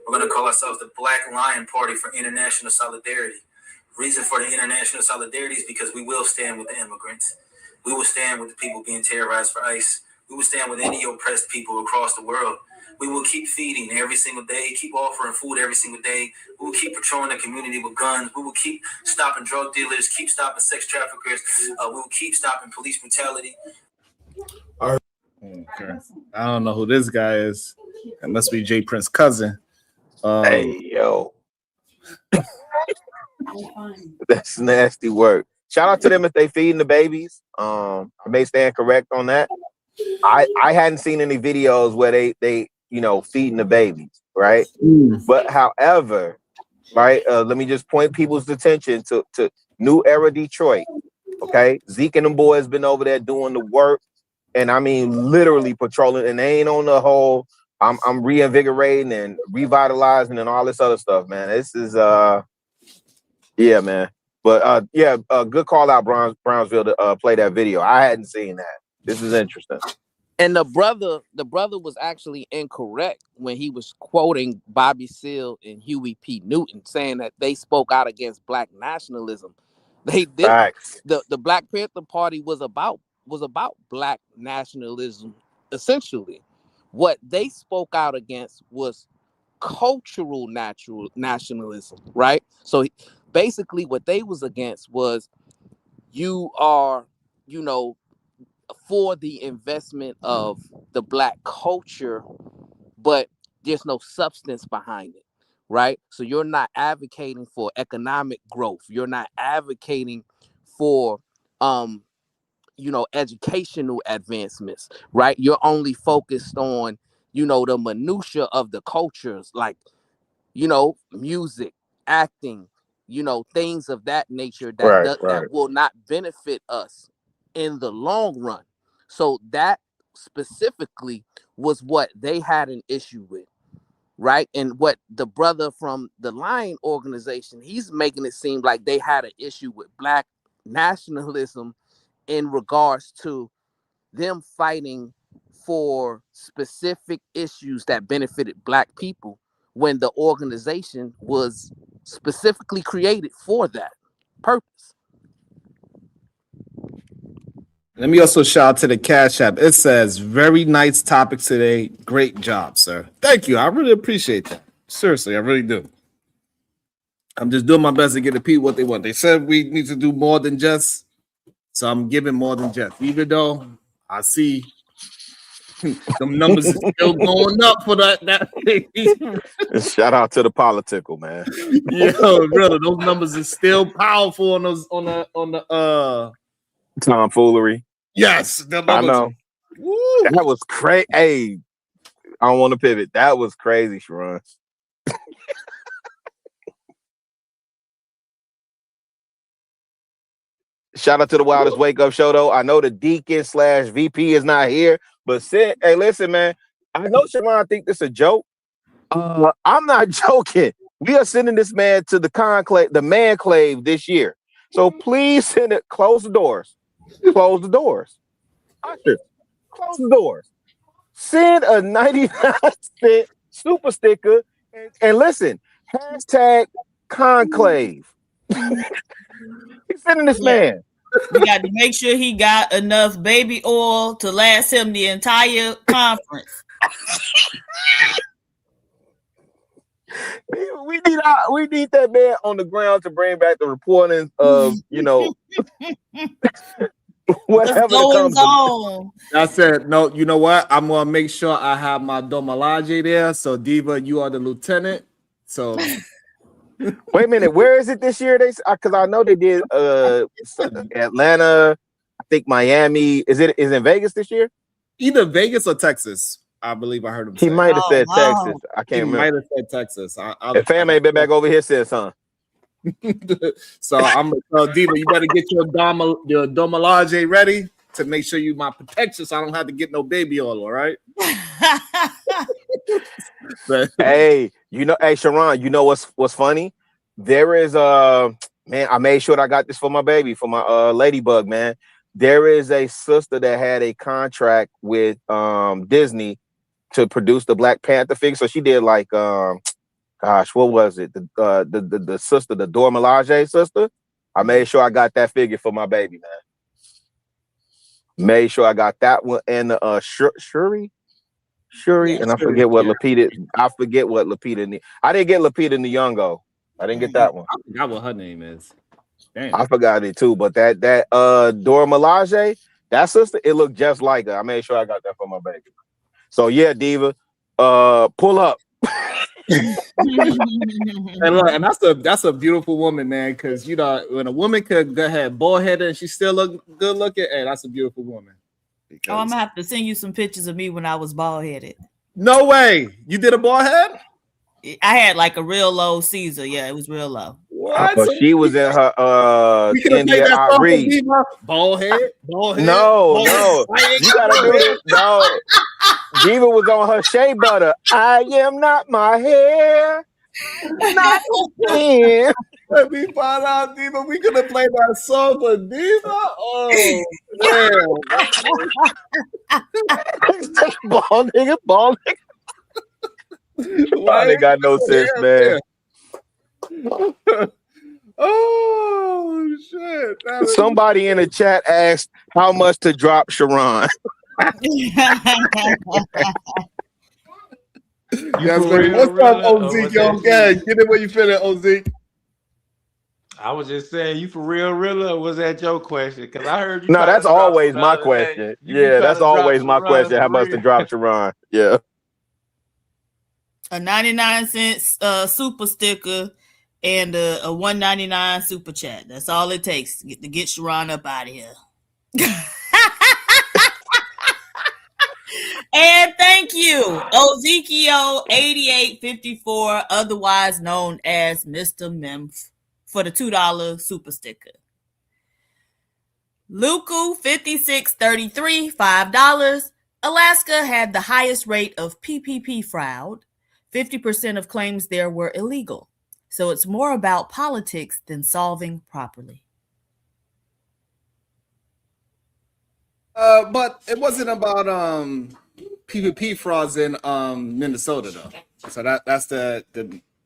We're going to call ourselves the Black Lion Party for International Solidarity. Reason for the international solidarity is because we will stand with the immigrants. We will stand with the people being terrorized for ICE. We will stand with any oppressed people across the world. We will keep feeding every single day, keep offering food every single day. We will keep patrolling the community with guns. We will keep stopping drug dealers, keep stopping sex traffickers. We will keep stopping police brutality. Okay. I don't know who this guy is. It must be Jay Prince's cousin. Hey, yo. That's nasty work. Shout out to them if they feeding the babies. I may stand correct on that. I hadn't seen any videos where they you know, feeding the babies, right? But however, right, let me just point people's attention to New Era Detroit. Okay, Zeke and them boys been over there doing the work, and I mean literally patrolling, and they ain't on the whole I'm reinvigorating and revitalizing and all this other stuff, man. This is yeah, man. But good call out, Brownsville, to play that video. I hadn't seen that. This is interesting. And the brother was actually incorrect when he was quoting Bobby Seale and Huey P. Newton, saying that they spoke out against black nationalism. They did. The Black Panther Party was about black nationalism. Essentially, what they spoke out against was cultural nationalism, right? So basically, what they was against was you are, you know, for the investment of the Black culture, but there's no substance behind it, right? So you're not advocating for economic growth. You're not advocating for, educational advancements, right? You're only focused on, the minutia of the cultures, like, music, acting, things of that nature that will not benefit us in the long run. So that specifically was what they had an issue with, right? And what the brother from the Lion organization, he's making it seem like they had an issue with Black nationalism in regards to them fighting for specific issues that benefited Black people, when the organization was specifically created for that purpose. Let me also shout out to the Cash App. It says, very nice topic today. Great job, sir. Thank you. I really appreciate that. Seriously, I really do. I'm just doing my best to get the people what they want. They said we need to do more than just, so I'm giving more than just. Even though I see them numbers is still going up for that. Shout out to the political, man. Yo, brother, those numbers are still powerful on those on the tomfoolery. Yes, I know. Woo. That was crazy. Hey, I don't want to pivot. That was crazy, Sharon. Shout out to the Wildest Wake Up Show, though. I know the Deacon / VP is not here, but hey, listen, man. I know Sharon think this a joke. I'm not joking. We are sending this man to the conclave, the manclave this year. So please send it. Close the doors. Close the doors. Usher, close the doors. Send a 99-cent super sticker and listen. Hashtag conclave. He's sending this man. We got to make sure he got enough baby oil to last him the entire conference. We need that man on the ground to bring back the reporting of whatever comes on. I said, no, you know what? I'm gonna make sure I have my Domalaje there. So Diva, you are the lieutenant. So wait a minute, where is it this year? Because I know they did Atlanta, I think Miami. Is it in Vegas this year? Either Vegas or Texas. I believe I heard him say. He might have said Texas. I can't remember. He might have said Texas. If fam ain't been back over here since, huh? So I'm gonna tell Diva, you better get your Domalaje ready to make sure you my protection, so I don't have to get no baby oil. All right. Hey, Sharon, you know what's funny? There is man, I made sure that I got this for my baby, for my ladybug, man. There is a sister that had a contract with Disney to produce the Black Panther figure. So she did like gosh, what was it? The sister, the Dora Milaje sister. I made sure I got that figure for my baby, man. Made sure I got that one and Shuri, and I forget what Lapita. I forget what Lapita. I didn't get Lapita Nyong'o. I didn't get that one. I forgot what her name is. Damn. I forgot it too. But that Dora Milaje, that sister, it looked just like her. I made sure I got that for my baby. So yeah, Diva, pull up. And look, and that's a beautiful woman, man. Because when a woman could go ahead bald headed and she still look good looking, hey, that's a beautiful woman. Oh, I'm gonna have to send you some pictures of me when I was bald headed. No way, you did a bald head? I had like a real low Caesar. Yeah, it was real low. What? But she was in her India Reed. Bald head. No. You gotta do it. No. Diva was on her shea butter. I am not my hair. Not him. Let me find out, Diva. We could have played that song for Diva. Oh, man. Bald nigga. Why they got no sense, man? Oh shit! Somebody in the chat asked how much to drop Sharon. Yes, what's up, Ozeke? Yo, get it where you feel it, Ozeke. I was just saying, you for real, or was that your question? Because I heard you. No, try that's to drop always some my knowledge. question. Hey, you be Yeah, trying that's to drop always some my runs question. for How much to real. drop Sharon? Yeah. A 99-cent super sticker and a $1.99 super chat. That's all it takes to get Sharon up out of here. And thank you, Ezekiel 8854, otherwise known as Mr. Memph, for the $2 super sticker. Luku 5633, $5. Alaska had the highest rate of PPP fraud. 50% of claims there were illegal. So it's more about politics than solving properly. But it wasn't about PPP frauds in Minnesota though. So that's the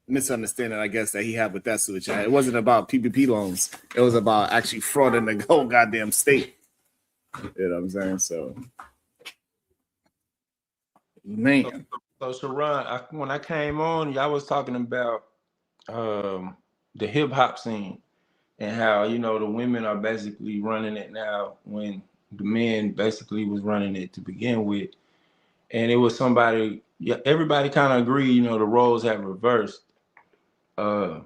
misunderstanding, I guess, that he had with that switch. It wasn't about PPP loans. It was about actually fraud in the whole goddamn state. You know what I'm saying? So, man. So Sharon, when I came on, y'all was talking about the hip hop scene and how, you know, the women are basically running it now when the men basically was running it to begin with. And it was somebody, everybody kind of agreed, you know, the roles have reversed. I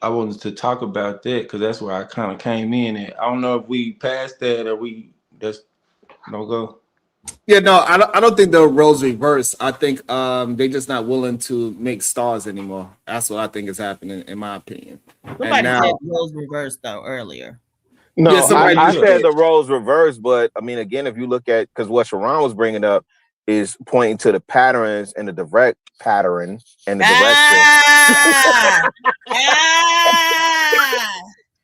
wanted to talk about that because that's where I kind of came in. And I don't know if we passed that or we just no go. Yeah, no, I don't think the roles reverse. I think they just not willing to make stars anymore. That's what I think is happening, in my opinion. Somebody And now, said roles reversed though earlier. No, Yeah, I said the roles reversed, but I mean, again, if you look at, because what Sharon was bringing up is pointing to the patterns and the direct pattern and the direction.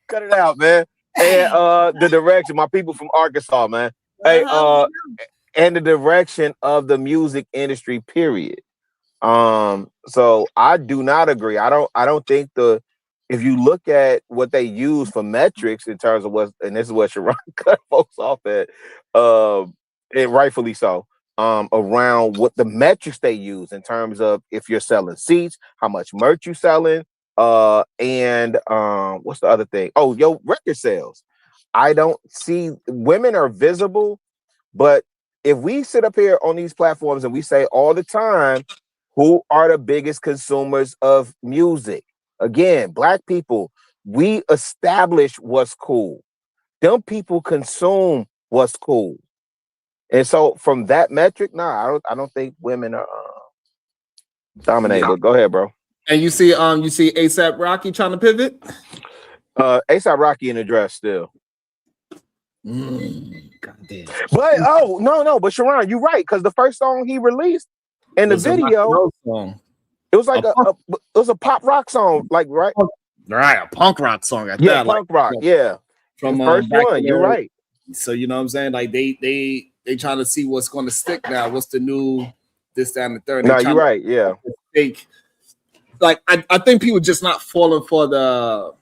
Cut it out, man. And the direction, my people from Arkansas, man. Hey, and the direction of the music industry, period. So I do not agree. I don't think if you look at what they use for metrics in terms of what, and this is what Sharon cut folks off at, and rightfully so, around what the metrics they use in terms of if you're selling seats, how much merch you selling, and what's the other thing? Oh, your record sales. I don't see, women are visible, but if we sit up here on these platforms and we say all the time, who are the biggest consumers of music? Again, Black people, we establish what's cool. Them people consume what's cool. And so from that metric, I don't think women are dominating. But go ahead, bro. and you see ASAP Rocky trying to pivot. ASAP Rocky in the dress still. Goddamn. But no, but Sharon, you're right, because the first song he released in the video, it was like it was a pop rock song, like right, a punk rock song. At yeah, that, punk rock, yeah. From the first back one, in you're the- right. So you know what I'm saying? Like they trying to see what's going to stick now. What's the new this, that, and the third? No, you're right. Yeah. Like I think people just not falling for the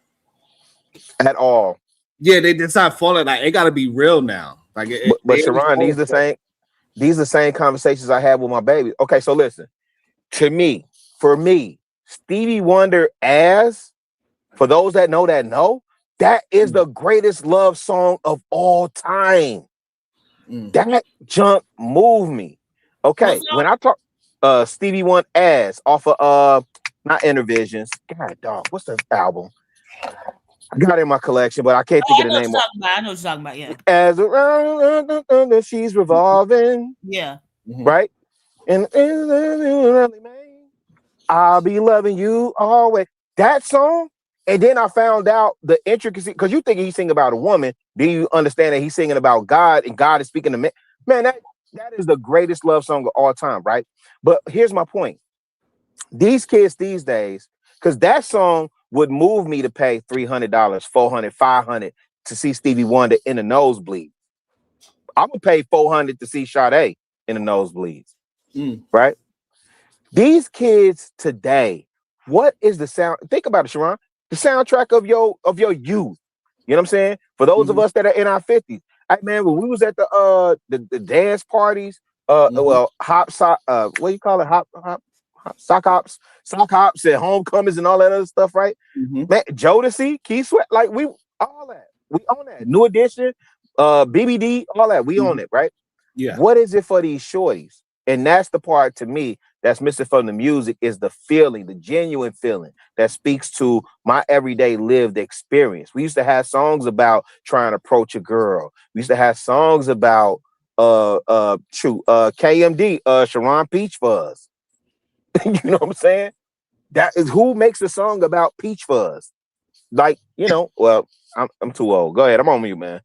at all. Yeah, they just not falling. Like it got to be real now. Like, But Sharon, these the same conversations I had with my baby. Okay, so listen, for me, Stevie Wonder, for those that know, that is the greatest love song of all time. That junk moved me. Okay, when I talk Stevie Wonder off of not Intervisions. God dog, what's the album? I got it in my collection, but I can't think of the name. I know what you're talking about, yeah. As around she's revolving. Yeah. Right? And I'll be loving you always. That song. And then I found out the intricacy, because you think he's singing about a woman. Then you understand that he's singing about God, and God is speaking to men. Man, that is the greatest love song of all time, right? But here's my point. These kids these days, because that song would move me to pay $300, $400, $500 to see Stevie Wonder in the nosebleed. I'm gonna pay $400 to see Sade in the nosebleeds, right? These kids today, what is the sound? Think about it, Sharon. The soundtrack of your youth. You know what I'm saying? For those of us that are in our 50s, hey man, when we was at the dance parties, well, what do you call it? Sock hops and homecomings and all that other stuff, right? Mhm. Man, Jodeci, Keith Sweat, like we all that. We own that. New Edition, BBD, all that. We own it, right? Yeah. What is it for these shorties? And that's the part to me that's missing from the music is the feeling, the genuine feeling that speaks to my everyday lived experience. We used to have songs about trying to approach a girl. We used to have songs about KMD, Sharon Peach Fuzz. You know what I'm saying? That is who makes a song about Peach Fuzz. Like, you know, well, I'm too old. Go ahead, I'm on mute, man.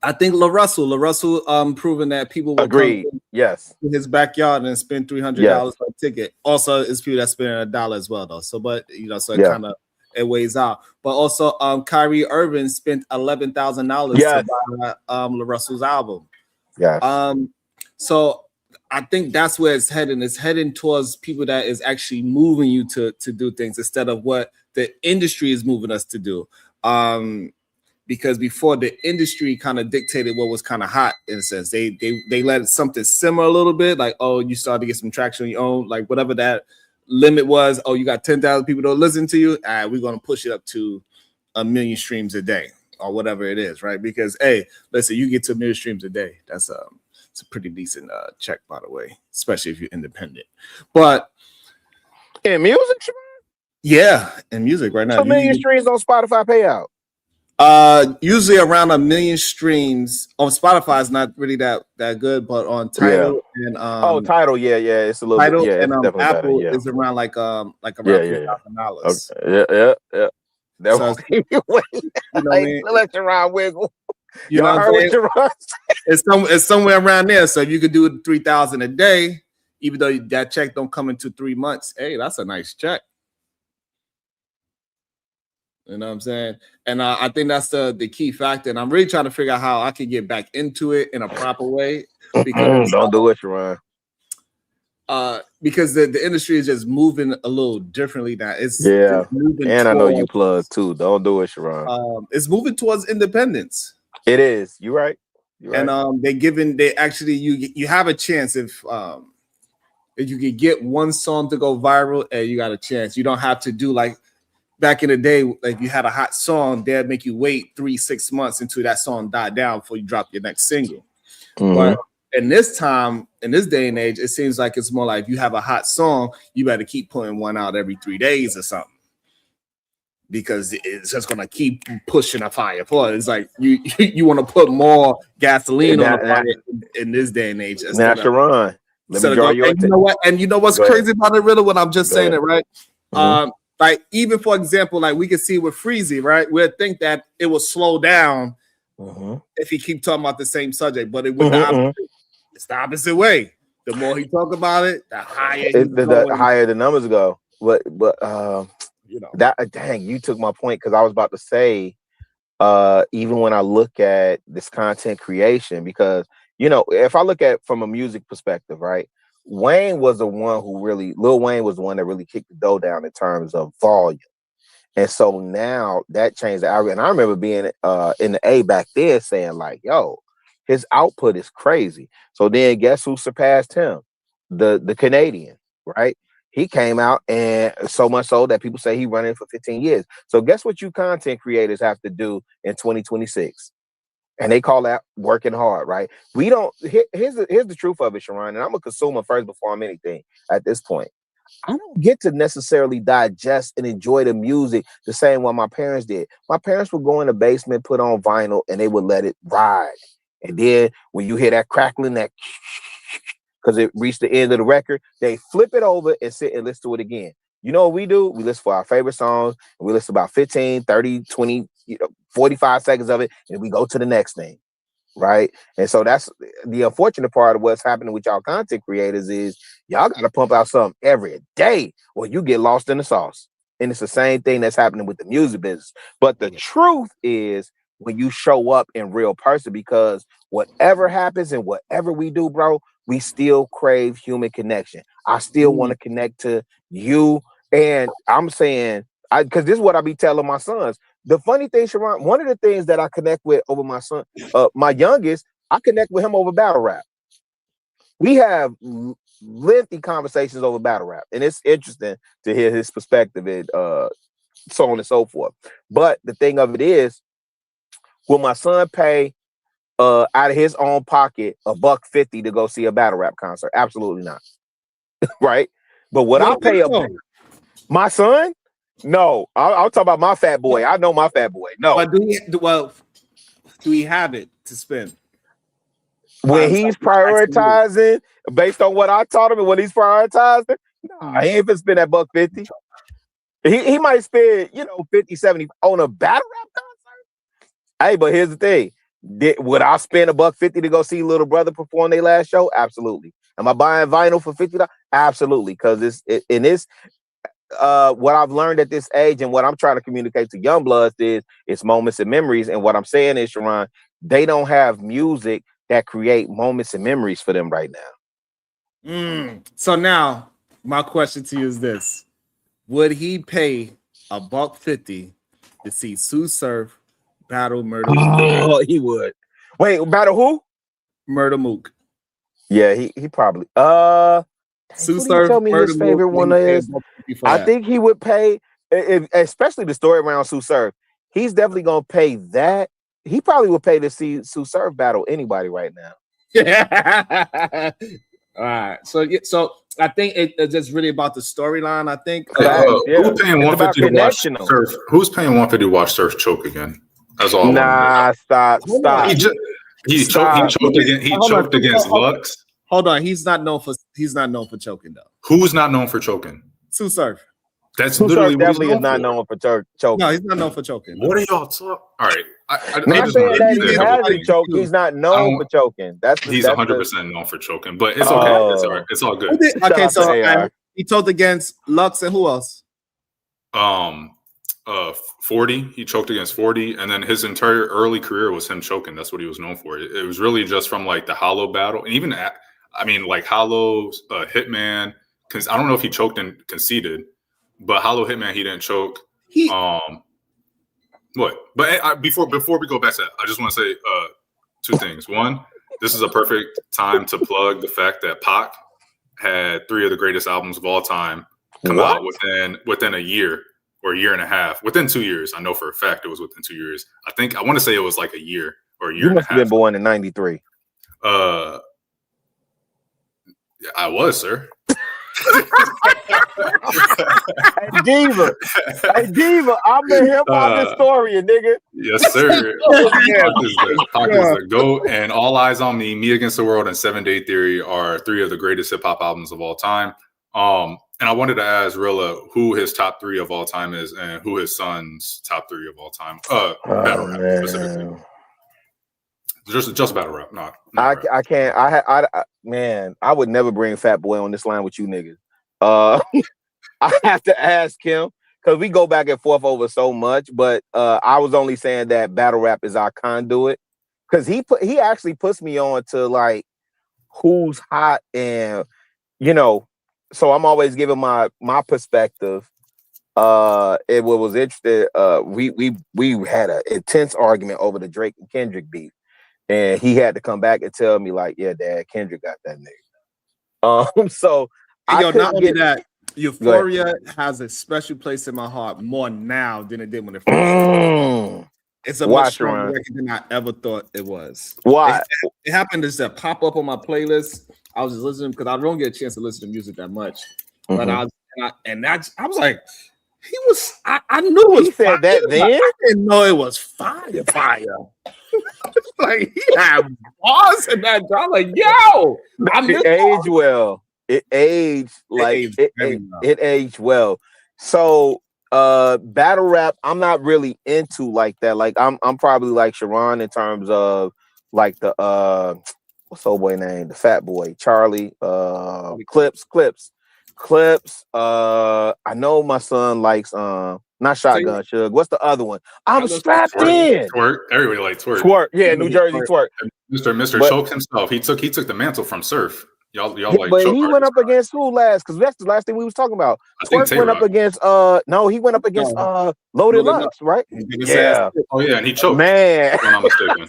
I think LaRussell proving that people will agreed. Come yes, in his backyard and spend $300 for a ticket. Also, it's people that spend $1 as well, though. So, but you know, so it kind of it weighs out. But also, Kyrie Irving spent $11,000 to buy LaRussell's album. Yeah. So I think that's where it's heading. It's heading towards people that is actually moving you to do things instead of what the industry is moving us to do. Because before the industry kind of dictated what was kind of hot in a sense, they let something simmer a little bit, like, oh, you started to get some traction on your own, like whatever that limit was. Oh, you got 10,000 people to listen to you. All right, we're gonna push it up to 1 million streams a day or whatever it is, right? Because hey, listen, you get to 1 million streams a day. That's it's a pretty decent check, by the way, especially if you're independent. But in music, yeah, in music right now, 1 million streams on Spotify payout. Usually around 1 million streams on Spotify is not really that good, but on Tidal and Tidal, it's a little Tidal bit, and it's Apple better, is around like around $3,000. Okay. Yeah. That So, was you know what I mean? Let Sharon wiggle. You know Y'all what heard it's somewhere around there. So if you could do 3,000 a day, even though that check don't come into 3 months, hey, that's a nice check. You know what I'm saying? And I think that's the key factor. And I'm really trying to figure out how I can get back into it in a proper way. Because don't do it, Sharon. Because the industry is just moving a little differently now. It's moving and I know you plug too. Don't do it, Sharon. It's moving towards independence. It is. You're right. And you have a chance if you could get one song to go viral, and you got a chance. You don't have to do like back in the day, like you had a hot song, they'd make you wait 3-6 months until that song died down before you drop your next single. Mm-hmm. But in this day and age, it seems like it's more like if you have a hot song, you better keep putting one out every 3 days or something. Because it's just gonna keep pushing a fire. It's like you want to put more gasoline on the fire in this day and age. Now, Sharon, let me draw your attention. And you know what's crazy about it, really? When I'm just saying it, right? Mm-hmm. Like even for example, like we can see with Freezy, right? We'd think that it will slow down if he keep talking about the same subject, but it would not. It's the opposite way. The more he talk about it, the higher the higher the numbers go. But you know that dang, you took my point because I was about to say, even when I look at this content creation, because you know, if I look at from a music perspective, right? Wayne was the one Lil Wayne was the one that really kicked the dough down in terms of volume. And so now that changed the algorithm. And I remember being in the A back there saying like, yo, his output is crazy. So then guess who surpassed him? The Canadian, right? He came out, and so much so that people say he running for 15 years. So guess what you content creators have to do in 2026? And they call that working hard, right? We don't. Here's the truth of it, Sharon. And I'm a consumer first before I'm anything at this point. I don't get to necessarily digest and enjoy the music the same way my parents did. My parents would go in the basement, put on vinyl, and they would let it ride. And then when you hear that crackling, that because it reached the end of the record, they flip it over and sit and listen to it again. You know what we do? We listen for our favorite songs, and we listen about 15, 30, 20, 45 seconds of it, and we go to the next thing, right? And so that's the unfortunate part of what's happening with y'all content creators is y'all got to pump out something every day or you get lost in the sauce. And it's the same thing that's happening with the music business. But the truth is when you show up in real person, because whatever happens and whatever we do, bro, we still crave human connection. I still want to connect to you. And I'm saying, because this is what I be telling my sons. The funny thing, Sharon, one of the things that I connect with over my son, my youngest, I connect with him over battle rap. We have lengthy conversations over battle rap, and it's interesting to hear his perspective and so on and so forth. But the thing of it is, will my son pay out of his own pocket $150 to go see a battle rap concert? Absolutely not. Right? But would I pay my son? No, I'll talk about my fat boy. I know my fat boy. No, but do we have it to spend? When he's prioritizing based on what I taught him and what he's prioritizing, nah, he ain't gonna spend that $150. He might spend, 50, 70 on a battle rap concert. Hey, but here's the thing. Would I spend $150 to go see Little Brother perform their last show? Absolutely. Am I buying vinyl for $50? Absolutely. Because what I've learned at this age and what I'm trying to communicate to young bloods is it's moments and memories. And what I'm saying is, Sharon, they don't have music that create moments and memories for them right now. So now my question to you is this: would he pay $150 to see Sue Surf battle Murder Mook? Oh, he would. Wait, battle who? Murder Mook. Yeah, he probably. Sue Surf. Tell me his favorite one is. I think he would pay, especially the story around Sue Surf. He's definitely gonna pay that. He probably would pay to see Sue Surf battle anybody right now. Yeah. All right. So I think it's just really about the storyline. I think. Who's paying $150 to watch Surf? Who's paying $150 to watch Surf choke again? That's all. Nah, stop. He choked against Lux. Hold on. He's not known for choking though. Who's not known for choking? Sue Surf. That's Sue literally Surf what he's definitely is not known for choking. No, he's not known for choking. What are y'all talking? All right. I'm not saying that he hasn't choked. He's not known for choking. He's 100% known for choking, but it's okay. It's all right. It's all good. Okay, so he choked against Lux and who else? 40. He choked against 40, and then his entire early career was him choking. That's what he was known for. It was really just from like the Hollow battle, and even like Hollow's Hitman. Because I don't know if he choked and conceded, but Hollow Hitman he didn't choke. What? But before we go back to that, I just want to say two things. One, this is a perfect time to plug the fact that Pac had 3 of the greatest albums of all time come out within a year or a year and a half. Within 2 years. I know for a fact it was within 2 years. I want to say it was like a year or a year. You must have been born in 93. I was, sir. Hey Diva, I'm a hip hop historian, nigga. Yes, sir. Pac is the GOAT, and All Eyes on Me, Against the World, and 7 Day Theory are 3 of the greatest hip hop albums of all time. And I wanted to ask Rilla who his top 3 of all time is, and who his son's top 3 of all time. Battle rap specifically. Just battle rap, not I can't. I would never bring Fat Boy on this line with you niggas. I have to ask him because we go back and forth over so much. But I was only saying that battle rap is our conduit because he actually puts me on to like who's hot and So I'm always giving my perspective. It was interesting. We had an intense argument over the Drake and Kendrick beef. And he had to come back and tell me, like, yeah, Dad, Kendrick got that nigga. So not only that, Euphoria has a special place in my heart more now than it did when it first came. It's a much stronger record than I ever thought it was. Why? It happened to just pop up on my playlist. I was just listening because I don't get a chance to listen to music that much. But I was like, I knew it was he said that then? I didn't know it was fire. Like he had bars in that. I'm like, yo, it aged well. It aged like it aged well. So battle rap, I'm not really into like that. Like I'm probably like Sharon in terms of like the what's old boy name? The fat boy, Charlie. Clips. I know my son likes not Shotgun Suge. What's the other one? I'm strapped in. Twerk. Everybody likes Twerk. Twerk. Yeah, New Jersey Twerk. Mr. Choke himself. He took the mantle from Surf. Y'all like. But he went up against who last? Because that's the last thing we was talking about. Twerk went up against he went up against Loaded Lux, right? Yeah. Oh yeah, and he choked. Man, if I'm not mistaken.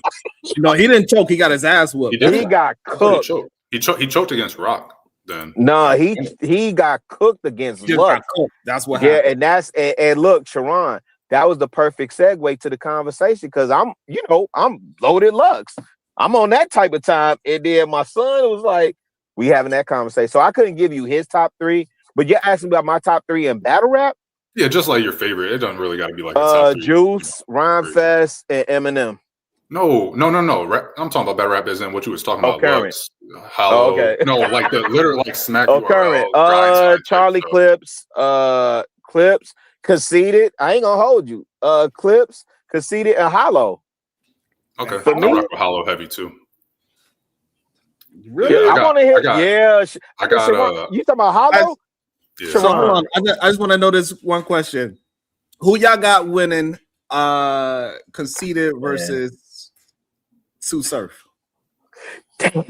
No, he didn't choke. He got his ass whooped. He got cooked. He choked against Rock. then. No, he got cooked against Just Lux. got cooked. That's what Yeah, happened. and that's and look, Sharon, that was the perfect segue to the conversation because I'm loaded Lux. I'm on that type of time, and then my son was like, we having that conversation. So I couldn't give you his top 3, but you're asking about my top 3 in battle rap. Yeah, just like your favorite. It doesn't really got to be like a top 3. Juice, Rhyme Fest, and Eminem. No. I'm talking about battle rap as in what you was talking about. current. Lux, Hollow. Okay. No, like the literal like Smack current. URL. Charlie Clips, Conceited. I ain't gonna hold you. Clips, Conceited, and Hollow. Okay, For I me- rock with Hollow heavy too. Really? I want to hear. I got you talking about Hollow? Yeah. So hold on. I just want to know this one question. Who y'all got winning Conceited versus Sue Surf? Damn.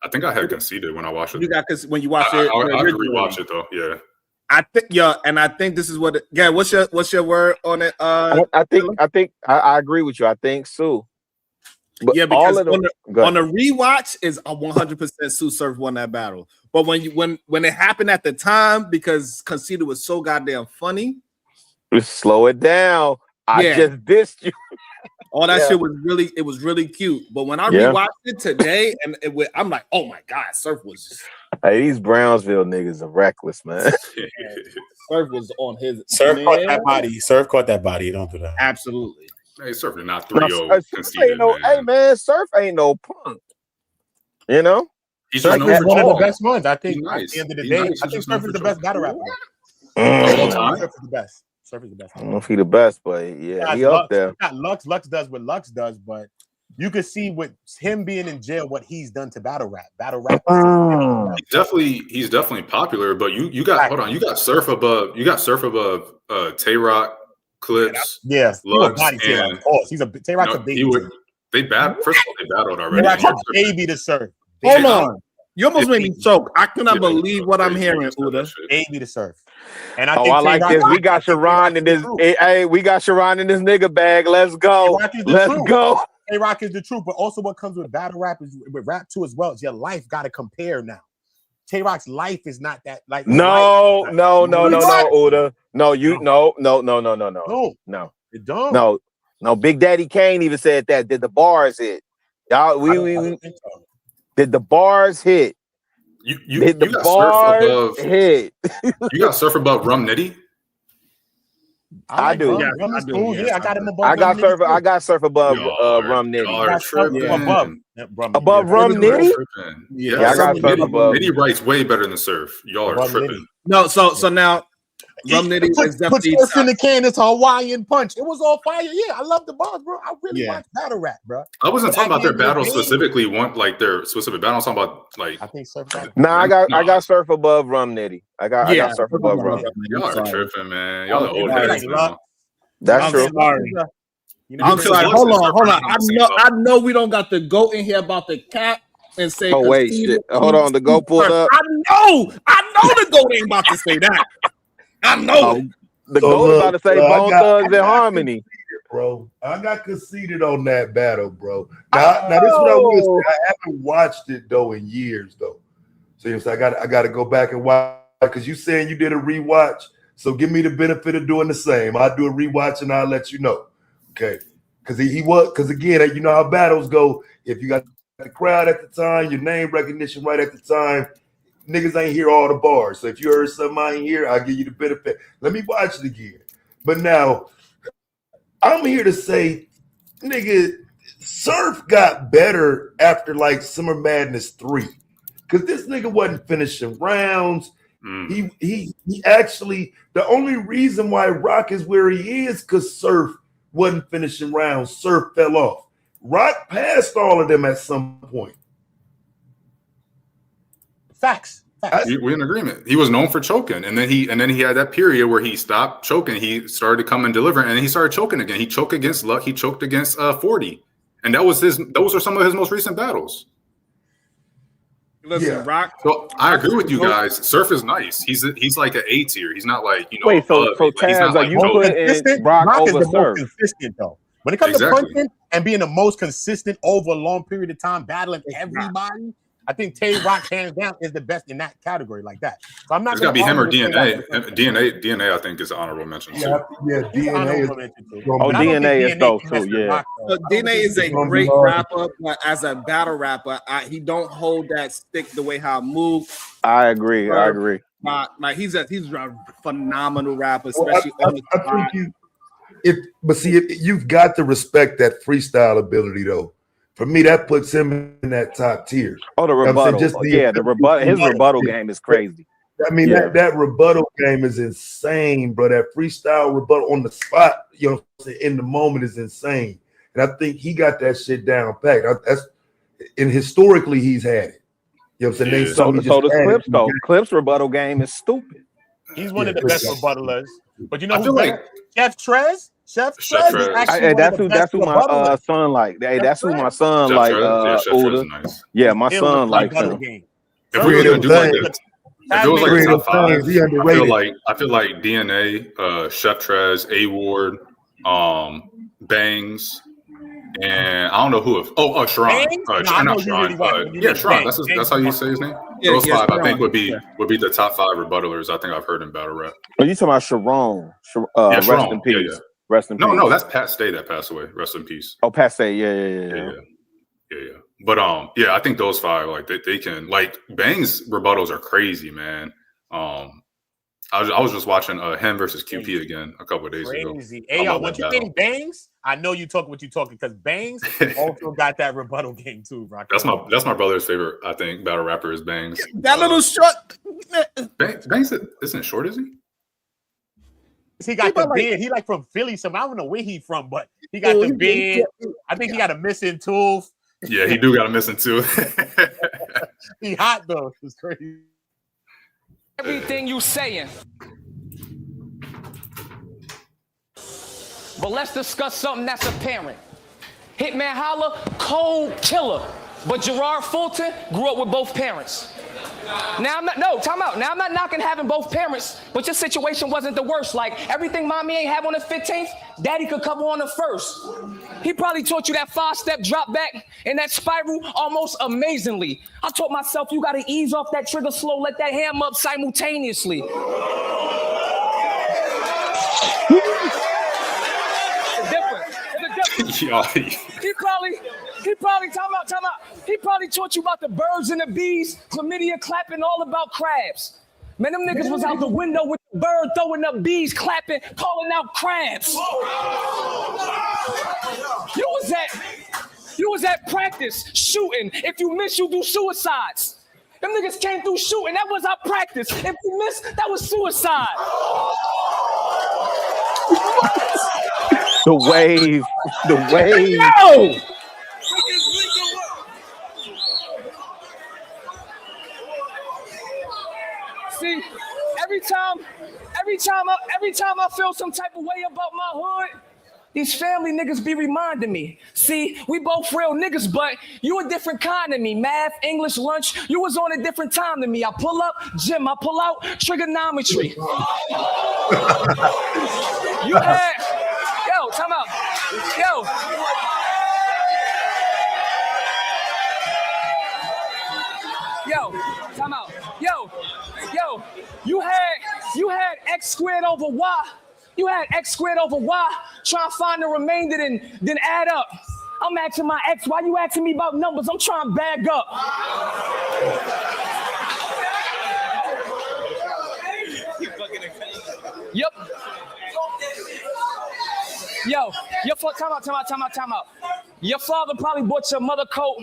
I think I had Conceited when I watched it. You got when you watch it. I have to originally. rewatch it though. Yeah. I think and I think this is what what's your word on it? I think I agree with you. I think Sue. But yeah, because all of them, on the rewatch is 100% Sue Surf won that battle. But when it happened at the time, because Conceited was so goddamn funny, slow it down. I just dissed you. All that shit was really cute. But when I rewatched it today, and I'm like, oh my god, Surf was just. Hey, these Brownsville niggas are reckless, man. Surf was on his. Surf caught that body. Surf caught that body. Don't do that. Absolutely. Hey, Surf is not No, 3-0 Surf Conceited, ain't no, man. hey man, Surf ain't no punk. You know, He's Surf just is known one for of the talk. best ones. I think He's nice. at the end of the He's day, nice. I He's think just Surf known is the for best talk. battle rapper. All time? Surf is the best. Surf is the best. I don't know if he the best, but yeah, he up there. Not Lux. Lux does what Lux does, but you could see with him being in jail what he's done to battle rap. Battle rap. He's definitely popular, but you got hold on, you got Surf above Tay Rock, Clips, Yeah, Lux, body Tay-Rock, of course. He's a Tay-Rock's a baby. First of all, they battled already. Tay-Rock's a baby to Surf. Hold on. You almost made me choke. I cannot believe what I'm hearing, Uda. Baby to Surf. And I like this. We got Sharon in this. Hey, we got Sharon in this nigga bag. Let's go. Let's go. Tay-Rock is the truth, but also what comes with battle rap is with rap too as well. Is your life got to compare now. Tay-Rock's life is not that like. No, Uda. No, It don't. No. Big Daddy Kane even said that. Did the bars hit? Y'all, we did the bars hit? You the got bars Surf above hit? You got Surf above Rum Nitty? I do. I do. Yeah, I got him above. I got Rum Surf. Nitty, I got Surf above Rum Nitty. Above Rum Nitty? Yeah, I got Surf above. Nitty writes way better than Surf. Y'all are tripping. No, so now Rum Nitty Put is definitely Surf in the can. It's Hawaiian Punch. It was all fire. Yeah, I love the bars, bro. I really watch battle rap, bro. I wasn't talking about their battle game. specifically. Like their specific battle. I was talking about like. I think Surf. Nah, I got Surf above Rum Nitty. I got Surf above Rum. Y'all are tripping, man. Y'all are old heads now. That's true. I'm sorry. Hold on. I know we don't got the goat in here about the cat and say. Oh wait, shit. Hold on. The goat pulled up. I know the goat ain't about to say that. I know. The goat is about to say Bone Thugs and Harmony. Bro, I got conceited on that battle, bro. Now this is what I will say. I haven't watched it though in years, though. So I got to go back and watch because you saying you did a rewatch. So give me the benefit of doing the same. I'll do a rewatch and I'll let you know. Okay. Because again, you know how battles go. If you got the crowd at the time, your name recognition right at the time, niggas ain't hear all the bars. So if you heard something I ain't hear, I'll give you the benefit. Let me watch it again. But now, I'm here to say, nigga, Surf got better after like Summer Madness 3. Because this nigga wasn't finishing rounds. He actually, the only reason why Rock is where he is because Surf wasn't finishing rounds. Surf fell off. Rock passed all of them at some point. Facts. We're in agreement. He was known for choking, and then he had that period where he stopped choking. He started to come and deliver, and then he started choking again. He choked against Luck. He choked against 40, and those are some of his most recent battles. Listen, Rock. So I agree with you guys. Surf is nice. He's like an A tier. He's not like Wait, so Taz, are you putting Rock is over the Surf? most consistent though. When it comes to punching and being the most consistent over a long period of time, battling everybody, I think Tay Rock hands down is the best in that category like that. So I'm not. It's got to be him or DNA. DNA, I think, is an honorable mention too. Yeah, DNA is. DNA is dope too. Yeah, DNA is a great rapper, but as a battle rapper, he don't hold that stick the way how I move. I agree. Like he's a phenomenal rapper, especially on the I think you've got to respect that freestyle ability though. For me, that puts him in that top tier. Oh, the rebuttal. His rebuttal game is crazy. I mean, that rebuttal game is insane, bro. That freestyle rebuttal on the spot, you know, in the moment is insane. And I think he got that shit down packed. And historically, he's had it. You know what I'm saying? So the Clips rebuttal game is stupid. He's one of the best rebuttalers. But you know who's like Chef Trez? Chef Trez is actually that's who my son like. Hey, that's who my son like. Yeah, my son likes him. If we were gonna do like that, if it was like a top five, I feel like DNA, Chef Trez, A Ward, Bangs, and I don't know who. Sharon. Not Sharon. Sharon. That's how you say his name. Those five, I think, would be the top five rebuttalers I think I've heard in battle rap. Are you talking about Sharon? Rest in peace. Yeah. Rest in peace. No, that's Pat Stay that passed away. Rest in peace. Oh, Pat Stay. Yeah. But I think those five, like they can, like Bang's rebuttals are crazy, man. I was just watching him versus QP again a couple of days ago. Crazy. Hey, yo, what you think, Bangs? I know you talk what you talking because Bangs also got that rebuttal game too, bro. That's my brother's favorite, I think, battle rapper is Bangs. That little short. Bangs isn't short, is he? He got the beard. He like from Philly. I don't know where he from, but he got the beard. I think he got a missing tooth. Yeah, he do got a missing tooth. He hot though. It's crazy. Everything you saying. But let's discuss something that's apparent. Hitman Holla, cold killer. But Gerard Fulton grew up with both parents. Now time out. Now I'm not knocking having both parents, but your situation wasn't the worst. Like everything mommy ain't have on the 15th, daddy could cover on the 1st. He probably taught you that 5-step drop back and that spiral almost amazingly. I taught myself you gotta ease off that trigger slow, let that ham up simultaneously. He probably time out. He probably taught you about the birds and the bees, chlamydia clapping, all about crabs. Man, them niggas was out the window with the bird throwing up bees, clapping, calling out crabs. You was at practice shooting. If you miss, you do suicides. Them niggas came through shooting. That was our practice. If you miss, that was suicide. The wave. Yo! See, every time I feel some type of way about my hood, these family niggas be reminding me. See, we both real niggas, but you a different kind of me. Math, English, lunch, you was on a different time than me. I pull up, gym, I pull out, trigonometry. You had, time out. Time out. You had X squared over Y. You had X squared over Y. Try to find the remainder, then add up. I'm asking my ex, why you asking me about numbers? I'm trying to bag up. Yep. Yo, time out. Your father probably bought your mother coat,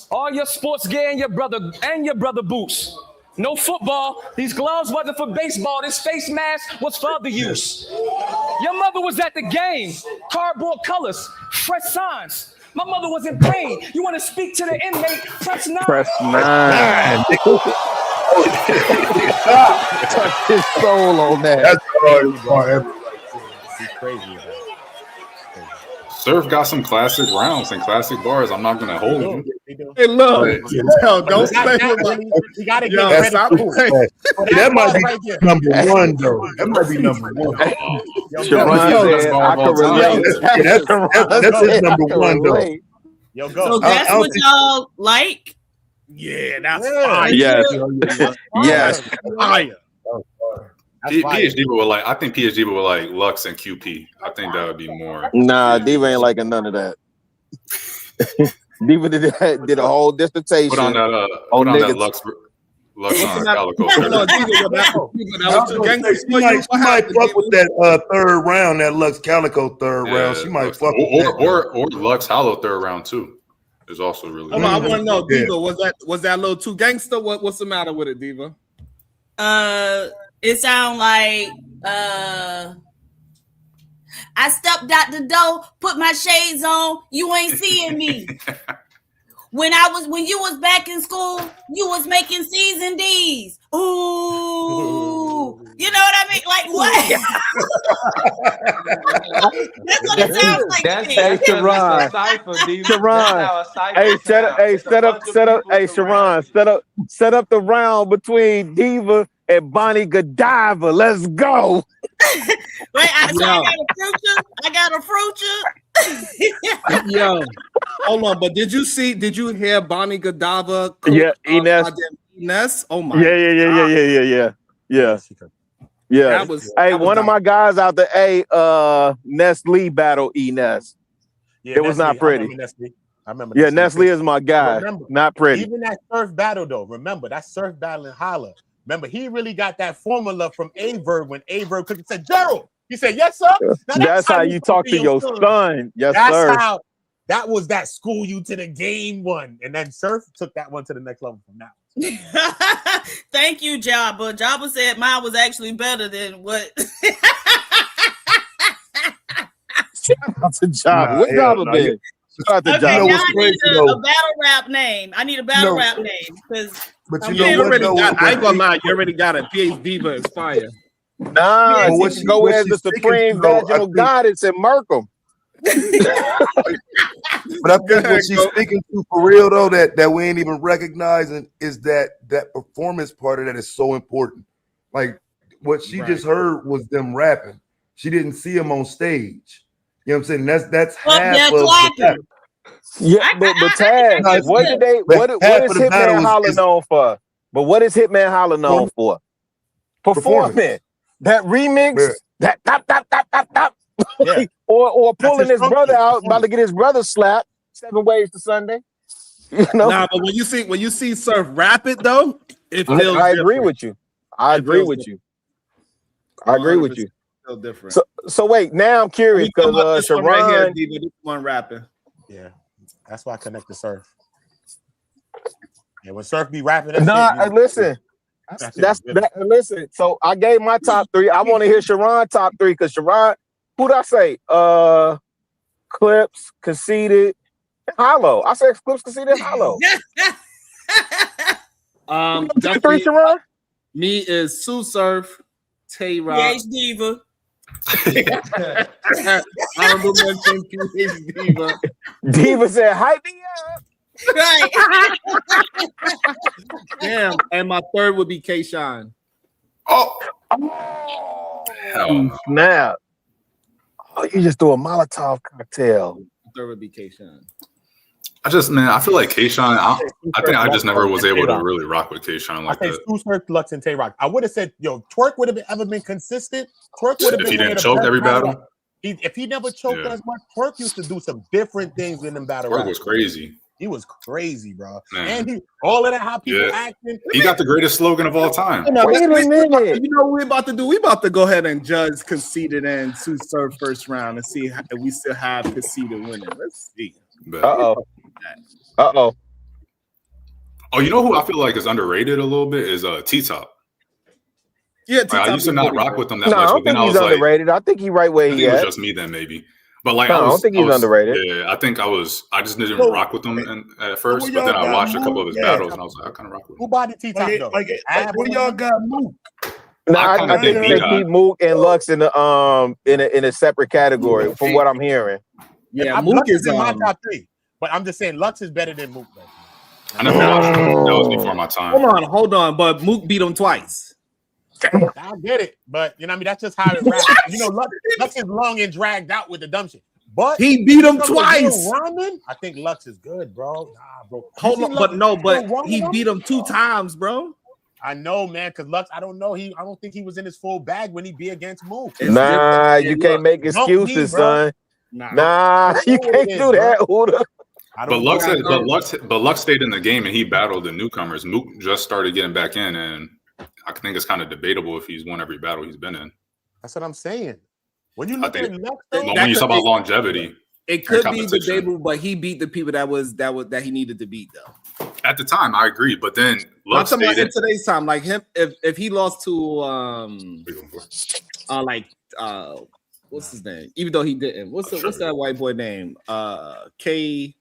all your sports gear, and your brother boots. No football. These gloves wasn't for baseball. This face mask was for other use. Your mother was at the game. Cardboard colors, fresh signs. My mother was in pain. You want to speak to the inmate? Press 9. Press 9. Touch his soul on that. That's the hardest part ever. He's crazy. Surf got some classic rounds and classic bars. I'm not gonna hold him. Hey, look, don't play with me. You gotta get ready. That might be number one, though. That might be number one. That's his number one, though. So that's what y'all like? Yeah, that's Yeah. fire. Yes. Yes. Fire. PhD would like. I think PhD would like Lux and QP. I think that would be more. Nah, Diva ain't liking none of that. Diva did a whole dissertation. Put on that. on Put on that niggas. Lux What's on the matter? Calico. Hold on, Diva, that was too gangster She for you. might, she might fuck with that third round, that Lux Calico third round. She might fuck with that. Or Lux Hollow third round too is also really. Hold on, I want to know, Yeah. Diva, was that a little too gangster? What's the matter with it, Diva? It sound like I stepped out the door, put my shades on, you ain't seeing me. When you was back in school, you was making C's and D's. Ooh, you know what I mean? Like what? That's what it sounds like. That's to me. because it's a Sharon. cipher, Diva. Sharon. That's how a cipher Hey, sounds. set up. Hey, Sharon, set up the round between Diva and Bonnie Godiva. Let's go. Wait, I Yo. got a future. Yo, hold on, but did you hear Bonnie Godiva? Yeah, Ines. Ines. Oh my. Yeah. That was- Hey, that was one of my guys out there, Nestle battle Ines. Yeah, It was not Nestle. pretty. I remember Yeah, Nestle. Nestle is my guy. Remember, Not pretty. Even that surf battle, though. Remember that surf battle in Holla. Remember, he really got that formula from Averb when Averb could said, Gerald. He said, yes, sir. Now, That's how you talk to your son. Yes, sir. how that was that school you to the game one. And then Surf took that one to the next level from now. Thank you, Jabba. Jabba said mine was actually better than what. Shout out to Jabba. What Jabba been? Shout out to Okay, Jabba. now I need a battle rap name. I need a battle No. rap name because. But You already got. I ain't gonna lie. You already got it. PhD Diva is fire. Nah, Well, she can go as the supreme vaginal goddess and Merkham. But I think what she's speaking to for real though, that we ain't even recognizing is that performance part of that is so important. Like what she just heard was them rapping. She didn't see them on stage. You know what I'm saying? That's half of the battle. Yeah, but Taz, what is Hitman Holla known for? But what is Hitman Holla known for? Performing. That remix, that tap. Yeah. or pulling his his brother function. out, about to get his brother slapped 7 ways to Sunday. You know? Nah, but when you see Surf rap it though, it feels. I agree different. with you. I agree feels with different. you. I agree with you. Feel different. So wait, now I'm curious When you come up because this one right here, Sharon. Diva, this one rapping. Yeah. That's why I connect to Surf. And when Surf be rapping, that Nah, shit, listen. Listen. So I gave my top 3. I want to hear Sharon top 3 because Sharon, who'd I say? Clips, Conceited, Hollow. I said Clips, Conceited, Hollow. Definitely, Sharon? me is Sue Surf, Tay Rock. Yes, Diva. Honorable mention, PhD Diva. Diva said, hype me up. Right. Damn. And my third would be K-Shine. Hell no. Snap. Oh, you just threw a Molotov cocktail. Third would be K-Shine. I feel like K-Shine. I think I just never was able to really rock with K-Shine like I say that. Stu Surf, Lux, and Tay Rock. I would have said, yo, Twerk would have ever been consistent. Twerk would have If been he one didn't of the choke best every battle? rappers. If he never choked Yeah. as much, Twerk used to do some different things in them battle Twerk raps. was crazy. He was crazy, bro. Man. And he all of that how people Yeah. acting. He got the greatest slogan of all time. Wait a minute. You know what we're about to do? We're about to go ahead and judge Conceited and Sue Surf first round and see if we still have Conceited winning. Let's see. Uh-oh. Uh-oh. Oh, you know who I feel like is underrated a little bit is T-Top. Yeah, Like, I used to not rock with him that No, I much, don't but then think I he's was like, underrated. I think he right I where think he it was at. just me then maybe. But like, No, I don't think he's underrated. Yeah, I think I just didn't So- rock with him at first, Well, but then y'all I got watched a couple of Mook, his yeah. battles and I was like, I kind of rock with him. Who body T-Top though? What y'all got Mook? No, I I kinda think think they Beat keep Mook and Lux in the in a separate category from what I'm hearing. Yeah, Mook Mook is is in my top 3. But I'm just saying Lux is better than Mook. Though. I never watched him. That was before my time. Hold on. But Mook beat him twice. I get it, but you know what I mean. That's just how it raps. You know, Lux is long and dragged out with the dumb shit. But he beat him from the twice. real Roman, I think Lux is good, bro. Nah, bro. Hold on, but he beat him 2 times, bro. I know, man, because Lux, I don't know. I don't think he was in his full bag when he be against Mook. Nah, you can't make excuses, son. Nah, you can't do that, Huda. But Lux stayed in the game and he battled the newcomers. Mook just started getting back in, and I think it's kind of debatable if he's won every battle he's been in. That's what I'm saying. When you look at Lux, when you talk about longevity, it could be debatable, but he beat the people that he needed to beat, though. At the time, I agree, but then Lux I'm talking about stayed in today's time, like him, if he lost to what's his name? Even though he didn't, what's that white boy name? Wait,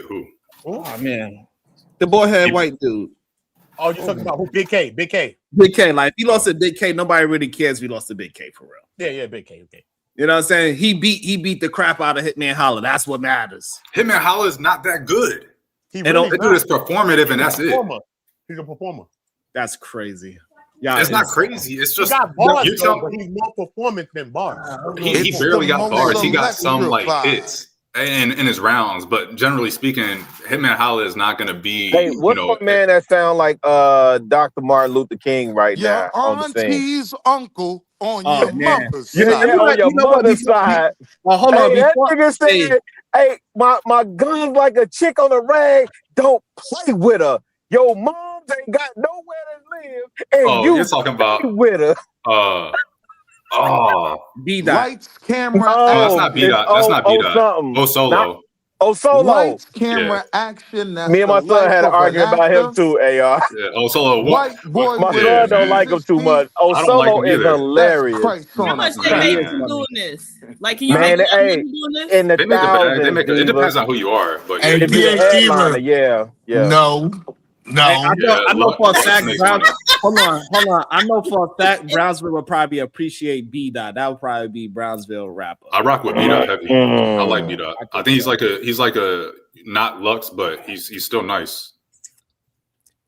who? Oh man, the boy head white dude. Oh, you're talking about who? Big K. Big K. Like if he lost to Big K, nobody really cares if he lost to Big K for real. Yeah, Big K. Okay. You know what I'm saying? He beat the crap out of Hitman Holla. That's what matters. Hitman Holla is not that good. He dude is performative, and that's it. He's a performer. That's crazy. Yeah, it's not crazy. It's just he got bars, but he's more performance than bars. He barely got bars. He got some like hits in his rounds, but generally speaking, Hitman Holla is not going to be. Hey, what's the man that sound like Dr. Martin Luther King right now on the scene? Auntie's uncle on your mother's side. On your mother's side. Well, hold on. That nigga said, hey, my gun's like a chick on a rag. Don't play with her. Your mom ain't got nowhere to live, and you're talking about with her. B-Dot. Lights, camera. That's not B-Dot. That's not B-Dot. Solo. Solo. Lights, camera, action. That's me and my son had an argument about him too, AR. Yeah. Solo. White boy. My son don't like him too much. Solo is hilarious. How much they make you doing this? Like, can you make doing this? In the thousands. It depends on who you are, but yeah. No. I know for a fact. Hold on. I know for a fact Brownsville would probably appreciate B-Dot. That would probably be Brownsville rapper. I rock with B-Dot heavy. I like B-Dot. I think he's like a not Lux, but he's still nice.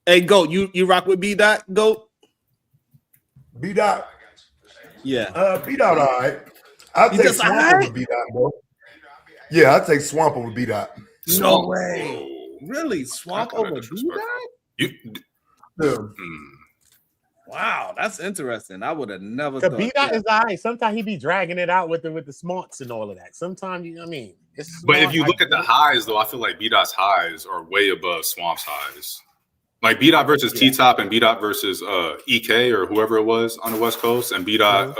Hey, Goat, you rock with B-Dot, Goat? B-Dot. Yeah. B-Dot, all right. I'll take Swamp over B-Dot, bro. Yeah, I'll take Swamp over B-Dot. No way. Really? Swamp over B-Dot? Wow, that's interesting. I would have never thought. B-Dot is all right. Sometimes he be dragging it out with the smarts and all of that. Sometimes, But if you look at the highs, though, I feel like B-Dot's highs are way above Swamp's highs. Like B-Dot versus T-Top and B-Dot versus EK or whoever it was on the West Coast, and B-Dot,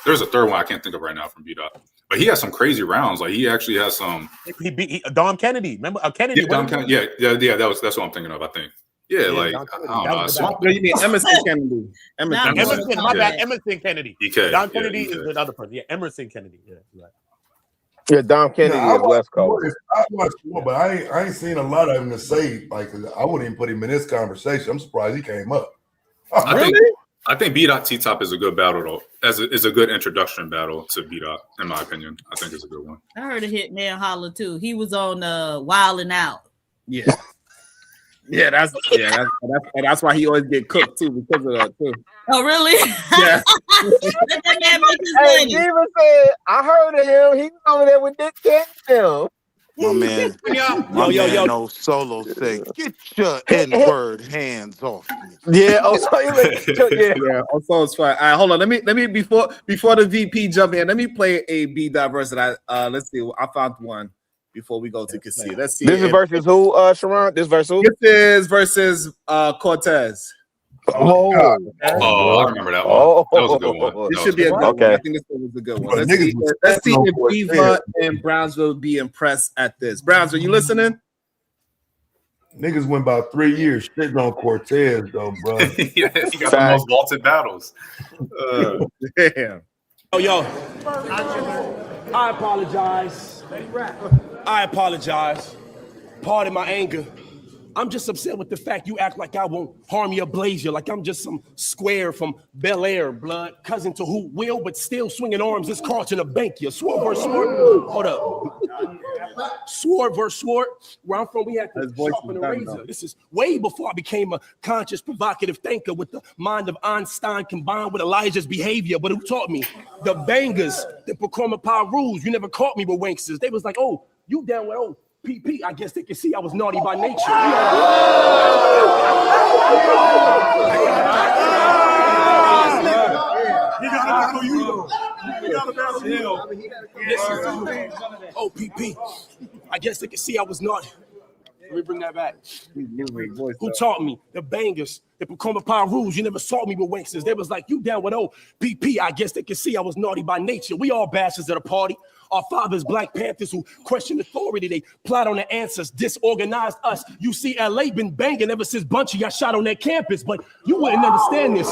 there's a third one I can't think of right now from B-Dot. But he has some crazy rounds. Like he actually has some. He beat Dom Kennedy. Remember Kennedy? Yeah, Dom Kennedy. Yeah. That's what I'm thinking of. I think. Yeah, like I don't know. You mean Emerson Kennedy? Emerson. My bad. Emerson Kennedy. EK. Dom Kennedy is another person. Yeah, Emerson Kennedy. Yeah, right. Yeah, Dom Kennedy is West Coast. I watched more, but I ain't seen a lot of him to say. Like, I wouldn't even put him in this conversation. I'm surprised he came up. I think B-Dot T-Top is a good battle, though. Is a good introduction battle to B-Dot, in my opinion. I think it's a good one. I heard a Hitman Holla too. He was on Wild 'N Out. Yeah. That's why he always get cooked too, because of that too. Oh, really? Yeah. Let that man make his Hey, money. Diva said, I heard of him. He's over there with Dick Canfield. My man, no Solo say, get your N-word hands off me. Yeah, Solo's fine. All right, hold on. Let me before the VP jump in, let me play a B-Dot verse. Let's see. I found one before we go to Casilla. Let's see. This is versus who, Sharon? This versus who? This is versus Cortez. Oh, I remember that one. That was a good one. This should be a good one. I think this one was a good one. Let's see if Diva and Brownsville be impressed at this. Brownsville, you listening? Niggas went about 3 years shitting on Cortez, though, bro. Yeah, he got the most vaulted battles. Damn. Oh, yo. I apologize. Pardon my anger. I'm just upset with the fact you act like I won't harm your blazer, like I'm just some square from Bel Air, blood cousin to who will, but still swinging arms. This Carlton of bank, you swore. Hold up. Sword versus sword. Where I'm from, we had to sharpen a razor. This is way before I became a conscious, provocative thinker with the mind of Einstein combined with Elijah's behavior. But who taught me? The bangers, the Procurement Power rules. You never caught me with wanksters. They was like, oh, you down with old PP. I guess they can see I was naughty by nature. Oh, PP. I guess they can see I was naughty. Let me bring that back. Who taught me? The bangers, the Procurement Power rules. You never saw me with wanksters. They was like, you down with old PP. I guess they can see I was naughty by nature. We all bastards at a party. Our fathers, Black Panthers who question authority. They plot on the answers, disorganized us. You see, LA been banging ever since Bunchy got shot on that campus, but you wouldn't understand this.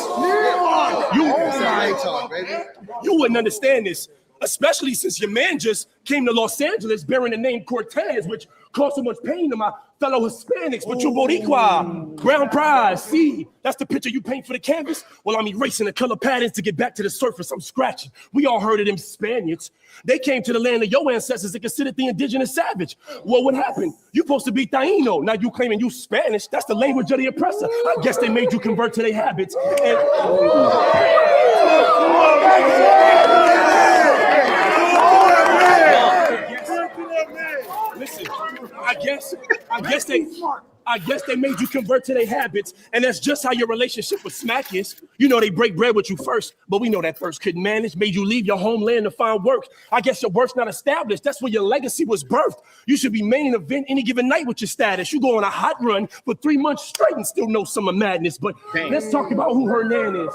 You wouldn't understand this, especially since your man just came to Los Angeles bearing the name Cortez, which caused so much pain to my fellow Hispanics. But you Boricua, brown pride, see, that's the picture you paint for the canvas? Well, I'm erasing the color patterns to get back to the surface. I'm scratching. We all heard of them Spaniards. They came to the land of your ancestors and considered the indigenous savage. Well, what happened? You supposed to be Taino. Now you claiming you Spanish. That's the language of the oppressor. I guess they made you convert to their habits. And listen, I guess they made you convert to their habits, and that's just how your relationship with Smack is. You know they break bread with you first, but we know that first couldn't manage, made you leave your homeland to find work. I guess your work's not established. That's where your legacy was birthed. You should be main event any given night with your status. You go on a hot run for 3 months straight and still know Summer Madness. But let's talk about who Hernan is.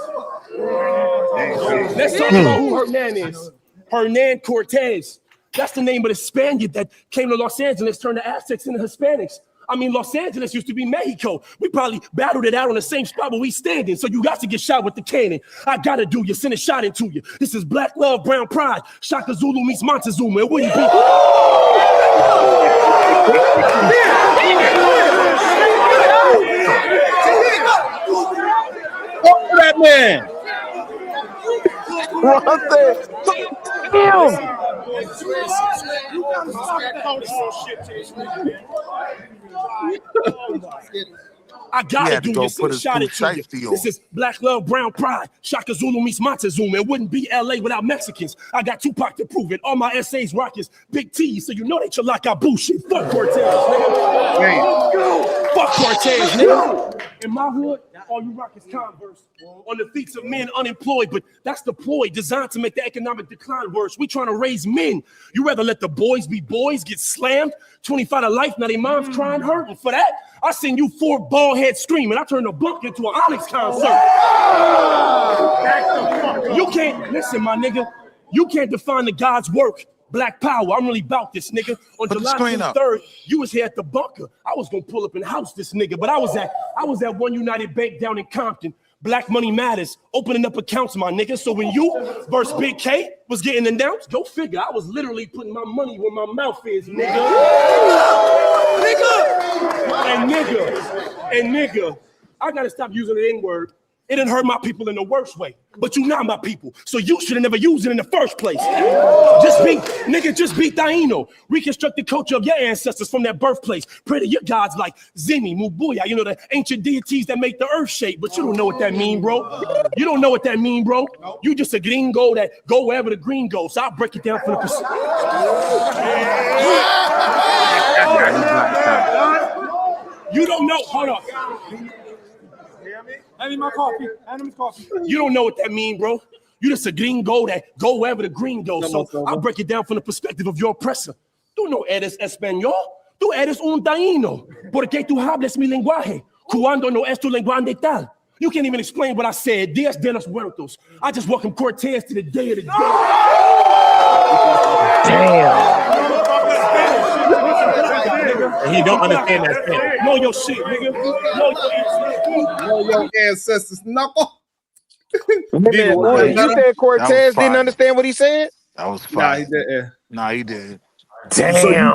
Let's talk about who Hernan is. Hernan Cortez. That's the name of the Spaniard that came to Los Angeles, turned the Aztecs into Hispanics. I mean, Los Angeles used to be Mexico. We probably battled it out on the same spot where we standing. So you got to get shot with the cannon. I gotta do you, send a shot into you. This is Black Love, Brown Pride. Shaka Zulu meets Montezuma. It wouldn't be. Fuck that man. What the? Damn. I gotta do this and shot it to you. This is Black Love, Brown Pride. Shaka Zulu meets Montezuma. It wouldn't be LA without Mexicans. I got Tupac to prove it. All my essays rock is Big T, so you know they should lock out bullshit. Fuck Cortez, nigga. Fuck Cortez, nigga. In my hood, all you rock is Converse. On the feet of men unemployed, but that's the ploy designed to make the economic decline worse. We trying to raise men. You rather let the boys be boys, get slammed, 25 to life, now their mom's crying, hurting. For that, I send you 4 bald heads screaming. I turn the bunk into an Onyx concert. You can't, listen, my nigga, you can't define the God's work. Black power, I'm really about this, nigga. On July 23rd, you was here at the bunker. I was gonna pull up and house this nigga, but I was at One United Bank down in Compton. Black money matters, opening up accounts, my nigga. So when you versus Big K was getting announced, go figure. I was literally putting my money where my mouth is, nigga. Nigga. I gotta stop using the N-word. It didn't hurt my people in the worst way, but you not my people, so you should have never used it in the first place. Just be Taino. Reconstruct the culture of your ancestors from their birthplace. Pray to your gods like Zini, Mubuya, you know, the ancient deities that make the earth shake, but you don't know what that mean, bro. You don't know what that mean, bro. You just a gringo that go wherever the green goes, so I'll break it down for the percent. You don't know, hold up. Hand me my coffee. Hand me coffee. You don't know what that mean, bro. You just a gringo that go wherever the green goes. So I'll break it down from the perspective of your oppressor. Tú no eres español. Tú eres un taíno. Porque tú hablas mi lenguaje. Cuando no es tu lenguaje tal. You can't even explain what I said. Dias de los muertos. I just welcome Cortez to the day of the dead. Damn. He don't understand that shit. Know your shit, nigga. Know your ancestors, knuckle. You said Cortez didn't understand what he said? That was fine. Nah, he did. Damn.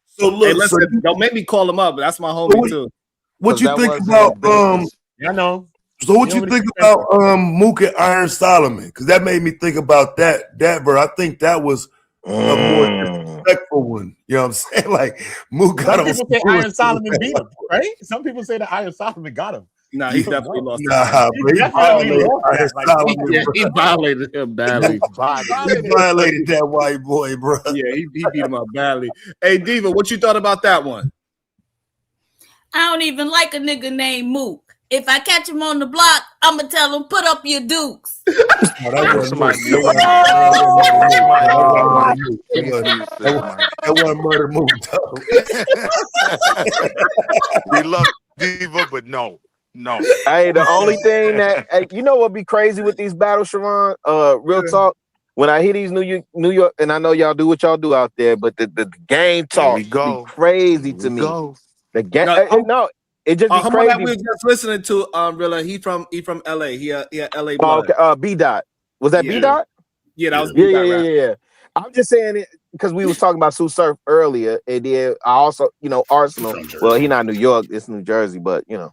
So look, hey, listen, don't make me call him up, but that's my homie too. What you think about I know. So what you think about Mook and Iron Solomon? Because that made me think about that verse. I think that was a more disrespectful one. You know what I'm saying? Like Mook got Some on people say Iron Solomon beat him, right? Some people say that Iron Solomon got him. Nah, he definitely lost. Nah, He bro, he definitely violated lost Iron that. Like, Solomon, Yeah, bro. he violated him badly. He violated that white boy, bro. Yeah, he beat him up badly. Hey, Diva, what you thought about that one? I don't even like a nigga named Mook. If I catch him on the block, I'ma tell him put up your dukes. That wasn't murder move, though. We love Diva, but no. Hey, the only thing that you know what be crazy with these battles, Sharon? Real talk. When I hear these New York, and I know y'all do what y'all do out there, but the game talk be crazy to me. The game, no, it just be crazy. We were just listening to Rilla. He from LA. He LA blood. Okay, B Dot. Was that B Dot? Yeah, that was B Dot. Yeah. I'm just saying it because we was talking about Sue Surf earlier, and then I also, Arsenal. Well, he not New York, it's New Jersey, but I'm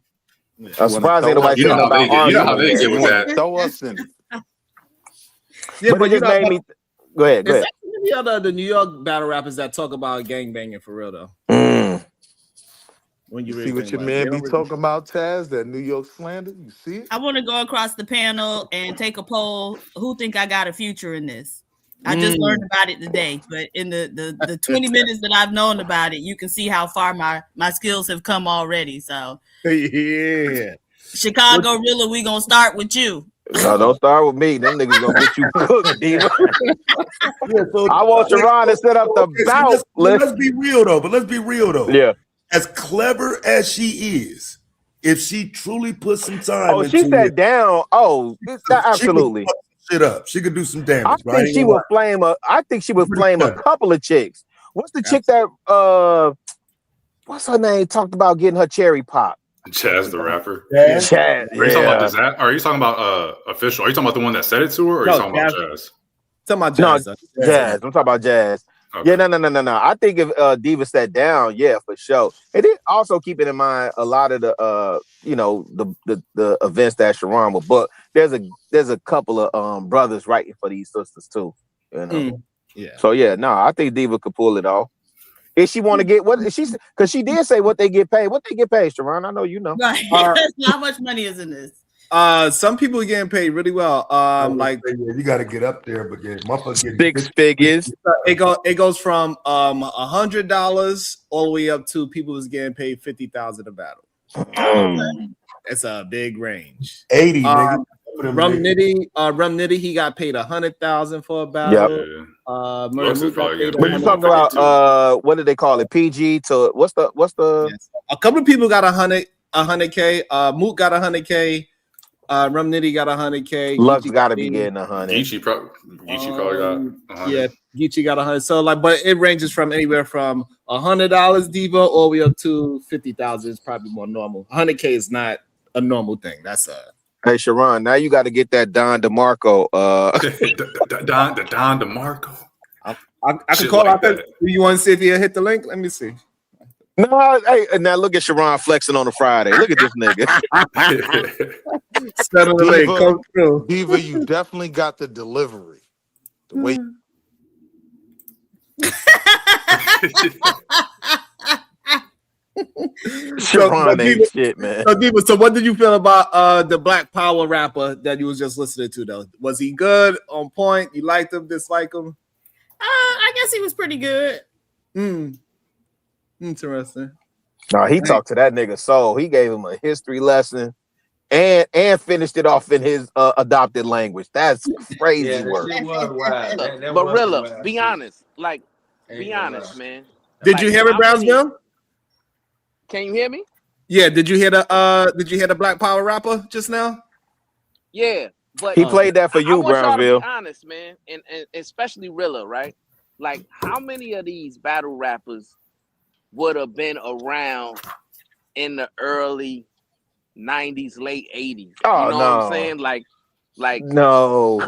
surprised ain't nobody saying about Arsenal. You know how they get with that. Throw us in. Yeah, but it just made me. Go ahead. There's actually the New York battle rappers that talk about gangbanging for real though. When you see what your man be talking about, Taz, that New York slander. You see it? I want to go across the panel and take a poll. Who think I got a future in this? I just learned about it today, but in the 20 minutes that I've known about it, you can see how far my skills have come already. So yeah, Chicago Rilla, we gonna start with you. No, don't start with me. Them niggas gonna get you cooked, Diva. I want Sharon to set up the bout. Let's be real though. Yeah. As clever as she is, if she truly put some time into she sat down. Absolutely. Shit up. She could do some damage. I think she would flame a couple of chicks. What's the chick that what's her name? Talked about getting her cherry pop. Chaz the rapper. Chaz. Are you talking about that? Are you talking about Official? Are you talking about the one that said it to her, or are you talking about Jazz? Talking about Jazz. Jazz. I'm talking about Jazz. Okay. Yeah, no. I think if Diva sat down, yeah, for sure. And then also keeping in mind a lot of the the events that Sharon will book. There's a couple of brothers writing for these sisters too. Yeah. So I think Diva could pull it off. If she want to get what she, because she did say what they get paid. What they get paid, Sharon? I know you know. How much money is in this? Some people are getting paid really well. Like you got to get up there, but motherfuckers get 6 figures. It goes from $100 all the way up to people who's getting paid $50,000 a battle. It's a big range. 80. Rum Nitty, he got paid $100,000 for a battle. Yep. But you talking about what do they call it? PG to what's the? Yes. A couple of people got $100K. Mook got $100K. Rum Nitty got $100K. Lux got to be getting $100. Geechee probably got $100. Yeah, Geechee got $100. So but it ranges from anywhere from $100 Diva all the way up to $50,000 is probably more normal. $100K is not a normal thing. That's Hey Sharon, now you got to get that Don DeMarco. Don DeMarco. I can call out that. Do you want to see if he'll hit the link? Let me see. No, hey, now look at Sharon flexing on a Friday. Look at this nigga. Diva, you definitely got the delivery. The way. Sharon ain't shit, man. So what did you feel about the Black Power rapper that you was just listening to though? Was he good, on point? You liked him, dislike him? I guess he was pretty good. Interesting. No, he talked to that nigga soul. He gave him a history lesson and finished it off in his adopted language. That's crazy work. But Rilla, be honest. Be honest, man. Did you hear it, Brownsville? Can you hear me? Yeah. Did you hear the Black Power rapper just now? Yeah, but he played that for you, Brownsville. Be honest, man, and especially Rilla, right? Like, how many of these battle rappers would have been around in the early 90s, late 80s? Oh, you know what I'm saying? Like no.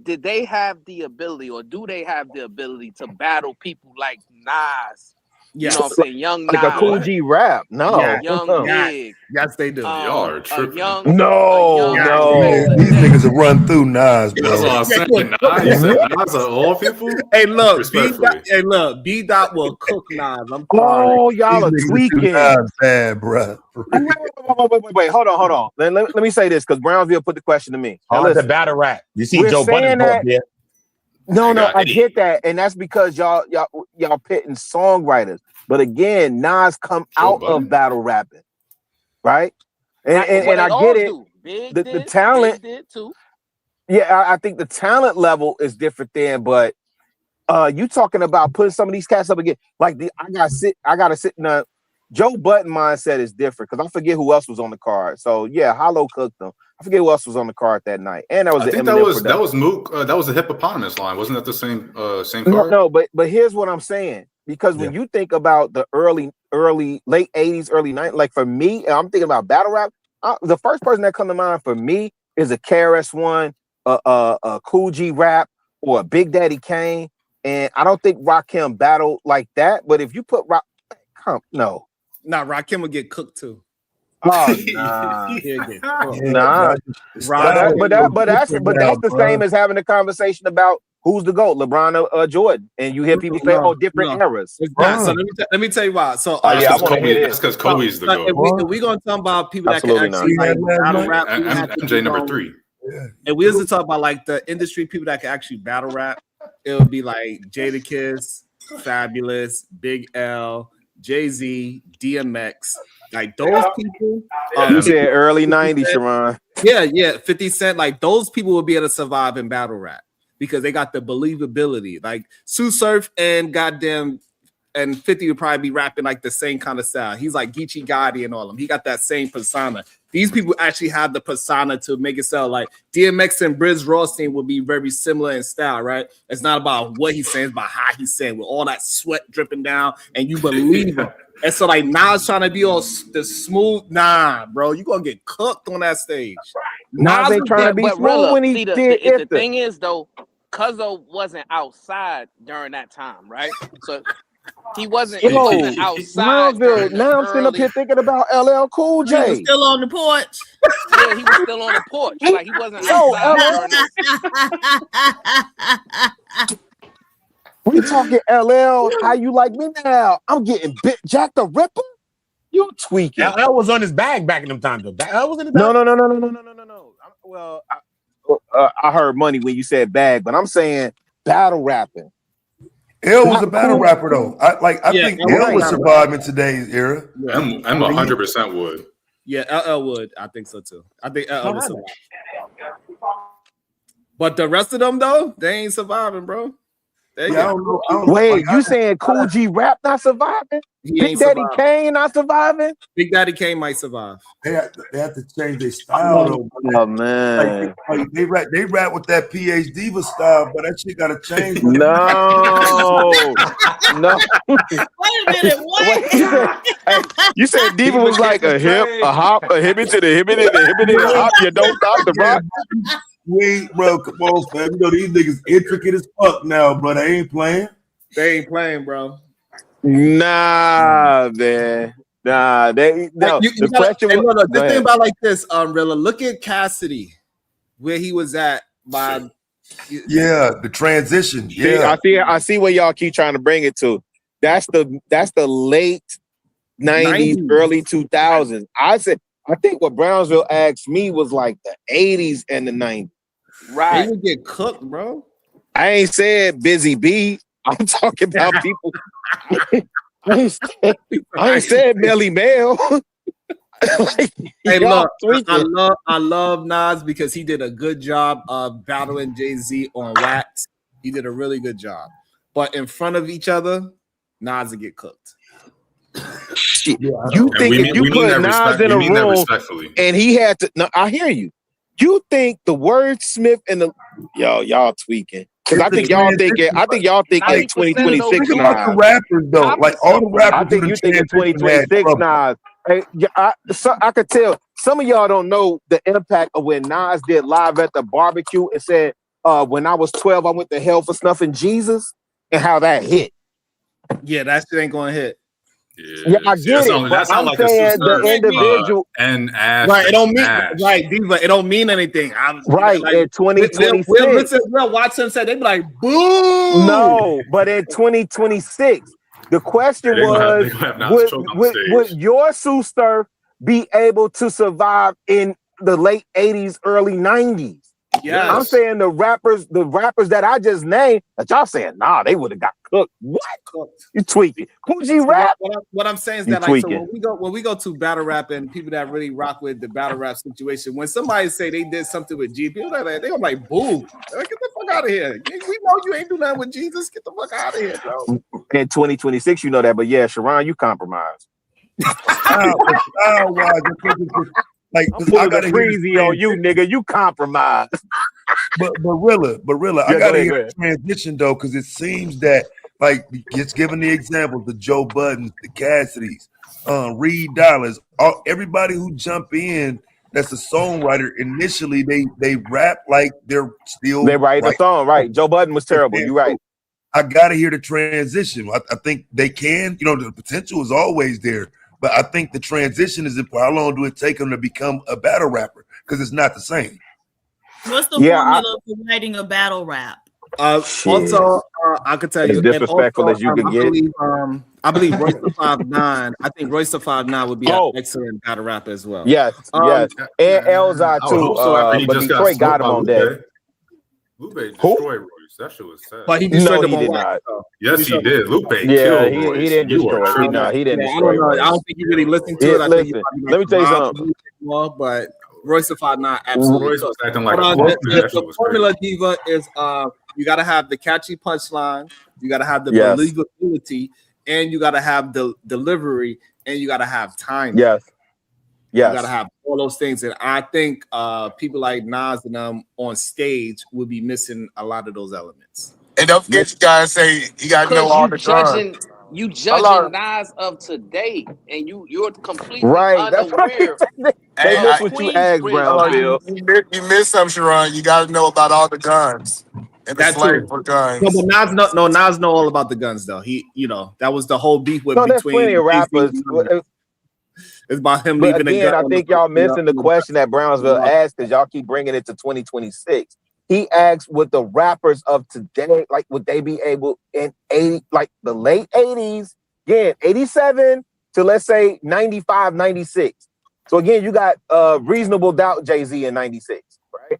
Did they have the ability, or do they have the ability to battle people like Nas You know what I'm saying? Young like a Nas. Cool G rap. No. Yeah. Young Big. Yes, they do. Y'all are A tripping. young, No, no. Man, these niggas will run through Nas, bro. That's what I'm saying. Nas, you said Nas are all people? Hey, look, Respectfully. B Dot will cook Nas. I'm sorry. Oh, y'all are These niggas tweaking. do Nas bad, bro. Wait, hold on. Let me say this because Brownsville put the question to me. Now, On the listen, battle rap. You see we're Joe Budden saying go up that. there. No, I get that, and that's because y'all pitting songwriters. But again, Nas come out of battle rapping, right? And I get it. The talent, Big did too. yeah, I think the talent level is different then. But you talking about putting some of these cats up again? Like I gotta sit in a Joe Budden mindset is different because I forget who else was on the card. So yeah, Hollow cooked them. I forget who else was on the card that night, and that was I think that was Mook. That was the Hippopotamus line. Wasn't that the same card? No, but here's what I'm saying. Because when you think about the late 80s, early 90s, like for me, I'm thinking about battle rap. The first person that comes to mind for me is a KRS-One, a Cool G Rap, or a Big Daddy Kane. And I don't think Rakim battled like that. But if you put no. Nah, Rakim will get cooked too. Oh nah. He'll get cooked. Nah. But that's the same as having a conversation about who's the GOAT, LeBron or Jordan, and you hear people say, "Oh, different eras." So let me tell you why. So that's because Kobe's the GOAT. If we gonna talk about people that can actually battle rap, MJ number 3. And we used to talk about like the industry people that can actually battle rap. It would be like Jadakiss, Fabulous, Big L, Jay-Z, DMX. Like those people. You said early 90s, Sharon. Yeah, 50 Cent. Like those people would be able to survive in battle rap because they got the believability. Like Sue Surf and 50 would probably be rapping like the same kind of style. He's like Geechee Gotti and all of them. He got that same persona. These people actually have the persona to make it sound like DMX and Briz Rothstein will be very similar in style, right? It's not about what he's saying, it's about how he's saying with all that sweat dripping down and you believe him. And so like Nas trying to be all the smooth, nah, bro, you gonna get cooked on that stage. Nas ain't trying to be smooth when he did the thing is though, Cuzzo wasn't outside during that time, right? So he wasn't outside. Now I'm sitting up here thinking about LL Cool J. He was still on the porch. Yeah, he was still on the porch. Like he wasn't outside. We talking LL, how you like me now? I'm getting bit. Jack the Ripper? You tweaking. LL was on his bag back in them times, though. LL was in his bag. No. Well, I heard money when you said bag, but I'm saying battle rapping. L was a battle rapper, though. I think L would survive in today's era. I'm 100% would. Yeah, LL would. I think so, too. I think LL would survive. But the rest of them, though, they ain't surviving, bro. Wait, you saying Cool G Rap not surviving? Big Daddy Kane not surviving? Big Daddy Kane might survive. They have to change their style, though. Oh man, like, they rap with that PH Diva style, but that shit gotta change. No. Wait a minute, what? You said Diva was like a hip, a hop, a hibbit to the hibbit and the hibbit and the hop. You don't stop the rock. Wait, bro, come on, fam. You know these niggas intricate as fuck now, bro. They ain't playing. They ain't playing, bro. Nah, man. Nah, they no. The question was the thing about like this, Rilla. Look at Cassidy, where he was at by. Yeah, the transition. Yeah, I see where y'all keep trying to bring it to. That's the late 90s, early 2000s. I think what Brownsville asked me was like the 80s and the 90s. Right. They would get cooked, bro. I ain't said Busy Bee. I'm talking about people. I ain't said Melly Mel. Hey, look, I love Nas because he did a good job of battling Jay-Z on wax. He did a really good job. But in front of each other, Nas would get cooked. Shit. You think if you put Nas in a room and he had to, no, I hear you. You think the wordsmith and the y'all tweaking. Because I think y'all thinking 2026 Nas. Rappers though, like all the rappers. I think you thinking 2026 Nas. Hey, I could tell some of y'all don't know the impact of when Nas did Live at the Barbecue and said, when I was 12, I went to hell for snuffing Jesus, and how that hit. Yeah, that shit ain't gonna hit. Yeah, I get it, but I'm saying the individual and Ash. Right, it don't mean Ash. right, Diva. It don't mean anything. Right, in 2026. Will Watson said they be like, boo. No, but in 2026, the question was, would your Suster be able to survive in the late 80s, early 90s? Yes. I'm saying the rappers that I just named, that y'all saying, nah, they would have got cooked. What? You tweaking. Coogee Rap? What I'm saying is You that like, so tweaking. when we go to battle rap and people that really rock with the battle rap situation, when somebody say they did something with Jesus, people like they gonna like, boo. Like, get the fuck out of here. We know you ain't do nothing with Jesus. Get the fuck out of here, bro. In 2026, you know that, but yeah, Sharon, you compromised. Like, I'm pulling the freezy on you, nigga. You compromised. But Rilla, Yeah, I gotta go hear ahead. the transition though, because it seems that like just giving the examples, the Joe Buddens, the Cassidys, Reed Dollars, everybody who jump in that's a songwriter. Initially, they rap like they're still They write a song, right? Joe Budden was terrible. You're right. I gotta hear the transition. I think they can. You know, the potential is always there. But I think the transition is important. How long do it take them to become a battle rapper? Because it's not the same. What's the formula for writing a battle rap? Also, I could tell As you, disrespectful and as you can get. I believe Royce the 5'9". I think Royce the 5'9" would be an excellent battle rapper as well. Yes, yes. And Elzai I would too. hope so after he But just got Detroit got smoked him by on deck. Lupe destroyed Royce. That shit was sad. But he No, destroyed he them on did wax, not. though. Yes, he did. Lupe Yeah, killed Royce. he didn't You are destroy it. tripping. No, he didn't Yeah, I destroy don't know. I Royce. don't think you really listened to Yeah, it. I think you listen, probably let me tell you like something. more, but Royce the 5'9" absolutely. Royce was acting like But, a punk, man. That the shit was formula, Diva, is you got to have the catchy punchline, you got to have the Yes. believability, and you got to have the delivery, and you got to have time. Yes. Yes. You got to have all those things, and I think people like Nas and them on stage will be missing a lot of those elements. And don't forget, you guys say you got to know all the terms. You judging Nas of today, and you're completely Right. That's what unaware. They miss what you asked, Brownsville. You missed something, Sharon. You got to know about all the guns and the That slave too. for guns. No, but Nas know all about the guns though. He, that was the whole beef with No, there's between plenty of rappers. It's about him But leaving again, a gun. I think y'all missing the question that Brownsville asked because y'all keep bringing it to 2026. He asked, would the rappers of today, like, would they be able in the late 80s, again, 87 to let's say 95, 96. So again, you got Reasonable Doubt Jay-Z in 96, right?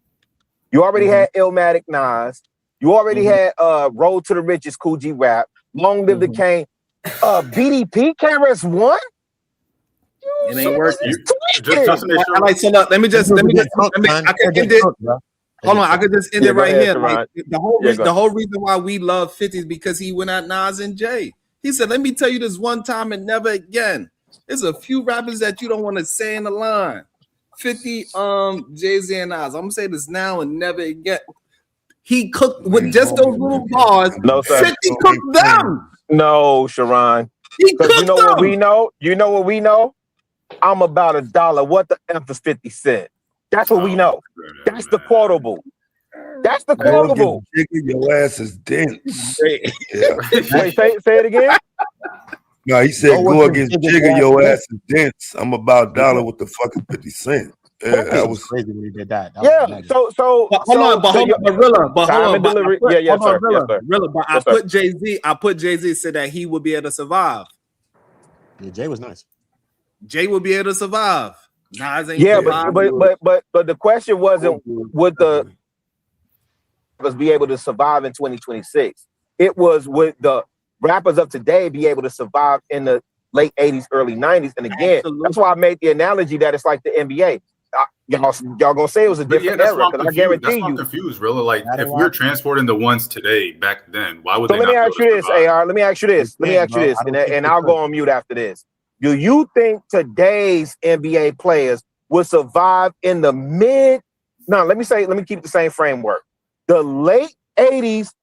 You already had Illmatic Nas. You already had Road to the Riches Coogee Rap. Long Live the Kane. BDP KRS-One? It ain't working. Let me just I can end it. Hold on, I could just end it right here. Like, the whole reason why we love 50 is because he went at Nas and Jay. He said, "Let me tell you this one time and never again." There's a few rappers that you don't want to say in the line. 50, Jay-Z and Nas. I'm gonna say this now and never again. He cooked with just those little bars. No, sir. 50 cooked them. No, Sharon. Because you know what we know? You know what we know? I'm about $1. What the F is 50 cents? That's what we know. That's the quotable. That's the quotable. Your ass is dense. Yeah. Wait, say it again. No, he said go against Jigga, your ass is dense. I'm about $1 with the fucking 50 cents. Yeah, that was crazy when he did that. Yeah. So hold on, Rilla. But hold on, Rilla. But I put Jay-Z. I put Jay-Z said that he would be able to survive. Yeah, Jay was nice. Jay would be able to survive. Nas ain't but the question wasn't would the rappers be able to survive in 2026. It was would the rappers of today be able to survive in the late 80s, early 90s. And again, that's why I made the analogy that it's like the NBA. Y'all gonna say it was a different era because I guarantee I'm you. confused, really. Like, if we're transporting the ones today back then, why would So they let me not ask you this, AR. Let me ask you this. And I'll go on mute after this. Do you think today's NBA players would survive in the let me keep the same framework. The late 80s,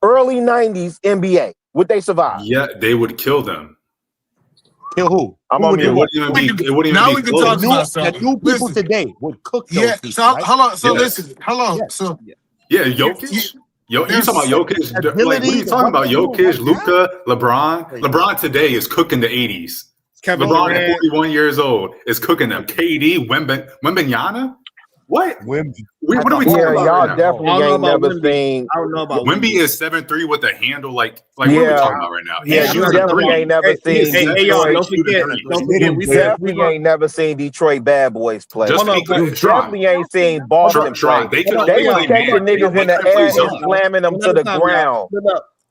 early 90s NBA, would they survive? Yeah, they would kill them. Kill who? I'm on mute. It wouldn't even Now be we can close. talk about the new people today would cook those people, right? Hold on. So Yeah. listen. Hold on. Yeah. So Yeah, Jokic. Yo, you talking about Jokic? Like, what are you talking about? Jokic, Luka, LeBron. LeBron today is cooking the 80s. Kevin LeBron Durant. at 41 years old is cooking them. KD, Wembanyama? What? What are we talking Yeah, about y'all right now? definitely ain't never seen. I don't know about Wemby is 7'3" with a handle like what are we Yeah. talking about right now? Yeah, He's you shooting definitely three. ain't never seen Hey, y'all, Detroit. don't forget, we You said definitely ain't never seen Detroit Bad Boys play. Just to be clear, You Sean, definitely ain't seen Boston Sean, play. they can They only was play catching man. niggas They in the couldn't play air and zone. slamming them to the ground.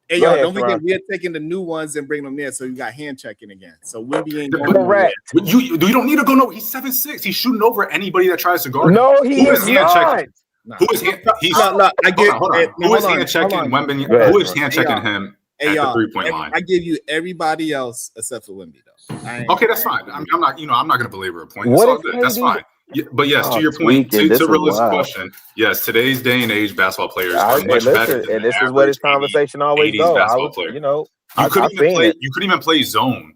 Hey, Go y'all, ahead, don't forget Sean. we are taking the new ones and bringing them there, so you got hand checking again. So Wemby ain't going But nowhere. you don't need to go. No, he's 7'6". He's shooting over anybody that tries to guard him. No, he Who is hand not. checking? Who is hand? He's Look, I get. hold on. Who is hand checking Wemby? Go ahead, Who is bro. hand checking him Hey, at the y'all, 3-point line? I give you everybody else except for Wemby, though. Okay, that's fine. I'm not. I'm not going to belabor a point. It's What all is good. That's KD? fine. Yeah, but yes, to Oh, your point, tweaking. This to is Rilla's wild. question, yes, today's day and age, basketball players are And much better listen, than and the this is where this average conversation always 80s go. I basketball was, player. you know, You I couldn't even seen play. it. You couldn't even play zone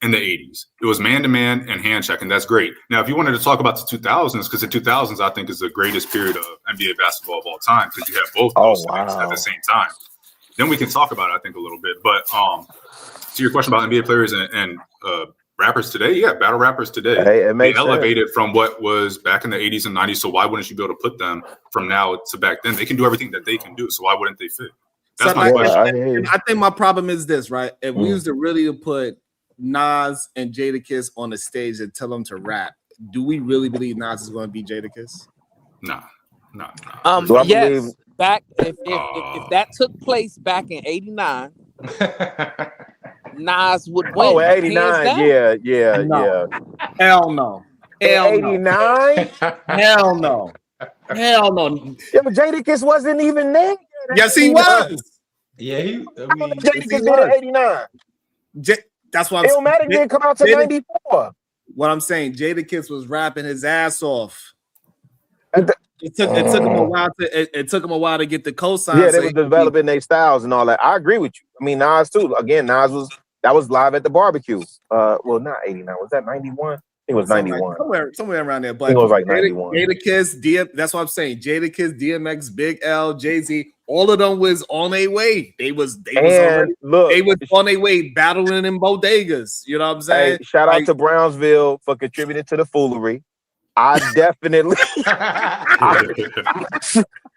in the 80s. It was man to man and hand checking. That's great. Now, if you wanted to talk about the 2000s, because the 2000s I think is the greatest period of NBA basketball of all time, because you have both those things at the same time. Then we can talk about it, I think, a little bit. But to your question about NBA players and rappers today, yeah, battle rappers today, Hey, it they makes sense. elevated from what was back in the 80s and 90s. So why wouldn't you be able to put them from now to back then? They can do everything that they can do. So why wouldn't they fit? That's So, my like, question. I think my problem is this, right? If we Mm. used to really put Nas and Jadakiss on the stage and tell them to rap, do we really believe Nas is going to be Jadakiss? No. Do I Yes, believe? back if that took place back in '89, Nas would win. Oh, hands 89. down. Yeah. Hell no. In 89? Hell no. Hell no. Yeah, but Jadakiss wasn't even there. Yes, he was. Yeah, I mean, Jadakiss did in 89. That's what I'm saying. Illmatic didn't come out to 94. What I'm saying, Jadakiss was rapping his ass off. It took him a while to it took him a while to get the cosign. Yeah, they was developing their styles and all that. I agree with you. I mean, Nas too. Again, Nas was live at the barbecue. Well, not 89. Was that 91? It was 91. Somewhere around there. But I think it was like 91. Jadakiss, that's what I'm saying. Jadakiss, DMX, Big L, Jay-Z, all of them was on their way. They was on their way battling in bodegas. You know what I'm saying? Hey, shout out to Brownsville for contributing to the foolery. I definitely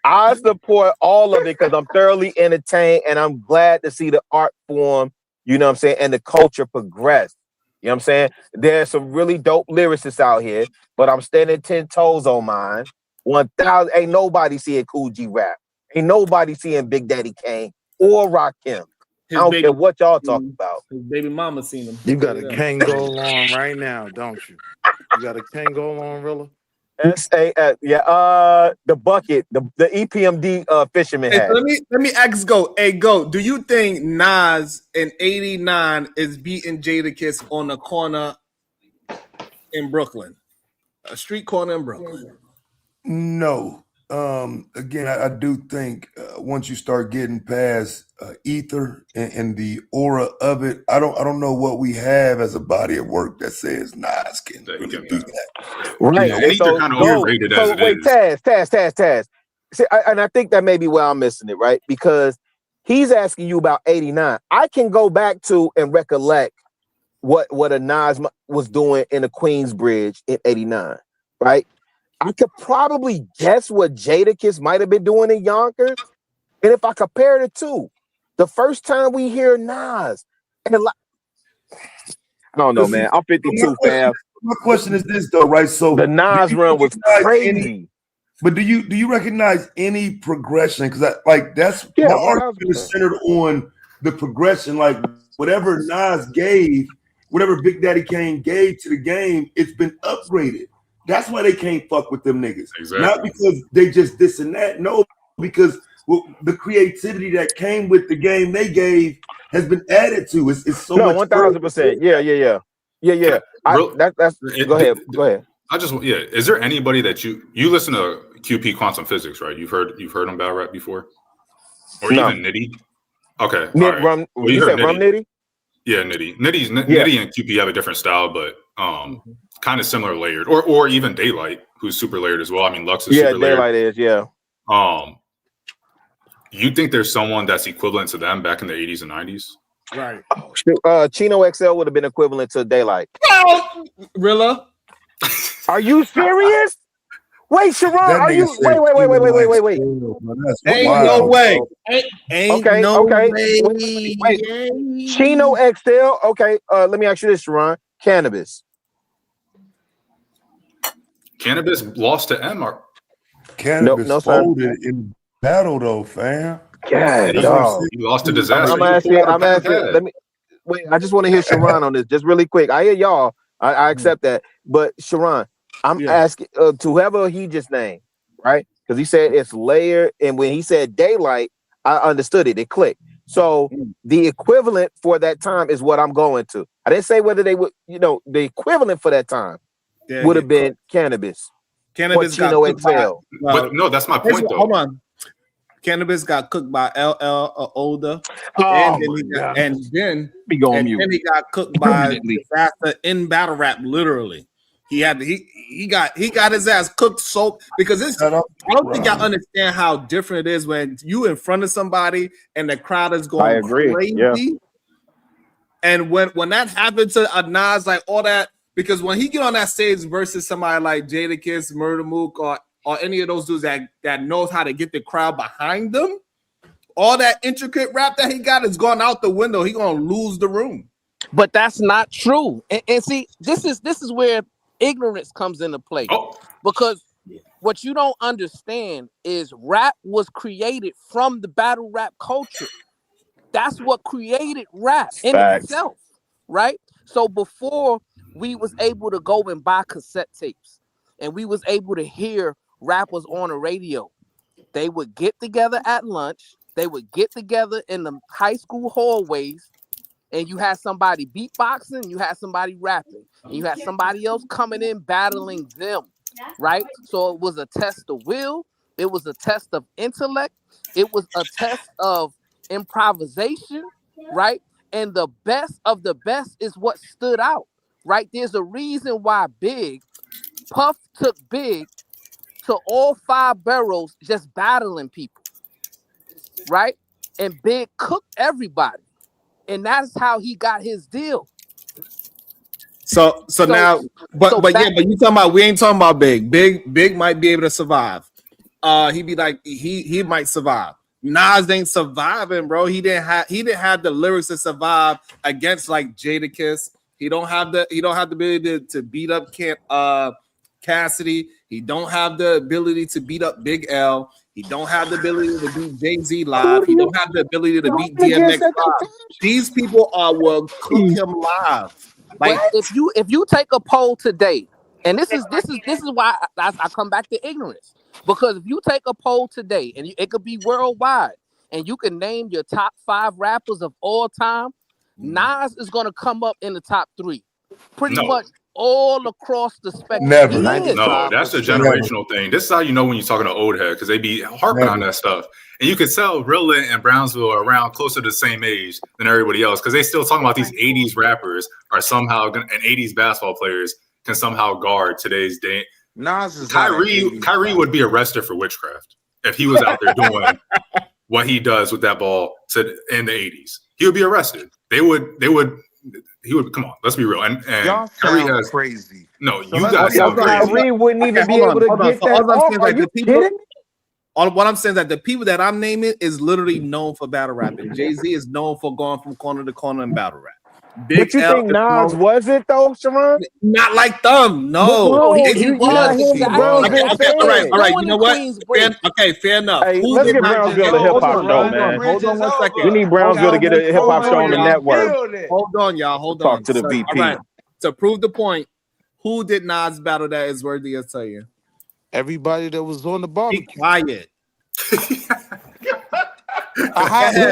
I support all of it because I'm thoroughly entertained and I'm glad to see the art form, you know what I'm saying, and the culture progress. You know what I'm saying? There's some really dope lyricists out here, but I'm standing 10 toes on mine. 1,000 ain't nobody seeing Cool G rap. Ain't nobody seeing Big Daddy Kane or Rakim. I don't care what y'all talking about. His baby mama seen him. You got a Kango on right now, don't you? You got a Kango on, Rilla? The bucket, the EPMD fisherman Hey, hat. so let me ask Go. Hey, Go, do you think Nas in 89 is beating Jadakiss on the corner in Brooklyn? A street corner in Brooklyn. No. Again, I do think once you start getting past ether and the aura of it, I don't know what we have as a body of work that says Nas can really do that. Right. Yeah, Ether kind of overrated as it wait, is. Taz. See, and I think that may be where I'm missing it, right? Because he's asking you about 89. I can go back to and recollect what a Nas was doing in the Queensbridge in 89, right? I could probably guess what Jadakiss might have been doing in Yonkers. And if I compare the two, the first time we hear Nas, and I don't know, man. I'm 52, fam. My question is this, though, right? So the Nas run was crazy. But do you recognize any progression? Because that's my argument is centered on the progression. Like whatever Nas gave, whatever Big Daddy Kane gave to the game, it's been upgraded. That's why they can't fuck with them niggas. Exactly. Not because they just this and that. No, because the creativity that came with the game they gave has been added to. It's so much. 1,000%. Yeah. Go ahead. I just Is there anybody that you listen to QP Quantum Physics, right? You've heard him battle rap before, or No. even Nitty? Okay, Nit, all right. Rum, Well, you heard said Rum Nitty? Yeah, Nitty. Nitty and QP have a different style, but kind of similar layered, or even Daylight, who's super layered as well. I mean, Lux is super layered. Daylight is, yeah. You think there's someone that's equivalent to them back in the 80s and 90s? Right. Chino XL would have been equivalent to Daylight. Rilla? Are you serious? Wait, Sharon, are you? Wait. Ain't no way. Ain't Okay, no okay. way. Wait. Chino XL. Okay, let me ask you this, Sharon. Cannabis. Cannabis lost to Emmer. Cannabis no, sir. folded in battle though, fam. Yeah, dog. He lost to Disaster. I'm asking. Let me wait. I just want to hear Sharon on this, just really quick. I hear y'all. I accept that, but Sharon, I'm asking to whoever he just named, right? Because he said it's layered, and when he said Daylight, I understood it. It clicked. So the equivalent for that time is what I'm going to. I didn't say whether they would, the equivalent for that time would have been Cannabis. Cannabis got Chino cooked by, XL. But no, that's my point, though. Hold on. Cannabis got cooked by LL Older, Oh and then Be going and mute. then he got cooked by Disaster in battle rap. Literally, he got his ass cooked so because it's. I don't think y'all understand how different it is when you in front of somebody and the crowd is going I agree. crazy. Yeah. And when that happened to Nas, like all that, because when he get on that stage versus somebody like Jadakiss, Murder Mook, or any of those dudes that knows how to get the crowd behind them, all that intricate rap that he got is gone out the window. He gonna lose the room. But that's not true. And see, this is where ignorance comes into play. Because what you don't understand is rap was created from the battle rap culture. That's what created rap in itself, right? So before we was able to go and buy cassette tapes and we was able to hear rappers on the radio, they would get together at lunch, they would get together in the high school hallways, and you had somebody beatboxing, you had somebody rapping, and you had somebody else coming in battling them, right? So it was a test of will, it was a test of intellect, it was a test of improvisation, right? And the best of the best is what stood out, right? There's a reason why Puff took Big to all 5 boroughs just battling people, right? And Big cooked everybody. And that's how he got his deal. So now, but you talking about, we ain't talking about Big. Big might be able to survive. He'd be like, he might survive. Nas ain't surviving, bro. He didn't have the lyrics to survive against like Jadakiss. He don't have the ability to beat up Cassidy. He don't have the ability to beat up Big L. He don't have the ability to beat Jay-Z live. He don't have the ability to beat DMX live. These people will cook him live. Like if you take a poll today, and this is why I come back to ignorance. Because if you take a poll today, and it could be worldwide, and you can name your top 5 rappers of all time, Nas is gonna come up in the top 3, pretty much all across the spectrum. Never. No, that's a generational thing. This is how you know when you're talking to old head, because they be harping on that stuff. And you can tell Rilla and Brownsville are around closer to the same age than everybody else, because they still talking about these 80s rappers are somehow and 80s basketball players can somehow guard today's day. Nas is Kyrie would be arrested for witchcraft if he was out there doing what he does with that ball in the 80s. He would be arrested. He would come on, let's be real. And y'all Kyrie sound has crazy. No, you guys sound crazy. Kyrie wouldn't even be able to get that off. Are you kidding? What I'm saying is that the people that I'm naming is literally known for battle rapping. Jay-Z is known for going from corner to corner in battle rap. But you think Nas wasn't though, Sharon? Not like them. No, he was. All right. You know what? Fair enough. Hey, let's get Brownsville to hip hop though, man. Hold on 1 second. We need Brownsville to get a hip hop show on the network. Hold on, y'all. Hold on. Talk to the VP. Right. To prove the point, who did Nas battle that is worthy of saying? Everybody that was on the barbecue. Be quiet.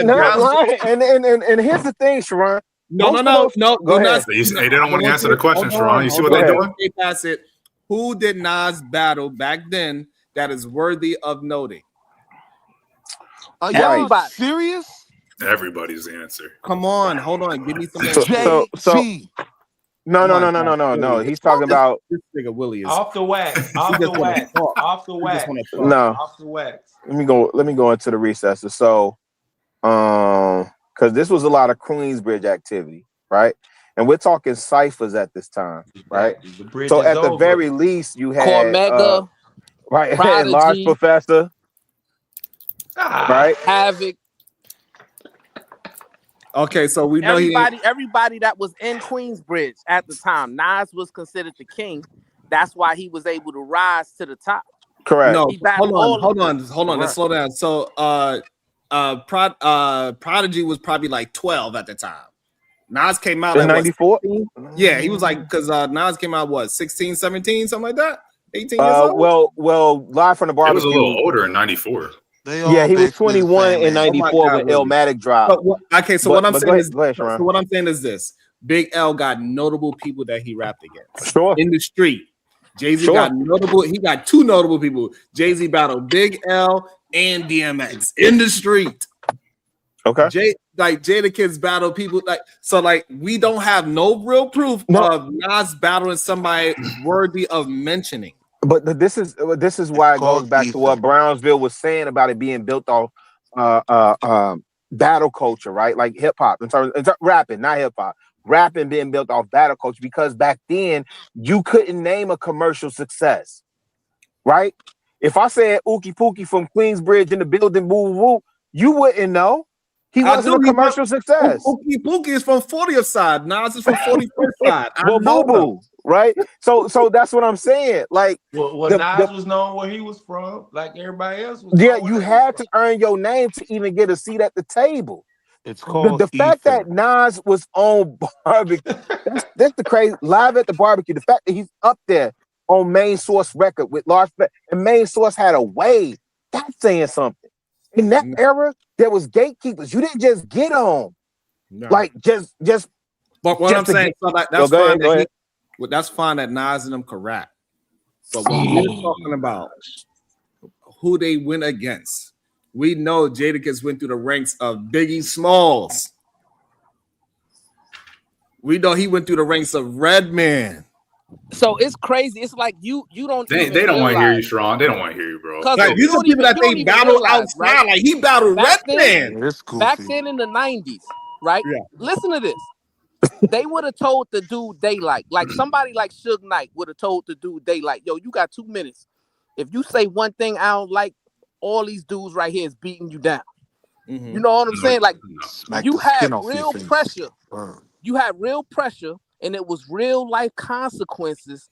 Not lying. And here's the thing, Sharon. No. Go ahead. They don't want to answer the question, Sharon. You see what they're doing? Pass it. Who did Nas battle back then that is worthy of noting? Are y'all serious? Everybody's the answer. Come on, hold on. Give me some. So No. He's talking about this nigga Willie is Off the wax. Off the wax. Off the wax. no. Off the wax. Let me go into the recesses. So, because this was a lot of Queensbridge activity, right? And we're talking ciphers at this time, right? So at the very least, you had Cormega, right, Prodigy, Large Professor, right? Havoc. Okay, so we know everybody that was in Queensbridge at the time. Nas was considered the king. That's why he was able to rise to the top. Correct. No, hold on. Let's slow down. So, Prodigy was probably like 12 at the time. Nas came out in 94. Yeah, he was like, because Nas came out what 16, 17, something like that. 18 years old. Well, Live from the Barbecue. It was a little older in 94. Yeah, he was 21 in 94 when Illmatic dropped. So what I'm saying is this: Big L got notable people that he rapped against. Sure. In the street, Jay-Z got notable. He got two notable people. Jay-Z battled Big L and DMX in the street. Okay. Jadakiss battle people like we don't have no real proof of Nas battling somebody worthy of mentioning. But this is why it goes back to what Brownsville was saying about it being built off battle culture, right? Like hip hop in terms of rapping, not hip hop. Rapping being built off battle culture because back then you couldn't name a commercial success, right? If I said Ookie Pookie from Queensbridge in the building, woo woo, you wouldn't know. He wasn't a commercial success. Ookie Pookie is from 40th side. Nas is from 41st side. Well, boo boo, right? So that's what I'm saying. Like, Nas was known where he was from, like everybody else was. Yeah, you had to earn your name to even get a seat at the table. It's called the fact that Nas was on Barbecue. That's the crazy. Live at the Barbecue. The fact that he's up there on Main Source record with Large, and Main Source had a wave. That's saying something. In that era, there was gatekeepers. You didn't just get on, like just. But what I'm saying, so that's go fine. ahead. That's fine that Nas and them can rap. But when we're talking about who they went against, we know Jadakiss went through the ranks of Biggie Smalls. We know he went through the ranks of Redman. So it's crazy. It's like you don't. They don't want to hear you, Sean. They don't want to hear you, bro. Like, these are people that they battle outside. Right? Like he battled Redman. Back then in the 90s, right? Yeah. Listen to this. They would have told the dude Daylight, like somebody like Suge Knight would have told the dude Daylight, yo, you got 2 minutes. If you say one thing I don't like, all these dudes right here is beating you down. You know what I'm saying? Like you had real pressure. You had real pressure, and it was real life consequences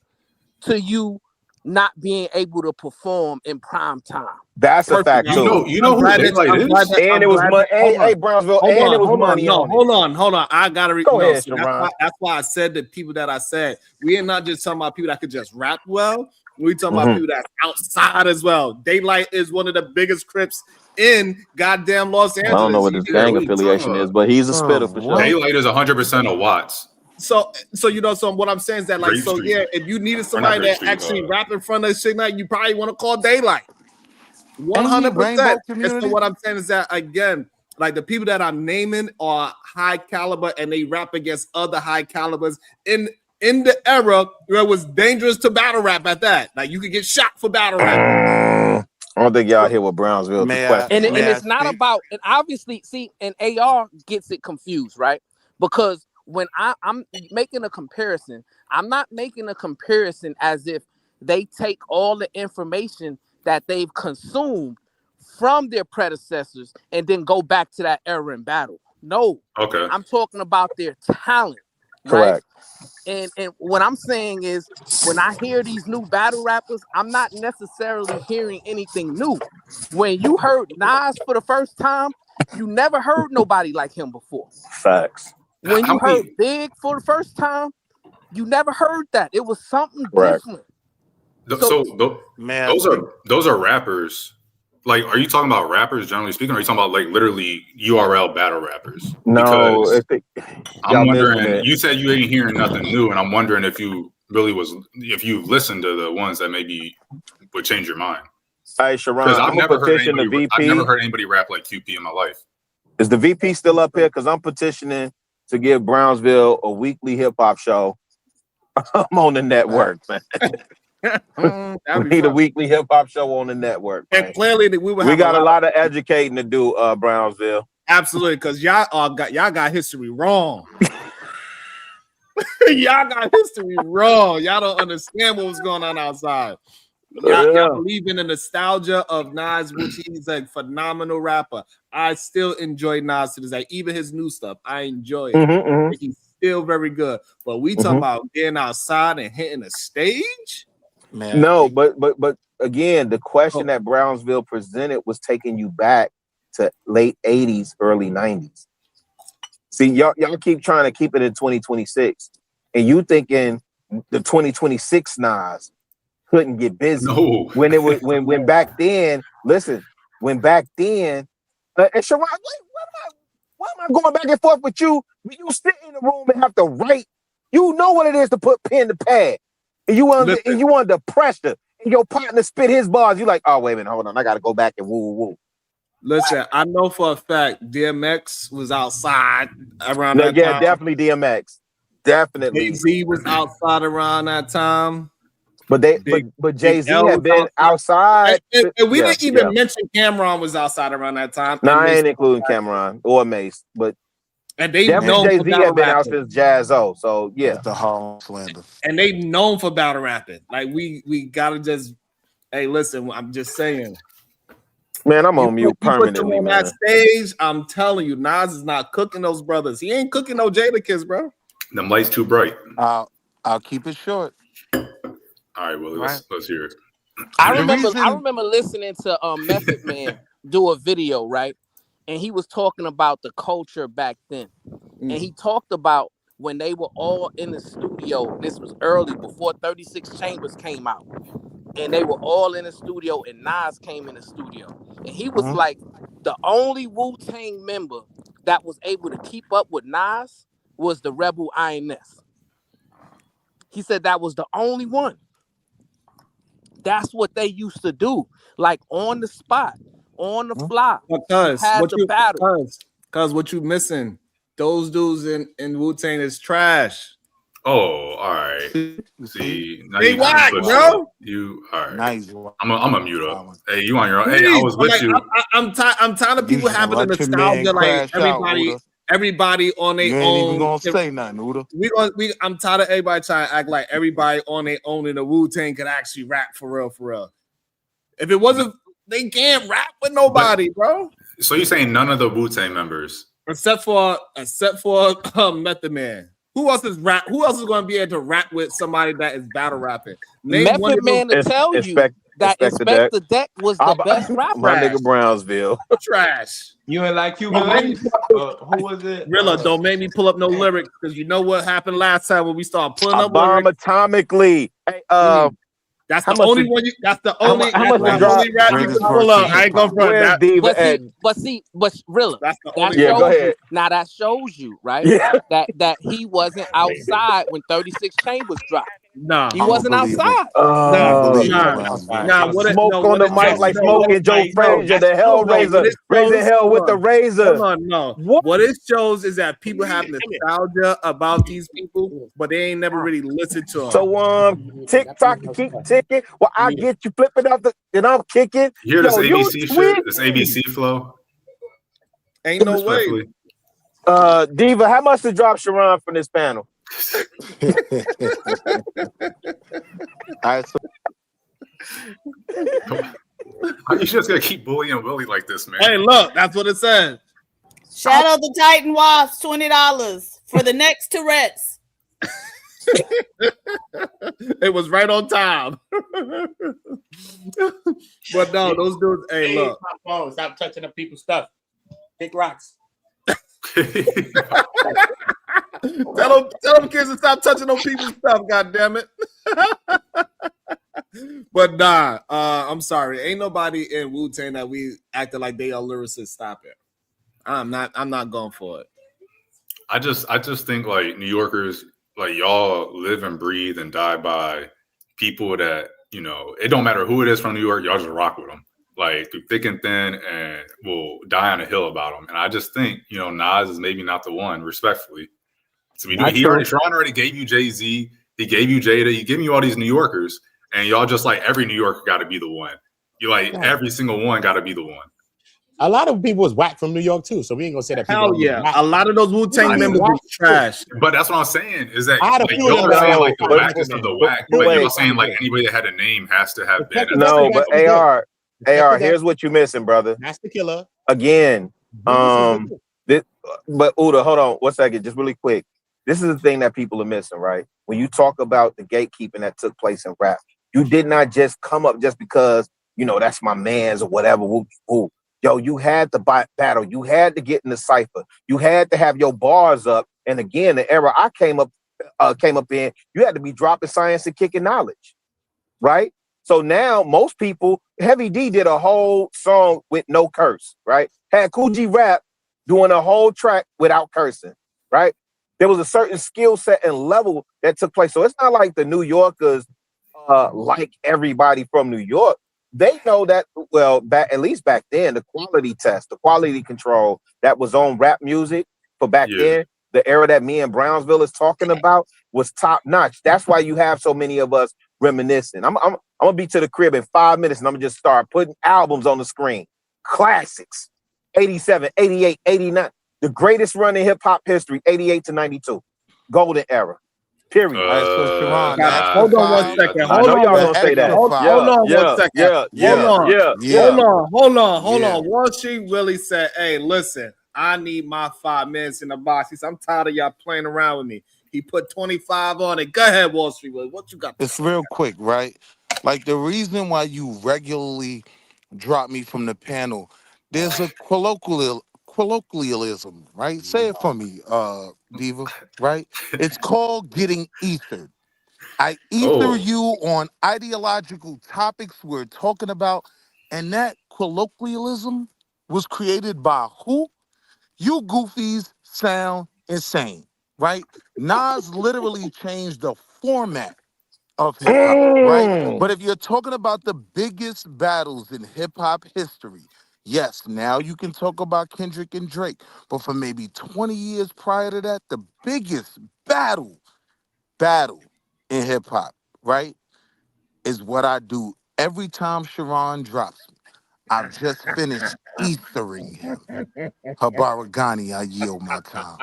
to you not being able to perform in prime time. That's a fact too. You know who Daylight is? And it was money. Hey, Brownsville, and it was money on it. Hold on. I gotta Go ahead, Sharon. That's why I said the people that I said. We are not just talking about people that could just rap well. We talking about people that's outside as well. Daylight is one of the biggest Crips in goddamn Los Angeles. I don't know what his gang affiliation is, but he's a spitter for sure. Daylight is 100% of Watts. So what I'm saying is that like, so yeah, if you needed somebody that actually rap in front of shit night, you probably want to call Daylight. 100%. And so what I'm saying is that again, like the people that I'm naming are high caliber and they rap against other high calibers in the era where it was dangerous to battle rap at that. Like you could get shot for battle rap. I don't think y'all hear what Brownsville is. And it's not about, and obviously, see, and AR gets it confused, right? Because when I'm making a comparison, I'm not making a comparison as if they take all the information that they've consumed from their predecessors and then go back to that era in battle. No. Okay. I'm talking about their talent. Correct. Right? And what I'm saying is when I hear these new battle rappers, I'm not necessarily hearing anything new. When you heard Nas for the first time, you never heard nobody like him before. Facts. When you heard Big for the first time, you never heard that. It was something different. Those are rappers. Like, are you talking about rappers generally speaking, or are you talking about like literally URL battle rappers? No, I'm wondering. You said you ain't hearing nothing new, and I'm wondering if you listened to the ones that maybe would change your mind. Hey, Sharon, Because I've never heard anybody rap like QP in my life. Is the VP still up here? Because I'm petitioning to give Brownsville a weekly hip hop show I'm on the network, man. We need a weekly hip hop show on the network. Man. And clearly, we got a lot of educating to do, Brownsville. Absolutely, because y'all got history wrong. Y'all got history wrong. Y'all don't understand what was going on outside. Y'all believe in the nostalgia of Nas, which he's a phenomenal rapper. I still enjoy Nas to this day. Even his new stuff, I enjoy it. He's still very good. But we talk about getting outside and hitting a stage. Man, no, but again, the question that Brownsville presented was taking you back to late 80s, early 90s. See, y'all keep trying to keep it in 2026, and you thinking the 2026 Nas couldn't get busy. No. When it was when back then, listen, when back then, and Sharon, why am I going back and forth with you? When you sit in the room and have to write, you know what it is to put pen to pad. And you under pressure, and your partner spit his bars. You like, oh wait a minute, hold on, I got to go back and woo. Listen, I know for a fact DMX was outside around that time. Yeah, definitely DMX. Definitely. Jay-Z was outside around that time. But Jay-Z had been outside. And we didn't even mention Cameron was outside around that time. No, I ain't including Cameron or Mace, but they definitely Jay-Z had been out since Jazzo. So yeah. The Harlem slander. And they known for battle rapping. Like we gotta just, hey, listen, I'm just saying. Man, I'm on mute permanently, on that stage, I'm telling you, Nas is not cooking those brothers. He ain't cooking no Jadakiss, bro. Them lights too bright. I'll keep it short. All right, well, let's hear it. I remember listening to Method Man do a video, right? And he was talking about the culture back then. And he talked about when they were all in the studio. This was early, before 36 Chambers came out. And they were all in the studio, and Nas came in the studio. And he was like, the only Wu-Tang member that was able to keep up with Nas was the Rebel INS. He said that was the only one. That's what they used to do, like on the spot, on the fly. Because what you missing? Those dudes in Wu-Tang is trash. Oh, all right. See, now they whack, bro. You all right? Nice. I'm a mute up. Hey, you on your own? Hey, I was with you. I'm tired of people having the nostalgia, like everybody on their own. You ain't even gonna say nothing, Uda. I'm tired of everybody trying to act like everybody on their own in the Wu-Tang could actually rap for real. If it wasn't, they can't rap with nobody, bro. So you're saying none of the Wu-Tang members, except for Method Man. Who else is going to be able to rap with somebody that is battle rapping? Method Man to tell you that Inspector Deck was the best rapper. My nigga Brownsville. Trash. You ain't like Cuban Links? Who was it? Rilla, don't make me pull up no lyrics because you know what happened last time when we started pulling up lyrics. Atomically. Hey, that's the only one. That's the only rap you can pull up. I ain't gonna front that. But Rilla, go ahead. Now that shows you, right? Yeah. That he wasn't outside when 36 Chambers dropped. Nah, he wasn't outside. Smoke on the mic like smoking Joe Frazier, the Hellraiser, raising hell with the razor. No. What it shows is that people have nostalgia about these people, but they ain't never really listened to them. So TikTok keep ticking. Well, I get you flipping up and I'm kicking. You hear this ABC shit? This ABC flow? Ain't no way. Diva, how much to drop Sharon from this panel? How you just gonna keep bullying Willie like this, man? Hey, look, that's what it says. Shadow the Titan Wasp, $20 for the next Tourette's. It was right on time. But no, those dudes, hey, look. Stop touching up people's stuff. Big rocks. Tell them kids to stop touching on people's stuff, god damn it. But nah, I'm sorry. Ain't nobody in Wu-Tang that we acted like they are lyricists. Stop it. I'm not going for it. I just think like New Yorkers, like y'all live and breathe and die by people that, you know, it don't matter who it is from New York, y'all just rock with them. Like through thick and thin, and will die on a hill about them. And I just think, you know, Nas is maybe not the one, respectfully. So Sean already gave you Jay-Z. He He gave you Jada. He gave you all these New Yorkers, and y'all just like every New Yorker got to be the one. You like every single one got to be the one. A lot of people was whack from New York too, so we ain't gonna say that. Hell yeah, a lot of those Wu-Tang members was trash. But that's what I'm saying is that I had a like, few y'all of are them saying that like the were wackest of the whack, but you're saying like anybody that had a name has to have been. No, but AR, here's what you're missing, brother. That's the killer. Again, but Uda, hold on 1 second, just really quick. This is the thing that people are missing, right? When you talk about the gatekeeping that took place in rap, you did not just come up just because, you know, that's my man's or whatever. Woo. Yo, you had to battle. You had to get in the cipher. You had to have your bars up. And again, the era I came up in, you had to be dropping science and kicking knowledge, right? So now most people, Heavy D did a whole song with no curse, right? Had Kool G Rap doing a whole track without cursing, right? There was a certain skill set and level that took place. So it's not like the New Yorkers like everybody from New York. They know that, well, at least back then, the quality test, the quality control that was on rap music for back then, the era that me and Brownsville is talking about was top notch. That's why you have so many of us reminiscing. I'm gonna be to the crib in 5 minutes and I'm gonna just start putting albums on the screen. Classics, 87, 88, 89. The greatest run in hip hop history, 88 to 92. Golden era. Period. Hold on 1 second. Hold on, y'all gonna say that. Hold on 1 second. Hold on. Wall Street Willie said, "Hey, listen, I need my 5 minutes in the box." He said, "I'm tired of y'all playing around with me." He put 25 on it. Go ahead, Wall Street Willie. What you got? It's real quick, right? Like the reason why you regularly drop me from the panel, there's a colloquialism, right? Say it for me, Diva, right? It's called getting ethered. I ether you on ideological topics we're talking about, and that colloquialism was created by who? You goofies sound insane, right? Nas literally changed the format of hip hop, right? But if you're talking about the biggest battles in hip hop history, yes, now you can talk about Kendrick and Drake, but for maybe 20 years prior to that, the biggest battle in hip hop, right, is what I do every time Sharon drops me. I've just finished ethering him. Habaragani, I yield my time.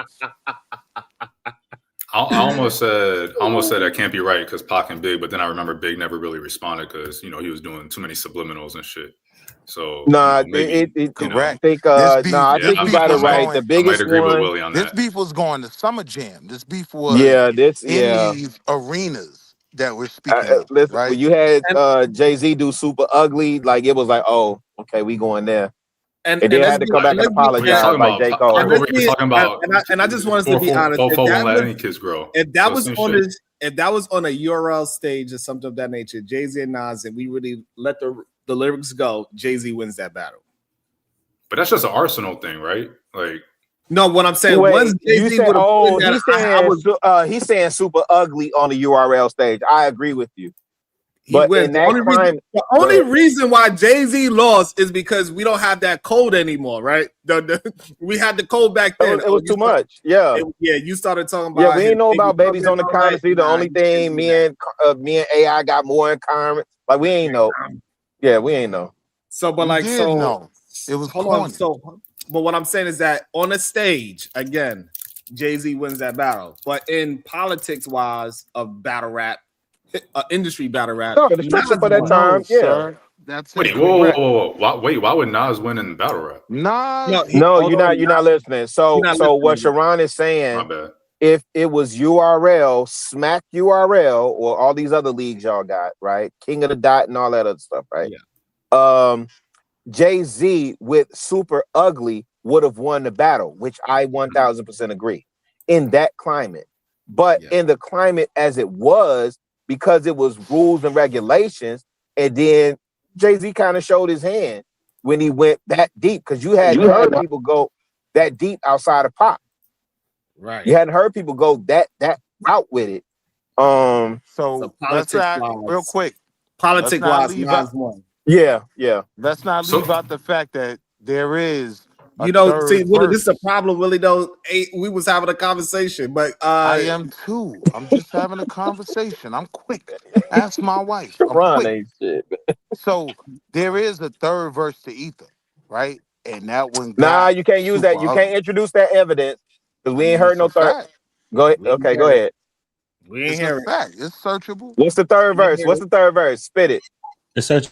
I almost said that can't be right because Pac and Big, but then I remember Big never really responded because he was doing too many subliminals and shit. So I think you got it right. The biggest one. This beef was going to Summer Jam. This beef was in these arenas that we're speaking of. Listen, right? when you had Jay-Z do Super Ugly, like it was like, oh, okay, we going there. And then had to come back and apologize like J. Cole. And I just want us to be honest. If that was on a URL stage or something of that nature, Jay-Z and Nas, and we really let the lyrics go, Jay-Z wins that battle. But that's just an Arsenal thing, right? Like, no, what I'm saying was Jay-Z would have he's saying Super Ugly on the URL stage. I agree with you. But the only reason why Jay-Z lost is because we don't have that code anymore, right? We had the code back then. It was too much. Yeah. You started talking about. Yeah, we didn't know about Babies on the Currency. The only thing me and AI got more in common. Like we ain't know. Yeah, we ain't know. So, but like, so it was. Hold on. So, but what I'm saying is that on a stage, again, Jay-Z wins that battle. But in politics wise of battle rap, industry battle rap. No, the structure for that time, yeah. That's wait, whoa. Why would Nas win in battle rap? Nas. No, you're not listening. So what Sharon is saying, if it was URL, Smack URL, or all these other leagues y'all got, right? King of the Dot and all that other stuff, right? Yeah. Jay-Z with Super Ugly would have won the battle, which I 1000% agree in that climate. But in the climate as it was, because it was rules and regulations, and then Jay-Z kind of showed his hand when he went that deep, because you hadn't heard people go that deep outside of pop. Right. You hadn't heard people go that route with it. So let's real quick. Politics wise, Yeah. Let's not leave out the fact that there is You know, see, Willie, this is a problem, Willie. Though we was having a conversation, but I am too. I'm just having a conversation. I'm quick. Ask my wife. I'm Ron quick. ain't shit. So there is a third verse to Ether, right? And that one Nah, got you can't use that. super You ugly. can't introduce that evidence because we ain't heard It's no a third. fact. Go ahead. We ain't Okay, go heard it. ahead. We ain't It's a hearing. fact. It's searchable. What's the third verse? What's the third verse? Spit it. It's such.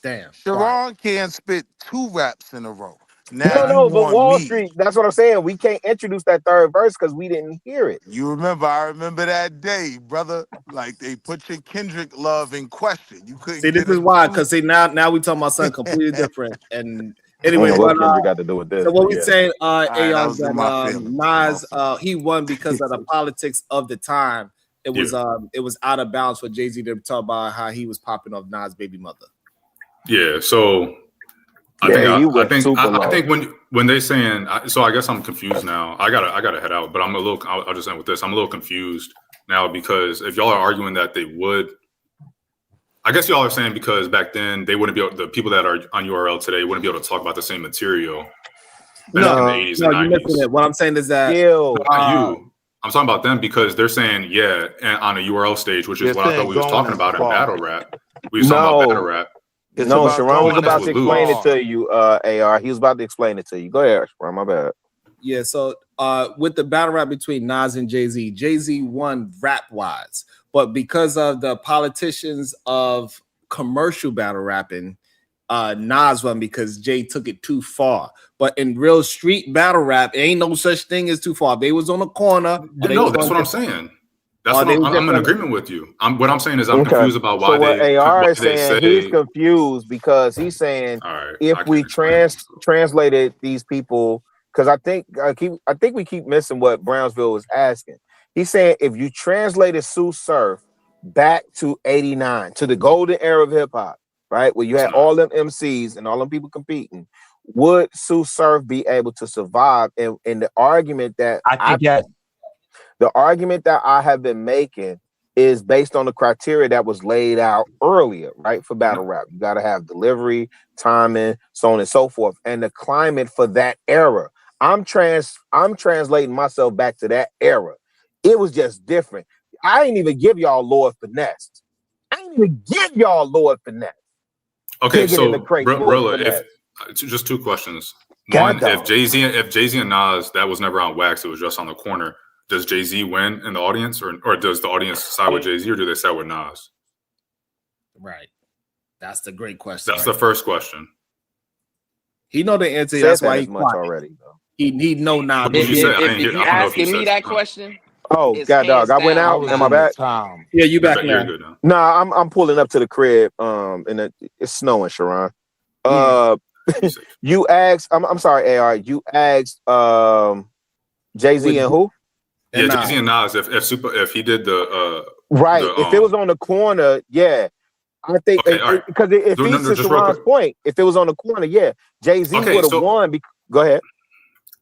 Damn. Sharon can't spit 2 raps in a row. Now No, you but want Wall me. Street. That's what I'm saying. We can't introduce that third verse because we didn't hear it. You remember, I remember that day, brother. Like they put your Kendrick love in question. You couldn't See, this get is a why, 2. because see now we talking about something completely different. And I don't anyway, know but what Kendrick got to do with this. so what But we yeah. saying, All right, I AR, was in my feelings. that Nas he won because of the politics of the time. It was out of bounds for Jay-Z to talk about how he was popping off Nas' baby mother. Yeah, so I think when they saying, so I guess I'm confused now. I gotta head out, but I'll just end with this. I'm a little confused now because if y'all are arguing that they would, I guess y'all are saying because back then they wouldn't be able, the people that are on URL today wouldn't be able to talk about the same material back in the 80s and 90s. You're missing it. What I'm saying is that Not you. I'm talking about them because they're saying, yeah, and on a URL stage, which is what I thought we was talking about in battle rap. We was talking about battle rap. No, Sharon was about to explain lose. it to you, AR. He was about to explain it to you. Go ahead, Sharon. My bad. Yeah, so with the battle rap between Nas and Jay-Z, Jay-Z won rap-wise, but because of the politicians of commercial battle rapping, Nas won because Jay took it too far. But in real street battle rap, ain't no such thing as too far. They was on the corner. No, that's what I'm saying. That's what I'm in agreement with you. What I'm saying is I'm confused about why so what they. AR why is they saying, say, he's confused because he's saying if we translated these people, because I think we keep missing what Brownsville was asking. He's saying if you translated Sue Surf back to '89, to the golden era of hip hop, right, where you had all them MCs and all them people competing, would Sue Surf be able to survive? And the argument that the argument that I have been making is based on the criteria that was laid out earlier, right? For battle rap, you got to have delivery, timing, so on and so forth, and the climate for that era. I'm translating myself back to that era. It was just different. I ain't even give y'all Lord Finesse. Okay, Digging in so the crate, Brilla, Finesse. just 2 questions. God, One, if Jay-Z and Nas, that was never on wax, it was just on the corner. Does Jay-Z win in the audience, or does the audience side with Jay-Z, or do they side with Nas? Right. That's the great question. That's the first question. He know the answer. Said That's that why as he much quiet. already, though. He know Nas. What did you say? I didn't If hear. you I don't know if asking you me said that something. question, Oh, it's God, dog, I hands went down out. Am I back? Yeah, you back You're now. good now. Nah, I'm pulling up to the crib. And it's snowing, Sharon. You asked. I'm sorry, AR. You asked Jay-Z and who? Yeah, Jay-Z and Nas. If he did the Right. the, If it was on the corner, yeah. I think Okay, all right. because if No, he's to just real Sharon's quick. point, if it was on the corner, yeah, Jay-Z Okay, would have so- won. Go ahead.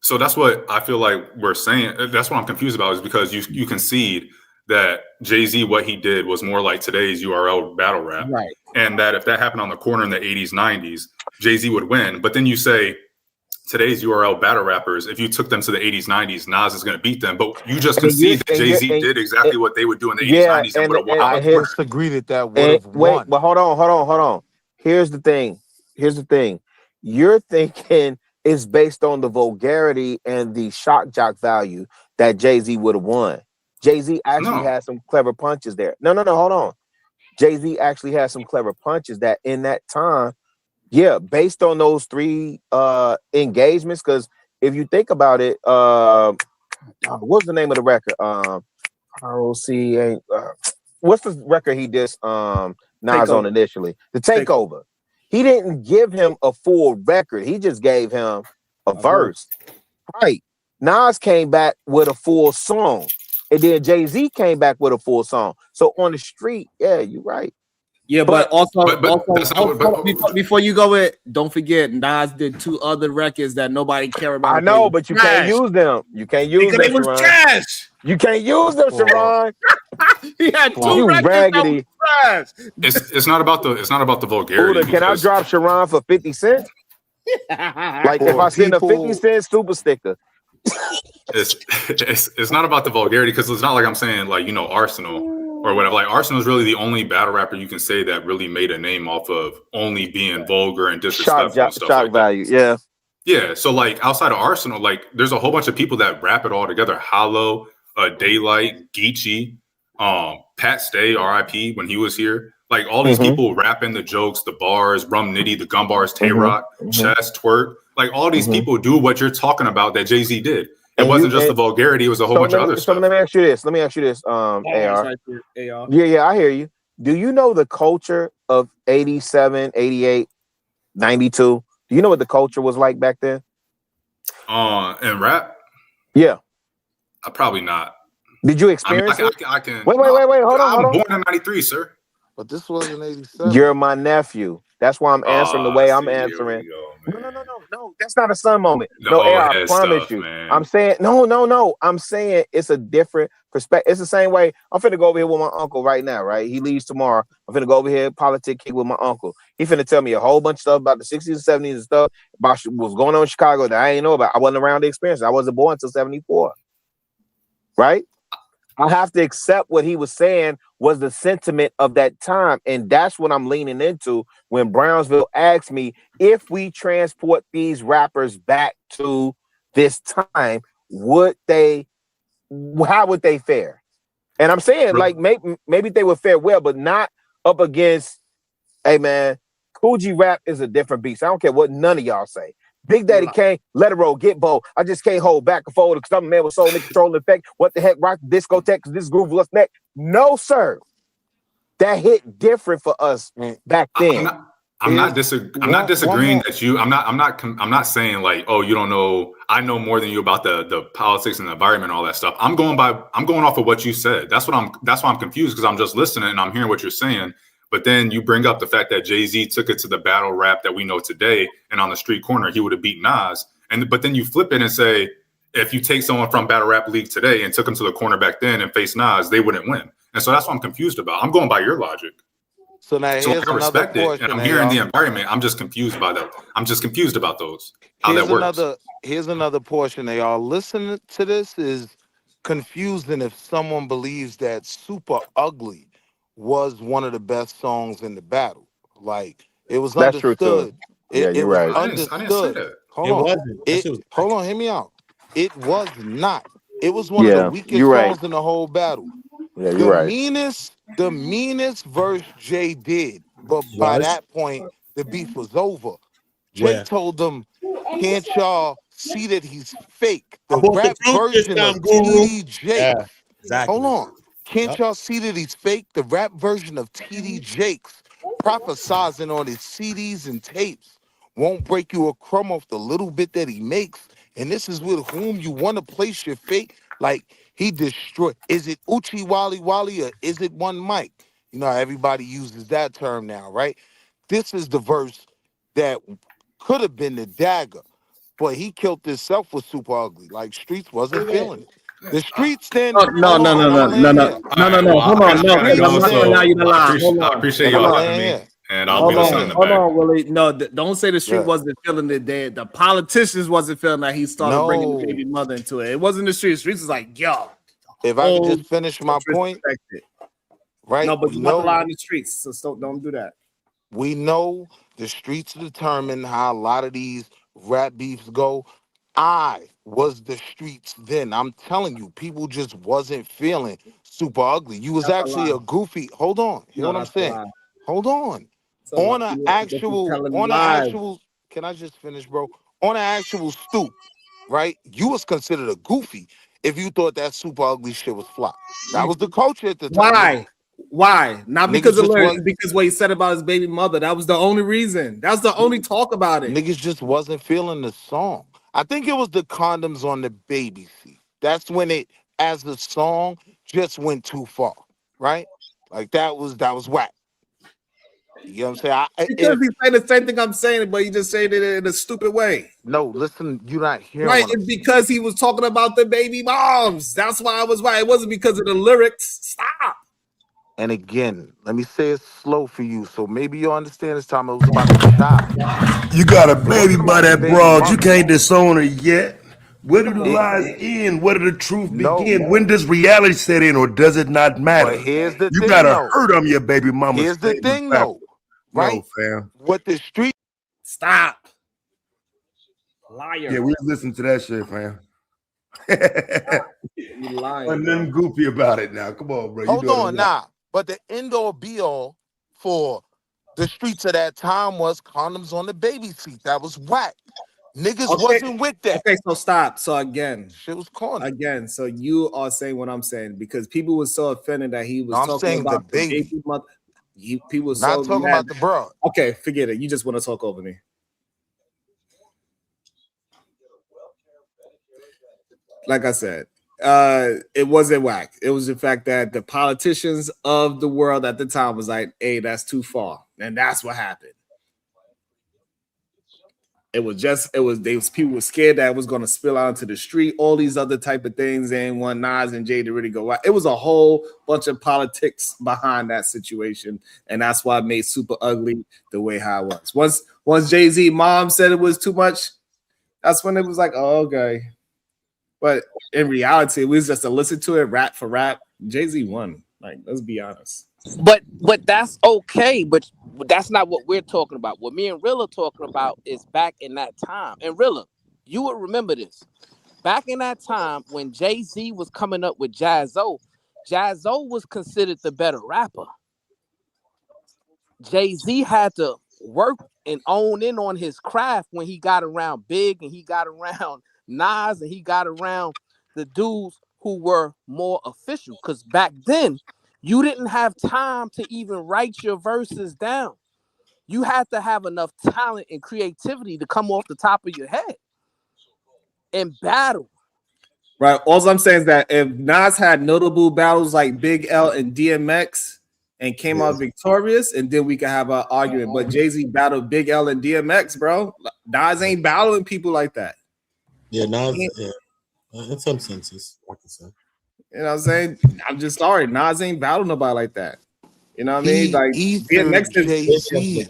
So that's what I feel like we're saying. That's what I'm confused about is because you concede that Jay-Z, what he did was more like today's URL battle rap. Right. And that if that happened on the corner in the 80s, 90s, Jay-Z would win. But then you say today's URL battle rappers, if you took them to the 80s, 90s, Nas is going to beat them. But you just concede that Jay-Z did exactly what they would do in the 80s, 90s and would have won. I disagree that would have Wait, won. but hold on. Here's the thing. You're thinking it's based on the vulgarity and the shock jock value that Jay-Z would have won. Jay-Z actually had some clever punches there. No, hold on. Jay-Z actually had some clever punches that in that time, yeah, based on those 3 engagements, because if you think about it, what's the name of the record? ROC, what's the record he did Nas on initially? The Takeover. He didn't give him a full record. He just gave him a verse. Right. Nas came back with a full song. And then Jay-Z came back with a full song. So on the street, yeah, you're right. Yeah, but also that's not before you go in, don't forget Nas did 2 other records that nobody cared about. I know, but you can't use them. You can't use because them. it was Sharon. trash. You can't use them, Sharon. He had 2 You records raggedy. that was trash. It's not about the vulgarity. Buddha, can I drop Sharon for 50 cents? Like if I send a 50 cent super sticker. It's not about the vulgarity, because it's not like I'm saying like, you know, Arsenal or whatever. Like Arsenal is really the only battle rapper you can say that really made a name off of only being vulgar and disrespectful and stuff Shock like value, that. Yeah. So like outside of Arsenal, like there's a whole bunch of people that rap it all together. Hollow, Daylight, Geechee, Pat Stay, R.I.P. when he was here. Like all these people rapping the jokes, the bars, Rum Nitty, the Gun Bars, Tay Rock, Chess, Twerk. Like all these people do what you're talking about that Jay-Z did. It wasn't just the vulgarity; it was a whole bunch of other stuff. So let me ask you this. AR. Yeah, I hear you. Do you know the culture of 87, 88, 92? Do you know what the culture was like back then? In rap? Yeah. Probably not. Did you experience it? I can. Wait. Hold on. I'm born in 93, sir. But this wasn't 87. You're my nephew. That's why I'm answering the way I'm answering. No. That's not a son moment. No, I promise you. Man. I'm saying no. I'm saying it's a different perspective. It's the same way. I'm finna go over here with my uncle right now, right? He leaves tomorrow. I'm finna go over here, politic kick with my uncle. He finna tell me a whole bunch of stuff about the 60s and 70s and stuff about what's going on in Chicago that I ain't know about. I wasn't around the experience. I wasn't born until 74. Right? I have to accept what he was saying was the sentiment of that time. And that's what I'm leaning into when Brownsville asked me, if we transport these rappers back to this time, how would they fare? And I'm saying like maybe they would fare well, but not up against, hey man, Kool G Rap is a different beast. I don't care what none of y'all say. Big Daddy Kane, Let It Roll, Get Bold. I just can't hold back and forward because I'm a man with soul and control effect. What the heck, rock the discotheque because this groove was neck. No, sir. That hit different for us back then. I'm not disagreeing that you. I'm not saying like, oh, you don't know. I know more than you about the politics and the environment and all that stuff. I'm going off of what you said. That's why I'm confused, because I'm just listening and I'm hearing what you're saying. But then you bring up the fact that Jay-Z took it to the battle rap that we know today, and on the street corner he would have beat Nas. But then you flip it and say, if you take someone from battle rap league today and took him to the corner back then and face Nas, they wouldn't win. And so that's what I'm confused about. I'm going by your logic. So now I respect it, and I'm hearing the environment. I'm just confused by that. I'm just confused about those. How that works. Here's another portion. They all listen to this is confusing if someone believes that Super Ugly was one of the best songs in the battle. Like it was That's understood. True too. It was right. Understood. I didn't say that. Hold on, hear me out. It was not. It was one of the weakest songs in the whole battle. Yeah, you're right. The meanest verse Jay did, but by that point the beef was over. Jay told them, "Can't y'all see that he's fake?" The rap version of TD Jakes. Hold on. Can't y'all see that he's fake? The rap version of TD Jakes prophesizing on his CDs and tapes won't break you a crumb off the little bit that he makes. And this is with whom you want to place your fate. Like he destroyed. Is it Uchi Wally Wally or is it One Mic? You know, everybody uses that term now, right? This is the verse that could have been the dagger, but he killed himself with Super Ugly. Like Streets wasn't feeling it. The Streets then. No. Hold on. No. I appreciate y'all having me. And I'll be listening in the back. Hold on, Willie. No, don't say the street wasn't feeling it. The politicians wasn't feeling that he started bringing the baby mother into it. It wasn't the street. The streets was like, yo. If I could just finish my point. Right? No, but you want to lie in the streets, so don't do that. We know the streets determine how a lot of these rap beefs go. I was the streets then. I'm telling you, people just wasn't feeling Super Ugly. You was actually a goofy. Hold on. You know what I'm saying? Hold on. On an actual, can I just finish, bro? On an actual stoop, right? You was considered a goofy if you thought that Super Ugly shit was flop. That was the culture at the time. Why? Not because of lyrics, because what he said about his baby mother. That was the only reason. That's the only talk about it. Niggas just wasn't feeling the song. I think it was the condoms on the baby seat. That's when it, as a song, just went too far, right? Like that was whack. You know what I'm saying? Because he's saying the same thing I'm saying, but he just saying it in a stupid way. No, listen, you're not hearing. Right, it's because he was talking about the baby moms. That's why I was right. It wasn't because of the lyrics. Stop. And again, let me say it slow for you, so maybe you'll understand this time. It was about a child. You got a It baby wasn't by about the that baby broad. You mother. can't disown her yet. Where do the It, lies end? Where do the truth no, begin? When does reality set in, or does it not but matter? here's the You thing, gotta though. hurt on your baby mama's Here's the famous thing, rap. though. No, Right? fam. What the street. Stop. Yeah, Liar. we was listening to that shit, fam. You lying, Ain't bro. nothing goofy about it now. Come on, bro. You Hold doing on, it right. nah. But the end all be all for the streets of that time was condoms on the baby seat. That was whack. Niggas Okay. wasn't with that. Okay, so stop. So again, Shit was corny. again, so you are saying what I'm saying because people were so offended that he was No, I'm talking saying the about the baby. baby mother. People were Not so talking mad. about the broad. Okay, forget it. You just want to talk over me. Like I said, it wasn't whack. It was the fact that the politicians of the world at the time was like, hey, that's too far. And that's what happened. People were scared that it was going to spill out into the street, all these other type of things. And want Nas and Jay to really go out. It was a whole bunch of politics behind that situation. And that's why it made Super Ugly the way how it was. Once Jay-Z mom said it was too much, that's when it was like, oh, okay. But in reality, it was just to listen to it rap for rap. Jay-Z won. Like, let's be honest. But that's okay. But that's not what we're talking about. What me and Rilla talking about is back in that time. And Rilla, you would remember this. Back in that time when Jay-Z was coming up with Jaz-O, Jaz-O was considered the better rapper. Jay-Z had to work and own in on his craft when he got around Big and he got around Nas and he got around the dudes who were more official. Because back then, you didn't have time to even write your verses down. You had to have enough talent and creativity to come off the top of your head and battle. Right. All I'm saying is that if Nas had notable battles like Big L and DMX and came out victorious, and then we could have an argument. But Jay-Z battled Big L and DMX, bro. Nas ain't battling people like that. Yeah, Nas, yeah. In some senses, I can say. You know what I'm saying? I'm just sorry. Nas ain't battled nobody like that. You know what I mean? Like DMX is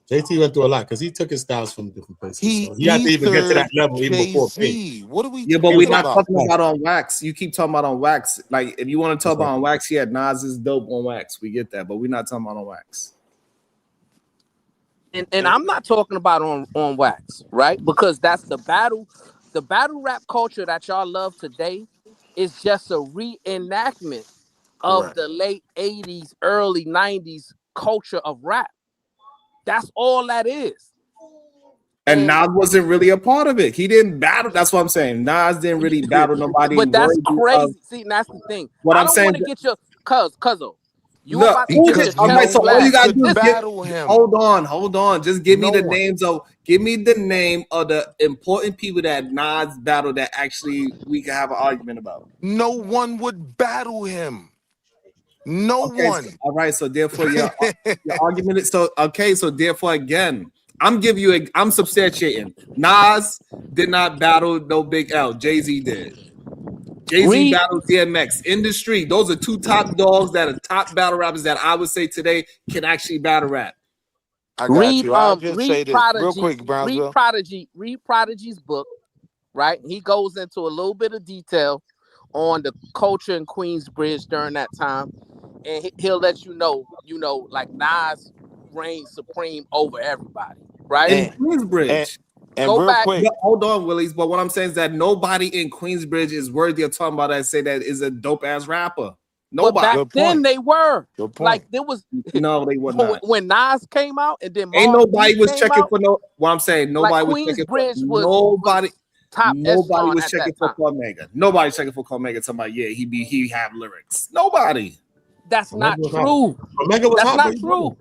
JT went through a lot because he took his styles from different places. So he had to even get to that level even before Big. What are we? Yeah, but we're not talking about on wax. You keep talking about on wax. Like if you want to talk about on wax, yeah, Nas is dope on wax. We get that, but we're not talking about on wax. And I'm not talking about on wax, right? Because that's the battle rap culture that y'all love today is just a reenactment of the late 80s, early 90s culture of rap. That's all that is. And Nas wasn't really a part of it. He didn't battle. That's what I'm saying. Nas didn't really battle nobody. But that's crazy. See, that's the thing. What I I'm don't saying want to get your cuzzo. You look, about to get your all right, so all you gotta do is battle him. Hold on. Just give me the names of the important people that Nas battled that actually we can have an argument about. No one would battle him. No one. So, all right, so therefore your argument is so therefore again, I'm substantiating. Nas did not battle no Big L. Jay-Z did. Jay-Z battled DMX in the street. Those are two top dogs that are top battle rappers that I would say today can actually battle rap. I got you. I'll just say this real quick, Brownsville. Read Prodigy's book, right? He goes into a little bit of detail on the culture in Queensbridge during that time, and he'll let you know, like Nas reigned supreme over everybody, right? In Queensbridge. And real quick, hold on, Willies. But what I'm saying is that nobody in Queensbridge is worthy of talking about that. Say that is a dope ass rapper. Nobody. But back then they were. Good point. Like there was. No, they were not. When Nas came out, and then ain't nobody was checking out, for no. What I'm saying, nobody like was checking for nobody. Nobody was checking for Cormega. Nobody checking for Cormega. Somebody, yeah, he have lyrics. Nobody. That's not true. That's not true.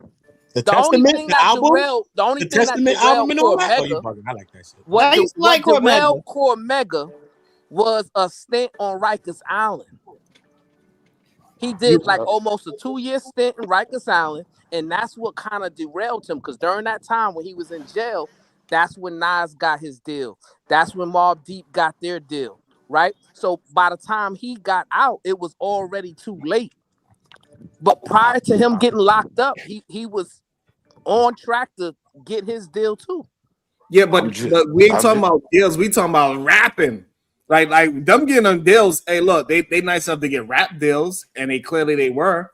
The Testament, the album, the only the thing Testament that album, and all that. I like that shit. What derailed Cormega was a stint on Rikers Island. He did like almost a 2-year stint in Rikers Island, and that's what kind of derailed him. Because during that time when he was in jail, that's when Nas got his deal. That's when Mobb Deep got their deal, right? So by the time he got out, it was already too late. But prior to him getting locked up, he was on track to get his deal too. Yeah, but we ain't talking about deals. We talking about rapping. Like them getting them deals. Hey, look, they nice enough to get rap deals, and they were,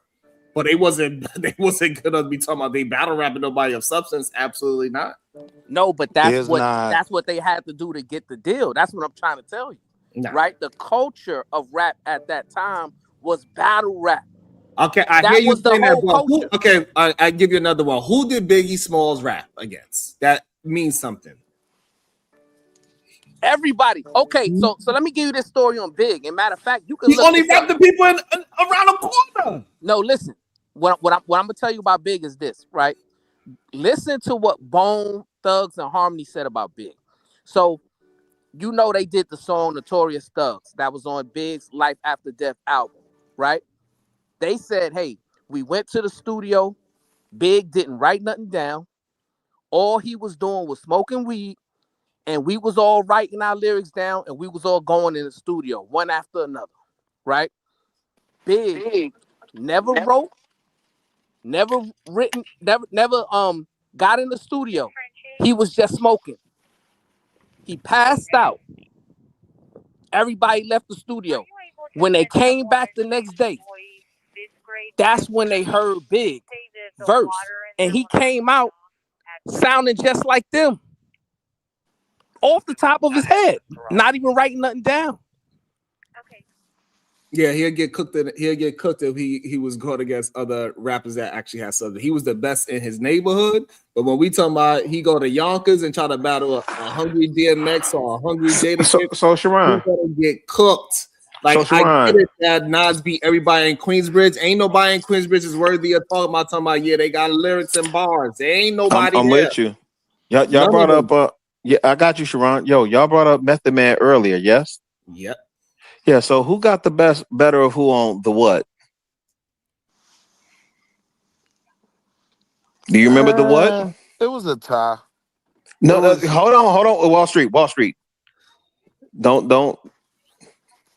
but they wasn't good enough to be talking about they battle rapping nobody of substance. Absolutely not. No, but that's what they had to do to get the deal. That's what I'm trying to tell you. Nah. Right? The culture of rap at that time was battle rap. Okay, I hear you saying that, but okay, I give you another one. Who did Biggie Smalls rap against? That means something. Everybody. Okay, so let me give you this story on Big. And matter of fact, you can He only rapped the people around the corner. No, listen. What I'm gonna tell you about Big is this, right? Listen to what Bone, Thugs, and Harmony said about Big. So you know they did the song Notorious Thugs that was on Big's Life After Death album, right? They said, hey, we went to the studio. Big didn't write nothing down. All he was doing was smoking weed, and we was all writing our lyrics down, and we was all going in the studio, one after another, right? Big never wrote, never written, never got in the studio. He was just smoking. He passed out. Everybody left the studio. When they came back the next day, that's when they heard Big verse. And he came out sounding just like them. Off the top of his head. Not even writing nothing down. Yeah, he'll get cooked if he was going against other rappers that actually had something. He was the best in his neighborhood, but when we talking about he go to Yonkers and try to battle a hungry DMX or a hungry Jada, so Sharon, he's gonna get cooked. Like So, Sharon, I get it that Nas beat everybody in Queensbridge. Ain't nobody in Queensbridge is worthy of talking about yeah, they got lyrics and bars. There ain't nobody. I'm there. with you. Y'all brought up yeah, I got you, Sharon. Yo, y'all brought up Method Man earlier, yes? Yep. Yeah, so who got the better of who on the what? Do you remember the what? It was a tie. No, hold on. Wall Street. Don't.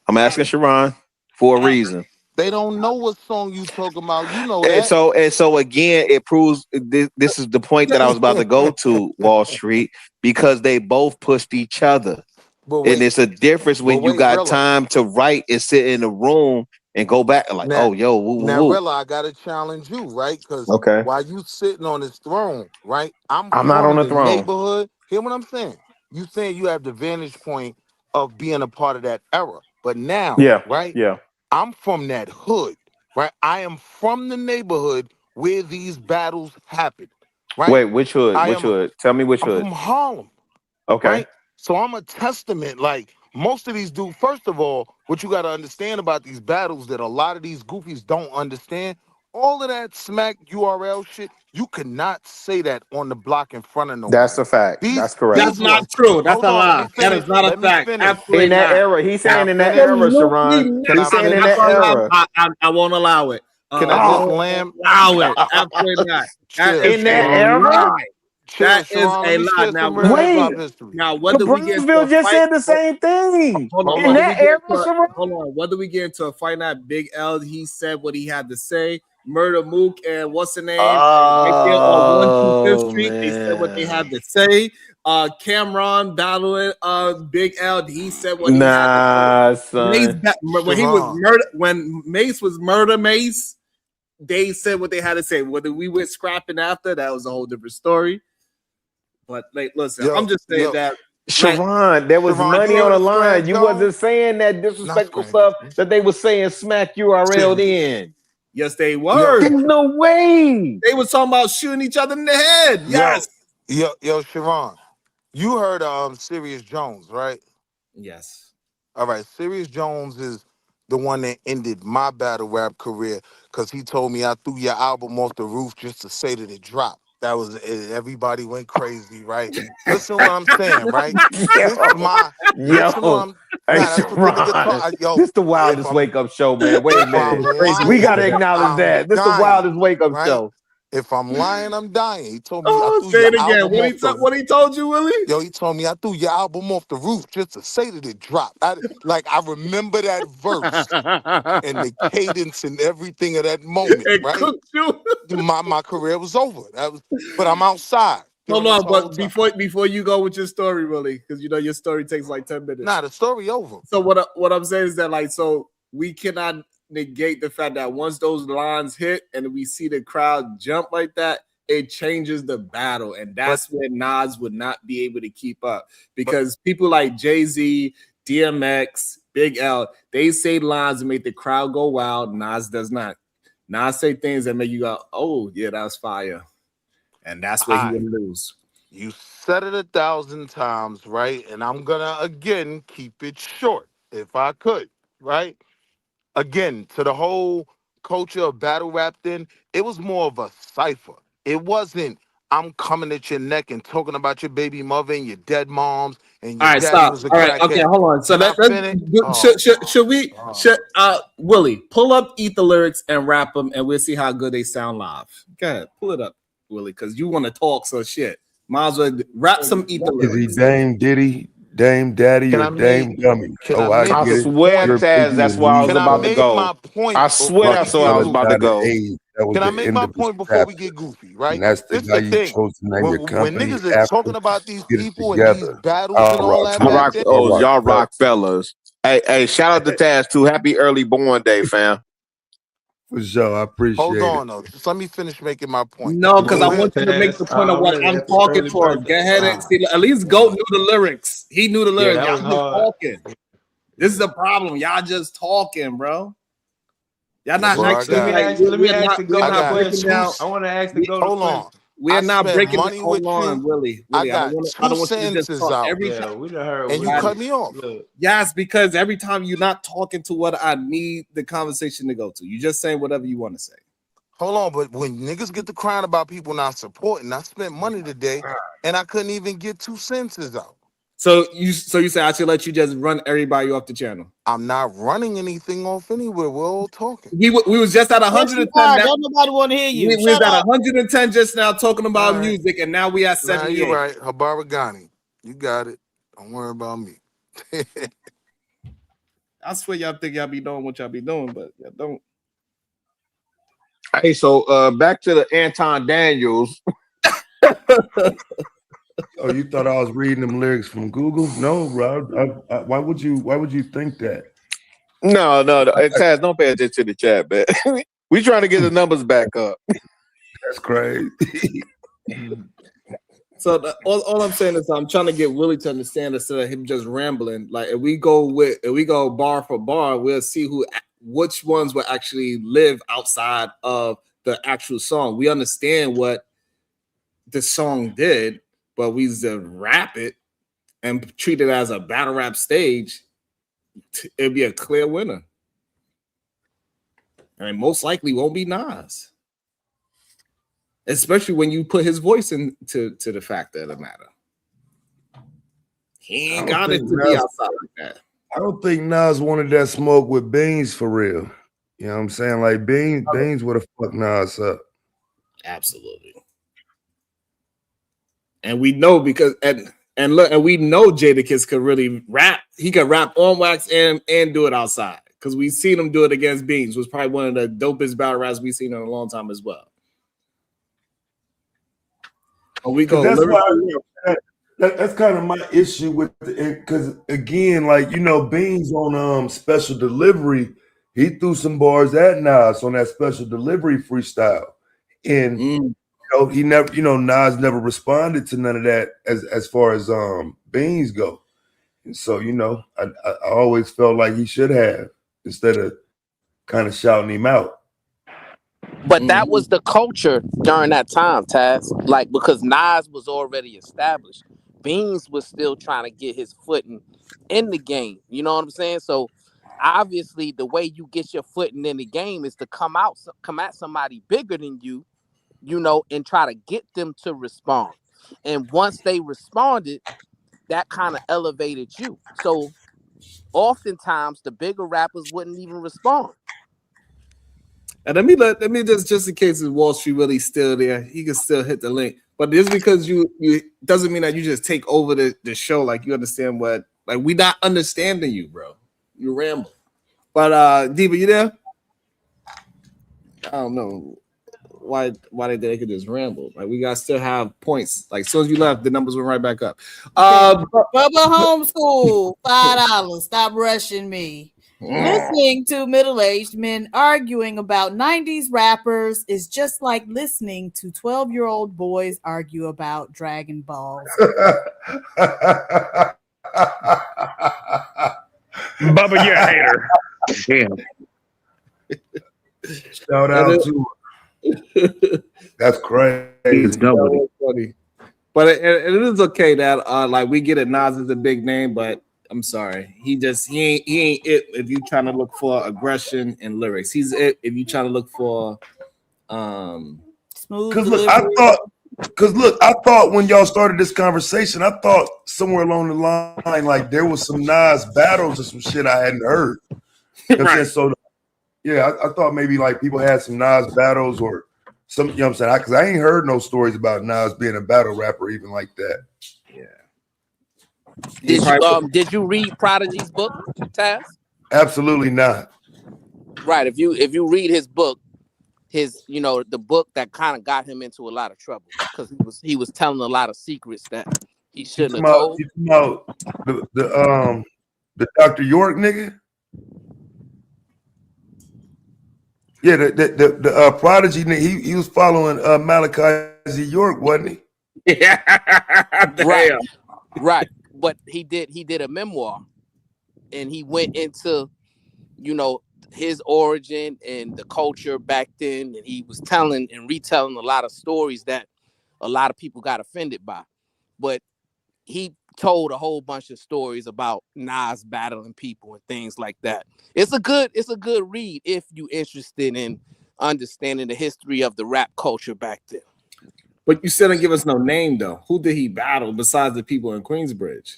I'm asking Sharon for a reason. They don't know what song you talking about. You know And that. so again, it proves this is the point that I was about to go to, Wall Street, because they both pushed each other. And it's a difference when you got Rilla. time to write and sit in the room and go back and like, Now- oh, yo, woo, woo, Now, woo. Rilla, I gotta challenge you, right? Because Okay. while you sitting on this throne, right? I'm not from on the throne. neighborhood. Hear what I'm saying? You saying you have the vantage point of being a part of that era, but now, right? Yeah. I'm from that hood, right? I am from the neighborhood where these battles happen, right? Wait, which hood? I Which am- hood? Tell me which I'm hood. from Harlem. Okay. Right? So I'm a testament. Like most of these dudes, first of all, what you got to understand about these battles that a lot of these goofies don't understand, all of that smack URL shit, you cannot say that on the block in front of nobody. That's a fact. That's correct. That's not true. That's a lie. That is not a fact. Absolutely In that not. era, he's saying in that era, Sharon. He's saying in that era. I won't allow it. Can I just lamb? Allow it. Absolutely not. That is In that a era? lie. That is Sharon, let a me lie. share Now, some real hip-hop Wait. history. now, whether we get into Brownsville a just fight, said the same thing. hold on, In whether that we get era, into a- Sharon. hold on. Whether we get into a fight night, Big L, he said what he had to say. Murder Mook and what's the name? Right there on 125th Street, they said what they had to say. Cameron battling Big L, he said what he had to say. Nah, son. When he was murder, when Mace was murder Mace, they said what they had to say. Whether we went scrapping after, that was a whole different story. But like, listen, I'm just saying that. Sharon, there was Sharon, money you on the heard line. Scratch You Dog? wasn't saying that disrespectful stuff that they were saying smack URL in. Yes, they were. There's no way. They were talking about shooting each other in the head. Yes. Yo, Sharon, you heard Sirius Jones, right? Yes. All right, Sirius Jones is the one that ended my battle rap career because he told me I threw your album off the roof just to say that it dropped. That was it. Everybody went crazy, right? Listen what I'm saying, right? This is my listen what I'm Hey, that's what the nigga Sharon, talk. Yo, this the wildest wake up show, man. Wait a minute. We gotta acknowledge that. This the wildest wake up show. If I'm lying, I'm dying. He told me I Oh, threw say your it again. album off the. What he told you, Willie? Yo, he told me I threw your album off the roof just to say that it dropped. I remember that verse and the cadence and everything of that moment, It right? cooked you. My career was over. But I'm outside. Hold on, but before you go with your story, Willie, because you know your story takes like 10 minutes. Nah, the story over. So what I'm saying is that like so we cannot negate the fact that once those lines hit and we see the crowd jump like that, it changes the battle, and that's where Nas would not be able to keep up because people like Jay-Z, DMX, Big L, they say lines that make the crowd go wild. Nas does not. Nas say things that make you go, "Oh yeah, that's fire," and that's where he would lose. You said it 1,000 times, right? And I'm gonna again keep it short, if I could, right? Again, to the whole culture of battle rap thing, it was more of a cipher. It wasn't I'm coming at your neck and talking about your baby mother and your dead moms and your All right, daddy stop. was a All right, crackhead. okay, hold on. So should we Willie pull up Eat the lyrics and rap them, and we'll see how good they sound live. Go ahead, pull it up, Willie, because you want to talk so shit. Might as well rap some Eat the Is he lyrics. Dame Diddy, Dame Daddy, or Dame Dummy? I swear, Taz, that's where I was about to go. I swear that's where I was about to go. Can I make my point before we get goofy, right? And that's the This guy the you thing. chose to name your When company niggas is after. talking about these Get it people and these together. battles and all that back then, Y'all rock fellas. Hey, shout out to Taz too. Happy early born day, fam. For sure, I appreciate hold it. on though. Just let me finish making my point. No, because I want you to make the point of what I'm talking for. Go ahead and see. At least Goat knew the lyrics. He knew the lyrics. that Y'all was just hard. talking. This is the problem. Y'all just talking, bro. Y'all not Bro, actually. Let me ask the we're GOAT not a breaking question. down. I want to ask the GOAT a Hold question. on. We're not spent breaking. money Hold with on, you. Willie. I I got don't two want you to just sentences talk out. every Yeah, time. we done heard. And you Willie. cut me off. Look, Yes, because every time you're not talking to what I need the conversation to go to. You're just saying whatever you want to say. Hold on, but when niggas get to crying about people not supporting, I spent money today and I couldn't even get 2 sentences out. So you say I should let you just run everybody off the channel? I'm not running anything off anywhere. We're all talking. We was just at 110. Don't nobody want to hear you. We was Shut at up. 110 just now talking about All right. music, and now we at Nah, 78. you're right. Habaragani. You got it. Don't worry about me. I swear y'all think y'all be doing what y'all be doing, but y'all don't. Hey, so back to the Anton Daniels. Oh, you thought I was reading them lyrics from Google? No, bro. Why would you think that? No. Hey, Taz, don't pay attention to the chat, man. We trying to get the numbers back up. That's crazy. So all I'm saying is I'm trying to get Willie to understand instead of him just rambling. Like if we go bar for bar, we'll see which ones will actually live outside of the actual song. We understand what the song did, but we just rap it and treat it as a battle rap stage. It'd be a clear winner, and most likely won't be Nas. Especially when you put his voice into the fact of the matter. He ain't got it to be outside like that. I don't think Nas wanted that smoke with Beans for real. You know what I'm saying? Like Beans would have fucked Nas up. Absolutely. And we know because and we know Jadakiss could really rap. He could rap on wax and do it outside. Because we've seen him do it against Beans, was probably one of the dopest battle raps we've seen in a long time as well. We go. That's kind of my issue with because again, like Beans on Special Delivery, he threw some bars at Nas on that Special Delivery freestyle, and he never, Nas never responded to none of that as far as Beans go, and so I always felt like he should have instead of kind of shouting him out. But that was the culture during that time, Taz. Like, because Nas was already established. Beans was still trying to get his footing in the game. You know what I'm saying? So, obviously, the way you get your footing in the game is to come at somebody bigger than you, and try to get them to respond. And once they responded, that kind of elevated you. So, oftentimes, the bigger rappers wouldn't even respond. And let me just in case Wall Street really still there, he can still hit the link. But just because you doesn't mean that you just take over the show. Like you understand what, like we not understanding you, bro. You ramble. But Diva, you there? I don't know why they could just ramble. Like we gotta still have points. Like as soon as you left, the numbers went right back up. Bubba Homeschool, $5. Stop rushing me. Listening to middle-aged men arguing about 90s rappers is just like listening to 12-year-old boys argue about Dragon Ball. Bubba, you're a hater. Damn. Shout out to that's crazy. It's so funny. But it is okay that like we get it. Nas is a big name, but I'm sorry, he ain't it. If you trying to look for aggression and lyrics, he's it. If you trying to look for smooth. Because I thought when y'all started this conversation, I thought somewhere along the line, like there was some Nas battles or some shit I hadn't heard. Right. So yeah, I thought maybe like people had some Nas battles or some, you know what I'm saying? Because I ain't heard no stories about Nas being a battle rapper even like that. Did you read Prodigy's book, Taz? Absolutely not. Right. If you read his book, the book that kind of got him into a lot of trouble because he was telling a lot of secrets that he shouldn't have told. You know the Dr. York nigga? Yeah, the Prodigy nigga, he was following Malachi Z. York, wasn't he? Yeah. Right. But he did a memoir and he went into, his origin and the culture back then. And he was telling and retelling a lot of stories that a lot of people got offended by. But he told a whole bunch of stories about Nas battling people and things like that. It's a good read if you're interested in understanding the history of the rap culture back then. But you still didn't give us no name though. Who did he battle besides the people in Queensbridge?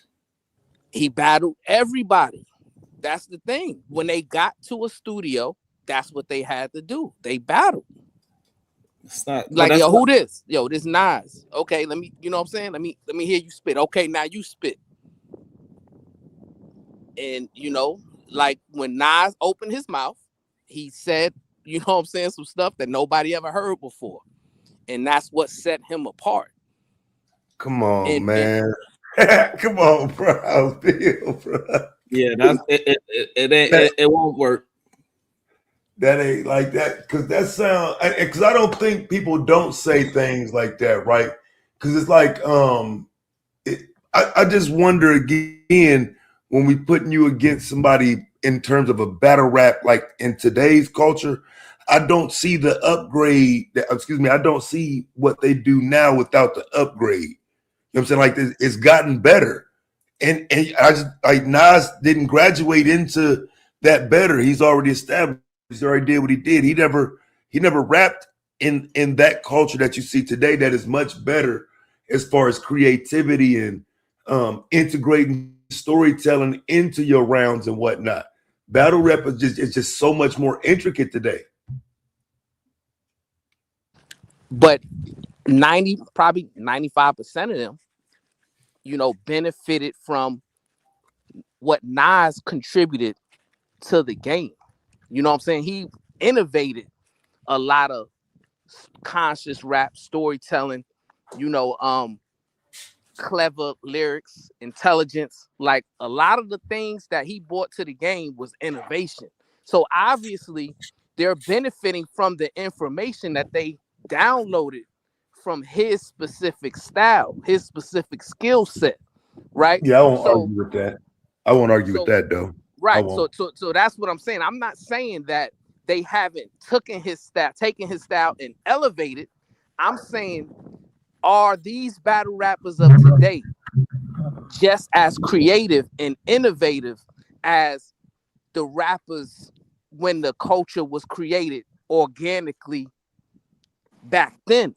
He battled everybody. That's the thing. When they got to a studio, that's what they had to do. They battled. It's not like, yo, who this? Yo, this Nas. Okay, let me, you know what I'm saying? Let me hear you spit. Okay, now you spit. And like when Nas opened his mouth, he said, you know what I'm saying, some stuff that nobody ever heard before. And that's what set him apart. Come on, man. Come on, bro. Bro. Yeah, that's it won't work. That ain't like that, because that sound, because I don't think people don't say things like that, right? Because it's like I just wonder again, when we putting you against somebody in terms of a battle rap, like in today's culture, I don't see the upgrade. I don't see what they do now without the upgrade. You know what I'm saying? Like it's gotten better. And I just like Nas didn't graduate into that better. He's already established. He's already did what he did. He never rapped in that culture that you see today that is much better as far as creativity and integrating storytelling into your rounds and whatnot. Battle rap is just so much more intricate today. But probably 95% of them, benefited from what Nas contributed to the game. You know what I'm saying? He innovated a lot of conscious rap storytelling, clever lyrics, intelligence. Like a lot of the things that he brought to the game was innovation. So obviously they're benefiting from the information that they downloaded from his specific style, his specific skill set, right? Yeah, I won't argue with that. I won't argue with that though. Right. So that's what I'm saying. I'm not saying that they haven't taken his style and elevated. I'm saying, are these battle rappers of today just as creative and innovative as the rappers when the culture was created organically back then?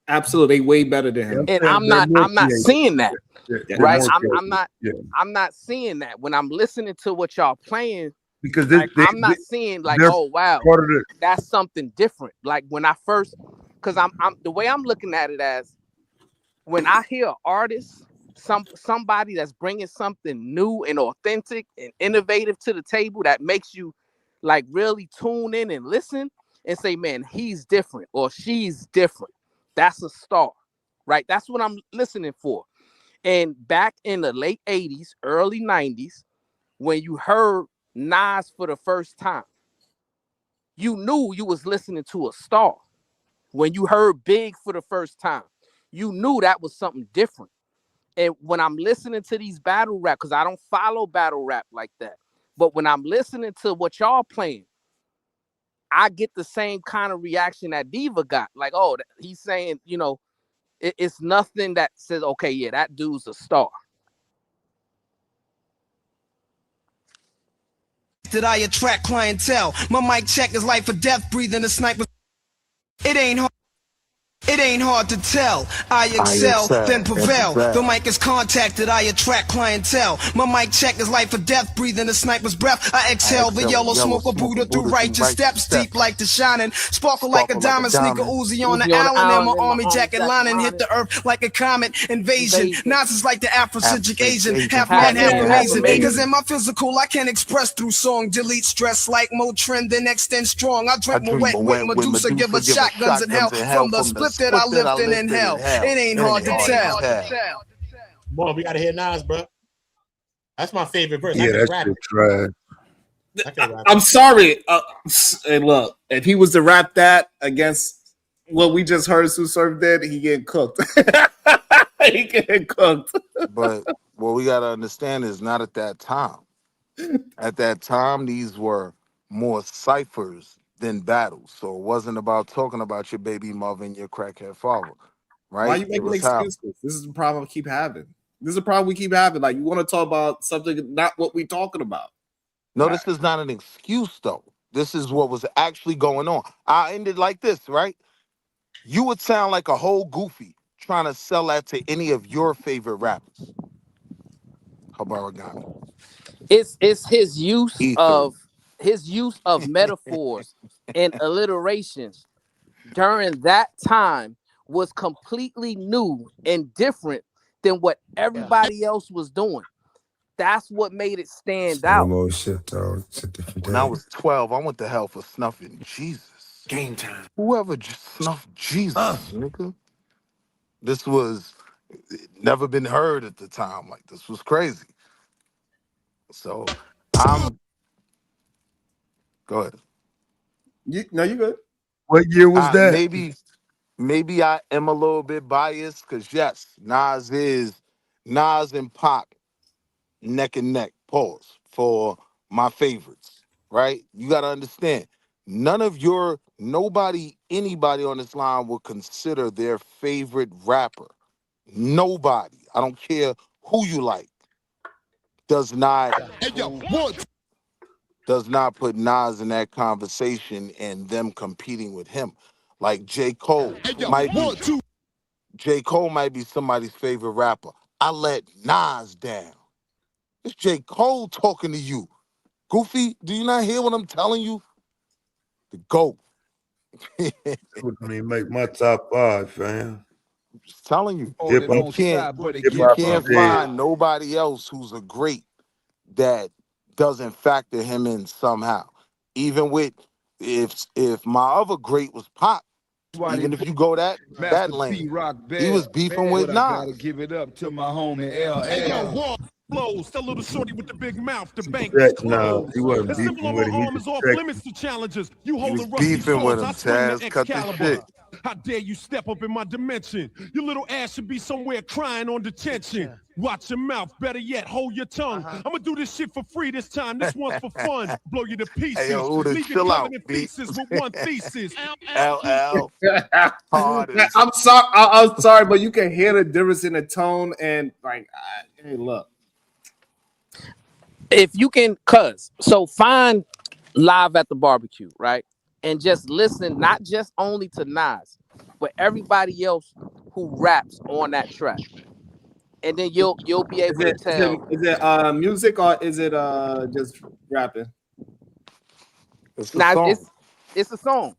Absolutely, way better than him. And I'm not seeing that. Right? I'm not seeing that. When I'm listening to what y'all playing because Like I'm not seeing like, they're oh wow, part of the. that's something different. Like when I first, because I'm the way I'm looking at it as when I hear an artist, somebody that's bringing something new and authentic and innovative to the table that makes you like really tune in and listen and say, man, he's different or she's different. That's a star, right? That's what I'm listening for. And back in the late 80s, early 90s, when you heard Nas for the first time, you knew you was listening to a star. When you heard Big for the first time, you knew that was something different. And when I'm listening to these battle rap, because I don't follow battle rap like that, but when I'm listening to what y'all playing, I get the same kind of reaction that Diva got. Like, oh, he's saying, you know, it's nothing that says, okay, yeah, that dude's a star. Did I attract clientele? My mic check is life or death, breathing a sniper. It ain't hard. It ain't hard to tell. I excel, then prevail. The mic is contacted, I attract clientele. My mic check is life or death, breathing a sniper's breath. I exhale the yellow smoke of Buddha through righteous steps, deep like the shining, sparkle like a diamond, sneaker Uzi on the Allen, and my army jacket lining hit the earth like a comet invasion. Nas is like the Afrocentric Asian, half man, half amazing. Cause in my physical, I can express through song, delete stress like Motrin, then extend strong. I drink my wet with Medusa, give us shotguns in hell from the split that I lived in hell. It ain't hard to tell. Boy, we gotta hear Nas, bro. That's my favorite verse. Yeah, that's shit trash. I'm sorry. And look, if he was to rap that against what we just heard Sue Surf did, he getting cooked. He getting cooked. But what we gotta understand is not at that time. At that time, these were more ciphers than battles. So it wasn't about talking about your baby mother and your crackhead father, right? Why are you making excuses? This is the problem we keep having. This is a problem we keep having. Like, you want to talk about something, not what we're talking about. No, this is not an excuse, though. This is what was actually going on. I ended like this, right? You would sound like a whole goofy trying to sell that to any of your favorite rappers. Habaragani. It's his use of metaphors and alliterations during that time was completely new and different than what everybody else was doing. That's what made it stand out. When I was 12, I went to hell for snuffing Jesus. Game time. Whoever just snuffed Jesus, nigga. This was never been heard at the time. Like, this was crazy. So go ahead. You good. What year was that? Maybe I am a little bit biased because yes, Nas and Pac neck and neck, pause, for my favorites, right? You got to understand, anybody on this line will consider their favorite rapper. Nobody, I don't care who you like, does not put Nas in that conversation and them competing with him. Like J. Cole might be somebody's favorite rapper. I let Nas down. It's J. Cole talking to you. Goofy, do you not hear what I'm telling you? The GOAT. Wouldn't even make my top 5, fam. I'm just telling you. Hip-hop. You can't find nobody else who's a great that doesn't factor him in somehow. Even with if my other great was Pop, even if you go that lane, he was beefing with Nas. Gotta give it up to my homie L.A. Blows, that little shorty with the big mouth, the bank That, is no, closed. he wasn't The beefing symbol on with my him, he arm just is off checked limits to challenges. You He hold was the rusty beefing with swords, him, I swing the Taz. Cut the Excalibur. shit. How dare you step up in my dimension? Your little ass should be somewhere crying on detention. Watch your mouth, better yet, hold your tongue. I'ma do this shit for free this time. This one's for fun. Blow you to pieces. Hey, yo, Uda, Leave you chill out, covered in B. pieces with one thesis. LL. I'm sorry, but you can hear the difference in the tone and like, hey, look. If you can, so find Live at the Barbecue, right? And just listen, not just only to Nas, but everybody else who raps on that track. And then you'll be able to tell. Is it music or is it just rapping? It's a Now song. it's a song.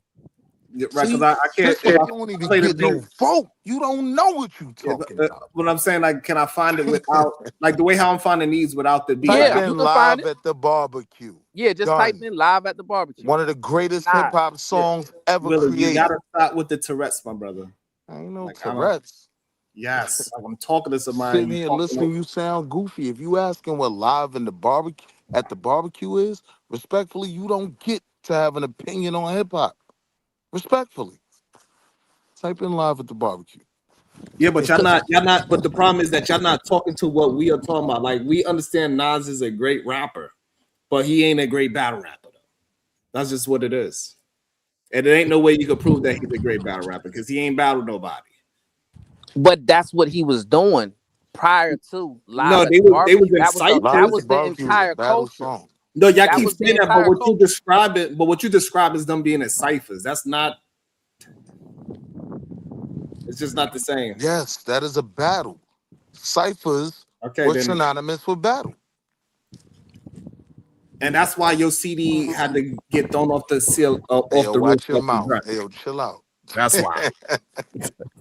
Yeah, right, See, because I can't. this one If I you don't even play the get no beat, vote. You don't know what you talking about. what I'm saying, like, can I find it without, like, the way how I'm finding these without the beat? Type Yeah, you in can find live it. at the barbecue. Yeah, just type Done. in live at the barbecue. One of the greatest Nah, hip hop songs ever Willie, you created. gotta stop with the Tourette's, my brother. I ain't no Like, I don't- Tourette's. Yes, like, I'm talking to somebody. Sitting here listening, you sound goofy. If you asking what live in the barbecue at the barbecue is, respectfully, you don't get to have an opinion on hip hop. Respectfully. Type in live at the barbecue. Yeah, but y'all not. But the problem is that y'all not talking to what we are talking about. Like, we understand Nas is a great rapper, but he ain't a great battle rapper. That's just what it is. And there ain't no way you could prove that he's a great battle rapper because he ain't battled nobody. But that's what he was doing prior to live. No, at they the was in barbecue. That was the entire culture. Song. No, y'all That keep was the saying that, but entire what you culture. describe it, but what you describe is them being in ciphers. That's not. It's just not the same. Yes, that is a battle. Ciphers Okay, were then. synonymous with battle. And that's why your CD had to get thrown off the seal, off Hey, yo, the watch roof. your mouth. Hey, yo, chill out. That's why.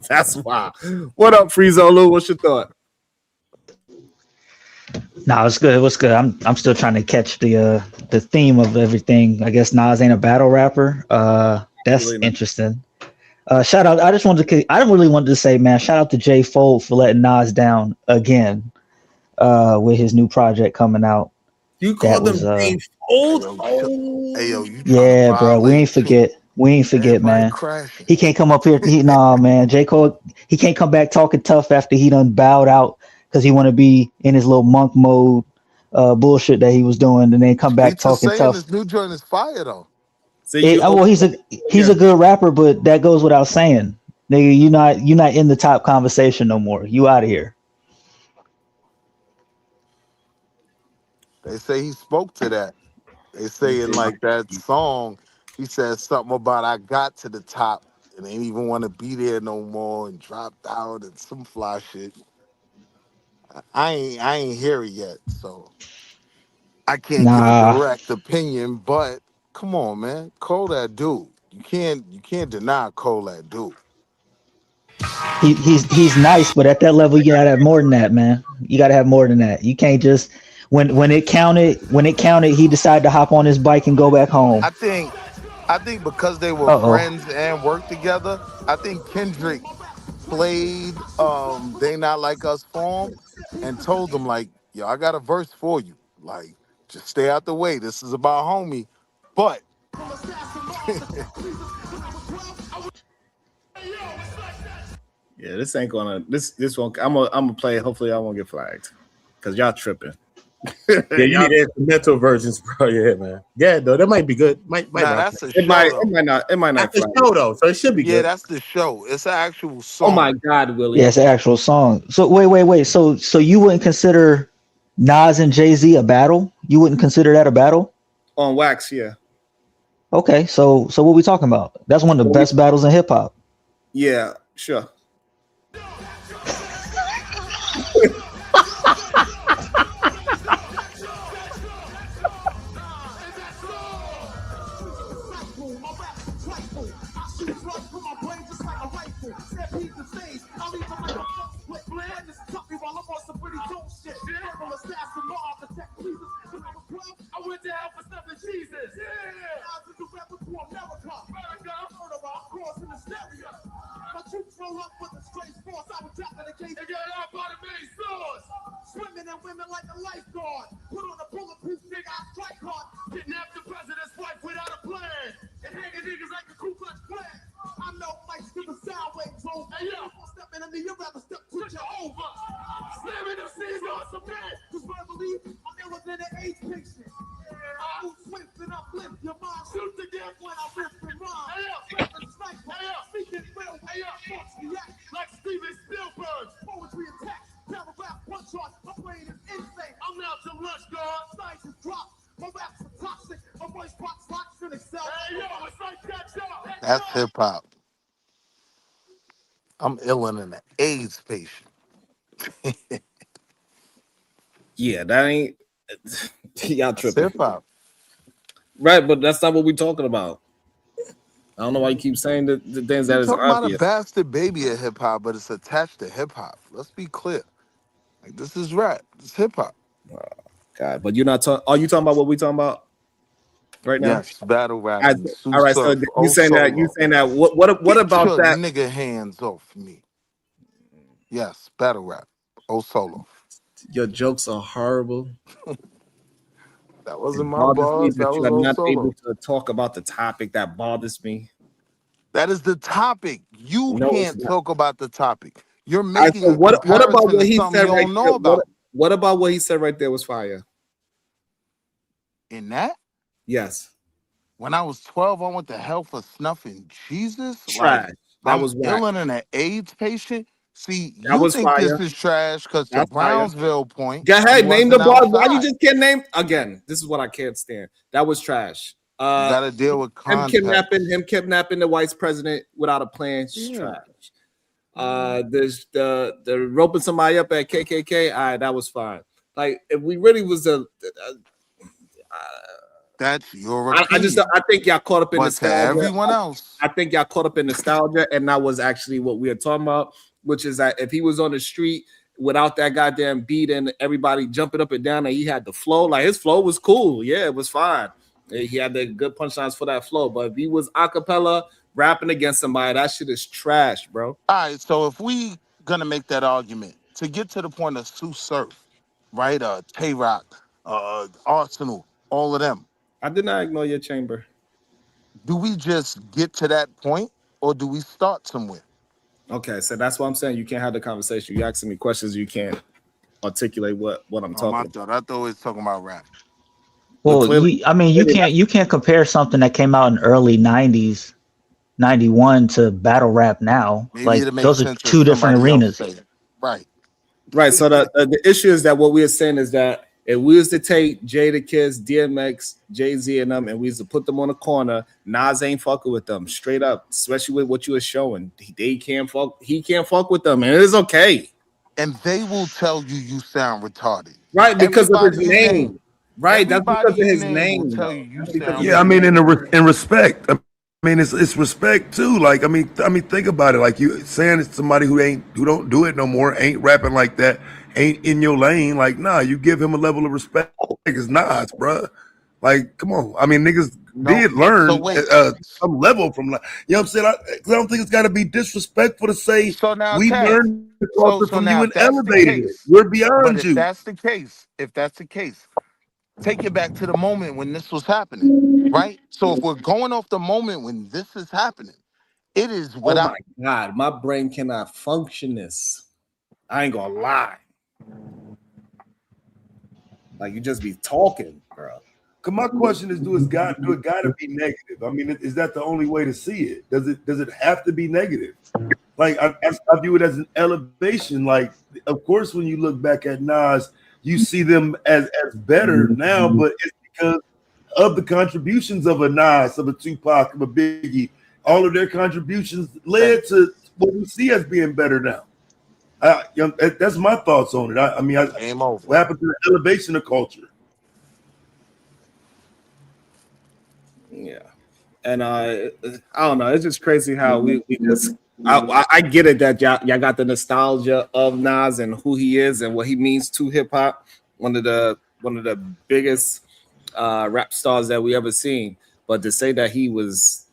That's why. What up, Friezo Lou? What's your thought? No, it's good. What's good? I'm still trying to catch the theme of everything. I guess Nas ain't a battle rapper. That's Really not. interesting. Shout out. I don't really wanted to say, man, shout out to J Fold for letting Nas down again with his new project coming out. You called them J Fold? Hey, yo, you Yeah, bro. We ain't forget, man. crashing. He can't come up here. Nah, man. J. Cole, he can't come back talking tough after he done bowed out because he want to be in his little monk mode bullshit that he was doing, and then come back Streets talking saying tough. this new joint is fire though. Well, he's a good rapper, but that goes without saying. Nigga, you not in the top conversation no more. You out of here. They say he spoke to that. They say in like that song, he said something about I got to the top and ain't even want to be there no more and dropped out and some fly shit. I ain't hear it yet, so I can't give a direct opinion. But come on, man, Cole that dude. You can't deny Cole that dude. He's nice, but at that level, you gotta have more than that, man. You gotta have more than that. You can't just when it counted, he decided to hop on his bike and go back home. I think because they were friends and worked together, I think Kendrick played They Not Like Us for him and told them like, yo, I got a verse for you. Like, just stay out the way. This is about homie. But Yeah, this ain't gonna. This won't. I'm gonna play. Hopefully, I won't get flagged because y'all tripping. Yeah, you need instrumental versions, bro. Yeah, man. Yeah, though that might be good. Might nah, not. that's a It show. might. though. It might not. It might not. That's the show though, so it should be Yeah, good. that's the show. It's an actual song. Oh my God, Willie. Yeah, it's an actual song. So wait. So you wouldn't consider Nas and Jay-Z a battle? You wouldn't consider that a battle? On wax, yeah. Okay, so what we talking about? That's one of the best battles in hip hop. Yeah, sure. I went to hell for stuffing Jesus. Yeah. I was the rebel to America. Cross in the stereo. My troops roll up with a straight force. I was trapped in the case and got out by the main source. Swimming and women like a lifeguard. Put on a bulletproof nigga, I strike hard. Kidnap the president's wife without a plan. And hanging niggas like a Ku Klux Klan. I know Mike's give a sound wave drove. Hey yo, stepping in me, you'd rather step put you over. Slamming them C's on some man. Cause verbally, I'm ill than an AIDS patient. I move swift and uplift your mind. Shoot to death when I rip and rhyme. Hey up, weapon sniper. Hey up, speaking real. Hey up, folks react like Steven Spielberg. Poetry attack, paragraph punch on. My brain is insane. I'm out to lunch, dog. Science is dropped. My raps are toxic. My voice box locks in Excel. Hey yo, it's like catch up. That's hip hop. I'm ill in an AIDS patient. Yeah, that ain't. Y'all tripping. Hip hop. Right, but that's not what we're talking about. I don't know why you keep saying the things that You're is talking about a obvious. bastard baby of hip hop, but it's attached to hip hop. Let's be clear. Like this is rap. It's hip hop. God, but you're not talking. Are you talking about what we talking about right now? Yes, battle All rapping. right. So you saying that? You saying that? What about your that? nigga hands off me. Yes, battle rap. Solo. Your jokes are horrible. That wasn't my Bothers me bars. that That you was are not Solo. able to talk about the topic. That bothers me. That is the topic. You No, it's can't not. talk about the topic. You're All right, making so a what about comparison what to he something said you right don't know there? about. What about what he said right there was fire? In that, Yes. when I was 12, I went to hell for snuffing Jesus. Trash. Like That I'm was whack. illing than an AIDS patient. See, That you was think this fire. is trash because to That's fire. Brownsville point, Go ahead, you name the wasn't bars. Why you outside. just can't name again? This is what I can't stand. That was trash. You gotta deal with Him context. kidnapping the vice president without a plan. Yeah. Trash. There's the roping somebody up at KKK. All right, that was fine. Like if we really was That's your I opinion. think y'all caught up in But to nostalgia. everyone else, I think y'all caught up in nostalgia, and that was actually what we were talking about, which is that if he was on the street without that goddamn beat and everybody jumping up and down, and he had the flow, like his flow was cool. Yeah, it was fine. He had the good punchlines for that flow. But if he was a cappella rapping against somebody, that shit is trash, bro. all right, so if we gonna make that argument to get to the point of Sue Surf, right? Tay Rock, Arsenal, all of them. I did not ignore your chamber. Do we just get to that point or do we start somewhere? Okay, so that's why I'm saying you can't have the conversation. You asking me questions, you can't articulate what I'm talking about. I thought we was talking about rap. Well, you can't compare something that came out in early 90s, 91 to battle rap now. Maybe Like it'll make those are sense if two different somebody arenas. else say it. Right. So the issue is that what we are saying is that if we was to take Jadakiss, DMX, Jay-Z, and them, and we was to put them on a corner, Nas ain't fucking with them straight up, especially with what you were showing. He can't fuck with them, and it is okay. And they will tell you sound retarded. Right, because of his Everybody name. Right, that's because of his name. will tell you sound Yeah, I mean, in respect. I mean, it's respect too. Like, I mean, think about it. Like you saying it's somebody who don't do it no more, ain't rapping like that, ain't in your lane. Like, nah, you give him a level of respect. It's Nas, bruh. Like, come on. I mean, niggas did learn some level from, you know what I'm saying? I don't think it's got to be disrespectful to say we learned the culture from you and elevated it. We're beyond you. If that's the case, take it back to the moment when this was happening, right? So if we're going off the moment when this is happening, it is without. Oh my God, my brain cannot function this. I ain't gonna lie. Like you just be talking, bro. Cause my question is, do it gotta be negative? I mean, is that the only way to see it? Does it have to be negative? Like I view it as an elevation. Like, of course, when you look back at Nas, you see them as better now, but it's because of the contributions of a Nas, of a Tupac, of a Biggie. All of their contributions led to what we see as being better now. That's my thoughts on it. I mean, what happened to the elevation of culture? Yeah, and I don't know. It's just crazy how we just. I get it that y'all got the nostalgia of Nas and who he is and what he means to hip hop. One of the biggest rap stars that we ever seen. But to say that he was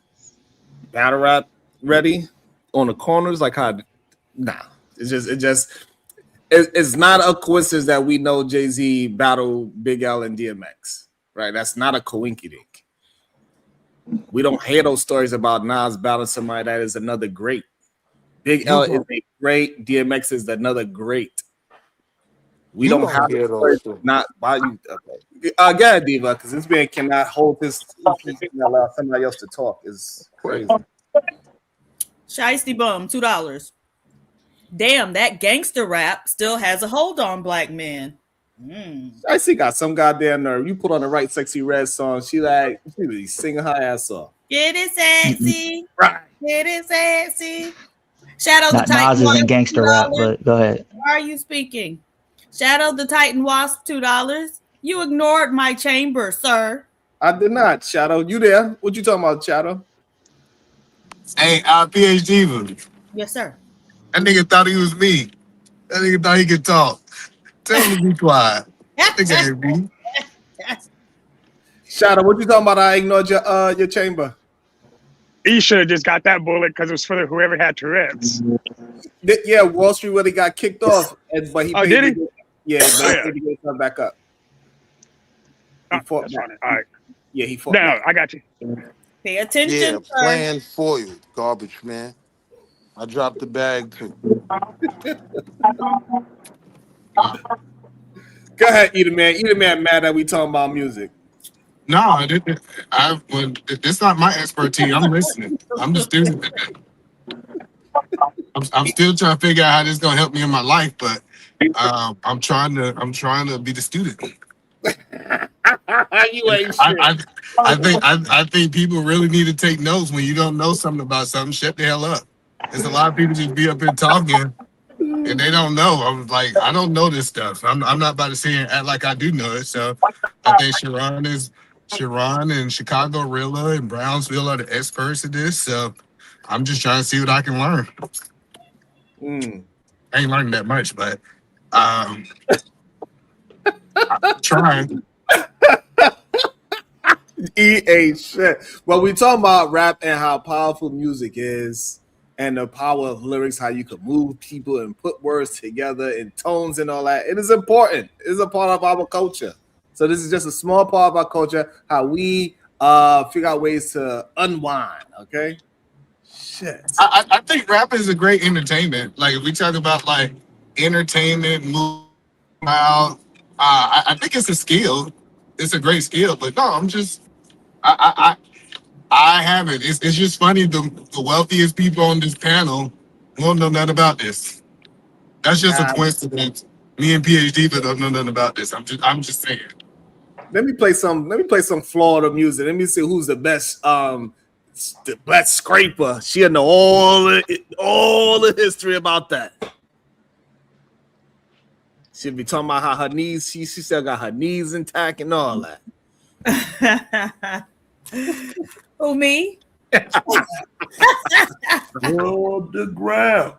battle rap ready on the corners, like how, nah. It's not a coincidence that we know Jay-Z battle Big L and DMX, right? That's not a coinkydink. We don't hear those stories about Nas battling somebody that is another great. Big L is a great. DMX is another great. We don't have those. Not by you. Okay. Go ahead, Diva, because this man cannot hold this. Allow somebody else to talk. Is crazy. Shiesty Bum, $2. Damn, that gangster rap still has a hold on black men. I see got some goddamn nerve. You put on the right Sexy Red song, she be singing her ass off. Get it sexy. Right. Get it sexy. Shadow the Nas Titan. isn't gangster rap, but go ahead. Why are you speaking? Shadow the Titan Wasp, $2. You ignored my chamber, sir. I did not. Shadow, you there? What you talking about, Shadow? Hey, PhD. Yes, sir. That nigga thought he was me. That nigga thought he could talk. Tell him to be quiet. Nigga ain't me. Shadow, what you talking about? I ignored your chamber. He should have just got that bullet because it was for whoever had Tourette's. Yeah, Wall Street really got kicked off, but he Oh, did he? Yeah, but Oh, he yeah. paid to get himself back up. He fought That's back. funny. All right. Yeah, he fought No, back. I got you. Pay attention, Yeah, sir. plan foiled, garbage man. I dropped the bag too. Go ahead, Eater Man. Eater Man mad that we talking about music. No, this not my expertise. I'm listening. I'm the student. I'm still trying to figure out how this is gonna help me in my life, but I'm trying to be the student. You ain't shit. I think people really need to take notes when you don't know something about something. Shut the hell up. There's a lot of people just be up here talking and they don't know. I'm like, I don't know this stuff. I'm not about to sit here and act like I do know it. So I think Sharon and Chicago Rilla and Brownsville are the experts at this. So I'm just trying to see what I can learn. I ain't learning that much, but I'm trying. He ain't shit. Well, we talking about rap and how powerful music is and the power of lyrics, how you can move people and put words together and tones and all that. It is important. It is a part of our culture. So this is just a small part of our culture, how we figure out ways to unwind, okay? Shit. I think rap is a great entertainment. Like if we talk about like entertainment, move out, I think it's a skill. It's a great skill. But no, I'm just I haven't. It's just funny. The wealthiest people on this panel won't know nothing about this. That's just a coincidence. Me and PhD, but don't know nothing about this. I'm just saying. Let me play some Florida music. Let me see who's the best scraper. She'll know all the history about that. She'll be talking about how her knees, she still got her knees intact and all that. Who, me? On the ground.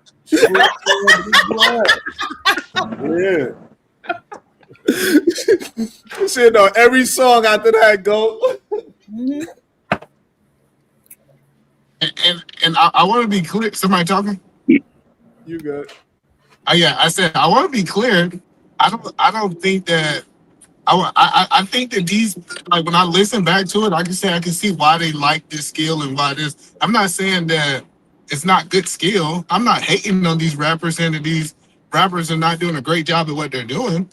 Yeah. Shit, know every song after that go. And I want to be clear. Somebody talking? You good? Yeah, I said I want to be clear. I don't think that. I think that these, like when I listen back to it, I can see why they like this skill and why this. I'm not saying that it's not good skill. I'm not hating on these rappers and that these rappers are not doing a great job at what they're doing.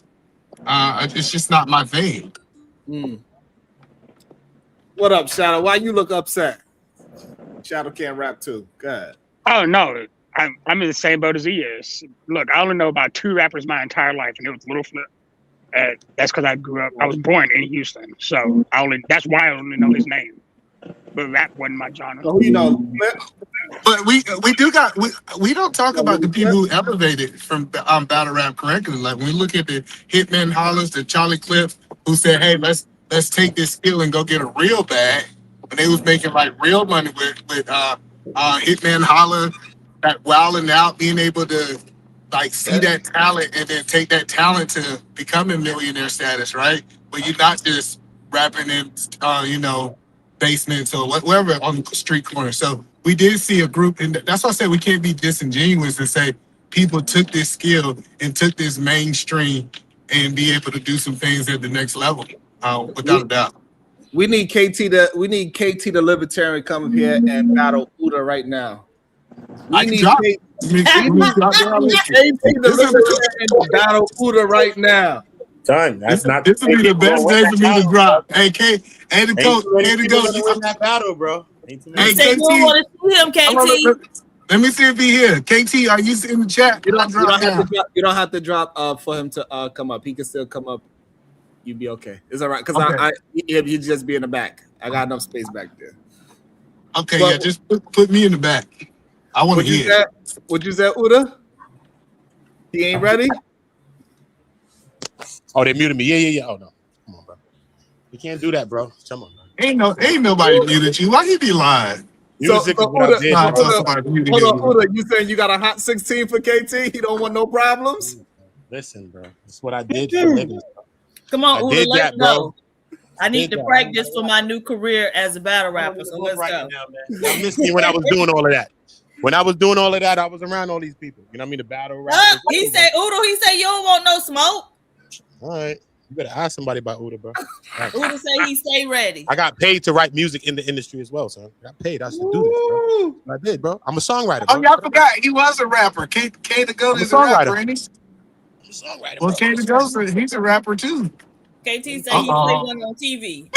It's just not my thing. What up, Shadow? Why you look upset? Shadow can't rap too. Go ahead. Oh no, I'm in the same boat as he is. Look, I only know about 2 rappers my entire life, and it was Little Flip. That's because I was born in Houston, so that's why I only know his name. But rap wasn't my genre. So who you know? But we don't talk about the people who elevated from battle rap curriculum. Like when we look at the Hitman Hollers, the Charlie Cliff, who said, "Hey, let's take this skill and go get a real bag," and they was making like real money with Hitman Holler, that wilding out, being able to like see that talent and then take that talent to become a millionaire status, right? But you're not just rapping in, basements or whatever on the street corner. So we did see a group, and that's why I said we can't be disingenuous and say people took this skill and took this mainstream and be able to do some things at the next level, without a doubt. We need KT the Libertarian come up here and battle Uda right now. We need KT the Libertarian to battle Uda right now. Done. That's not. This will be the best day for me to drop. Hey, to go. Win that battle, bro. Hey, Say you don't want to see him, KT. Let me see if he here. KT, are you in the chat? You don't have to drop for him to come up. He can still come up. You'd be okay. It's all right because you just be in the back. I got enough space back there. Okay, but, just put me in the back. I want to hear. What you said, Uda? He ain't ready. Oh, they muted me. Yeah. Oh no, come on, bro. You can't do that, bro. Come on. Ain't nobody muted you. Why you be lying? Music is what I did. Uda, you saying you got a hot 16 for KT? He don't want no problems? Listen, bro. That's what I did for a living. Come on, I Uda, did let's that, bro. go. I need to practice for my new career as a battle rapper. So let's go. Y'all missed me when I was doing all of that. When I was doing all of that, I was around all these people. You know what I mean? The battle rappers. He said, Uda, he said you don't want no smoke. All right. You better ask somebody about Uda, bro. Uda say he stay ready. I got paid to write music in the industry as well, son. I got paid. I should do this, bro. I did, bro. I'm a songwriter, bro. Oh, y'all forgot he was a rapper. K the Goat is a rapper, ain't he? I'm a songwriter. Well, K the Goat, he's a rapper too. KT say he played one on TV.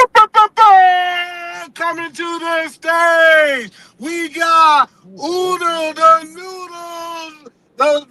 Coming to the stage, we got Uda the Noodles, the